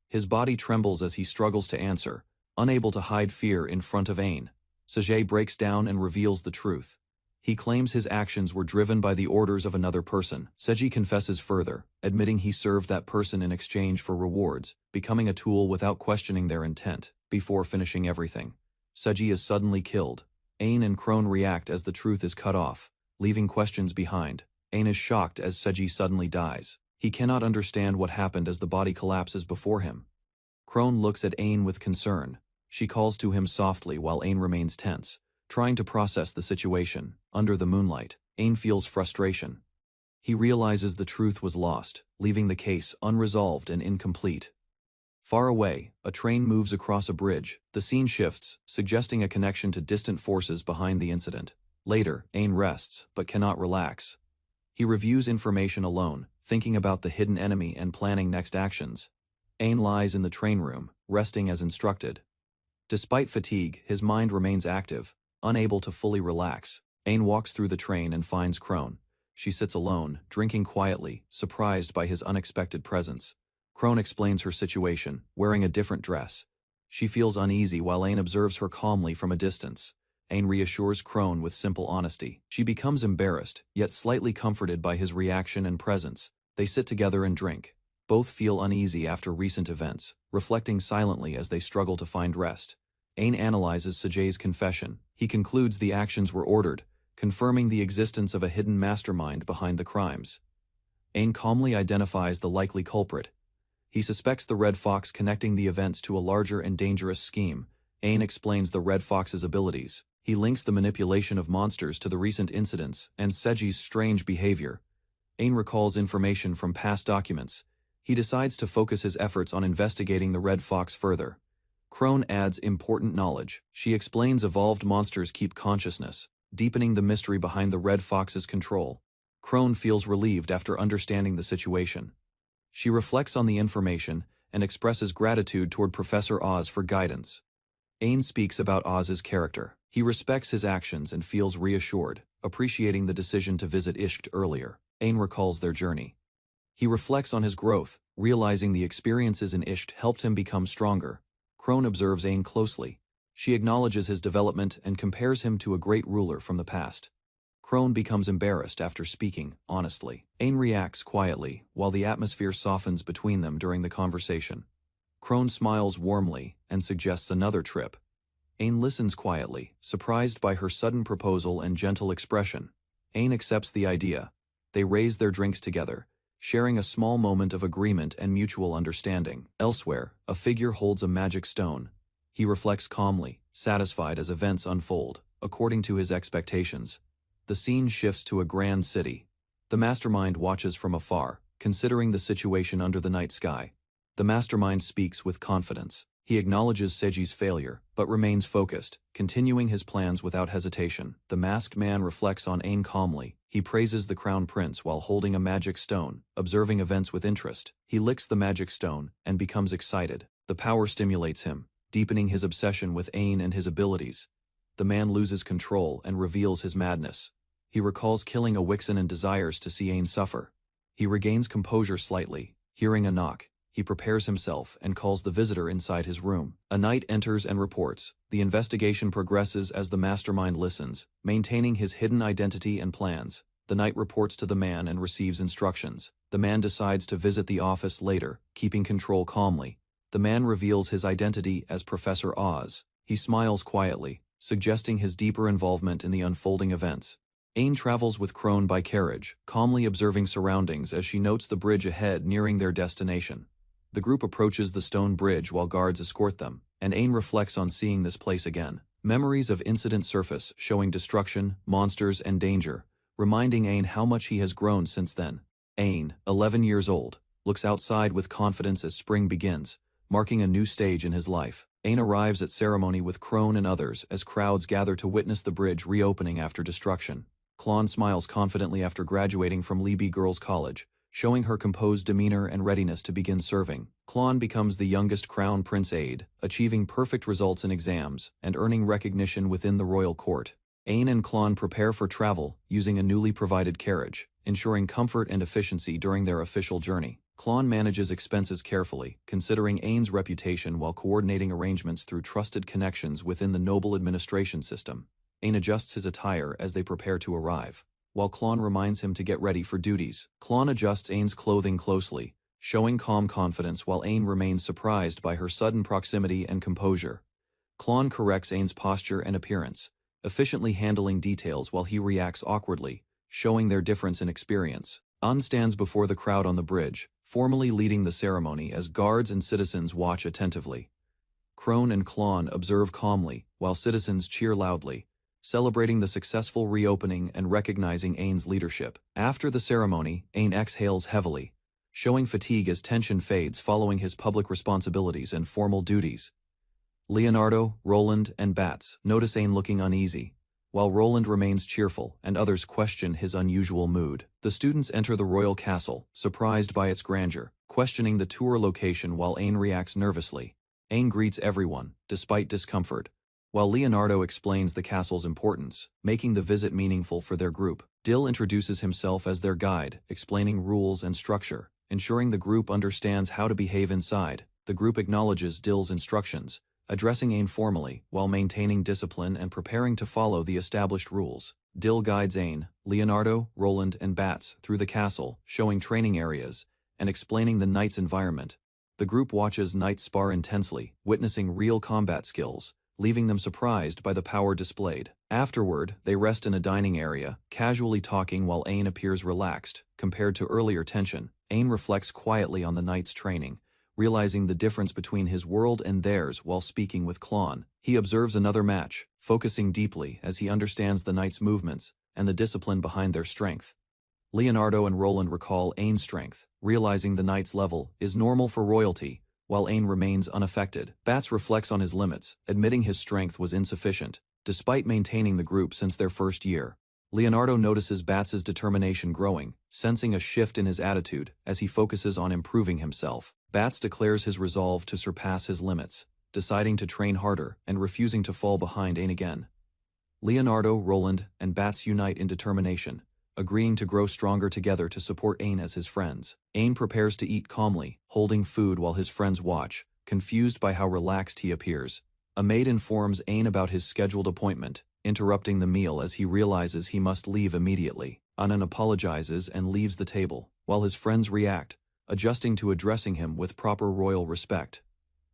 His body trembles as he struggles to answer, unable to hide fear in front of Ain. Seji breaks down and reveals the truth. He claims his actions were driven by the orders of another person. Seji confesses further, admitting he served that person in exchange for rewards, becoming a tool without questioning their intent. Before finishing everything, Seji is suddenly killed. Ain and Crone react as the truth is cut off, leaving questions behind. Ain is shocked as Seji suddenly dies. He cannot understand what happened as the body collapses before him. Crone looks at Ain with concern. She calls to him softly while Ain remains tense, trying to process the situation. Under the moonlight, Ain feels frustration. He realizes the truth was lost, leaving the case unresolved and incomplete. Far away, a train moves across a bridge. The scene shifts, suggesting a connection to distant forces behind the incident. Later, Ain rests, but cannot relax. He reviews information alone, thinking about the hidden enemy and planning next actions. Ain lies in the train room, resting as instructed. Despite fatigue, his mind remains active, unable to fully relax. Ain walks through the train and finds Crone. She sits alone, drinking quietly, surprised by his unexpected presence. Crone explains her situation, wearing a different dress. She feels uneasy while Ain observes her calmly from a distance. Ain reassures Crone with simple honesty. She becomes embarrassed, yet slightly comforted by his reaction and presence. They sit together and drink. Both feel uneasy after recent events, reflecting silently as they struggle to find rest. Ain analyzes Seji's confession. He concludes the actions were ordered, confirming the existence of a hidden mastermind behind the crimes. Ain calmly identifies the likely culprit. He suspects the Red Fox connecting the events to a larger and dangerous scheme. Ain explains the Red Fox's abilities. He links the manipulation of monsters to the recent incidents and Seji's strange behavior. Ain recalls information from past documents. He decides to focus his efforts on investigating the Red Fox further. Crone adds important knowledge. She explains evolved monsters keep consciousness, deepening the mystery behind the Red Fox's control. Crone feels relieved after understanding the situation. She reflects on the information and expresses gratitude toward Professor Oz for guidance. Ain speaks about Oz's character. He respects his actions and feels reassured, appreciating the decision to visit Ishkt earlier. Ain recalls their journey. He reflects on his growth, realizing the experiences in Ishkt helped him become stronger. Crone observes Ain closely. She acknowledges his development and compares him to a great ruler from the past. Crone becomes embarrassed after speaking honestly. Ain reacts quietly, while the atmosphere softens between them during the conversation. Crone smiles warmly and suggests another trip. Ain listens quietly, surprised by her sudden proposal and gentle expression. Ain accepts the idea. They raise their drinks together, sharing a small moment of agreement and mutual understanding. Elsewhere, a figure holds a magic stone. He reflects calmly, satisfied as events unfold, according to his expectations. The scene shifts to a grand city. The mastermind watches from afar, considering the situation under the night sky. The mastermind speaks with confidence. He acknowledges Seji's failure, but remains focused, continuing his plans without hesitation. The masked man reflects on Ain calmly. He praises the crown prince while holding a magic stone, observing events with interest. He licks the magic stone and becomes excited. The power stimulates him, deepening his obsession with Ain and his abilities. The man loses control and reveals his madness. He recalls killing a Wixen and desires to see Ain suffer. He regains composure slightly, hearing a knock. He prepares himself and calls the visitor inside his room. A knight enters and reports. The investigation progresses as the mastermind listens, maintaining his hidden identity and plans. The knight reports to the man and receives instructions. The man decides to visit the office later, keeping control calmly. The man reveals his identity as Professor Oz. He smiles quietly, suggesting his deeper involvement in the unfolding events. Aang travels with Crone by carriage, calmly observing surroundings as she notes the bridge ahead nearing their destination. The group approaches the stone bridge while guards escort them, and Aang reflects on seeing this place again. Memories of incident surface, showing destruction, monsters, and danger, reminding Aang how much he has grown since then. Aang, 11 years old, looks outside with confidence as spring begins, marking a new stage in his life. Aang arrives at ceremony with Crone and others as crowds gather to witness the bridge reopening after destruction. Klon smiles confidently after graduating from Libi Girls' College, showing her composed demeanor and readiness to begin serving. Klon becomes the youngest Crown Prince aide, achieving perfect results in exams and earning recognition within the royal court. Aang and Klon prepare for travel using a newly provided carriage, ensuring comfort and efficiency during their official journey. Klon manages expenses carefully, considering Aang's reputation while coordinating arrangements through trusted connections within the noble administration system. Aang adjusts his attire as they prepare to arrive. While Klon reminds him to get ready for duties, Klon adjusts Aang's clothing closely, showing calm confidence while Aang remains surprised by her sudden proximity and composure. Klon corrects Aang's posture and appearance, efficiently handling details while he reacts awkwardly, showing their difference in experience. An stands before the crowd on the bridge, formally leading the ceremony as guards and citizens watch attentively. Crone and Klon observe calmly, while citizens cheer loudly, celebrating the successful reopening and recognizing Aang's leadership. After the ceremony, Aang exhales heavily, showing fatigue as tension fades following his public responsibilities and formal duties. Leonardo, Roland, and Bats notice Aang looking uneasy, while Roland remains cheerful and others question his unusual mood. The students enter the royal castle, surprised by its grandeur, questioning the tour location while Aang reacts nervously. Aang greets everyone, despite discomfort, while Leonardo explains the castle's importance, making the visit meaningful for their group. Dill introduces himself as their guide, explaining rules and structure, ensuring the group understands how to behave inside. The group acknowledges Dill's instructions, addressing Aang formally while maintaining discipline and preparing to follow the established rules. Dill guides Aang, Leonardo, Roland, and Bats through the castle, showing training areas and explaining the knight's environment. The group watches knights spar intensely, witnessing real combat skills, leaving them surprised by the power displayed. Afterward, they rest in a dining area, casually talking while Aang appears relaxed. Compared to earlier tension, Aang reflects quietly on the knight's training, realizing the difference between his world and theirs while speaking with Klon. He observes another match, focusing deeply as he understands the knight's movements and the discipline behind their strength. Leonardo and Roland recall Aang's strength, realizing the knight's level is normal for royalty, while Aang remains unaffected. Bats reflects on his limits, admitting his strength was insufficient, despite maintaining the group since their first year. Leonardo notices Bats' determination growing, sensing a shift in his attitude as he focuses on improving himself. Bats declares his resolve to surpass his limits, deciding to train harder and refusing to fall behind Aang again. Leonardo, Roland, and Bats unite in determination, agreeing to grow stronger together to support Aang as his friends. Aang prepares to eat calmly, holding food while his friends watch, confused by how relaxed he appears. A maid informs Aang about his scheduled appointment, interrupting the meal as he realizes he must leave immediately. Anan apologizes and leaves the table, while his friends react, adjusting to addressing him with proper royal respect.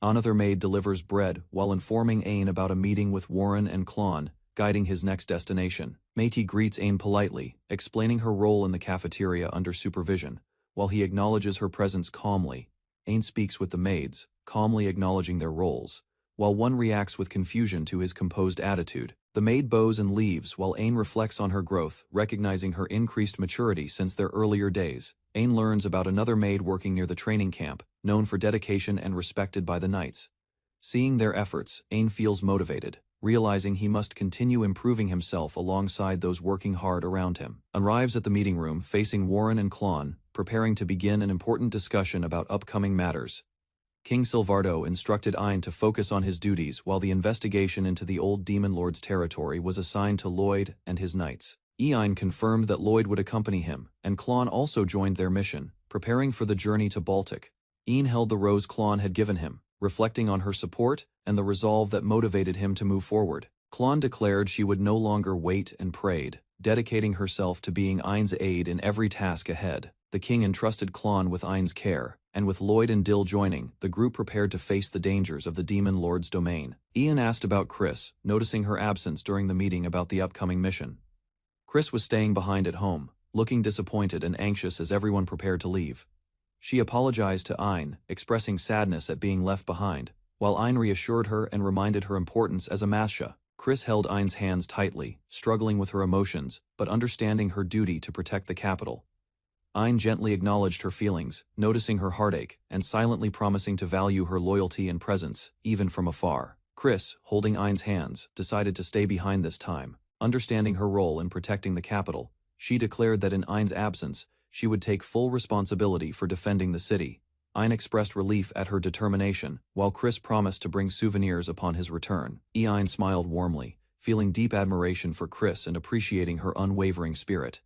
Another maid delivers bread while informing Aang about a meeting with Warren and Klon, guiding his next destination. Métis greets Aang politely, explaining her role in the cafeteria under supervision. While he acknowledges her presence calmly, Aang speaks with the maids, calmly acknowledging their roles, while one reacts with confusion to his composed attitude. The maid bows and leaves while Aang reflects on her growth, recognizing her increased maturity since their earlier days. Aang learns about another maid working near the training camp, known for dedication and respected by the knights. Seeing their efforts, Aang feels motivated, realizing he must continue improving himself alongside those working hard around him. Arrives at the meeting room facing Warren and Klon, preparing to begin an important discussion about upcoming matters. King Silvardo instructed Aang to focus on his duties while the investigation into the old Demon Lord's territory was assigned to Lloyd and his knights. Aang confirmed that Lloyd would accompany him, and Klon also joined their mission, preparing for the journey to Baltic. Aang held the rose Klon had given him, reflecting on her support and the resolve that motivated him to move forward. Klon declared she would no longer wait and prayed, dedicating herself to being Aang's aide in every task ahead. The king entrusted Klon with Ein's care, and with Lloyd and Dill joining, the group prepared to face the dangers of the Demon Lord's domain. Ian asked about Chris, noticing her absence during the meeting about the upcoming mission. Chris was staying behind at home, looking disappointed and anxious as everyone prepared to leave. She apologized to Ein, expressing sadness at being left behind, while Ein reassured her and reminded her importance as a masha. Chris held Ein's hands tightly, struggling with her emotions, but understanding her duty to protect the capital. Ein gently acknowledged her feelings, noticing her heartache, and silently promising to value her loyalty and presence, even from afar. Chris, holding Ein's hands, decided to stay behind this time. Understanding her role in protecting the capital, she declared that in Ein's absence, she would take full responsibility for defending the city. Ein expressed relief at her determination, while Chris promised to bring souvenirs upon his return. Ein smiled warmly, feeling deep admiration for Chris and appreciating her unwavering spirit.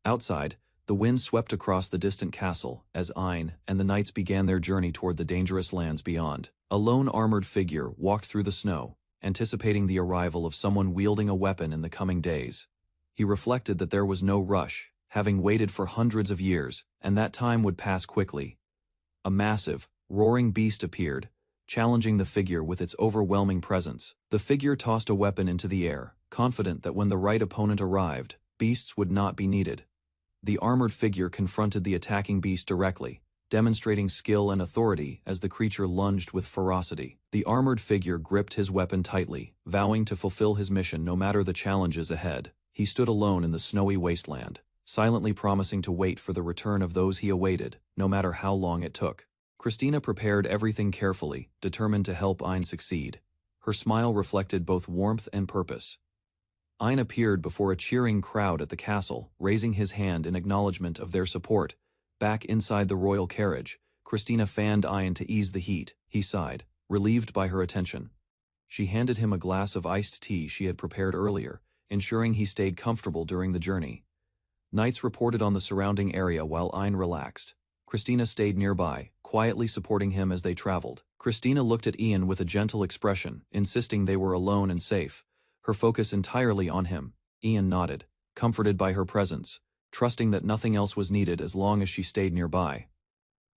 Outside, the wind swept across the distant castle as Ein and the knights began their journey toward the dangerous lands beyond. A lone armored figure walked through the snow, anticipating the arrival of someone wielding a weapon in the coming days. He reflected that there was no rush, having waited for hundreds of years, and that time would pass quickly. A massive, roaring beast appeared, challenging the figure with its overwhelming presence. The figure tossed a weapon into the air, confident that when the right opponent arrived, beasts would not be needed. The armored figure confronted the attacking beast directly, demonstrating skill and authority as the creature lunged with ferocity. The armored figure gripped his weapon tightly, vowing to fulfill his mission no matter the challenges ahead. He stood alone in the snowy wasteland, silently promising to wait for the return of those he awaited, no matter how long it took. Christina prepared everything carefully, determined to help Ein succeed. Her smile reflected both warmth and purpose. Ein appeared before a cheering crowd at the castle, raising his hand in acknowledgement of their support. Back inside the royal carriage, Christina fanned Ein to ease the heat. He sighed, relieved by her attention. She handed him a glass of iced tea she had prepared earlier, ensuring he stayed comfortable during the journey. Knights reported on the surrounding area while Ein relaxed. Christina stayed nearby, quietly supporting him as they traveled. Christina looked at Ian with a gentle expression, insisting they were alone and safe, her focus entirely on him. Ian nodded, comforted by her presence, trusting that nothing else was needed as long as she stayed nearby.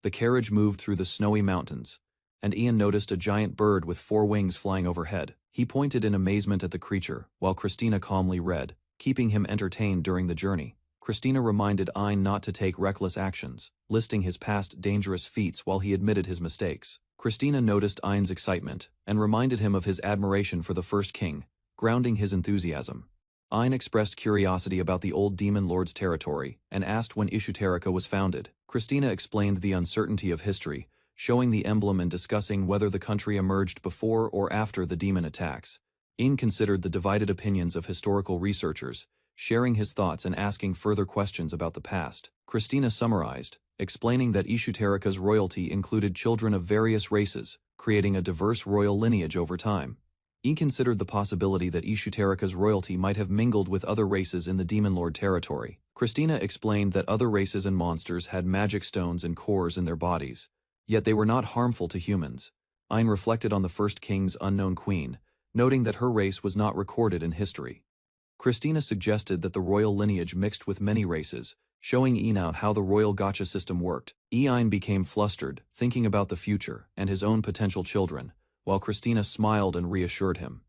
The carriage moved through the snowy mountains, and Ian noticed a giant bird with 4 wings flying overhead. He pointed in amazement at the creature, while Christina calmly read, keeping him entertained during the journey. Christina reminded Ein not to take reckless actions, listing his past dangerous feats while he admitted his mistakes. Christina noticed Ein's excitement, and reminded him of his admiration for the first king, grounding his enthusiasm. Ein expressed curiosity about the old Demon Lord's territory, and asked when Ishuterika was founded. Christina explained the uncertainty of history, showing the emblem and discussing whether the country emerged before or after the demon attacks. Ein considered the divided opinions of historical researchers, sharing his thoughts and asking further questions about the past. Christina summarized, explaining that Ishuterika's royalty included children of various races, creating a diverse royal lineage over time. He considered the possibility that Ishuterika's royalty might have mingled with other races in the Demon Lord territory. Christina explained that other races and monsters had magic stones and cores in their bodies, yet they were not harmful to humans. Ein reflected on the first king's unknown queen, noting that her race was not recorded in history. Christina suggested that the royal lineage mixed with many races, showing Ein out how the royal gacha system worked. Ein became flustered, thinking about the future and his own potential children, while Christina smiled and reassured him.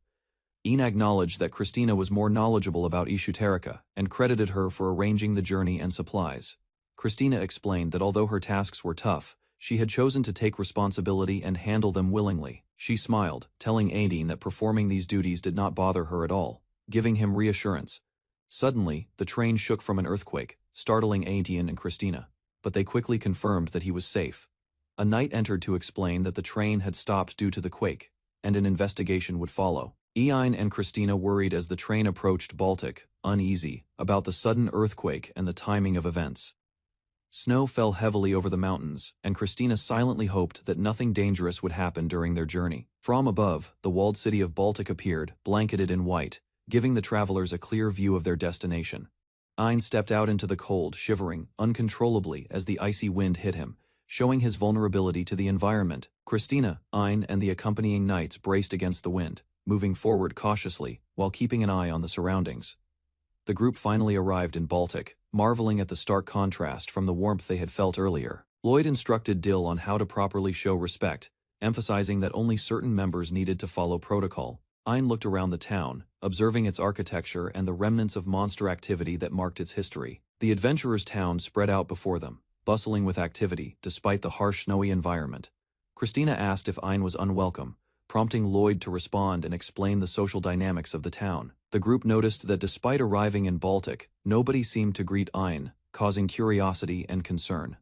Ein acknowledged that Christina was more knowledgeable about Ishuterika and credited her for arranging the journey and supplies. Christina explained that although her tasks were tough, she had chosen to take responsibility and handle them willingly. She smiled, telling Ein that performing these duties did not bother her at all, giving him reassurance. Suddenly, the train shook from an earthquake, startling Ein and Christina, but they quickly confirmed that he was safe. A knight entered to explain that the train had stopped due to the quake, and an investigation would follow. Ein and Christina worried as the train approached Baltic, uneasy about the sudden earthquake and the timing of events. Snow fell heavily over the mountains, and Christina silently hoped that nothing dangerous would happen during their journey. From above, the walled city of Baltic appeared, blanketed in white, giving the travelers a clear view of their destination. Ein stepped out into the cold, shivering uncontrollably as the icy wind hit him, showing his vulnerability to the environment. Christina, Ein, and the accompanying knights braced against the wind, moving forward cautiously while keeping an eye on the surroundings. The group finally arrived in Baltic, marveling at the stark contrast from the warmth they had felt earlier. Lloyd instructed Dill on how to properly show respect, emphasizing that only certain members needed to follow protocol. Ein looked around the town, observing its architecture and the remnants of monster activity that marked its history. The adventurers' town spread out before them, bustling with activity despite the harsh snowy environment. Christina asked if Ein was unwelcome, prompting Lloyd to respond and explain the social dynamics of the town. The group noticed that despite arriving in Baltic, nobody seemed to greet Ein, causing curiosity and concern.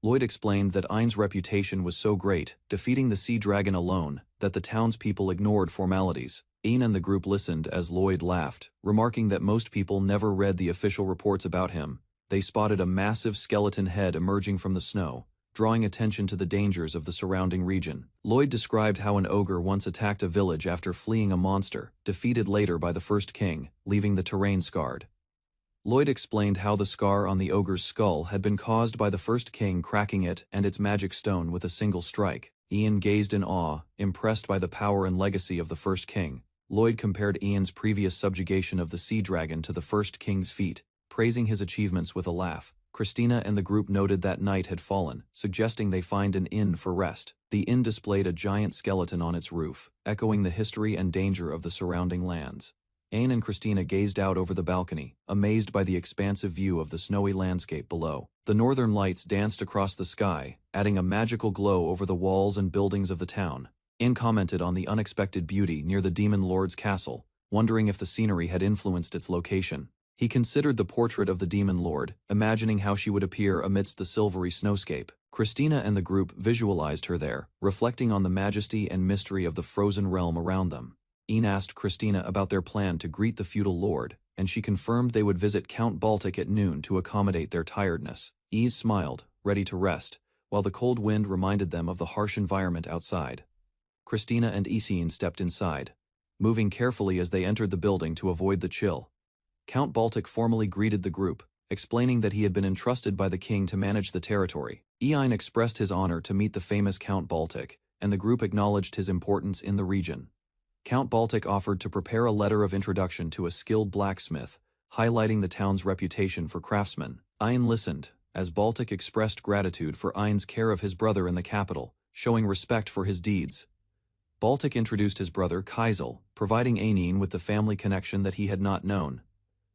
Lloyd explained that Ein's reputation was so great, defeating the sea dragon alone, that the townspeople ignored formalities. Ein and the group listened as Lloyd laughed, remarking that most people never read the official reports about him. They spotted a massive skeleton head emerging from the snow, drawing attention to the dangers of the surrounding region. Lloyd described how an ogre once attacked a village after fleeing a monster, defeated later by the first king, leaving the terrain scarred. Lloyd explained how the scar on the ogre's skull had been caused by the first king cracking it and its magic stone with a single strike. Ian gazed in awe, impressed by the power and legacy of the first king. Lloyd compared Ian's previous subjugation of the sea dragon to the first king's feat, praising his achievements with a laugh. Christina and the group noted that night had fallen, suggesting they find an inn for rest. The inn displayed a giant skeleton on its roof, echoing the history and danger of the surrounding lands. Ein and Christina gazed out over the balcony, amazed by the expansive view of the snowy landscape below. The northern lights danced across the sky, adding a magical glow over the walls and buildings of the town. Ein commented on the unexpected beauty near the Demon Lord's castle, wondering if the scenery had influenced its location. He considered the portrait of the Demon Lord, imagining how she would appear amidst the silvery snowscape. Christina and the group visualized her there, reflecting on the majesty and mystery of the frozen realm around them. Ein asked Christina about their plan to greet the feudal lord, and she confirmed they would visit Count Baltic at noon to accommodate their tiredness. Ein smiled, ready to rest, while the cold wind reminded them of the harsh environment outside. Christina and Ein stepped inside, moving carefully as they entered the building to avoid the chill. Count Baltic formally greeted the group, explaining that he had been entrusted by the king to manage the territory. Ein expressed his honor to meet the famous Count Baltic, and the group acknowledged his importance in the region. Count Baltic offered to prepare a letter of introduction to a skilled blacksmith, highlighting the town's reputation for craftsmen. Ein listened, as Baltic expressed gratitude for Ein's care of his brother in the capital, showing respect for his deeds. Baltic introduced his brother Kaisel, providing Ein with the family connection that he had not known.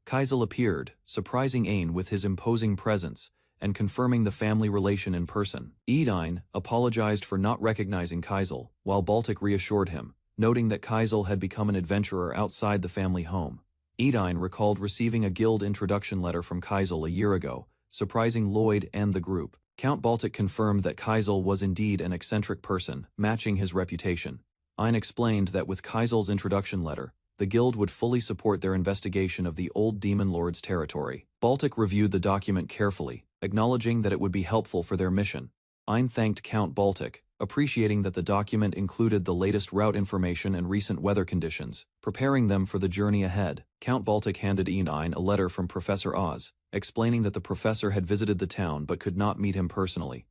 Kaisel appeared, surprising Ein with his imposing presence, and confirming the family relation in person. Ein apologized for not recognizing Kaisel, while Baltic reassured him, noting that Kaisel had become an adventurer outside the family home. Ein recalled receiving a guild introduction letter from Kaisel a year ago, surprising Lloyd and the group. Count Baltic confirmed that Kaisel was indeed an eccentric person, matching his reputation. Ein explained that with Kaisel's introduction letter, the guild would fully support their investigation of the old Demon Lord's territory. Baltic reviewed the document carefully, acknowledging that it would be helpful for their mission. Ein thanked Count Baltic, appreciating that the document included the latest route information and recent weather conditions, preparing them for the journey ahead. Count Baltic handed Ein a letter from Professor Oz, explaining that the professor had visited the town but could not meet him personally.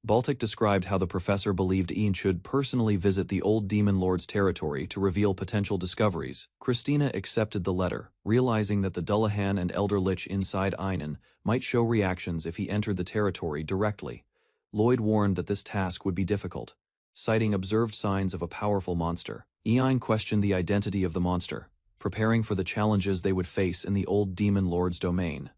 Baltic described how the professor believed Ein should personally visit the old Demon Lord's territory to reveal potential discoveries. Christina accepted the letter, realizing that the Dullahan and Elder Lich inside Einen might show reactions if he entered the territory directly. Lloyd warned that this task would be difficult, citing observed signs of a powerful monster. Ein questioned the identity of the monster, preparing for the challenges they would face in the old Demon Lord's domain.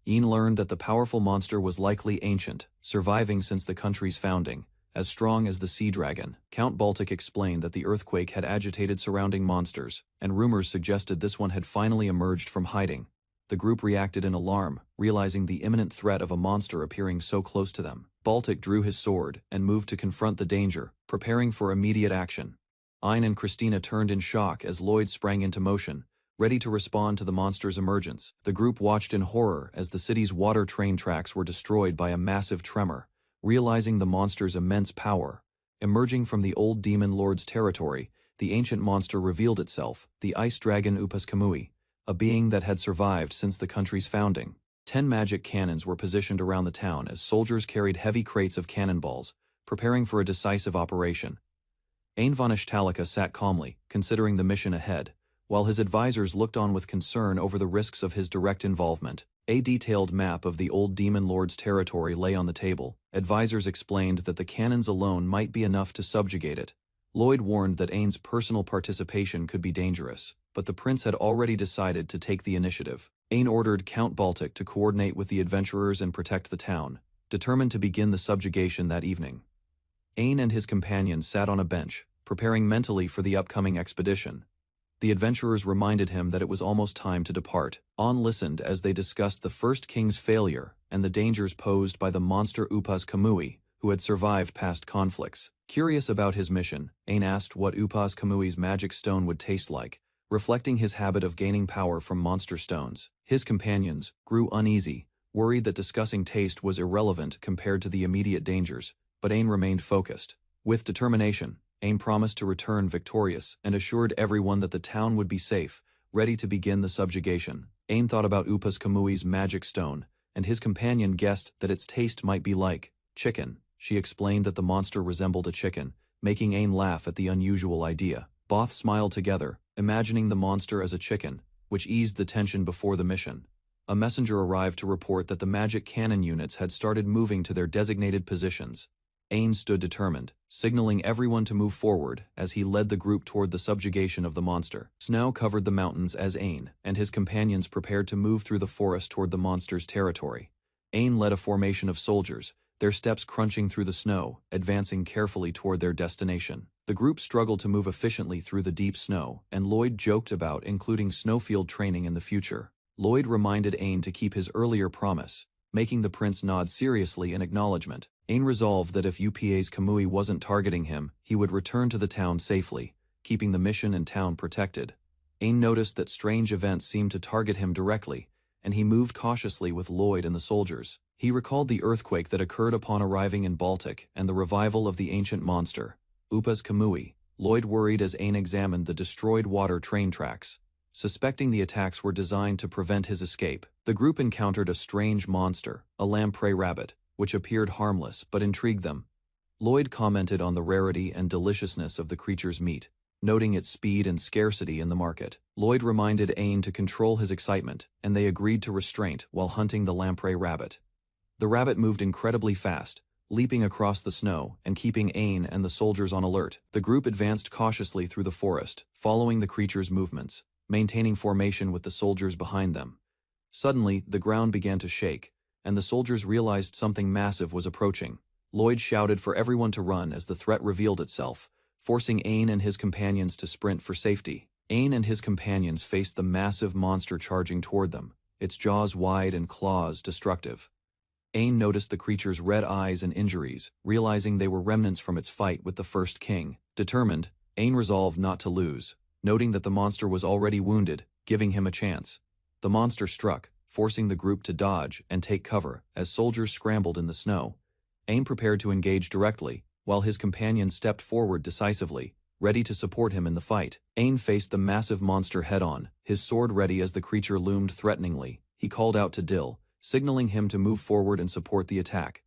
Ein learned that the powerful monster was likely ancient, surviving since the country's founding, as strong as the sea dragon. Count Baltic explained that the earthquake had agitated surrounding monsters, and rumors suggested this one had finally emerged from hiding. The group reacted in alarm, realizing the imminent threat of a monster appearing so close to them. Baltic drew his sword and moved to confront the danger, preparing for immediate action. Ein and Christina turned in shock as Lloyd sprang into motion, ready to respond to the monster's emergence. The group watched in horror as the city's water train tracks were destroyed by a massive tremor, realizing the monster's immense power. Emerging from the old Demon Lord's territory, the ancient monster revealed itself, the ice dragon Upas Kamui, a being that had survived since the country's founding. 10 magic cannons were positioned around the town as soldiers carried heavy crates of cannonballs, preparing for a decisive operation. Ein von Ishtalika sat calmly, considering the mission ahead, while his advisors looked on with concern over the risks of his direct involvement. A detailed map of the old Demon Lord's territory lay on the table. Advisors explained that the cannons alone might be enough to subjugate it. Lloyd warned that Ain's personal participation could be dangerous, but the prince had already decided to take the initiative. Ain ordered Count Baltic to coordinate with the adventurers and protect the town, determined to begin the subjugation that evening. Ain and his companions sat on a bench, preparing mentally for the upcoming expedition. The adventurers reminded him that it was almost time to depart. An listened as they discussed the first king's failure and the dangers posed by the monster Upas Kamui, who had survived past conflicts. Curious about his mission, Ain asked what Upas Kamui's magic stone would taste like, reflecting his habit of gaining power from monster stones. His companions grew uneasy, worried that discussing taste was irrelevant compared to the immediate dangers, but Ain remained focused. With determination, Ain promised to return victorious and assured everyone that the town would be safe, ready to begin the subjugation. Ain thought about Upas Kamui's magic stone, and his companion guessed that its taste might be like chicken. She explained that the monster resembled a chicken, making Ain laugh at the unusual idea. Both smiled together, imagining the monster as a chicken, which eased the tension before the mission. A messenger arrived to report that the magic cannon units had started moving to their designated positions. Ain stood determined, signaling everyone to move forward as he led the group toward the subjugation of the monster. Snow covered the mountains as Ain and his companions prepared to move through the forest toward the monster's territory. Ain led a formation of soldiers, their steps crunching through the snow, advancing carefully toward their destination. The group struggled to move efficiently through the deep snow, and Lloyd joked about including snowfield training in the future. Lloyd reminded Ain to keep his earlier promise, making the prince nod seriously in acknowledgement. Ain resolved that if Upas Kamui wasn't targeting him, he would return to the town safely, keeping the mission and town protected. Ain noticed that strange events seemed to target him directly, and he moved cautiously with Lloyd and the soldiers. He recalled the earthquake that occurred upon arriving in Baltic and the revival of the ancient monster, Upas Kamui. Lloyd worried as Ain examined the destroyed water train tracks. Suspecting the attacks were designed to prevent his escape, the group encountered a strange monster, a lamprey rabbit, which appeared harmless but intrigued them. Lloyd commented on the rarity and deliciousness of the creature's meat, noting its speed and scarcity in the market. Lloyd reminded Ain to control his excitement, and they agreed to restraint while hunting the lamprey rabbit. The rabbit moved incredibly fast, leaping across the snow and keeping Ain and the soldiers on alert. The group advanced cautiously through the forest, following the creature's movements, maintaining formation with the soldiers behind them. Suddenly, the ground began to shake, and the soldiers realized something massive was approaching. Lloyd shouted for everyone to run as the threat revealed itself, forcing Ain and his companions to sprint for safety. Ain and his companions faced the massive monster charging toward them, its jaws wide and claws destructive. Ain noticed the creature's red eyes and injuries, realizing they were remnants from its fight with the first king. Determined, Ain resolved not to lose, noting that the monster was already wounded, giving him a chance. The monster struck, forcing the group to dodge and take cover as soldiers scrambled in the snow. Ain prepared to engage directly, while his companions stepped forward decisively, ready to support him in the fight. Ain faced the massive monster head-on, his sword ready as the creature loomed threateningly. He called out to Dill, signaling him to move forward and support the attack.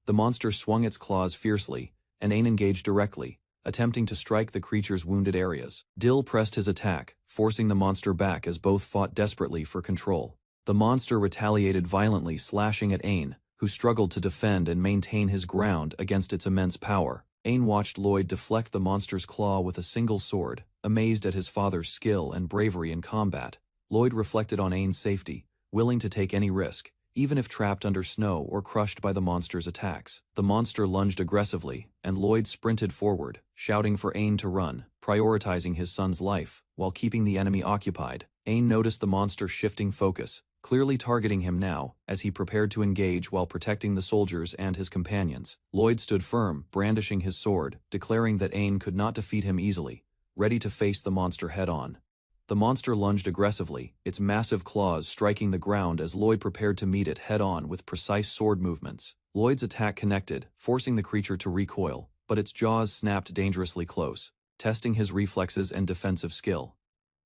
The monster swung its claws fiercely, and Ain engaged directly, attempting to strike the creature's wounded areas. Dill pressed his attack, forcing the monster back as both fought desperately for control. The monster retaliated violently, slashing at Ain, who struggled to defend and maintain his ground against its immense power. Ain watched Lloyd deflect the monster's claw with a single sword, amazed at his father's skill and bravery in combat. Lloyd reflected on Ain's safety, willing to take any risk, even if trapped under snow or crushed by the monster's attacks. The monster lunged aggressively, and Lloyd sprinted forward, shouting for Ain to run, prioritizing his son's life, while keeping the enemy occupied. Ain noticed the monster shifting focus, clearly targeting him now, as he prepared to engage while protecting the soldiers and his companions. Lloyd stood firm, brandishing his sword, declaring that Ain could not defeat him easily, ready to face the monster head-on. The monster lunged aggressively, its massive claws striking the ground as Lloyd prepared to meet it head-on with precise sword movements. Lloyd's attack connected, forcing the creature to recoil, but its jaws snapped dangerously close, testing his reflexes and defensive skill.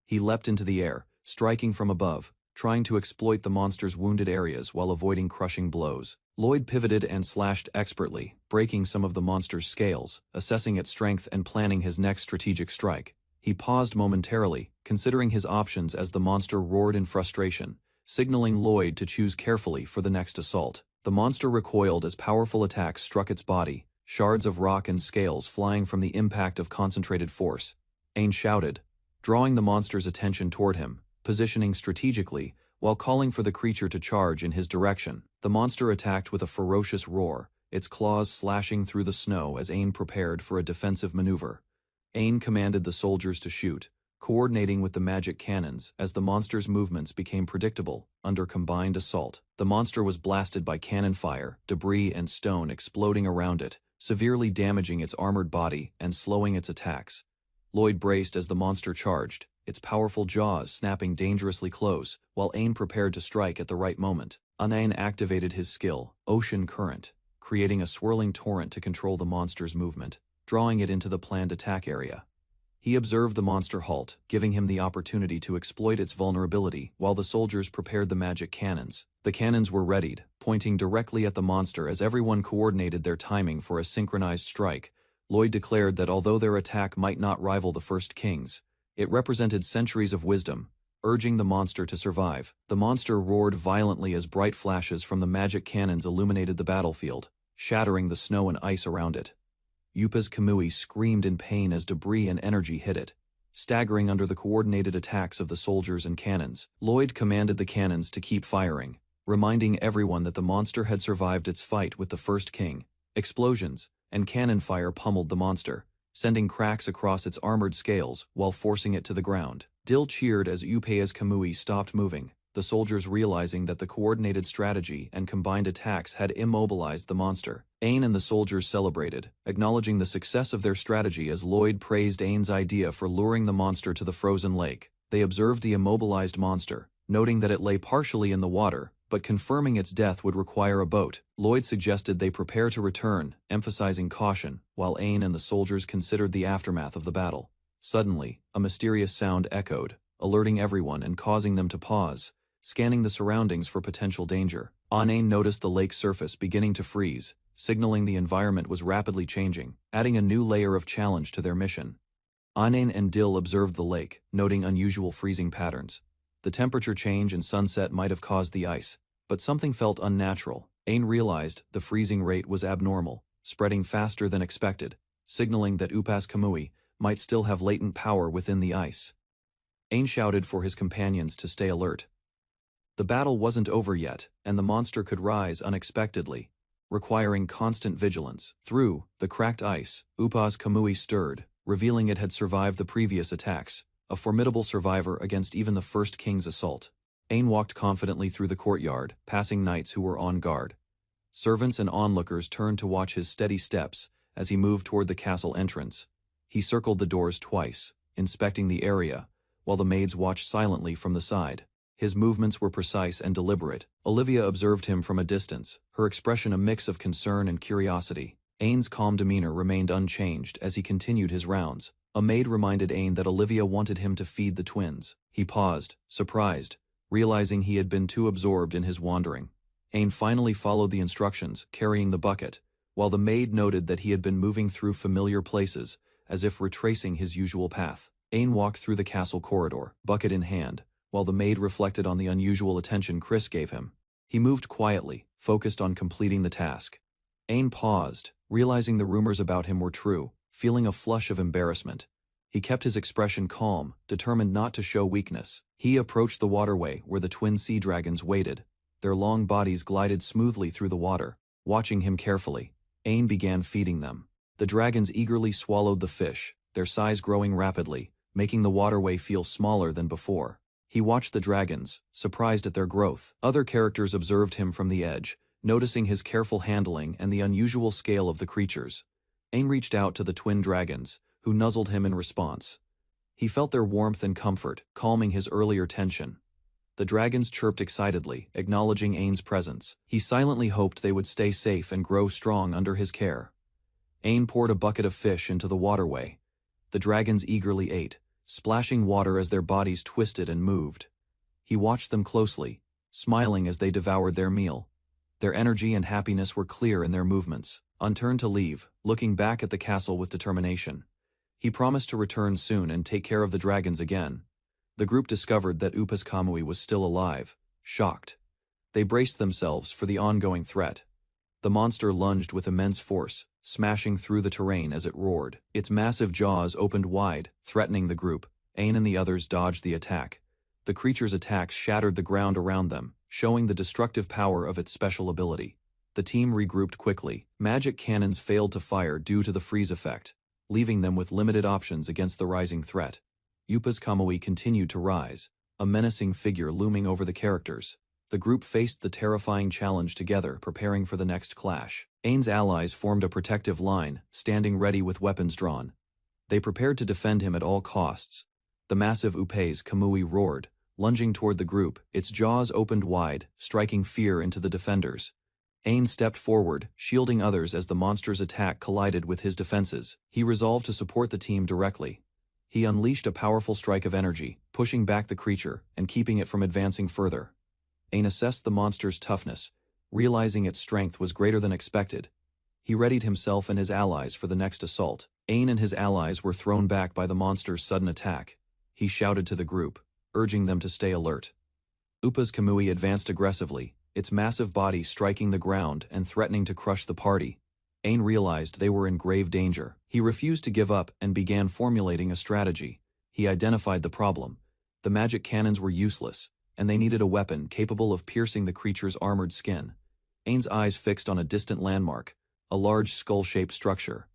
He leapt into the air, striking from above, trying to exploit the monster's wounded areas while avoiding crushing blows. Lloyd pivoted and slashed expertly, breaking some of the monster's scales, assessing its strength and planning his next strategic strike. He paused momentarily, considering his options as the monster roared in frustration, signaling Lloyd to choose carefully for the next assault. The monster recoiled as powerful attacks struck its body, shards of rock and scales flying from the impact of concentrated force. Ain shouted, drawing the monster's attention toward him, positioning strategically, while calling for the creature to charge in his direction. The monster attacked with a ferocious roar, its claws slashing through the snow as Ain prepared for a defensive maneuver. Ain commanded the soldiers to shoot, coordinating with the magic cannons as the monster's movements became predictable under combined assault. The monster was blasted by cannon fire, debris and stone exploding around it, severely damaging its armored body and slowing its attacks. Lloyd braced as the monster charged, its powerful jaws snapping dangerously close, while Ain prepared to strike at the right moment. Ain activated his skill, Ocean Current, creating a swirling torrent to control the monster's movement, drawing it into the planned attack area. He observed the monster halt, giving him the opportunity to exploit its vulnerability while the soldiers prepared the magic cannons. The cannons were readied, pointing directly at the monster as everyone coordinated their timing for a synchronized strike. Lloyd declared that although their attack might not rival the First King's, it represented centuries of wisdom, urging the monster to survive. The monster roared violently as bright flashes from the magic cannons illuminated the battlefield, shattering the snow and ice around it. Yupa's Kamui screamed in pain as debris and energy hit it, staggering under the coordinated attacks of the soldiers and cannons. Lloyd commanded the cannons to keep firing, reminding everyone that the monster had survived its fight with the First King. Explosions and cannon fire pummeled the monster, sending cracks across its armored scales while forcing it to the ground. Dill cheered as Yupa's Kamui stopped moving, the soldiers realizing that the coordinated strategy and combined attacks had immobilized the monster. Ain and the soldiers celebrated, acknowledging the success of their strategy as Lloyd praised Ain's idea for luring the monster to the frozen lake. They observed the immobilized monster, noting that it lay partially in the water, but confirming its death would require a boat. Lloyd suggested they prepare to return, emphasizing caution, while Ain and the soldiers considered the aftermath of the battle. Suddenly, a mysterious sound echoed, alerting everyone and causing them to pause, scanning the surroundings for potential danger. Ain noticed the lake's surface beginning to freeze, signaling the environment was rapidly changing, adding a new layer of challenge to their mission. Ain and Dill observed the lake, noting unusual freezing patterns. The temperature change and sunset might have caused the ice, but something felt unnatural. Ain realized the freezing rate was abnormal, spreading faster than expected, signaling that Upas Kamui might still have latent power within the ice. Ain shouted for his companions to stay alert. The battle wasn't over yet, and the monster could rise unexpectedly, requiring constant vigilance. Through the cracked ice, Upas Kamui stirred, revealing it had survived the previous attacks, a formidable survivor against even the First King's assault. Ain walked confidently through the courtyard, passing knights who were on guard. Servants and onlookers turned to watch his steady steps as he moved toward the castle entrance. He circled the doors twice, inspecting the area, while the maids watched silently from the side. His movements were precise and deliberate. Olivia observed him from a distance, her expression a mix of concern and curiosity. Ain's calm demeanor remained unchanged as he continued his rounds. A maid reminded Ain that Olivia wanted him to feed the twins. He paused, surprised, realizing he had been too absorbed in his wandering. Ain finally followed the instructions, carrying the bucket, while the maid noted that he had been moving through familiar places, as if retracing his usual path. Ain walked through the castle corridor, bucket in hand, while the maid reflected on the unusual attention Chris gave him. He moved quietly, focused on completing the task. Ain paused, realizing the rumors about him were true, feeling a flush of embarrassment. He kept his expression calm, determined not to show weakness. He approached the waterway where the twin sea dragons waited. Their long bodies glided smoothly through the water. Watching him carefully, Ain began feeding them. The dragons eagerly swallowed the fish, their size growing rapidly, making the waterway feel smaller than before. He watched the dragons, surprised at their growth. Other characters observed him from the edge, noticing his careful handling and the unusual scale of the creatures. Ain reached out to the twin dragons, who nuzzled him in response. He felt their warmth and comfort, calming his earlier tension. The dragons chirped excitedly, acknowledging Ain's presence. He silently hoped they would stay safe and grow strong under his care. Ain poured a bucket of fish into the waterway. The dragons eagerly ate, splashing water as their bodies twisted and moved. He watched them closely, smiling as they devoured their meal. Their energy and happiness were clear in their movements. Unturned to leave, looking back at the castle with determination. He promised to return soon and take care of the dragons again. The group discovered that Upas Kamui was still alive, shocked. They braced themselves for the ongoing threat. The monster lunged with immense force, smashing through the terrain as it roared. Its massive jaws opened wide, threatening the group. Ain and the others dodged the attack. The creature's attacks shattered the ground around them, showing the destructive power of its special ability. The team regrouped quickly. Magic cannons failed to fire due to the freeze effect, leaving them with limited options against the rising threat. Upas Kamui continued to rise, a menacing figure looming over the characters. The group faced the terrifying challenge together, preparing for the next clash. Ain's allies formed a protective line, standing ready with weapons drawn. They prepared to defend him at all costs. The massive Upas Kamui roared, lunging toward the group, its jaws opened wide, striking fear into the defenders. Ain stepped forward, shielding others as the monster's attack collided with his defenses. He resolved to support the team directly. He unleashed a powerful strike of energy, pushing back the creature and keeping it from advancing further. Ain assessed the monster's toughness, realizing its strength was greater than expected. He readied himself and his allies for the next assault. Ain and his allies were thrown back by the monster's sudden attack. He shouted to the group, urging them to stay alert. Upas Kamui advanced aggressively, its massive body striking the ground and threatening to crush the party. Ain realized they were in grave danger. He refused to give up and began formulating a strategy. He identified the problem. The magic cannons were useless, and they needed a weapon capable of piercing the creature's armored skin. Ain's eyes fixed on a distant landmark, a large skull-shaped structure.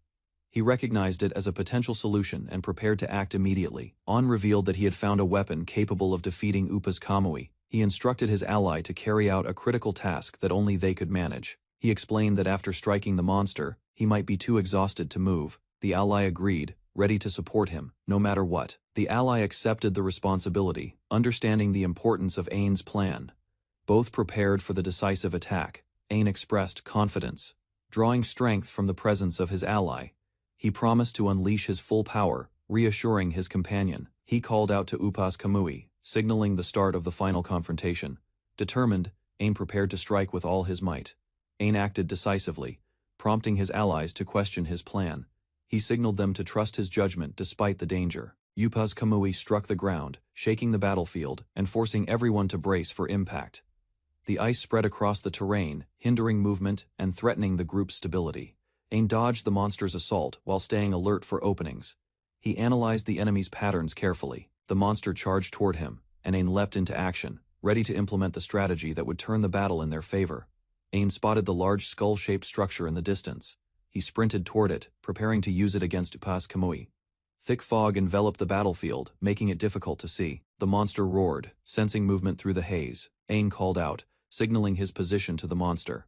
He recognized it as a potential solution and prepared to act immediately. On revealed that he had found a weapon capable of defeating Upas Kamui. He instructed his ally to carry out a critical task that only they could manage. He explained that after striking the monster, he might be too exhausted to move. The ally agreed, ready to support him, no matter what. The ally accepted the responsibility, understanding the importance of Ain's plan. Both prepared for the decisive attack. Ain expressed confidence, drawing strength from the presence of his ally. He promised to unleash his full power, reassuring his companion. He called out to Upas Kamui, signaling the start of the final confrontation. Determined, Ain prepared to strike with all his might. Ain acted decisively, prompting his allies to question his plan. He signaled them to trust his judgment despite the danger. Upas Kamui struck the ground, shaking the battlefield and forcing everyone to brace for impact. The ice spread across the terrain, hindering movement and threatening the group's stability. Ain dodged the monster's assault while staying alert for openings. He analyzed the enemy's patterns carefully. The monster charged toward him, and Ain leapt into action, ready to implement the strategy that would turn the battle in their favor. Ain spotted the large skull-shaped structure in the distance. He sprinted toward it, preparing to use it against Upas Kamui. Thick fog enveloped the battlefield, making it difficult to see. The monster roared, sensing movement through the haze. Ain called out, signaling his position to the monster.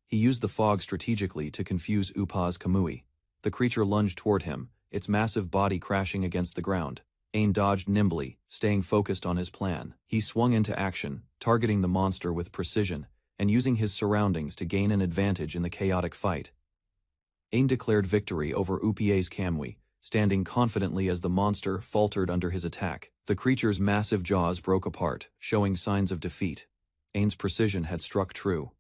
He used the fog strategically to confuse Upas Kamui. The creature lunged toward him, its massive body crashing against the ground. Ain dodged nimbly, staying focused on his plan. He swung into action, targeting the monster with precision, and using his surroundings to gain an advantage in the chaotic fight. Ain declared victory over Upas Kamui, standing confidently as the monster faltered under his attack. The creature's massive jaws broke apart, showing signs of defeat. Ain's precision had struck true.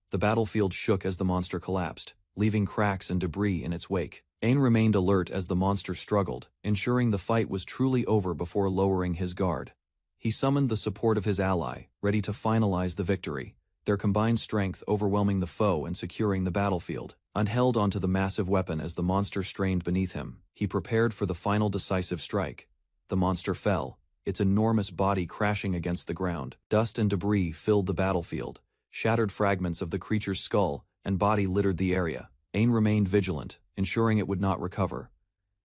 The battlefield shook as the monster collapsed, leaving cracks and debris in its wake. Ain remained alert as the monster struggled, ensuring the fight was truly over before lowering his guard. He summoned the support of his ally, ready to finalize the victory, their combined strength overwhelming the foe and securing the battlefield. Ain held onto the massive weapon as the monster strained beneath him. He prepared for the final decisive strike. The monster fell, its enormous body crashing against the ground. Dust and debris filled the battlefield. Shattered fragments of the creature's skull and body littered the area. Ain remained vigilant, ensuring it would not recover.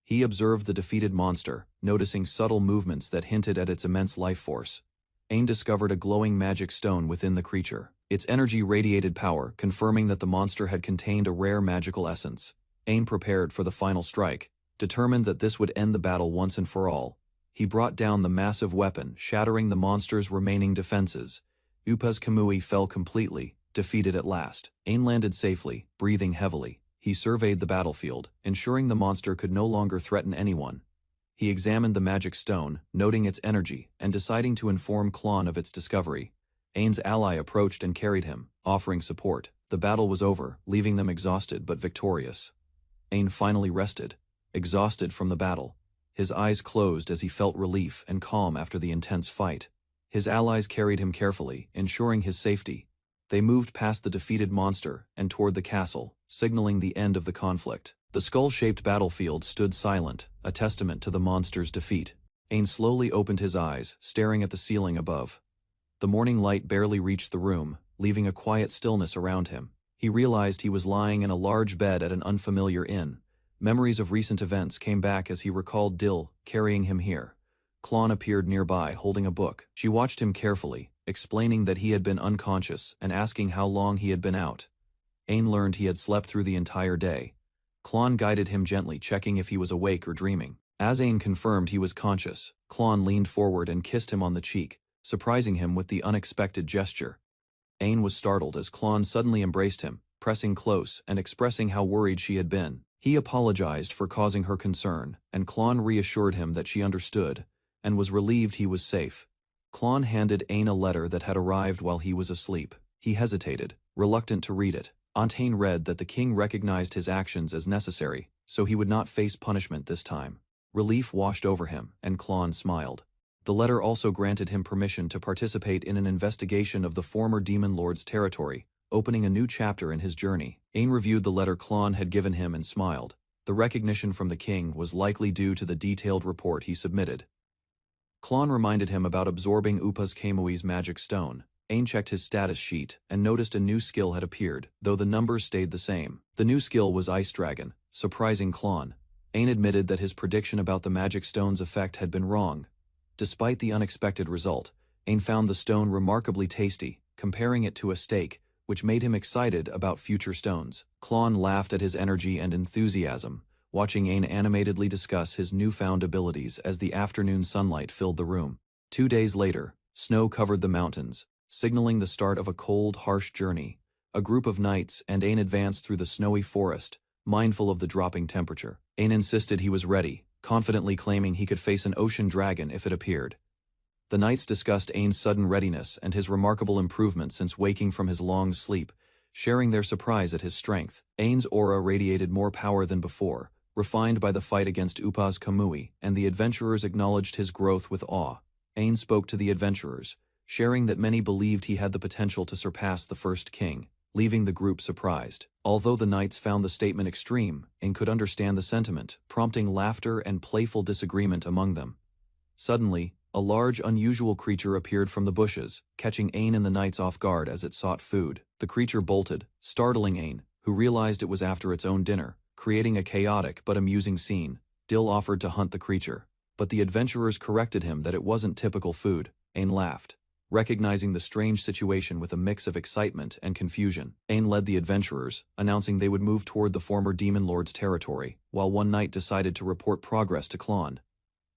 He observed the defeated monster, noticing subtle movements that hinted at its immense life force. Ain discovered a glowing magic stone within the creature. Its energy radiated power, confirming that the monster had contained a rare magical essence. Ain prepared for the final strike, determined that this would end the battle once and for all. He brought down the massive weapon, shattering the monster's remaining defenses. Upas Kamui fell completely, defeated at last. Ain landed safely, breathing heavily. He surveyed the battlefield, ensuring the monster could no longer threaten anyone. He examined the magic stone, noting its energy, and deciding to inform Klon of its discovery. Ain's ally approached and carried him, offering support. The battle was over, leaving them exhausted but victorious. Ain finally rested, exhausted from the battle. His eyes closed as he felt relief and calm after the intense fight. His allies carried him carefully, ensuring his safety. They moved past the defeated monster and toward the castle, signaling the end of the conflict. The skull-shaped battlefield stood silent, a testament to the monster's defeat. Ain slowly opened his eyes, staring at the ceiling above. The morning light barely reached the room, leaving a quiet stillness around him. He realized he was lying in a large bed at an unfamiliar inn. Memories of recent events came back as he recalled Dill carrying him here. Klon appeared nearby, holding a book. She watched him carefully, explaining that he had been unconscious and asking how long he had been out. Ain learned he had slept through the entire day. Klon guided him gently, checking if he was awake or dreaming. As Ain confirmed he was conscious, Klon leaned forward and kissed him on the cheek, surprising him with the unexpected gesture. Ain was startled as Klon suddenly embraced him, pressing close and expressing how worried she had been. He apologized for causing her concern, and Klon reassured him that she understood, and was relieved he was safe. Klon handed Ain a letter that had arrived while he was asleep. He hesitated, reluctant to read it. Ain read that the king recognized his actions as necessary, so he would not face punishment this time. Relief washed over him, and Klon smiled. The letter also granted him permission to participate in an investigation of the former Demon Lord's territory, opening a new chapter in his journey. Ain reviewed the letter Klon had given him and smiled. The recognition from the king was likely due to the detailed report he submitted. Klon reminded him about absorbing Upa's Kamui's magic stone. Ain checked his status sheet and noticed a new skill had appeared, though the numbers stayed the same. The new skill was Ice Dragon, surprising Klon. Ain admitted that his prediction about the magic stone's effect had been wrong. Despite the unexpected result, Ain found the stone remarkably tasty, comparing it to a steak, which made him excited about future stones. Klon laughed at his energy and enthusiasm, watching Ain animatedly discuss his newfound abilities as the afternoon sunlight filled the room. 2 days later, snow covered the mountains, signaling the start of a cold, harsh journey. A group of knights and Ain advanced through the snowy forest, mindful of the dropping temperature. Ain insisted he was ready, confidently claiming he could face an ocean dragon if it appeared. The knights discussed Ain's sudden readiness and his remarkable improvement since waking from his long sleep, sharing their surprise at his strength. Ain's aura radiated more power than before, refined by the fight against Upa's Kamui, and the adventurers acknowledged his growth with awe. Ain spoke to the adventurers, sharing that many believed he had the potential to surpass the first king, leaving the group surprised. Although the knights found the statement extreme, Ain could understand the sentiment, prompting laughter and playful disagreement among them. Suddenly, a large, unusual creature appeared from the bushes, catching Ain and the knights off guard as it sought food. The creature bolted, startling Ain, who realized it was after its own dinner, creating a chaotic but amusing scene. Dill offered to hunt the creature, but the adventurers corrected him that it wasn't typical food. Ain laughed, recognizing the strange situation with a mix of excitement and confusion. Ain led the adventurers, announcing they would move toward the former Demon Lord's territory, while one knight decided to report progress to Klon.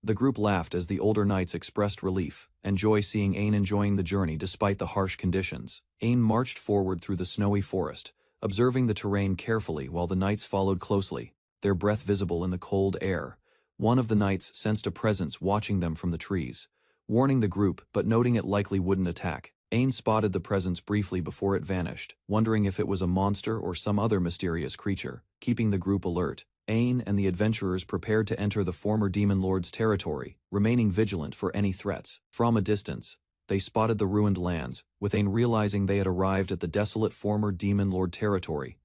The group laughed as the older knights expressed relief and joy seeing Ain enjoying the journey despite the harsh conditions. Ain marched forward through the snowy forest, observing the terrain carefully while the knights followed closely, their breath visible in the cold air. One of the knights sensed a presence watching them from the trees, warning the group but noting it likely wouldn't attack. Ain spotted the presence briefly before it vanished, wondering if it was a monster or some other mysterious creature, keeping the group alert. Ain and the adventurers prepared to enter the former Demon Lord's territory, remaining vigilant for any threats. From a distance, they spotted the ruined lands, with Ain realizing they had arrived at the desolate former Demon Lord territory.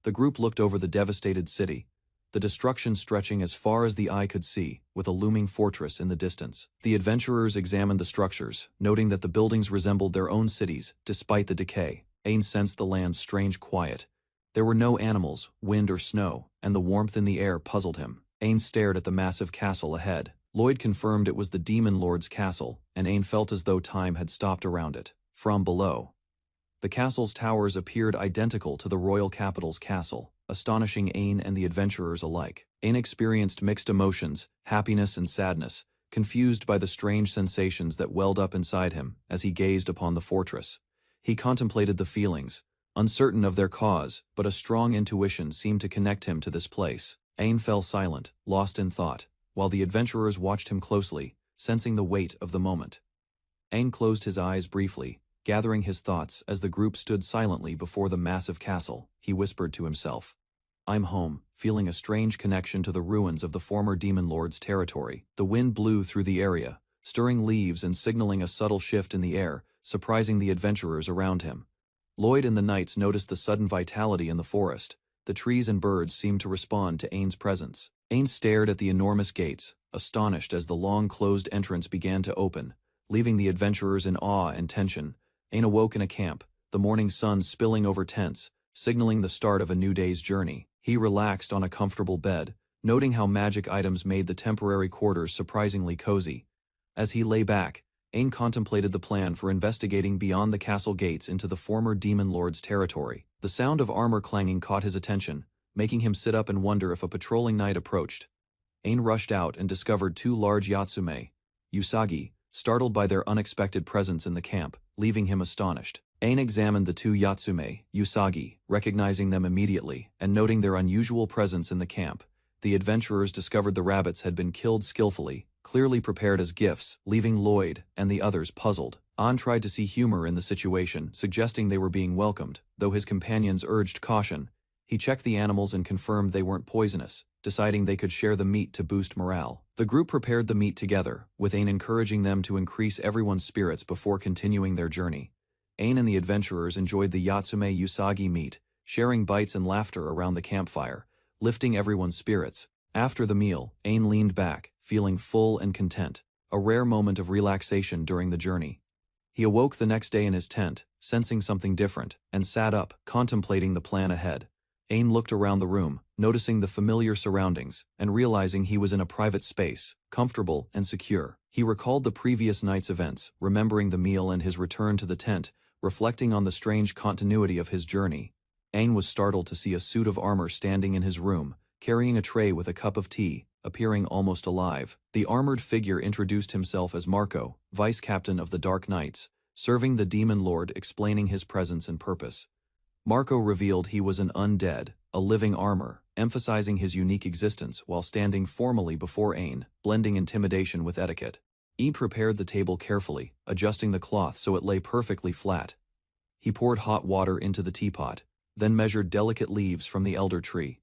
The group looked over the devastated city, the destruction stretching as far as the eye could see, with a looming fortress in the distance. The adventurers examined the structures, noting that the buildings resembled their own cities, despite the decay. Ain sensed the land's strange quiet. There were no animals, wind or snow, and the warmth in the air puzzled him. Ain stared at the massive castle ahead. Lloyd confirmed it was the Demon Lord's castle, and Ain felt as though time had stopped around it. From below, the castle's towers appeared identical to the royal capital's castle, astonishing Ain and the adventurers alike. Ain experienced mixed emotions, happiness and sadness, confused by the strange sensations that welled up inside him as he gazed upon the fortress. He contemplated the feelings, uncertain of their cause, but a strong intuition seemed to connect him to this place. Ain fell silent, lost in thought, while the adventurers watched him closely, sensing the weight of the moment. Ain closed his eyes briefly, gathering his thoughts as the group stood silently before the massive castle. He whispered to himself, I'm home, feeling a strange connection to the ruins of the former Demon Lord's territory. The wind blew through the area, stirring leaves and signaling a subtle shift in the air, surprising the adventurers around him. Lloyd and the knights noticed the sudden vitality in the forest. The trees and birds seemed to respond to Ain's presence. Ain stared at the enormous gates, astonished as the long-closed entrance began to open, leaving the adventurers in awe and tension. Ain awoke in a camp, the morning sun spilling over tents, signaling the start of a new day's journey. He relaxed on a comfortable bed, noting how magic items made the temporary quarters surprisingly cozy. As he lay back, Ain contemplated the plan for investigating beyond the castle gates into the former Demon Lord's territory. The sound of armor clanging caught his attention, making him sit up and wonder if a patrolling knight approached. Ain rushed out and discovered two large Yatsume, Usagi, startled by their unexpected presence in the camp, leaving him astonished. Ain examined the two Yatsume, Usagi, recognizing them immediately, and noting their unusual presence in the camp. The adventurers discovered the rabbits had been killed skillfully, clearly prepared as gifts, leaving Lloyd and the others puzzled. An tried to see humor in the situation, suggesting they were being welcomed, though his companions urged caution. He checked the animals and confirmed they weren't poisonous, deciding they could share the meat to boost morale. The group prepared the meat together, with Ain encouraging them to increase everyone's spirits before continuing their journey. Ain and the adventurers enjoyed the Yatsume Usagi meat, sharing bites and laughter around the campfire, lifting everyone's spirits. After the meal, Ain leaned back, feeling full and content, a rare moment of relaxation during the journey. He awoke the next day in his tent, sensing something different, and sat up, contemplating the plan ahead. Ain looked around the room, noticing the familiar surroundings, and realizing he was in a private space, comfortable and secure. He recalled the previous night's events, remembering the meal and his return to the tent, reflecting on the strange continuity of his journey. Ain was startled to see a suit of armor standing in his room, carrying a tray with a cup of tea, appearing almost alive. The armored figure introduced himself as Marco, vice captain of the Dark Knights, serving the Demon Lord, explaining his presence and purpose. Marco revealed he was an undead, a living armor, emphasizing his unique existence while standing formally before Ain, blending intimidation with etiquette. Ain prepared the table carefully, adjusting the cloth so it lay perfectly flat. He poured hot water into the teapot, then measured delicate leaves from the elder tree.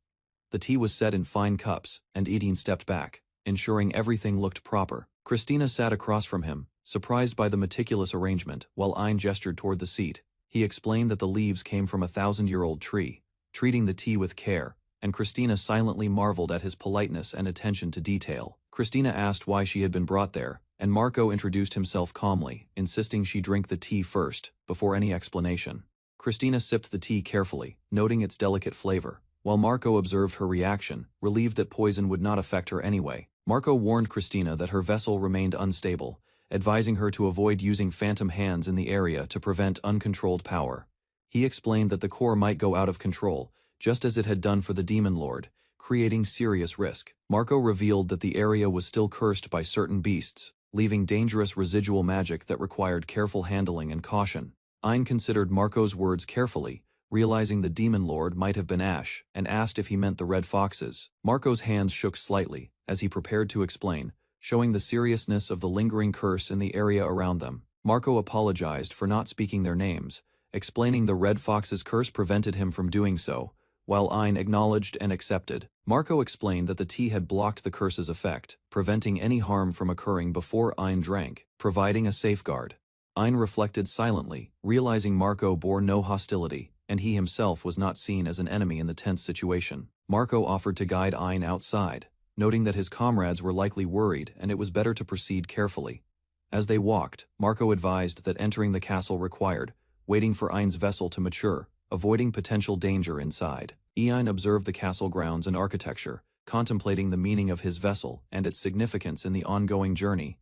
The tea was set in fine cups, and Ain stepped back, ensuring everything looked proper. Christina sat across from him, surprised by the meticulous arrangement, while Ain gestured toward the seat. He explained that the leaves came from a 1,000-year-old tree, treating the tea with care, and Christina silently marveled at his politeness and attention to detail. Christina asked why she had been brought there, and Marco introduced himself calmly, insisting she drink the tea first, before any explanation. Christina sipped the tea carefully, noting its delicate flavor, while Marco observed her reaction, relieved that poison would not affect her anyway. Marco warned Christina that her vessel remained unstable, advising her to avoid using phantom hands in the area to prevent uncontrolled power. He explained that the core might go out of control, just as it had done for the Demon Lord, creating serious risk. Marco revealed that the area was still cursed by certain beasts, leaving dangerous residual magic that required careful handling and caution. Ain considered Marco's words carefully, realizing the Demon Lord might have been Ash, and asked if he meant the Red Foxes. Marco's hands shook slightly, as he prepared to explain, showing the seriousness of the lingering curse in the area around them. Marco apologized for not speaking their names, explaining the Red Fox's curse prevented him from doing so, while Ain acknowledged and accepted. Marco explained that the tea had blocked the curse's effect, preventing any harm from occurring before Ain drank, providing a safeguard. Ain reflected silently, realizing Marco bore no hostility, and he himself was not seen as an enemy in the tense situation. Marco offered to guide Ain outside, noting that his comrades were likely worried and it was better to proceed carefully. As they walked, Marco advised that entering the castle required waiting for Ain's vessel to mature, avoiding potential danger inside. Ain observed the castle grounds and architecture, contemplating the meaning of his vessel and its significance in the ongoing journey.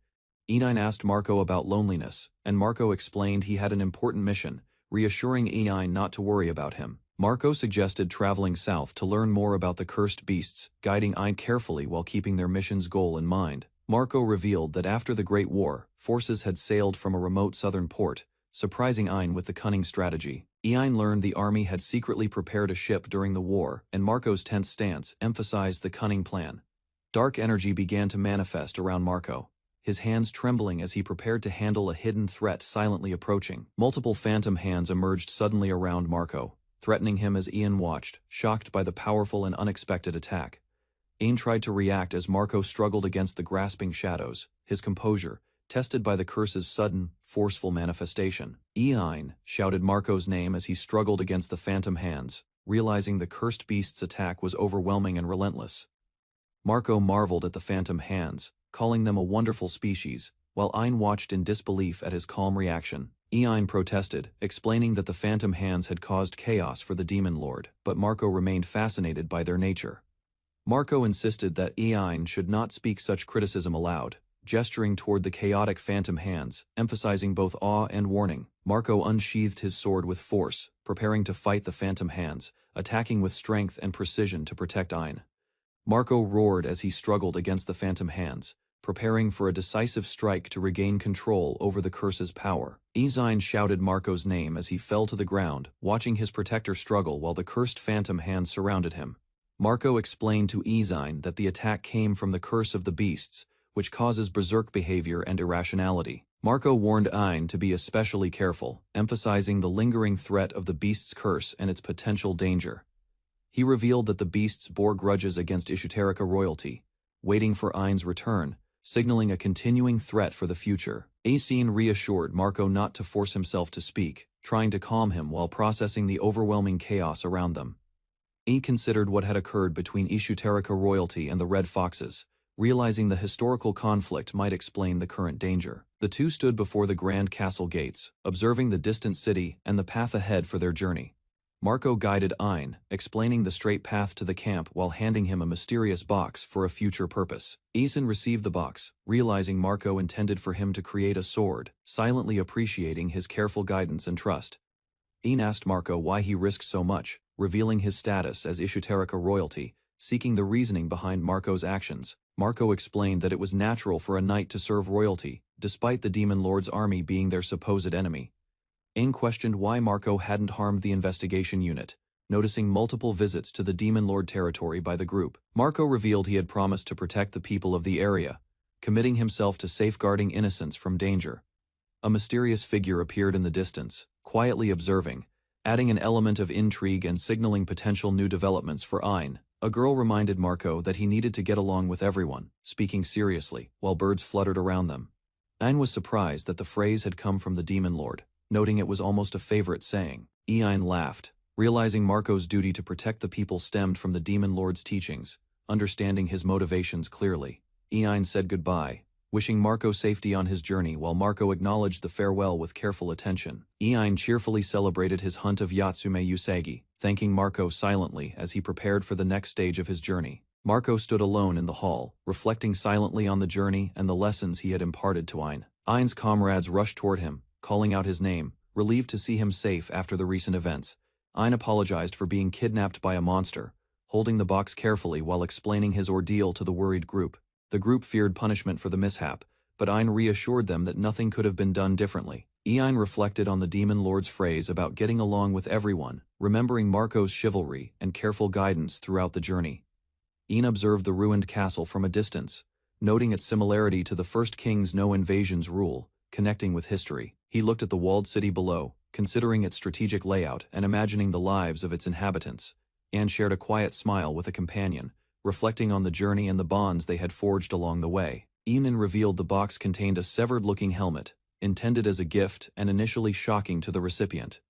Ain asked Marco about loneliness, and Marco explained he had an important mission, reassuring Ain not to worry about him. Marco suggested traveling south to learn more about the cursed beasts, guiding Ain carefully while keeping their mission's goal in mind. Marco revealed that after the Great War, forces had sailed from a remote southern port, surprising Ain with the cunning strategy. Ain learned the army had secretly prepared a ship during the war, and Marco's tense stance emphasized the cunning plan. Dark energy began to manifest around Marco, his hands trembling as he prepared to handle a hidden threat silently approaching. Multiple phantom hands emerged suddenly around Marco, threatening him as Ian watched, shocked by the powerful and unexpected attack. Ian tried to react as Marco struggled against the grasping shadows, his composure, tested by the curse's sudden, forceful manifestation. Ian shouted Marco's name as he struggled against the phantom hands, realizing the cursed beast's attack was overwhelming and relentless. Marco marveled at the phantom hands, calling them a wonderful species, while Ian watched in disbelief at his calm reaction. Ian protested, explaining that the phantom hands had caused chaos for the demon lord, but Marco remained fascinated by their nature. Marco insisted that Ian should not speak such criticism aloud, gesturing toward the chaotic phantom hands, emphasizing both awe and warning. Marco unsheathed his sword with force, preparing to fight the phantom hands, attacking with strength and precision to protect Ian. Marco roared as he struggled against the phantom hands, preparing for a decisive strike to regain control over the curse's power. Ian shouted Marco's name as he fell to the ground, watching his protector struggle while the cursed phantom hands surrounded him. Marco explained to Ian that the attack came from the curse of the beasts, which causes berserk behavior and irrationality. Marco warned Ian to be especially careful, emphasizing the lingering threat of the beast's curse and its potential danger. He revealed that the beasts bore grudges against Esoterica royalty, waiting for Ian's return, signaling a continuing threat for the future. Ian reassured Marco not to force himself to speak, trying to calm him while processing the overwhelming chaos around them. He considered what had occurred between Esoterica royalty and the Red Foxes, realizing the historical conflict might explain the current danger. The two stood before the grand castle gates, observing the distant city and the path ahead for their journey. Marco guided Ian, explaining the straight path to the camp while handing him a mysterious box for a future purpose. Ian received the box, realizing Marco intended for him to create a sword, silently appreciating his careful guidance and trust. Ian asked Marco why he risked so much, revealing his status as Esoterica royalty, seeking the reasoning behind Marco's actions. Marco explained that it was natural for a knight to serve royalty, despite the demon lord's army being their supposed enemy. Ian questioned why Marco hadn't harmed the investigation unit, noticing multiple visits to the demon lord territory by the group. Marco revealed he had promised to protect the people of the area, committing himself to safeguarding innocents from danger. A mysterious figure appeared in the distance, quietly observing, adding an element of intrigue and signaling potential new developments for Ian. A girl reminded Marco that he needed to get along with everyone, speaking seriously, while birds fluttered around them. Ian was surprised that the phrase had come from the demon lord, noting it was almost a favorite saying. Ian laughed, realizing Marco's duty to protect the people stemmed from the demon lord's teachings. Understanding his motivations clearly, Ian said goodbye, wishing Marco safety on his journey while Marco acknowledged the farewell with careful attention. Ian cheerfully celebrated his hunt of Yatsume Usagi, thanking Marco silently as he prepared for the next stage of his journey. Marco stood alone in the hall, reflecting silently on the journey and the lessons he had imparted to Ian. Ian's comrades rushed toward him, calling out his name, relieved to see him safe after the recent events. Ian apologized for being kidnapped by a monster, holding the box carefully while explaining his ordeal to the worried group. The group feared punishment for the mishap, but Ian reassured them that nothing could have been done differently. Ian reflected on the demon lord's phrase about getting along with everyone, remembering Marco's chivalry and careful guidance throughout the journey. Ian observed the ruined castle from a distance, noting its similarity to the first king's no invasions rule, connecting with history. He looked at the walled city below, considering its strategic layout and imagining the lives of its inhabitants. Ian shared a quiet smile with a companion, reflecting on the journey and the bonds they had forged along the way. Ian revealed the box contained a severed-looking helmet, intended as a gift and initially shocking to the recipient.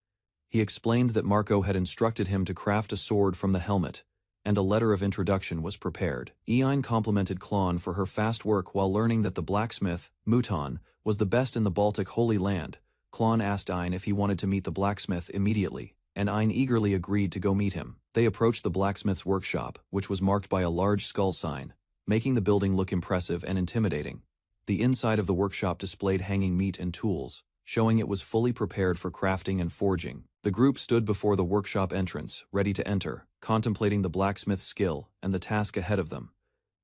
He explained that Marco had instructed him to craft a sword from the helmet, and a letter of introduction was prepared. Ian complimented Klon for her fast work while learning that the blacksmith, Muton, was the best in the Baltic Holy Land. Klon asked Ian if he wanted to meet the blacksmith immediately, and Ian eagerly agreed to go meet him. They approached the blacksmith's workshop, which was marked by a large skull sign, making the building look impressive and intimidating. The inside of the workshop displayed hanging meat and tools, showing it was fully prepared for crafting and forging. The group stood before the workshop entrance, ready to enter, contemplating the blacksmith's skill and the task ahead of them.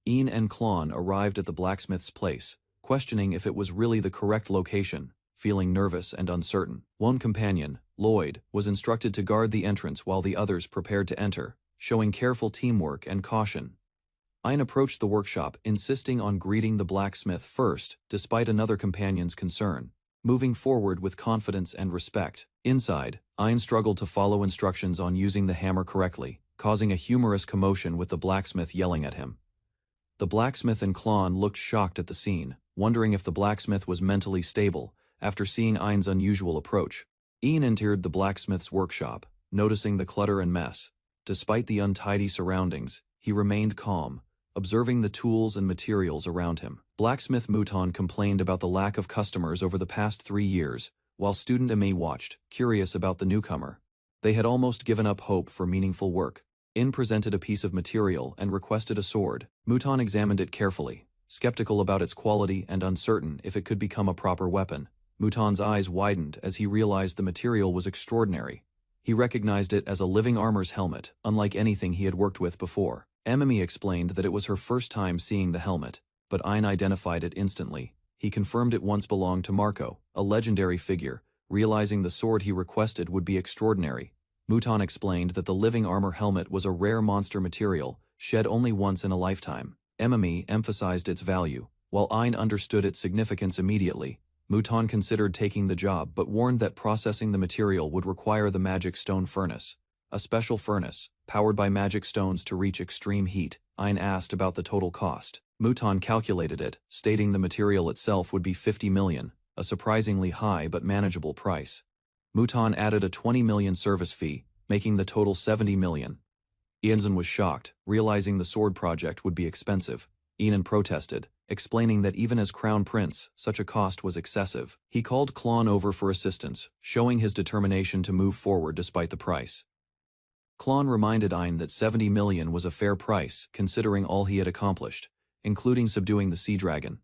Ian and Klon arrived at the blacksmith's place, questioning if it was really the correct location, feeling nervous and uncertain. One companion, Lloyd, was instructed to guard the entrance while the others prepared to enter, showing careful teamwork and caution. Ian approached the workshop, insisting on greeting the blacksmith first, despite another companion's concern. moving forward with confidence and respect. Inside, Ein struggled to follow instructions on using the hammer correctly, causing a humorous commotion with the blacksmith yelling at him. The blacksmith and Klon looked shocked at the scene, wondering if the blacksmith was mentally stable after seeing Ein's unusual approach. Ein entered the blacksmith's workshop, noticing the clutter and mess. Despite the untidy surroundings, he remained calm, observing the tools and materials around him. Blacksmith Mouton complained about the lack of customers over the past 3 years, while student Amy watched, curious about the newcomer. They had almost given up hope for meaningful work. In presented a piece of material and requested a sword. Mouton examined it carefully, skeptical about its quality and uncertain if it could become a proper weapon. Mouton's eyes widened as he realized the material was extraordinary. He recognized it as a living armor's helmet, unlike anything he had worked with before. Emily explained that it was her first time seeing the helmet, but Ein identified it instantly. He confirmed it once belonged to Marco, a legendary figure, realizing the sword he requested would be extraordinary. Mouton explained that the living armor helmet was a rare monster material, shed only once in a lifetime. Emily emphasized its value, while Ein understood its significance immediately. Mouton considered taking the job but warned that processing the material would require the magic stone furnace, a special furnace, powered by magic stones to reach extreme heat. Ein asked about the total cost. Mouton calculated it, stating the material itself would be 50 million, a surprisingly high but manageable price. Mouton added a 20 million service fee, making the total 70 million. Ianzen was shocked, realizing the sword project would be expensive. Ian protested, explaining that even as crown prince, such a cost was excessive. He called Klon over for assistance, showing his determination to move forward despite the price. Klon reminded Ein that 70 million was a fair price, considering all he had accomplished, including subduing the sea dragon.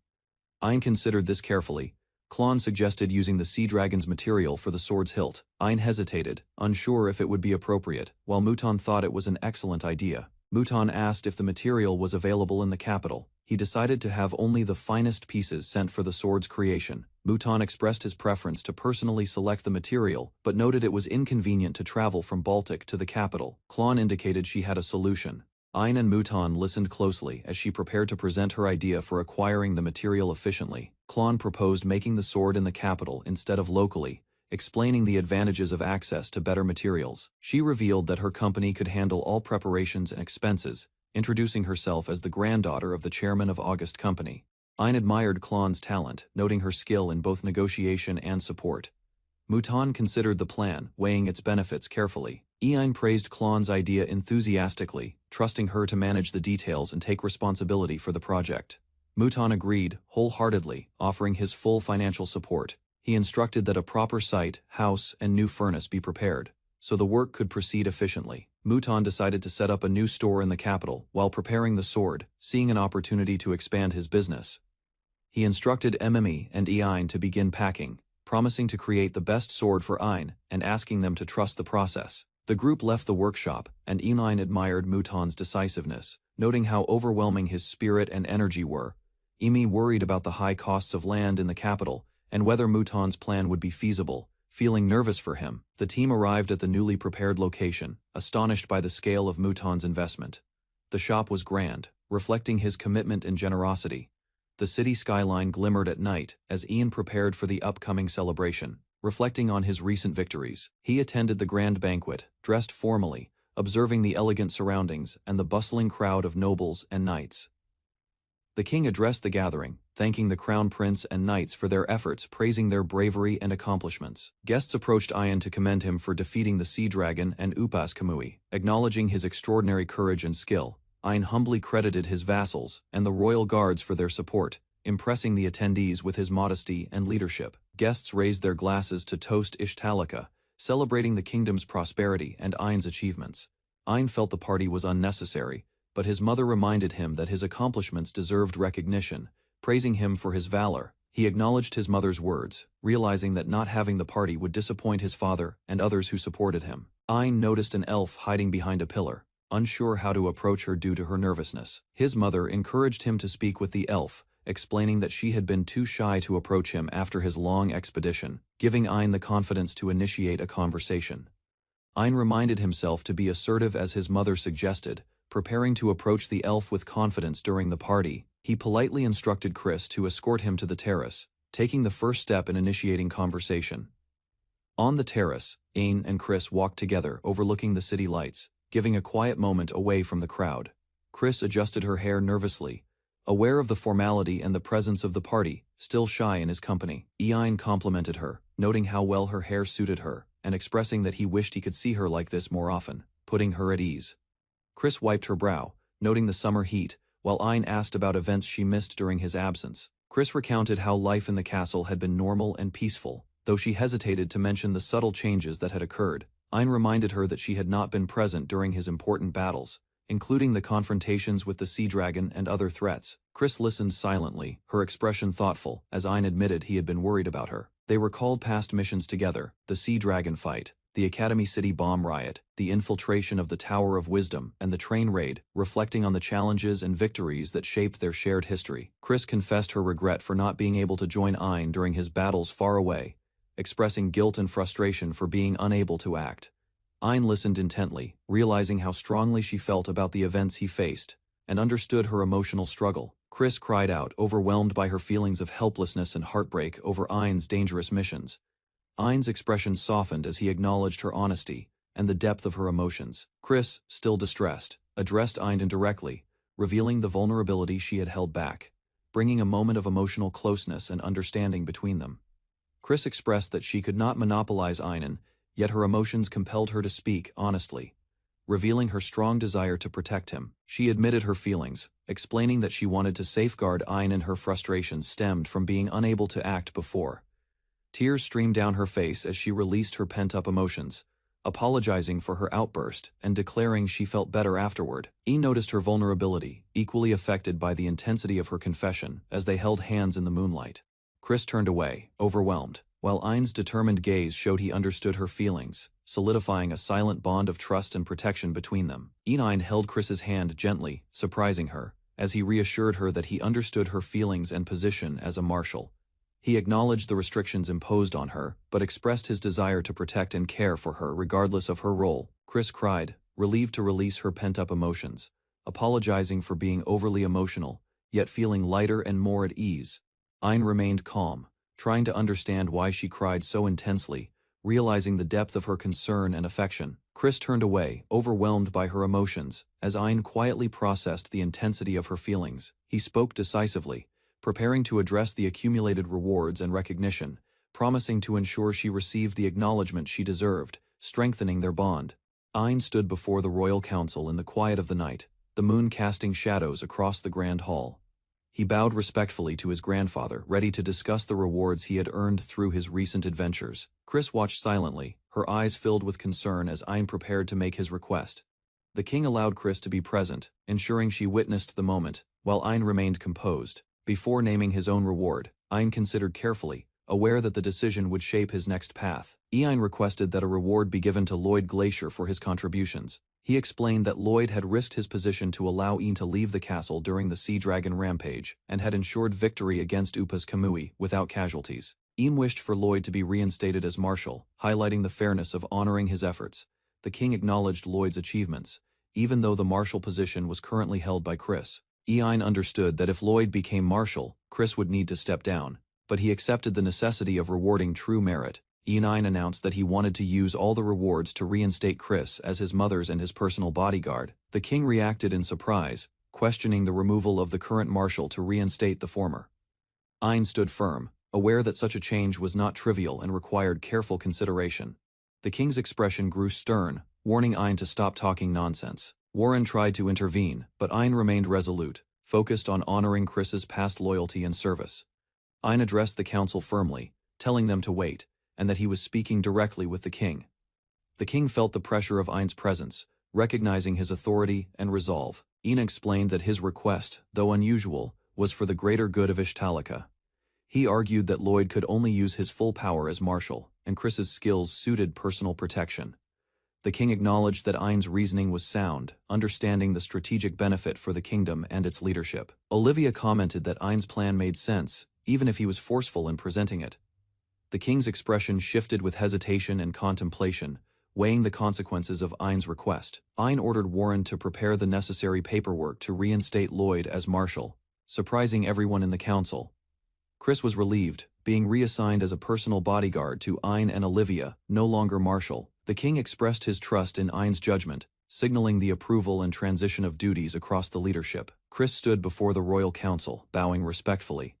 Ein considered this carefully. Klon suggested using the sea dragon's material for the sword's hilt. Ein hesitated, unsure if it would be appropriate, while Mouton thought it was an excellent idea. Mouton asked if the material was available in the capital. He decided to have only the finest pieces sent for the sword's creation. Mouton expressed his preference to personally select the material, but noted it was inconvenient to travel from Baltic to the capital. Klon indicated she had a solution. Ein and Mouton listened closely as she prepared to present her idea for acquiring the material efficiently. Klon proposed making the sword in the capital instead of locally, explaining the advantages of access to better materials. She revealed that her company could handle all preparations and expenses, introducing herself as the granddaughter of the chairman of August Company. Ein admired Klon's talent, noting her skill in both negotiation and support. Mouton considered the plan, weighing its benefits carefully. Ein praised Klon's idea enthusiastically, trusting her to manage the details and take responsibility for the project. Mouton agreed, wholeheartedly, offering his full financial support. He instructed that a proper site, house, and new furnace be prepared, so the work could proceed efficiently. Mouton decided to set up a new store in the capital while preparing the sword, seeing an opportunity to expand his business. He instructed Emily and Ein to begin packing, promising to create the best sword for Ein and asking them to trust the process. The group left the workshop, and Ein admired Mouton's decisiveness, noting how overwhelming his spirit and energy were. Emi worried about the high costs of land in the capital and whether Mouton's plan would be feasible. Feeling nervous for him, the team arrived at the newly prepared location, astonished by the scale of Mouton's investment. The shop was grand, reflecting his commitment and generosity. The city skyline glimmered at night as Ian prepared for the upcoming celebration, reflecting on his recent victories. He attended the grand banquet, dressed formally, observing the elegant surroundings and the bustling crowd of nobles and knights. The king addressed the gathering, thanking the crown prince and knights for their efforts, praising their bravery and accomplishments. Guests approached Ian to commend him for defeating the sea dragon and Upas Kamui, acknowledging his extraordinary courage and skill. Ian humbly credited his vassals and the royal guards for their support, impressing the attendees with his modesty and leadership. Guests raised their glasses to toast Ishtalika, celebrating the kingdom's prosperity and Ian's achievements. Ian felt the party was unnecessary, but his mother reminded him that his accomplishments deserved recognition, praising him for his valor. He acknowledged his mother's words, realizing that not having the party would disappoint his father and others who supported him. Ian noticed an elf hiding behind a pillar, unsure how to approach her due to her nervousness. His mother encouraged him to speak with the elf, explaining that she had been too shy to approach him after his long expedition, giving Ian the confidence to initiate a conversation. Ian reminded himself to be assertive as his mother suggested, preparing to approach the elf with confidence during the party. He politely instructed Chris to escort him to the terrace, taking the first step in initiating conversation. On the terrace, Ain and Chris walked together overlooking the city lights, giving a quiet moment away from the crowd. Chris adjusted her hair nervously, aware of the formality and the presence of the party, still shy in his company. Ain complimented her, noting how well her hair suited her, and expressing that he wished he could see her like this more often, putting her at ease. Chris wiped her brow, noting the summer heat, while Ain asked about events she missed during his absence. Chris recounted how life in the castle had been normal and peaceful, though she hesitated to mention the subtle changes that had occurred. Ain reminded her that she had not been present during his important battles, including the confrontations with the sea dragon and other threats. Chris listened silently, her expression thoughtful, as Ain admitted he had been worried about her. They recalled past missions together, the sea dragon fight, the Academy City bomb riot, the infiltration of the Tower of Wisdom, and the train raid, reflecting on the challenges and victories that shaped their shared history. Chris confessed her regret for not being able to join Ain during his battles far away, expressing guilt and frustration for being unable to act. Ain listened intently, realizing how strongly she felt about the events he faced, and understood her emotional struggle. Chris cried out, overwhelmed by her feelings of helplessness and heartbreak over Ain's dangerous missions. Ain's expression softened as he acknowledged her honesty and the depth of her emotions. Chris, still distressed, addressed Ain indirectly, revealing the vulnerability she had held back, bringing a moment of emotional closeness and understanding between them. Chris expressed that she could not monopolize Ain, yet her emotions compelled her to speak honestly, revealing her strong desire to protect him. She admitted her feelings, explaining that she wanted to safeguard Ain and her frustrations stemmed from being unable to act before. Tears streamed down her face as she released her pent-up emotions, apologizing for her outburst and declaring she felt better afterward. Ain noticed her vulnerability, equally affected by the intensity of her confession, as they held hands in the moonlight. Chris turned away, overwhelmed, while Ain's determined gaze showed he understood her feelings, solidifying a silent bond of trust and protection between them. Ain held Chris's hand gently, surprising her, as he reassured her that he understood her feelings and position as a marshal. He acknowledged the restrictions imposed on her, but expressed his desire to protect and care for her regardless of her role. Chris cried, relieved to release her pent-up emotions, apologizing for being overly emotional, yet feeling lighter and more at ease. Ain remained calm, trying to understand why she cried so intensely, realizing the depth of her concern and affection. Chris turned away, overwhelmed by her emotions, as Ain quietly processed the intensity of her feelings. He spoke decisively, preparing to address the accumulated rewards and recognition, promising to ensure she received the acknowledgement she deserved, strengthening their bond. Ain stood before the royal council in the quiet of the night, the moon casting shadows across the grand hall. He bowed respectfully to his grandfather, ready to discuss the rewards he had earned through his recent adventures. Chris watched silently, her eyes filled with concern as Ain prepared to make his request. The king allowed Chris to be present, ensuring she witnessed the moment, while Ain remained composed. Before naming his own reward, Ain considered carefully, aware that the decision would shape his next path. Ain requested that a reward be given to Lloyd Glacier for his contributions. He explained that Lloyd had risked his position to allow Ain to leave the castle during the Sea Dragon rampage, and had ensured victory against Upa's Kamui without casualties. Ain wished for Lloyd to be reinstated as marshal, highlighting the fairness of honoring his efforts. The king acknowledged Lloyd's achievements, even though the marshal position was currently held by Chris. Ain understood that if Lloyd became marshal, Chris would need to step down, but he accepted the necessity of rewarding true merit. Ain announced that he wanted to use all the rewards to reinstate Chris as his mother's and his personal bodyguard. The king reacted in surprise, questioning the removal of the current marshal to reinstate the former. Ain stood firm, aware that such a change was not trivial and required careful consideration. The king's expression grew stern, warning Ain to stop talking nonsense. Warren tried to intervene, but Ain remained resolute, focused on honoring Chris's past loyalty and service. Ain addressed the council firmly, telling them to wait, and that he was speaking directly with the king. The king felt the pressure of Ain's presence, recognizing his authority and resolve. Ain explained that his request, though unusual, was for the greater good of Ishtalika. He argued that Lloyd could only use his full power as marshal, and Chris's skills suited personal protection. The king acknowledged that Ain's reasoning was sound, understanding the strategic benefit for the kingdom and its leadership. Olivia commented that Ain's plan made sense, even if he was forceful in presenting it. The king's expression shifted with hesitation and contemplation, weighing the consequences of Ain's request. Ain ordered Warren to prepare the necessary paperwork to reinstate Lloyd as marshal, surprising everyone in the council. Chris was relieved, being reassigned as a personal bodyguard to Ein and Olivia, no longer martial. The king expressed his trust in Ein's judgment, signaling the approval and transition of duties across the leadership. Chris stood before the royal council, bowing respectfully.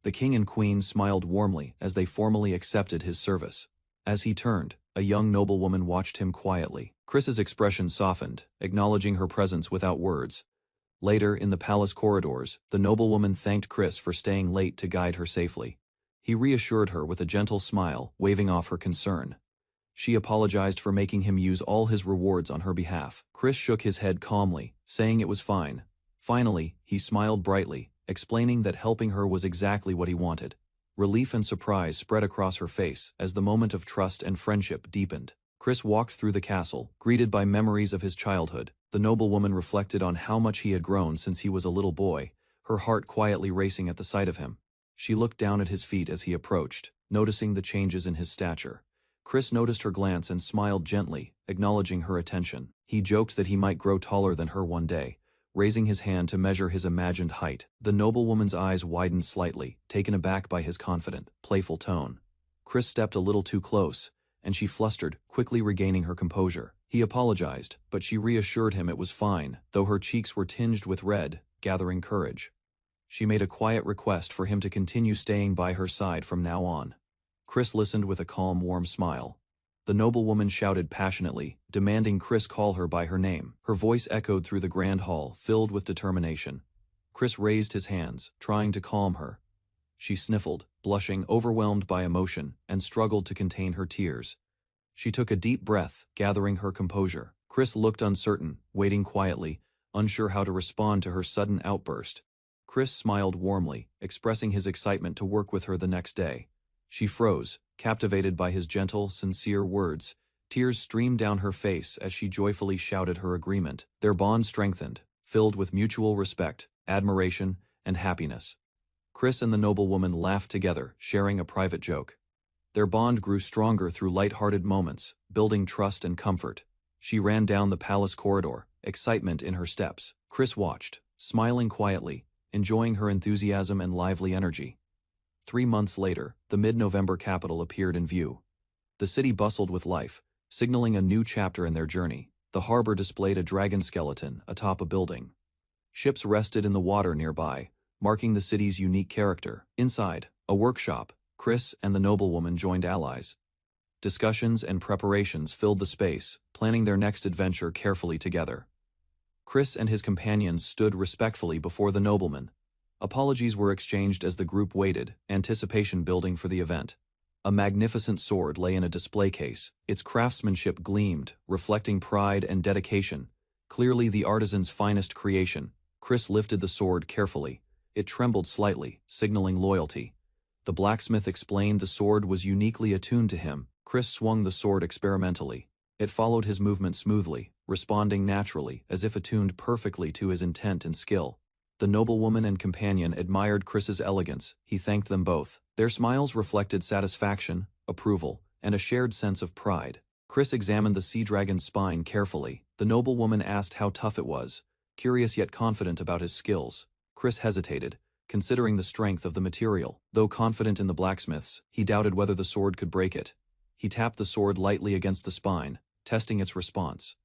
The king and queen smiled warmly as they formally accepted his service. As he turned, a young noblewoman watched him quietly. Chris's expression softened, acknowledging her presence without words. Later, in the palace corridors, the noblewoman thanked Chris for staying late to guide her safely. He reassured her with a gentle smile, waving off her concern. She apologized for making him use all his rewards on her behalf. Chris shook his head calmly, saying it was fine. Finally, he smiled brightly, explaining that helping her was exactly what he wanted. Relief and surprise spread across her face as the moment of trust and friendship deepened. Chris walked through the castle, greeted by memories of his childhood. The noblewoman reflected on how much he had grown since he was a little boy, her heart quietly racing at the sight of him. She looked down at his feet as he approached, noticing the changes in his stature. Chris noticed her glance and smiled gently, acknowledging her attention. He joked that he might grow taller than her one day, raising his hand to measure his imagined height. The noblewoman's eyes widened slightly, taken aback by his confident, playful tone. Chris stepped a little too close, and she flustered, quickly regaining her composure. He apologized, but she reassured him it was fine, though her cheeks were tinged with red, gathering courage. She made a quiet request for him to continue staying by her side from now on. Chris listened with a calm, warm smile. The noblewoman shouted passionately, demanding Chris call her by her name. Her voice echoed through the grand hall, filled with determination. Chris raised his hands, trying to calm her. She sniffled, blushing, overwhelmed by emotion, and struggled to contain her tears. She took a deep breath, gathering her composure. Chris looked uncertain, waiting quietly, unsure how to respond to her sudden outburst. Chris smiled warmly, expressing his excitement to work with her the next day. She froze, captivated by his gentle, sincere words. Tears streamed down her face as she joyfully shouted her agreement. Their bond strengthened, filled with mutual respect, admiration, and happiness. Chris and the noblewoman laughed together, sharing a private joke. Their bond grew stronger through light-hearted moments, building trust and comfort. She ran down the palace corridor, excitement in her steps. Chris watched, smiling quietly, enjoying her enthusiasm and lively energy. 3 months later, the mid-November capital appeared in view. The city bustled with life, signaling a new chapter in their journey. The harbor displayed a dragon skeleton atop a building. Ships rested in the water nearby, marking the city's unique character. Inside, a workshop, Chris and the noblewoman joined allies. Discussions and preparations filled the space, planning their next adventure carefully together. Chris and his companions stood respectfully before the nobleman. Apologies were exchanged as the group waited, anticipation building for the event. A magnificent sword lay in a display case. Its craftsmanship gleamed, reflecting pride and dedication. Clearly the artisan's finest creation. Chris lifted the sword carefully. It trembled slightly, signaling loyalty. The blacksmith explained the sword was uniquely attuned to him. Chris swung the sword experimentally. It followed his movement smoothly, responding naturally, as if attuned perfectly to his intent and skill. The noblewoman and companion admired Chris's elegance. He thanked them both. Their smiles reflected satisfaction, approval, and a shared sense of pride. Chris examined the sea dragon's spine carefully. The noblewoman asked how tough it was, curious yet confident about his skills. Chris hesitated, considering the strength of the material. Though confident in the blacksmiths, he doubted whether the sword could break it. He tapped the sword lightly against the spine, testing its response.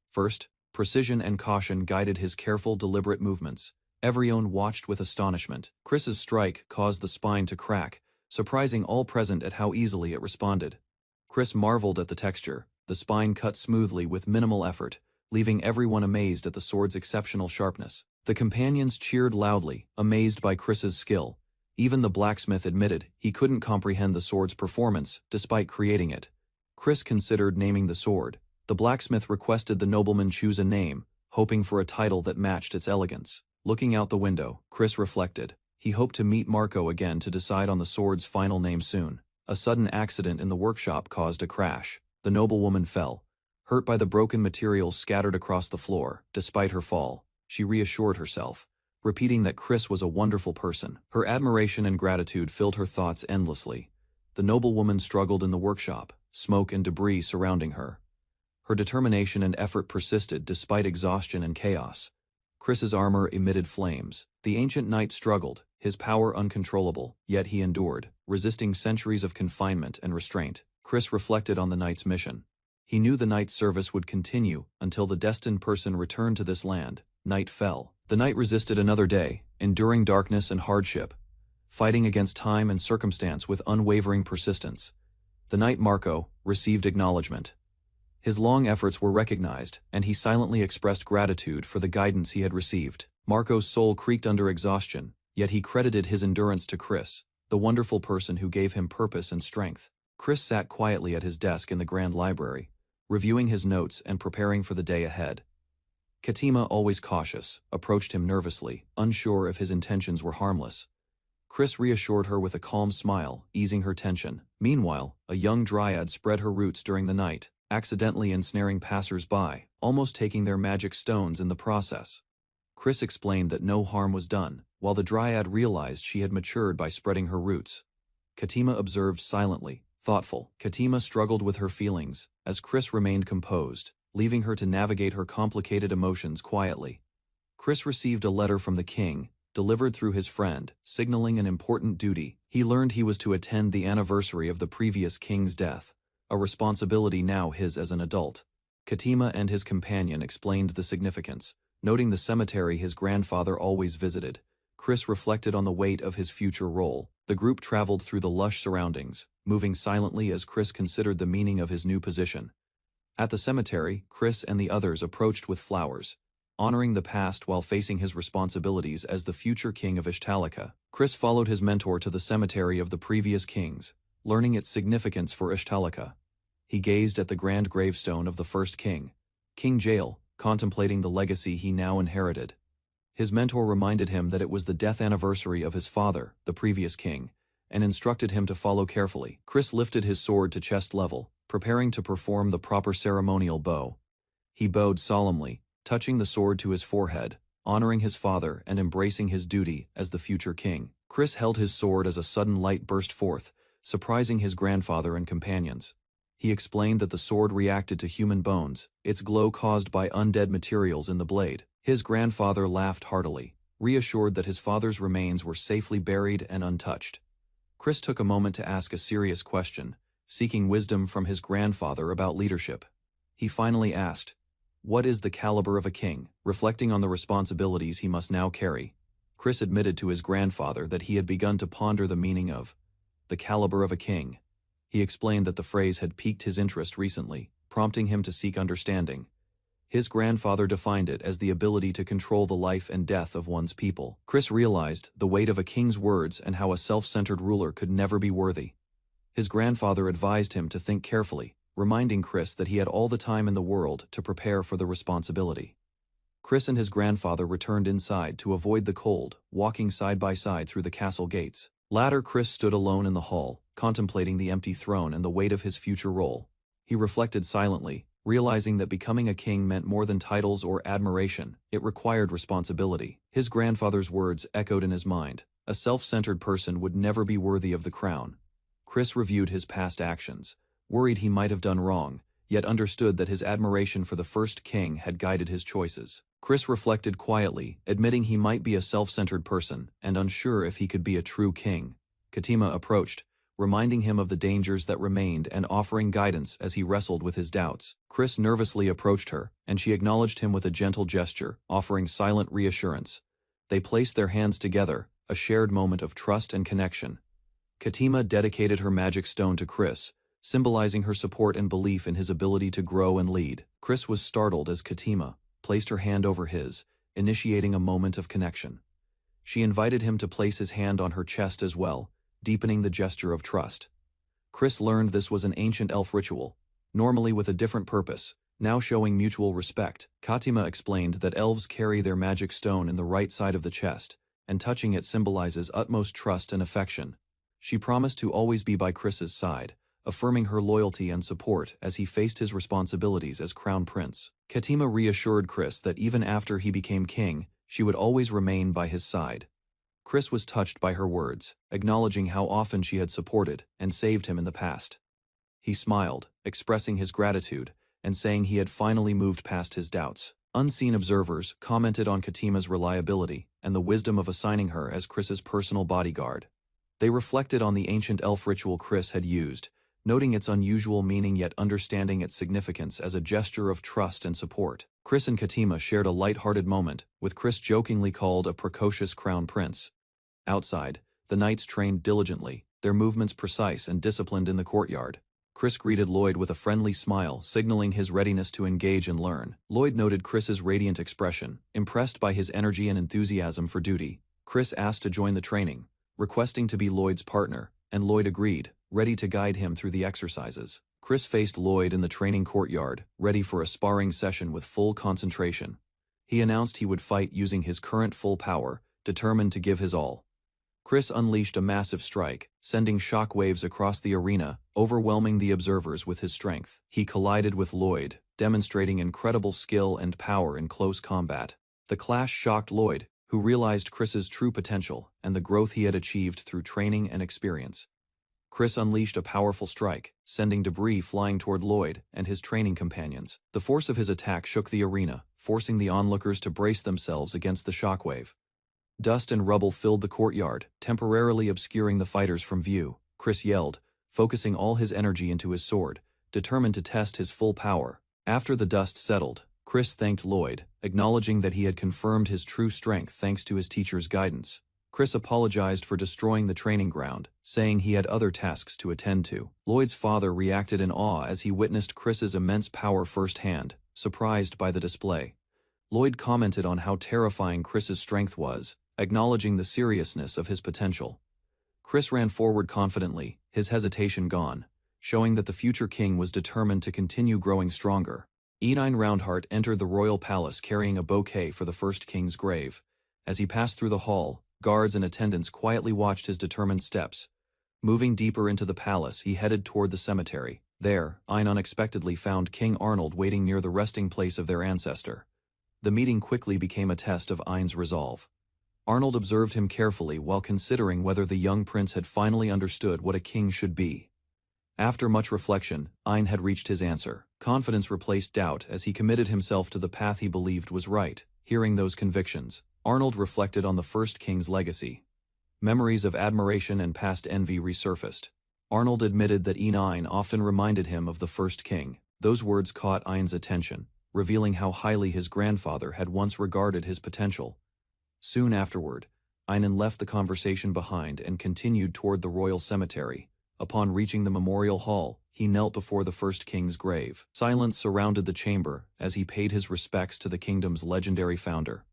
First, precision and caution guided his careful, deliberate movements. Everyone watched with astonishment. Chris's strike caused the spine to crack, surprising all present at how easily it responded. Chris marveled at the texture. The spine cut smoothly with minimal effort, leaving everyone amazed at the sword's exceptional sharpness. The companions cheered loudly, amazed by Chris's skill. Even the blacksmith admitted he couldn't comprehend the sword's performance, despite creating it. Chris considered naming the sword. The blacksmith requested the nobleman choose a name, hoping for a title that matched its elegance. Looking out the window, Chris reflected. He hoped to meet Marco again to decide on the sword's final name soon. A sudden accident in the workshop caused a crash. The noblewoman fell, hurt by the broken materials scattered across the floor. Despite her fall, she reassured herself, repeating that Chris was a wonderful person. Her admiration and gratitude filled her thoughts endlessly. The noblewoman struggled in the workshop, smoke and debris surrounding her. Her determination and effort persisted despite exhaustion and chaos. Chris's armor emitted flames. The ancient knight struggled, his power uncontrollable, yet he endured, resisting centuries of confinement and restraint. Chris reflected on the knight's mission. He knew the knight's service would continue until the destined person returned to this land. Night fell. The knight resisted another day, enduring darkness and hardship, fighting against time and circumstance with unwavering persistence. The knight Marco received acknowledgement. His long efforts were recognized, and he silently expressed gratitude for the guidance he had received. Marco's soul creaked under exhaustion, yet he credited his endurance to Chris, the wonderful person who gave him purpose and strength. Chris sat quietly at his desk in the Grand Library, reviewing his notes and preparing for the day ahead. Katima, always cautious, approached him nervously, unsure if his intentions were harmless. Chris reassured her with a calm smile, easing her tension. Meanwhile, a young dryad spread her roots during the night, accidentally ensnaring passers-by, almost taking their magic stones in the process. Chris explained that no harm was done, while the dryad realized she had matured by spreading her roots. Katima observed silently, thoughtful. Katima struggled with her feelings, as Chris remained composed, leaving her to navigate her complicated emotions quietly. Chris received a letter from the king, delivered through his friend, signaling an important duty. He learned he was to attend the anniversary of the previous king's death, a responsibility now his as an adult. Katima and his companion explained the significance, noting the cemetery his grandfather always visited. Chris reflected on the weight of his future role. The group traveled through the lush surroundings, moving silently as Chris considered the meaning of his new position. At the cemetery, Chris and the others approached with flowers, honoring the past while facing his responsibilities as the future king of Ishtalica. Chris followed his mentor to the cemetery of the previous kings, learning its significance for Ishtalica. He gazed at the grand gravestone of the first king, King Jael, contemplating the legacy he now inherited. His mentor reminded him that it was the death anniversary of his father, the previous king, and instructed him to follow carefully. Chris lifted his sword to chest level, preparing to perform the proper ceremonial bow. He bowed solemnly, touching the sword to his forehead, honoring his father and embracing his duty as the future king. Chris held his sword as a sudden light burst forth, surprising his grandfather and companions. He explained that the sword reacted to human bones, its glow caused by undead materials in the blade. His grandfather laughed heartily, reassured that his father's remains were safely buried and untouched. Chris took a moment to ask a serious question, seeking wisdom from his grandfather about leadership. He finally asked, "What is the caliber of a king?" Reflecting on the responsibilities he must now carry, Chris admitted to his grandfather that he had begun to ponder the meaning of the caliber of a king. He explained that the phrase had piqued his interest recently, prompting him to seek understanding. His grandfather defined it as the ability to control the life and death of one's people. Chris realized the weight of a king's words and how a self-centered ruler could never be worthy. His grandfather advised him to think carefully, reminding Chris that he had all the time in the world to prepare for the responsibility. Chris and his grandfather returned inside to avoid the cold, walking side by side through the castle gates. Later, Chris stood alone in the hall, contemplating the empty throne and the weight of his future role. He reflected silently, realizing that becoming a king meant more than titles or admiration. It required responsibility. His grandfather's words echoed in his mind. A self-centered person would never be worthy of the crown. Chris reviewed his past actions, worried he might have done wrong, yet understood that his admiration for the first king had guided his choices. Chris reflected quietly, admitting he might be a self-centered person and unsure if he could be a true king. Katima approached, reminding him of the dangers that remained and offering guidance as he wrestled with his doubts. Chris nervously approached her, and she acknowledged him with a gentle gesture, offering silent reassurance. They placed their hands together, a shared moment of trust and connection. Katima dedicated her magic stone to Chris, symbolizing her support and belief in his ability to grow and lead. Chris was startled as Katima placed her hand over his, initiating a moment of connection. She invited him to place his hand on her chest as well, deepening the gesture of trust. Chris learned this was an ancient elf ritual, normally with a different purpose, now showing mutual respect. Katima explained that elves carry their magic stone in the right side of the chest, and touching it symbolizes utmost trust and affection. She promised to always be by Chris's side, affirming her loyalty and support as he faced his responsibilities as crown prince. Katima reassured Chris that even after he became king, she would always remain by his side. Chris was touched by her words, acknowledging how often she had supported and saved him in the past. He smiled, expressing his gratitude, and saying he had finally moved past his doubts. Unseen observers commented on Katima's reliability and the wisdom of assigning her as Chris's personal bodyguard. They reflected on the ancient elf ritual Chris had used, noting its unusual meaning yet understanding its significance as a gesture of trust and support. Chris and Katima shared a light-hearted moment, with Chris jokingly called a precocious crown prince. Outside, the knights trained diligently, their movements precise and disciplined in the courtyard. Chris greeted Lloyd with a friendly smile, signaling his readiness to engage and learn. Lloyd noted Chris's radiant expression, impressed by his energy and enthusiasm for duty. Chris asked to join the training, requesting to be Lloyd's partner, and Lloyd agreed, ready to guide him through the exercises. Chris faced Lloyd in the training courtyard, ready for a sparring session with full concentration. He announced he would fight using his current full power, determined to give his all. Chris unleashed a massive strike, sending shockwaves across the arena, overwhelming the observers with his strength. He collided with Lloyd, demonstrating incredible skill and power in close combat. The clash shocked Lloyd, who realized Chris's true potential and the growth he had achieved through training and experience. Chris unleashed a powerful strike, sending debris flying toward Lloyd and his training companions. The force of his attack shook the arena, forcing the onlookers to brace themselves against the shockwave. Dust and rubble filled the courtyard, temporarily obscuring the fighters from view. Chris yelled, focusing all his energy into his sword, determined to test his full power. After the dust settled, Chris thanked Lloyd, acknowledging that he had confirmed his true strength thanks to his teacher's guidance. Chris apologized for destroying the training ground, saying he had other tasks to attend to. Lloyd's father reacted in awe as he witnessed Chris's immense power firsthand, surprised by the display. Lloyd commented on how terrifying Chris's strength was, acknowledging the seriousness of his potential. Chris ran forward confidently, his hesitation gone, showing that the future king was determined to continue growing stronger. Enine Roundheart entered the royal palace carrying a bouquet for the first king's grave. As he passed through the hall, guards and attendants quietly watched his determined steps. Moving deeper into the palace, he headed toward the cemetery. There, Ein unexpectedly found King Arnold waiting near the resting place of their ancestor. The meeting quickly became a test of Ein's resolve. Arnold observed him carefully while considering whether the young prince had finally understood what a king should be. After much reflection, Ein had reached his answer. Confidence replaced doubt as he committed himself to the path he believed was right. Hearing those convictions, Arnold reflected on the first king's legacy. Memories of admiration and past envy resurfaced. Arnold admitted that Ein often reminded him of the first king. Those words caught Ein's attention, revealing how highly his grandfather had once regarded his potential. Soon afterward, Einen left the conversation behind and continued toward the royal cemetery. Upon reaching the memorial hall, he knelt before the first king's grave. Silence surrounded the chamber as he paid his respects to the kingdom's legendary founder.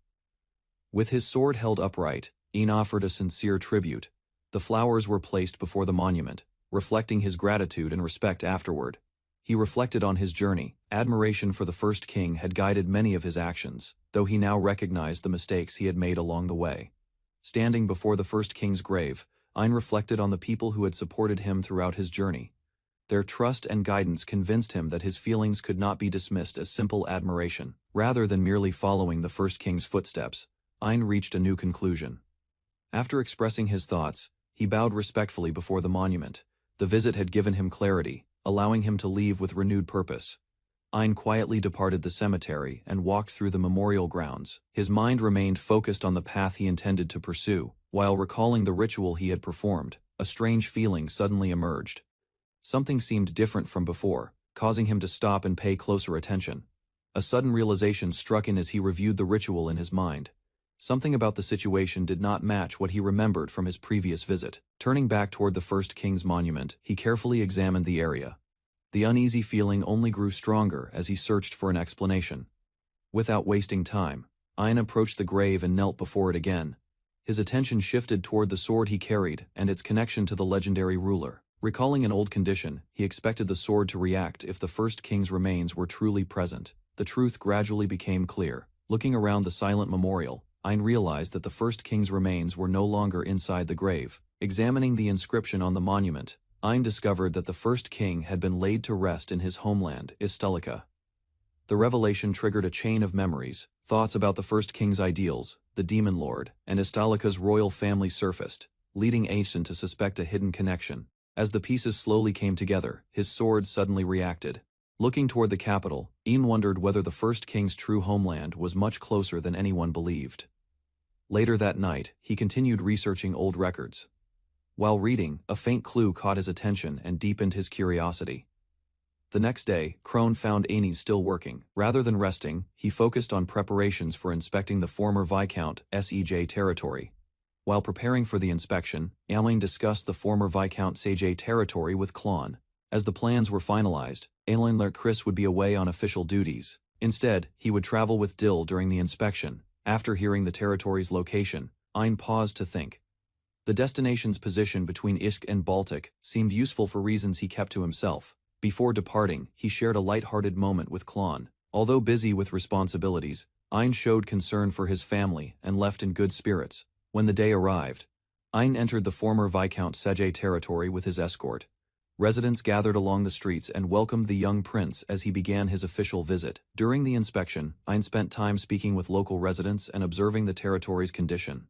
With his sword held upright, Ein offered a sincere tribute. The flowers were placed before the monument, reflecting his gratitude and respect afterward. He reflected on his journey. Admiration for the first king had guided many of his actions, though he now recognized the mistakes he had made along the way. Standing before the first king's grave, Ein reflected on the people who had supported him throughout his journey. Their trust and guidance convinced him that his feelings could not be dismissed as simple admiration. Rather than merely following the first king's footsteps, Ein reached a new conclusion. After expressing his thoughts, he bowed respectfully before the monument. The visit had given him clarity, allowing him to leave with renewed purpose. Ein quietly departed the cemetery and walked through the memorial grounds. His mind remained focused on the path he intended to pursue. While recalling the ritual he had performed, a strange feeling suddenly emerged. Something seemed different from before, causing him to stop and pay closer attention. A sudden realization struck in as he reviewed the ritual in his mind. Something about the situation did not match what he remembered from his previous visit. Turning back toward the first king's monument, he carefully examined the area. The uneasy feeling only grew stronger as he searched for an explanation. Without wasting time, Ein approached the grave and knelt before it again. His attention shifted toward the sword he carried and its connection to the legendary ruler. Recalling an old condition, he expected the sword to react if the first king's remains were truly present. The truth gradually became clear. Looking around the silent memorial, Ein realized that the first king's remains were no longer inside the grave. Examining the inscription on the monument, Ein discovered that the first king had been laid to rest in his homeland, Istalica. The revelation triggered a chain of memories. Thoughts about the first king's ideals, the demon lord, and Istalica's royal family surfaced, leading Aeson to suspect a hidden connection. As the pieces slowly came together, his sword suddenly reacted. Looking toward the capital, Ain wondered whether the first king's true homeland was much closer than anyone believed. Later that night, he continued researching old records. While reading, a faint clue caught his attention and deepened his curiosity. The next day, Crone found Ain still working. Rather than resting, he focused on preparations for inspecting the former Viscount Sej territory. While preparing for the inspection, Ain discussed the former Viscount Sej territory with Klon. As the plans were finalized, Ain learned Chris would be away on official duties. Instead, he would travel with Dill during the inspection. After hearing the territory's location, Ain paused to think. The destination's position between Ishk and Baltic seemed useful for reasons he kept to himself. Before departing, he shared a light-hearted moment with Klon. Although busy with responsibilities, Ain showed concern for his family and left in good spirits. When the day arrived, Ain entered the former Viscount Sej territory with his escort. Residents gathered along the streets and welcomed the young prince as he began his official visit. During the inspection, Ain spent time speaking with local residents and observing the territory's condition.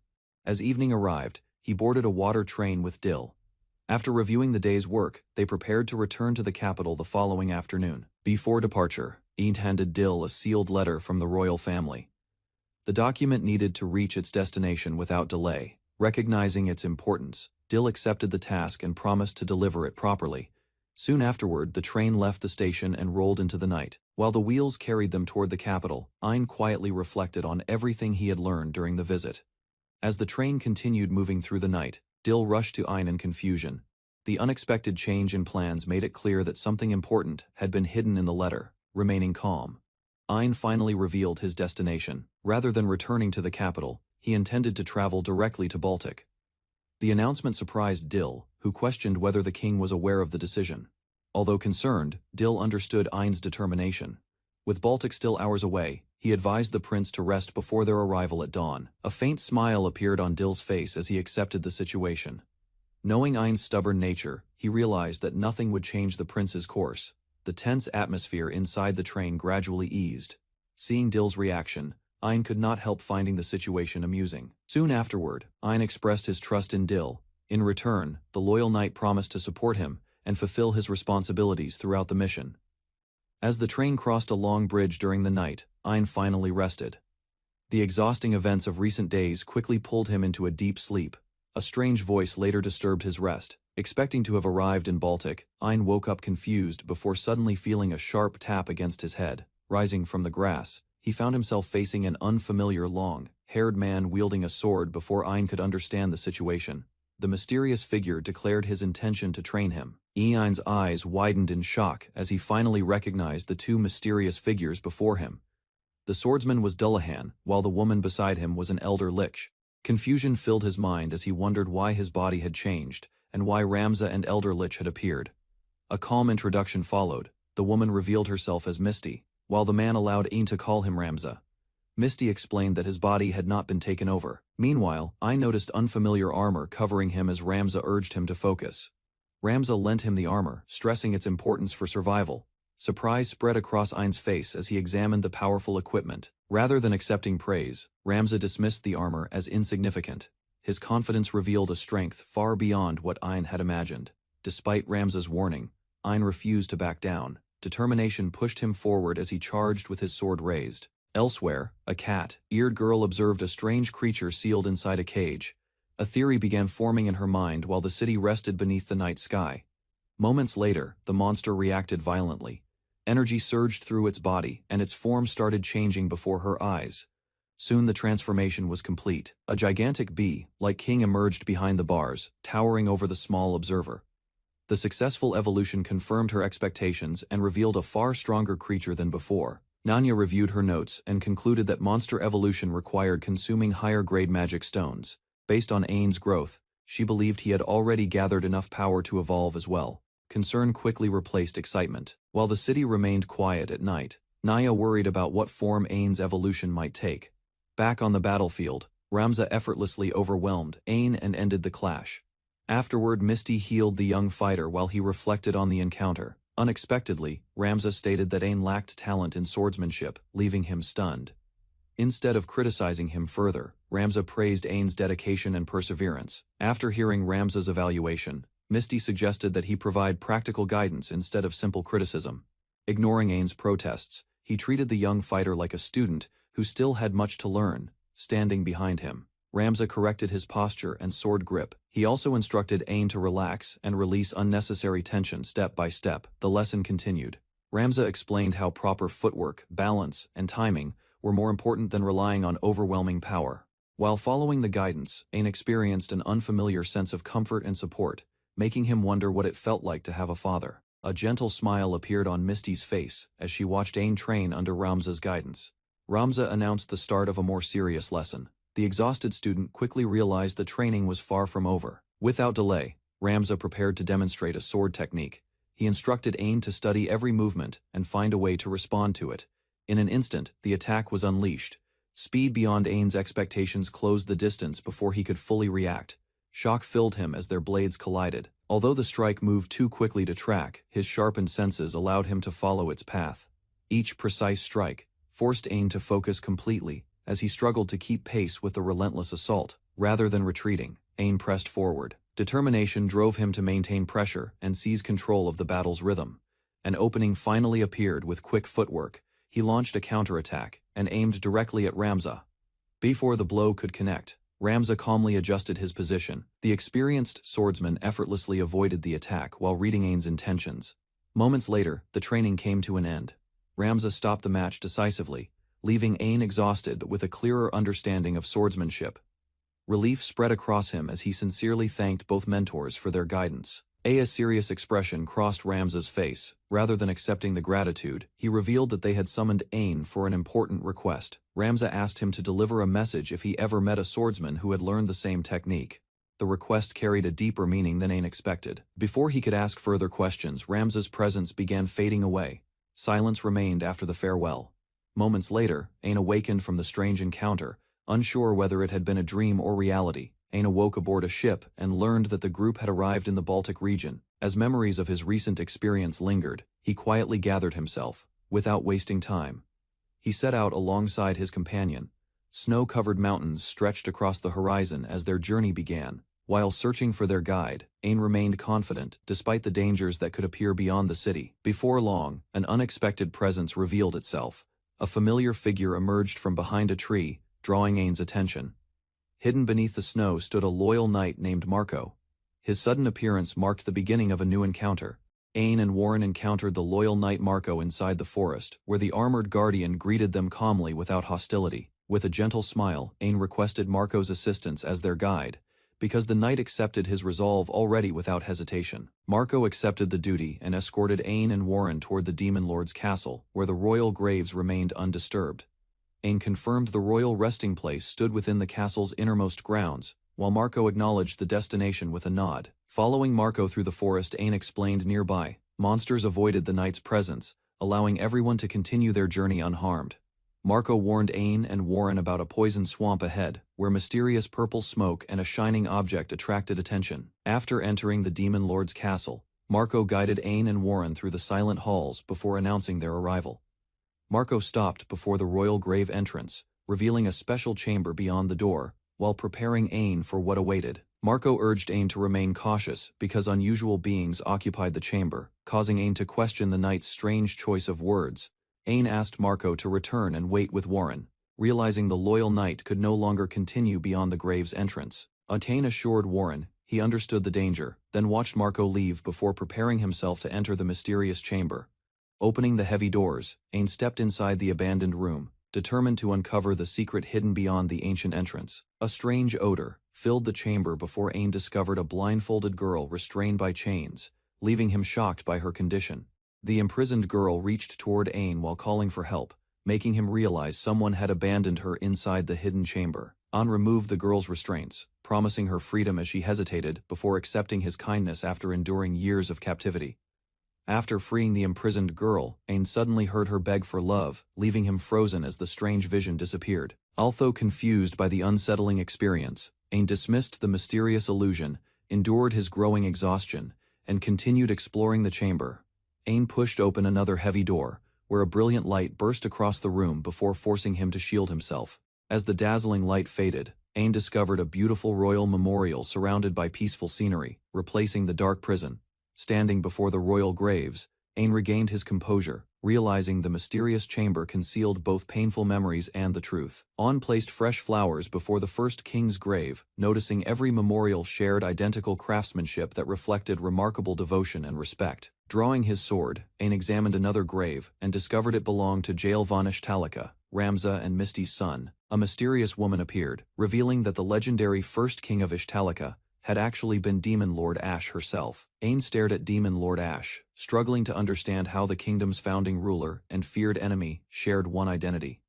As evening arrived, he boarded a water train with Dill. After reviewing the day's work, they prepared to return to the capital the following afternoon. Before departure, Ain handed Dill a sealed letter from the royal family. The document needed to reach its destination without delay. Recognizing its importance, Dill accepted the task and promised to deliver it properly. Soon afterward, the train left the station and rolled into the night. While the wheels carried them toward the capital, Ain quietly reflected on everything he had learned during the visit. As the train continued moving through the night, Dill rushed to Ain in confusion. The unexpected change in plans made it clear that something important had been hidden in the letter. Remaining calm, Ain finally revealed his destination. Rather than returning to the capital, he intended to travel directly to Baltic. The announcement surprised Dill, who questioned whether the king was aware of the decision. Although concerned, Dill understood Ain's determination. With Baltic still hours away, he advised the prince to rest before their arrival at dawn. A faint smile appeared on Dill's face as he accepted the situation. Knowing Ain's stubborn nature, he realized that nothing would change the prince's course. The tense atmosphere inside the train gradually eased. Seeing Dill's reaction, Ain could not help finding the situation amusing. Soon afterward, Ain expressed his trust in Dill. In return, the loyal knight promised to support him and fulfill his responsibilities throughout the mission. As the train crossed a long bridge during the night, Ain finally rested. The exhausting events of recent days quickly pulled him into a deep sleep. A strange voice later disturbed his rest. Expecting to have arrived in Baltic, Ain woke up confused before suddenly feeling a sharp tap against his head. Rising from the grass, he found himself facing an unfamiliar long-haired man wielding a sword. Before Ain could understand the situation, the mysterious figure declared his intention to train him. Ain's eyes widened in shock as he finally recognized the two mysterious figures before him. The swordsman was Dullahan, while the woman beside him was an elder lich. Confusion filled his mind as he wondered why his body had changed, and why Ramza and Elder Lich had appeared. A calm introduction followed. The woman revealed herself as Misty, while the man allowed Ain to call him Ramza. Misty explained that his body had not been taken over. Meanwhile, Ain noticed unfamiliar armor covering him as Ramza urged him to focus. Ramza lent him the armor, stressing its importance for survival. Surprise spread across Ain's face as he examined the powerful equipment. Rather than accepting praise, Ramza dismissed the armor as insignificant. His confidence revealed a strength far beyond what Ain had imagined. Despite Ramza's warning, Ain refused to back down. Determination pushed him forward as he charged with his sword raised. Elsewhere, a cat-eared girl observed a strange creature sealed inside a cage. A theory began forming in her mind while the city rested beneath the night sky. Moments later, the monster reacted violently. Energy surged through its body, and its form started changing before her eyes. Soon the transformation was complete. A gigantic bee-like king emerged behind the bars, towering over the small observer. The successful evolution confirmed her expectations and revealed a far stronger creature than before. Nanya reviewed her notes and concluded that monster evolution required consuming higher-grade magic stones. Based on Ain's growth, she believed he had already gathered enough power to evolve as well. Concern quickly replaced excitement. While the city remained quiet at night, Naya worried about what form Ain's evolution might take. Back on the battlefield, Ramza effortlessly overwhelmed Ain and ended the clash. Afterward, Misty healed the young fighter while he reflected on the encounter. Unexpectedly, Ramza stated that Ain lacked talent in swordsmanship, leaving him stunned. Instead of criticizing him further, Ramza praised Ain's dedication and perseverance. After hearing Ramza's evaluation, Misty suggested that he provide practical guidance instead of simple criticism. Ignoring Ain's protests, he treated the young fighter like a student who still had much to learn, standing behind him. Ramza corrected his posture and sword grip. He also instructed Ain to relax and release unnecessary tension step by step. The lesson continued. Ramza explained how proper footwork, balance, and timing were more important than relying on overwhelming power. While following the guidance, Ain experienced an unfamiliar sense of comfort and support, making him wonder what it felt like to have a father. A gentle smile appeared on Misty's face as she watched Ain train under Ramza's guidance. Ramza announced the start of a more serious lesson. The exhausted student quickly realized the training was far from over. Without delay, Ramza prepared to demonstrate a sword technique. He instructed Ain to study every movement and find a way to respond to it. In an instant, the attack was unleashed. Speed beyond Ain's expectations closed the distance before he could fully react. Shock filled him as their blades collided. Although the strike moved too quickly to track, his sharpened senses allowed him to follow its path. Each precise strike forced Ain to focus completely, as he struggled to keep pace with the relentless assault. Rather than retreating, Ain pressed forward. Determination drove him to maintain pressure and seize control of the battle's rhythm. An opening finally appeared with quick footwork. He launched a counterattack and aimed directly at Ramza. Before the blow could connect, Ramza calmly adjusted his position. The experienced swordsman effortlessly avoided the attack while reading Ain's intentions. Moments later, the training came to an end. Ramza stopped the match decisively, leaving Ain exhausted with a clearer understanding of swordsmanship. Relief spread across him as he sincerely thanked both mentors for their guidance. A serious expression crossed Ramza's face. Rather than accepting the gratitude, he revealed that they had summoned Ain for an important request. Ramza asked him to deliver a message if he ever met a swordsman who had learned the same technique. The request carried a deeper meaning than Ain expected. Before he could ask further questions, Ramza's presence began fading away. Silence remained after the farewell. Moments later, Ain awakened from the strange encounter, unsure whether it had been a dream or reality. Ain awoke aboard a ship and learned that the group had arrived in the Baltic region. As memories of his recent experience lingered, he quietly gathered himself. Without wasting time, he set out alongside his companion. Snow-covered mountains stretched across the horizon as their journey began. While searching for their guide, Ain remained confident, despite the dangers that could appear beyond the city. Before long, an unexpected presence revealed itself. A familiar figure emerged from behind a tree, drawing Ain's attention. Hidden beneath the snow stood a loyal knight named Marco. His sudden appearance marked the beginning of a new encounter. Ain and Warren encountered the loyal knight Marco inside the forest, where the armored guardian greeted them calmly without hostility. With a gentle smile, Ain requested Marco's assistance as their guide, because the knight accepted his resolve already without hesitation. Marco accepted the duty and escorted Ain and Warren toward the Demon Lord's castle, where the royal graves remained undisturbed. Ain confirmed the royal resting place stood within the castle's innermost grounds, while Marco acknowledged the destination with a nod. Following Marco through the forest, Ain explained nearby. Monsters avoided the knight's presence, allowing everyone to continue their journey unharmed. Marco warned Ain and Warren about a poison swamp ahead, where mysterious purple smoke and a shining object attracted attention. After entering the Demon Lord's castle, Marco guided Ain and Warren through the silent halls before announcing their arrival. Marco stopped before the royal grave entrance, revealing a special chamber beyond the door, while preparing Ain for what awaited. Marco urged Ain to remain cautious because unusual beings occupied the chamber, causing Ain to question the knight's strange choice of words. Ain asked Marco to return and wait with Warren, realizing the loyal knight could no longer continue beyond the grave's entrance. Ain assured Warren he understood the danger, then watched Marco leave before preparing himself to enter the mysterious chamber. Opening the heavy doors, Ain stepped inside the abandoned room, determined to uncover the secret hidden beyond the ancient entrance. A strange odor filled the chamber before Ain discovered a blindfolded girl restrained by chains, leaving him shocked by her condition. The imprisoned girl reached toward Ain while calling for help, making him realize someone had abandoned her inside the hidden chamber. Ain removed the girl's restraints, promising her freedom as she hesitated before accepting his kindness after enduring years of captivity. After freeing the imprisoned girl, Ain suddenly heard her beg for love, leaving him frozen as the strange vision disappeared. Although confused by the unsettling experience, Ain dismissed the mysterious illusion, endured his growing exhaustion, and continued exploring the chamber. Ain pushed open another heavy door, where a brilliant light burst across the room before forcing him to shield himself. As the dazzling light faded, Ain discovered a beautiful royal memorial surrounded by peaceful scenery, replacing the dark prison. Standing before the royal graves, Ain regained his composure, realizing the mysterious chamber concealed both painful memories and the truth. On placed fresh flowers before the first king's grave, noticing every memorial shared identical craftsmanship that reflected remarkable devotion and respect. Drawing his sword, Ain examined another grave and discovered it belonged to Jaelvan Ishtalika, Ramza and Misty's son. A mysterious woman appeared, revealing that the legendary first king of Ishtalika had actually been Demon Lord Ash herself. Ain stared at Demon Lord Ash, struggling to understand how the kingdom's founding ruler and feared enemy shared one identity.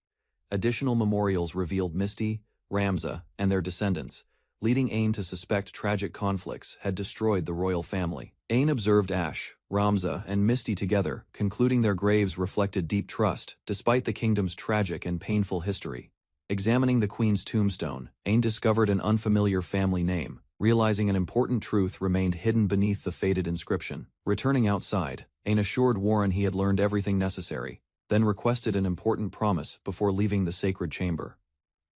Additional memorials revealed Misty, Ramza, and their descendants, leading Ain to suspect tragic conflicts had destroyed the royal family. Ain observed Ash, Ramza, and Misty together, concluding their graves reflected deep trust, despite the kingdom's tragic and painful history. Examining the queen's tombstone, Ain discovered an unfamiliar family name, realizing an important truth remained hidden beneath the faded inscription. Returning outside, Ain assured Warren he had learned everything necessary, then requested an important promise before leaving the sacred chamber.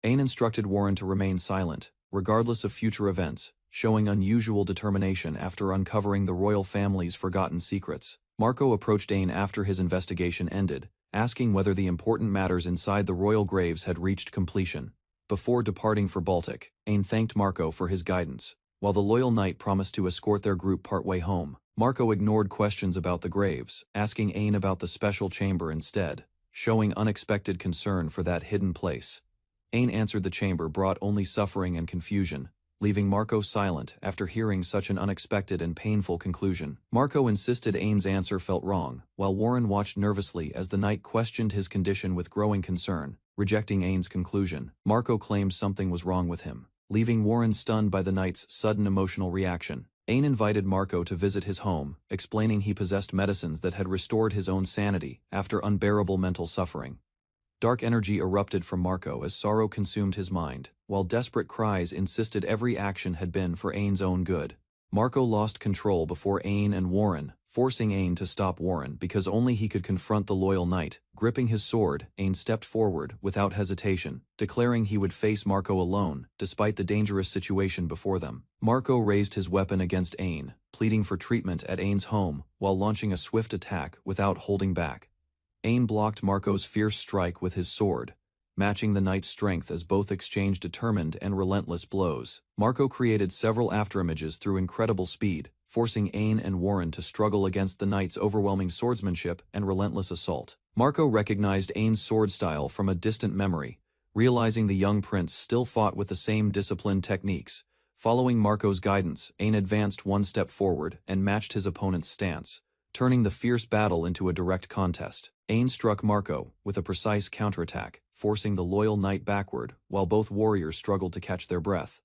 Ain instructed Warren to remain silent, regardless of future events, showing unusual determination after uncovering the royal family's forgotten secrets. Marco approached Ain after his investigation ended, asking whether the important matters inside the royal graves had reached completion. Before departing for Baltic, Ain thanked Marco for his guidance. While the loyal knight promised to escort their group partway home, Marco ignored questions about the graves, asking Ain about the special chamber instead, showing unexpected concern for that hidden place. Ain answered the chamber brought only suffering and confusion, leaving Marco silent after hearing such an unexpected and painful conclusion. Marco insisted Ain's answer felt wrong, while Warren watched nervously as the knight questioned his condition with growing concern. Rejecting Ain's conclusion, Marco claimed something was wrong with him, leaving Warren stunned by the knight's sudden emotional reaction. Ain invited Marco to visit his home, explaining he possessed medicines that had restored his own sanity after unbearable mental suffering. Dark energy erupted from Marco as sorrow consumed his mind, while desperate cries insisted every action had been for Ain's own good. Marco lost control before Ain and Warren, forcing Ain to stop Warren because only he could confront the loyal knight. Gripping his sword, Ain stepped forward without hesitation, declaring he would face Marco alone, despite the dangerous situation before them. Marco raised his weapon against Ain, pleading for treatment at Ain's home, while launching a swift attack without holding back. Ain blocked Marco's fierce strike with his sword, matching the knight's strength as both exchanged determined and relentless blows. Marco created several afterimages through incredible speed, forcing Ain and Warren to struggle against the knight's overwhelming swordsmanship and relentless assault. Marco recognized Ain's sword style from a distant memory, realizing the young prince still fought with the same disciplined techniques. Following Marco's guidance, Ain advanced one step forward and matched his opponent's stance, turning the fierce battle into a direct contest. Ain struck Marco with a precise counterattack, forcing the loyal knight backward, while both warriors struggled to catch their breath.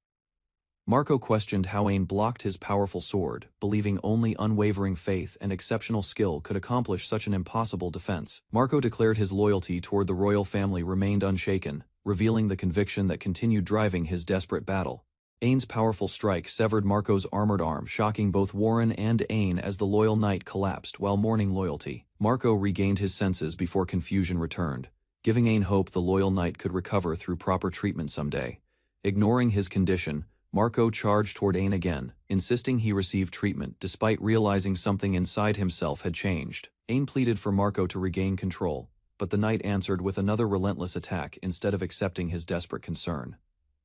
Marco questioned how Ain blocked his powerful sword, believing only unwavering faith and exceptional skill could accomplish such an impossible defense. Marco declared his loyalty toward the royal family remained unshaken, revealing the conviction that continued driving his desperate battle. Ain's powerful strike severed Marco's armored arm, shocking both Warren and Ain as the loyal knight collapsed while mourning loyalty. Marco regained his senses before confusion returned, giving Ain hope the loyal knight could recover through proper treatment someday. Ignoring his condition, Marco charged toward Ain again, insisting he receive treatment despite realizing something inside himself had changed. Ain pleaded for Marco to regain control, but the knight answered with another relentless attack instead of accepting his desperate concern.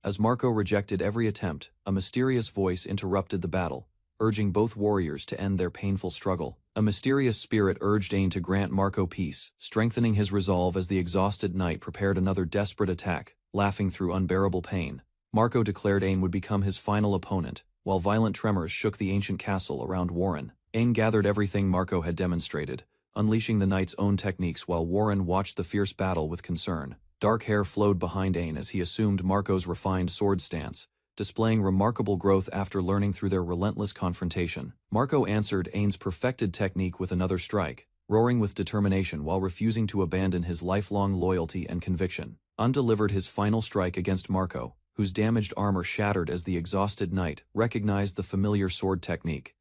As Marco rejected every attempt, a mysterious voice interrupted the battle, urging both warriors to end their painful struggle. A mysterious spirit urged Ain to grant Marco peace, strengthening his resolve as the exhausted knight prepared another desperate attack, laughing through unbearable pain. Marco declared Ain would become his final opponent, while violent tremors shook the ancient castle around Warren. Ain gathered everything Marco had demonstrated, unleashing the knight's own techniques while Warren watched the fierce battle with concern. Dark hair flowed behind Ain as he assumed Marco's refined sword stance, displaying remarkable growth after learning through their relentless confrontation. Marco answered Ain's perfected technique with another strike, roaring with determination while refusing to abandon his lifelong loyalty and conviction. Undelivered his final strike against Marco, whose damaged armor shattered as the exhausted knight recognized the familiar sword technique.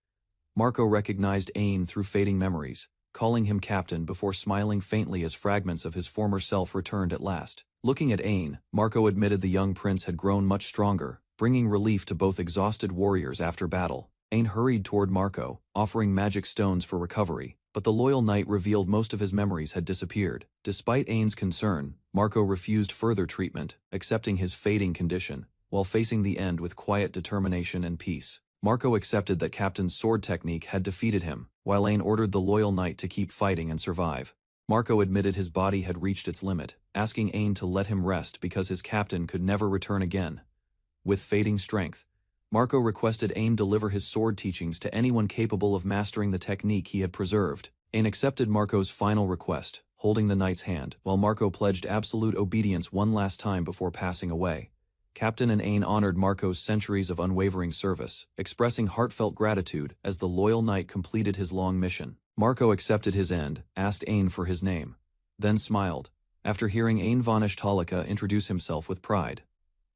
Marco recognized Ain through fading memories, calling him captain before smiling faintly as fragments of his former self returned at last. Looking at Ain, Marco admitted the young prince had grown much stronger, bringing relief to both exhausted warriors after battle. Ain hurried toward Marco, offering magic stones for recovery, But the loyal knight revealed most of his memories had disappeared. Despite Ain's concern, Marco refused further treatment, accepting his fading condition, while facing the end with quiet determination and peace. Marco accepted that Captain's sword technique had defeated him, while Ain ordered the loyal knight to keep fighting and survive. Marco admitted his body had reached its limit, asking Ain to let him rest because his captain could never return again. With fading strength, Marco requested Ain deliver his sword teachings to anyone capable of mastering the technique he had preserved. Ain accepted Marco's final request, holding the knight's hand, while Marco pledged absolute obedience one last time before passing away. Captain and Ain honored Marco's centuries of unwavering service, expressing heartfelt gratitude as the loyal knight completed his long mission. Marco accepted his end, asked Ain for his name, then smiled, after hearing Ain von Ishtalika introduce himself with pride.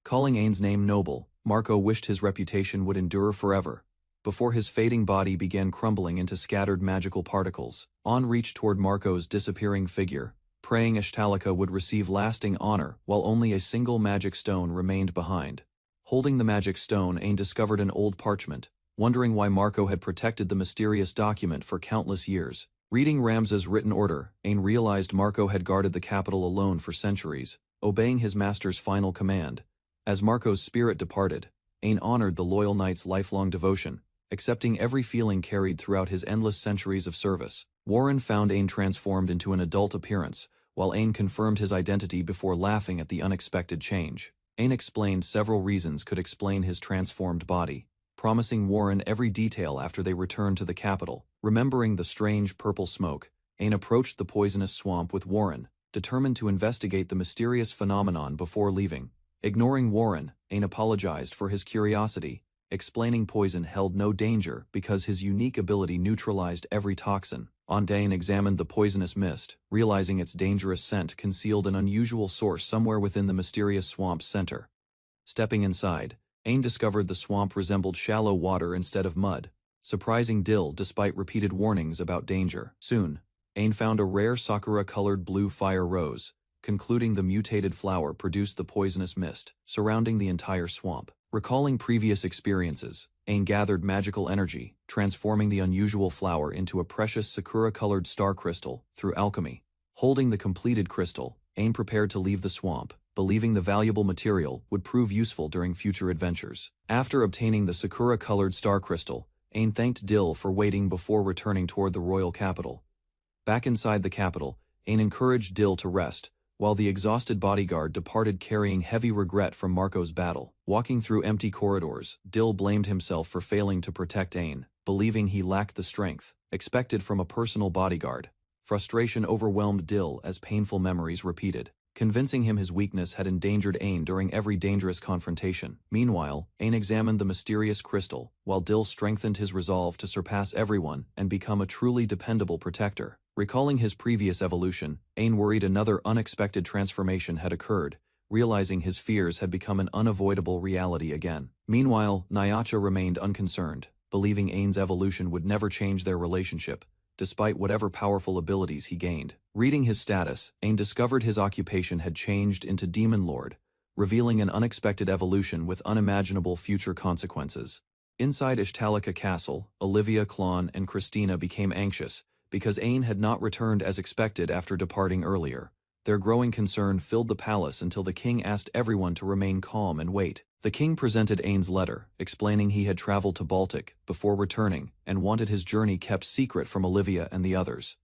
Calling Ain's name noble, Marco wished his reputation would endure forever. Before his fading body began crumbling into scattered magical particles, Ain reached toward Marco's disappearing figure, praying Ishtalika would receive lasting honor while only a single magic stone remained behind. Holding the magic stone, Ain discovered an old parchment, wondering why Marco had protected the mysterious document for countless years. Reading Ramza's written order, Ain realized Marco had guarded the capital alone for centuries, obeying his master's final command. As Marco's spirit departed, Ain honored the loyal knight's lifelong devotion, accepting every feeling carried throughout his endless centuries of service. Warren found Ain transformed into an adult appearance, while Ain confirmed his identity before laughing at the unexpected change. Ain explained several reasons could explain his transformed body, promising Warren every detail after they returned to the capital. Remembering the strange purple smoke, Ain approached the poisonous swamp with Warren, determined to investigate the mysterious phenomenon before leaving. Ignoring Warren, Ain apologized for his curiosity, explaining poison held no danger because his unique ability neutralized every toxin. Ain examined the poisonous mist, realizing its dangerous scent concealed an unusual source somewhere within the mysterious swamp's center. Stepping inside, Ain discovered the swamp resembled shallow water instead of mud, surprising Dill despite repeated warnings about danger. Soon, Ain found a rare sakura-colored blue fire rose, concluding the mutated flower produced the poisonous mist, surrounding the entire swamp. Recalling previous experiences, Ain gathered magical energy, transforming the unusual flower into a precious sakura-colored star crystal through alchemy. Holding the completed crystal, Ain prepared to leave the swamp, believing the valuable material would prove useful during future adventures. After obtaining the sakura-colored star crystal, Ain thanked Dill for waiting before returning toward the royal capital. Back inside the capital, Ain encouraged Dill to rest, while the exhausted bodyguard departed carrying heavy regret from Marco's battle. Walking through empty corridors, Dill blamed himself for failing to protect Ain, believing he lacked the strength expected from a personal bodyguard. Frustration overwhelmed Dill as painful memories repeated, convincing him his weakness had endangered Ain during every dangerous confrontation. Meanwhile, Ain examined the mysterious crystal, while Dill strengthened his resolve to surpass everyone and become a truly dependable protector. Recalling his previous evolution, Ain worried another unexpected transformation had occurred, realizing his fears had become an unavoidable reality again. Meanwhile, Nyacha remained unconcerned, believing Ain's evolution would never change their relationship, despite whatever powerful abilities he gained. Reading his status, Ain discovered his occupation had changed into Demon Lord, revealing an unexpected evolution with unimaginable future consequences. Inside Ishtalika Castle, Olivia, Klon, and Christina became anxious, because Ain had not returned as expected after departing earlier. Their growing concern filled the palace until the king asked everyone to remain calm and wait. The king presented Ain's letter, explaining he had traveled to Baltic before returning and wanted his journey kept secret from Olivia and the others.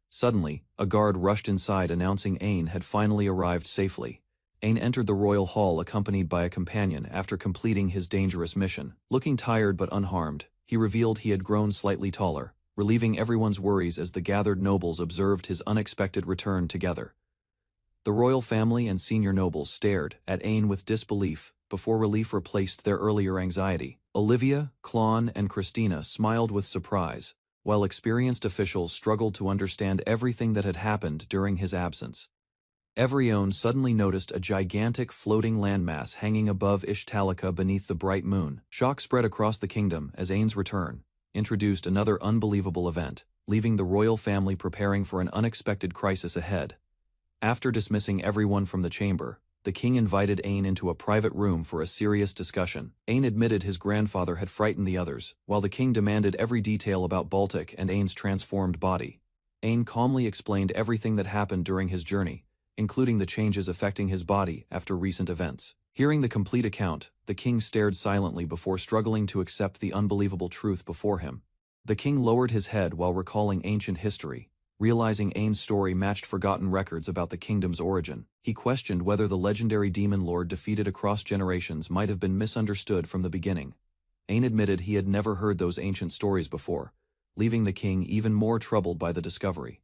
Suddenly, a guard rushed inside announcing Ain had finally arrived safely. Ain entered the royal hall accompanied by a companion after completing his dangerous mission. Looking tired but unharmed, he revealed he had grown slightly taller, relieving everyone's worries as the gathered nobles observed his unexpected return together. The royal family and senior nobles stared at Ain with disbelief before relief replaced their earlier anxiety. Olivia, Klon, and Christina smiled with surprise, while experienced officials struggled to understand everything that had happened during his absence. Evrione suddenly noticed a gigantic floating landmass hanging above Ishtalika beneath the bright moon. Shock spread across the kingdom as Ain's return introduced another unbelievable event, leaving the royal family preparing for an unexpected crisis ahead. After dismissing everyone from the chamber, the king invited Ain into a private room for a serious discussion. Ain admitted his grandfather had frightened the others, while the king demanded every detail about Baltic and Ain's transformed body. Ain calmly explained everything that happened during his journey, including the changes affecting his body after recent events. Hearing the complete account, the king stared silently before struggling to accept the unbelievable truth before him. The king lowered his head while recalling ancient history, realizing Ain's story matched forgotten records about the kingdom's origin. He questioned whether the legendary demon lord defeated across generations might have been misunderstood from the beginning. Ain admitted he had never heard those ancient stories before, leaving the king even more troubled by the discovery.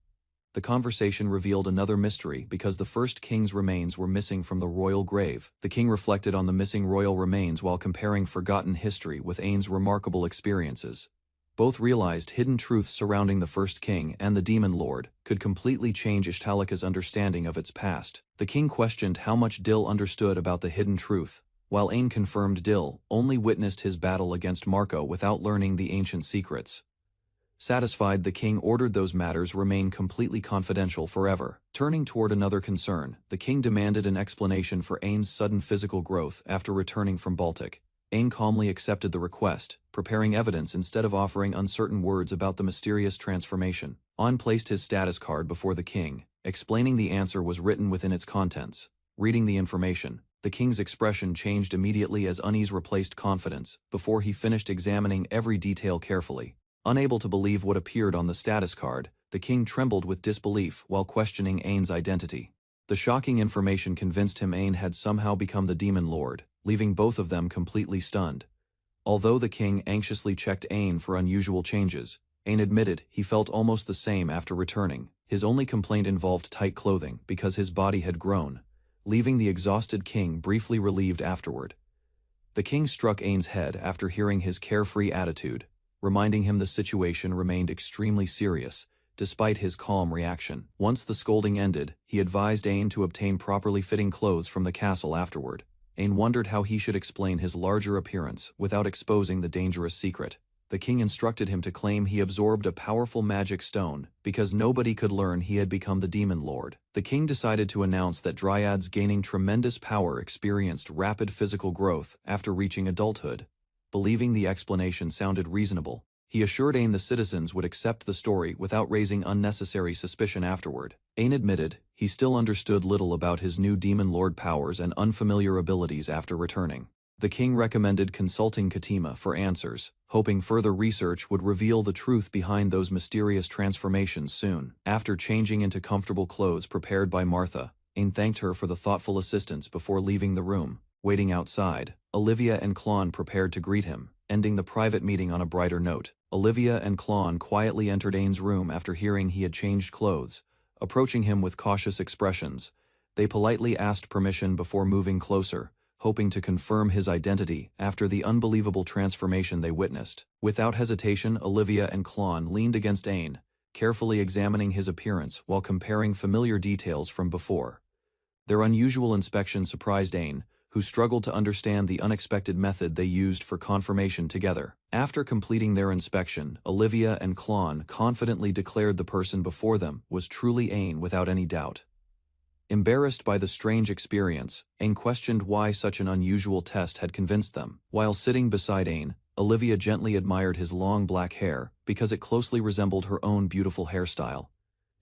The conversation revealed another mystery because the first king's remains were missing from the royal grave. The king reflected on the missing royal remains while comparing forgotten history with Ain's remarkable experiences. Both realized hidden truths surrounding the first king and the demon lord could completely change Ishtalika's understanding of its past. The king questioned how much Dill understood about the hidden truth, while Ain confirmed Dill only witnessed his battle against Marco without learning the ancient secrets. Satisfied, the king ordered those matters remain completely confidential forever. Turning toward another concern, the king demanded an explanation for Ain's sudden physical growth after returning from Baltic. Ain calmly accepted the request, preparing evidence instead of offering uncertain words about the mysterious transformation. Owen placed his status card before the king, explaining the answer was written within its contents. Reading the information, the king's expression changed immediately as unease replaced confidence, before he finished examining every detail carefully. Unable to believe what appeared on the status card, the king trembled with disbelief while questioning Ain's identity. The shocking information convinced him Ain had somehow become the demon lord, leaving both of them completely stunned. Although the king anxiously checked Ain for unusual changes, Ain admitted he felt almost the same after returning. His only complaint involved tight clothing because his body had grown, leaving the exhausted king briefly relieved afterward. The king struck Ain's head after hearing his carefree attitude, reminding him the situation remained extremely serious, despite his calm reaction. Once the scolding ended, he advised Ain to obtain properly fitting clothes from the castle afterward. Ain wondered how he should explain his larger appearance without exposing the dangerous secret. The king instructed him to claim he absorbed a powerful magic stone because nobody could learn he had become the demon lord. The king decided to announce that dryads gaining tremendous power experienced rapid physical growth after reaching adulthood. Believing the explanation sounded reasonable, he assured Ain the citizens would accept the story without raising unnecessary suspicion afterward. Ain admitted he still understood little about his new demon lord powers and unfamiliar abilities after returning. The king recommended consulting Katima for answers, hoping further research would reveal the truth behind those mysterious transformations soon. After changing into comfortable clothes prepared by Martha, Ain thanked her for the thoughtful assistance before leaving the room. Waiting outside, Olivia and Klon prepared to greet him, ending the private meeting on a brighter note. Olivia and Klon quietly entered Ain's room after hearing he had changed clothes. Approaching him with cautious expressions, they politely asked permission before moving closer, hoping to confirm his identity after the unbelievable transformation they witnessed. Without hesitation, Olivia and Klon leaned against Ain, carefully examining his appearance while comparing familiar details from before. Their unusual inspection surprised Ain, who struggled to understand the unexpected method they used for confirmation together. After completing their inspection, Olivia and Klon confidently declared the person before them was truly Ain without any doubt. Embarrassed by the strange experience, Ain questioned why such an unusual test had convinced them. While sitting beside Ain, Olivia gently admired his long black hair because it closely resembled her own beautiful hairstyle.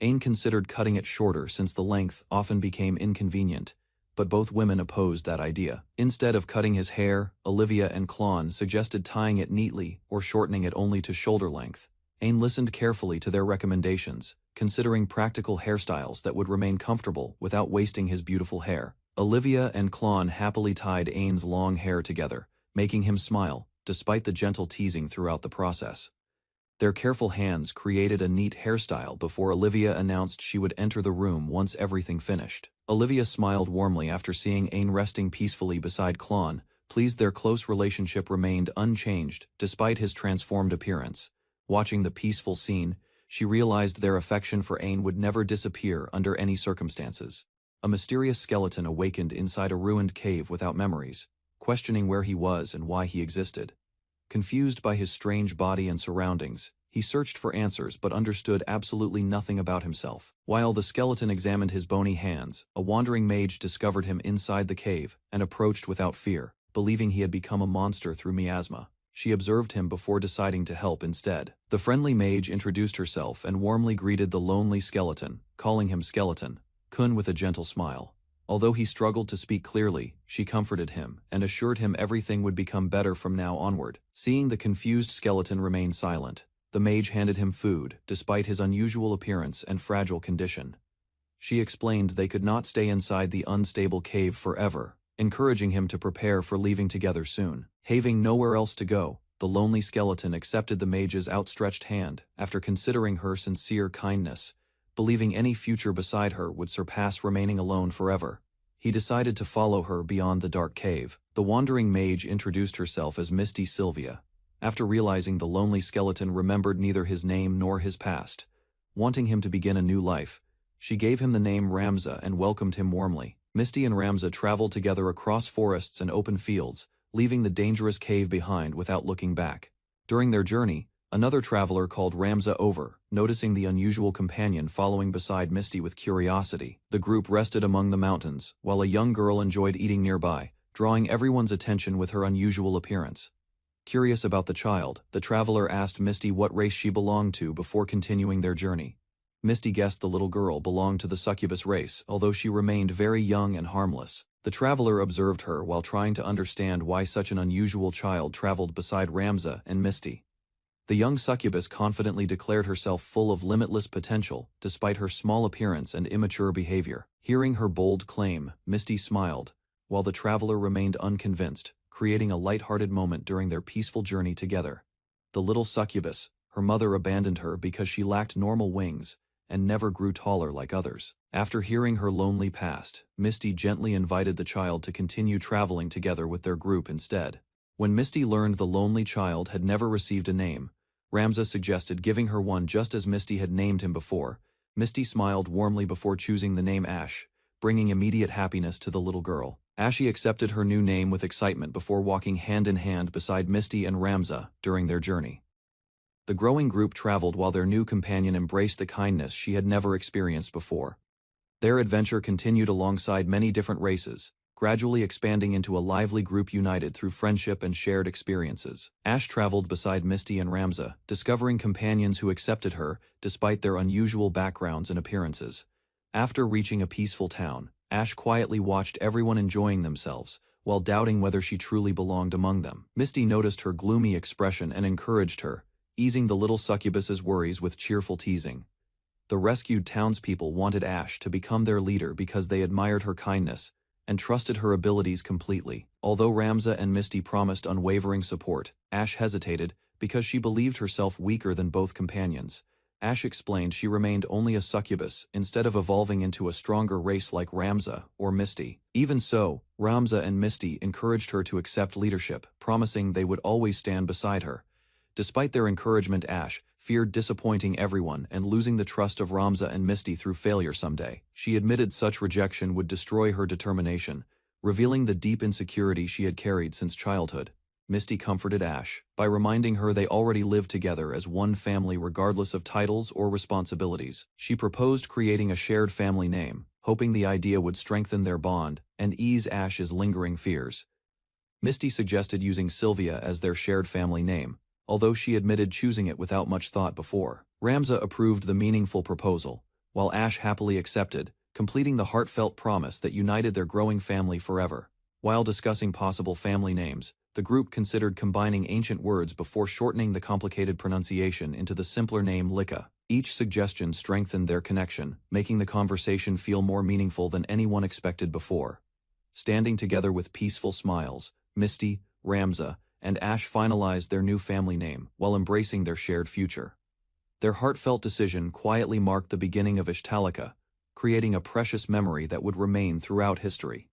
Ain considered cutting it shorter since the length often became inconvenient, but both women opposed that idea. Instead of cutting his hair, Olivia and Klon suggested tying it neatly or shortening it only to shoulder length. Ain listened carefully to their recommendations, considering practical hairstyles that would remain comfortable without wasting his beautiful hair. Olivia and Klon happily tied Ain's long hair together, making him smile, despite the gentle teasing throughout the process. Their careful hands created a neat hairstyle before Olivia announced she would enter the room once everything finished. Olivia smiled warmly after seeing Ain resting peacefully beside Klon, pleased their close relationship remained unchanged despite his transformed appearance. Watching the peaceful scene, she realized their affection for Ain would never disappear under any circumstances. A mysterious skeleton awakened inside a ruined cave without memories, questioning where he was and why he existed. Confused by his strange body and surroundings, he searched for answers but understood absolutely nothing about himself. While the skeleton examined his bony hands, a wandering mage discovered him inside the cave and approached without fear, believing he had become a monster through miasma. She observed him before deciding to help instead. The friendly mage introduced herself and warmly greeted the lonely skeleton, calling him Skeleton-kun with a gentle smile. Although he struggled to speak clearly, she comforted him and assured him everything would become better from now onward. Seeing the confused skeleton remain silent, the mage handed him food, despite his unusual appearance and fragile condition. She explained they could not stay inside the unstable cave forever, encouraging him to prepare for leaving together soon. Having nowhere else to go, the lonely skeleton accepted the mage's outstretched hand after considering her sincere kindness, believing any future beside her would surpass remaining alone forever. He decided to follow her beyond the dark cave. The wandering mage introduced herself as Misty Sylvia, after realizing the lonely skeleton remembered neither his name nor his past. Wanting him to begin a new life, she gave him the name Ramza and welcomed him warmly. Misty and Ramza traveled together across forests and open fields, leaving the dangerous cave behind without looking back. During their journey, another traveler called Ramza over, noticing the unusual companion following beside Misty with curiosity. The group rested among the mountains, while a young girl enjoyed eating nearby, drawing everyone's attention with her unusual appearance. Curious about the child, the traveler asked Misty what race she belonged to before continuing their journey. Misty guessed the little girl belonged to the succubus race, although she remained very young and harmless. The traveler observed her while trying to understand why such an unusual child traveled beside Ramza and Misty. The young succubus confidently declared herself full of limitless potential, despite her small appearance and immature behavior. Hearing her bold claim, Misty smiled, while the traveler remained unconvinced, creating a light-hearted moment during their peaceful journey together. The little succubus, her mother abandoned her because she lacked normal wings and never grew taller like others. After hearing her lonely past, Misty gently invited the child to continue traveling together with their group instead. When Misty learned the lonely child had never received a name, Ramza suggested giving her one just as Misty had named him before. Misty smiled warmly before choosing the name Ash, bringing immediate happiness to the little girl. Ashy accepted her new name with excitement before walking hand in hand beside Misty and Ramza during their journey. The growing group traveled while their new companion embraced the kindness she had never experienced before. Their adventure continued alongside many different races, gradually expanding into a lively group united through friendship and shared experiences. Ash traveled beside Misty and Ramza, discovering companions who accepted her despite their unusual backgrounds and appearances. After reaching a peaceful town, Ash quietly watched everyone enjoying themselves, while doubting whether she truly belonged among them. Misty noticed her gloomy expression and encouraged her, easing the little succubus's worries with cheerful teasing. The rescued townspeople wanted Ash to become their leader because they admired her kindness and trusted her abilities completely. Although Ramza and Misty promised unwavering support, Ash hesitated because she believed herself weaker than both companions. Ash explained she remained only a succubus instead of evolving into a stronger race like Ramza or Misty. Even so, Ramza and Misty encouraged her to accept leadership, promising they would always stand beside her. Despite their encouragement, Ash feared disappointing everyone and losing the trust of Ramza and Misty through failure someday. She admitted such rejection would destroy her determination, revealing the deep insecurity she had carried since childhood. Misty comforted Ash by reminding her they already lived together as one family regardless of titles or responsibilities. She proposed creating a shared family name, hoping the idea would strengthen their bond and ease Ash's lingering fears. Misty suggested using Sylvia as their shared family name, although she admitted choosing it without much thought before. Ramza approved the meaningful proposal, while Ash happily accepted, completing the heartfelt promise that united their growing family forever. While discussing possible family names, the group considered combining ancient words before shortening the complicated pronunciation into the simpler name Lika. Each suggestion strengthened their connection, making the conversation feel more meaningful than anyone expected before. Standing together with peaceful smiles, Misty, Ramza, and Ash finalized their new family name while embracing their shared future. Their heartfelt decision quietly marked the beginning of Ishtalika, creating a precious memory that would remain throughout history.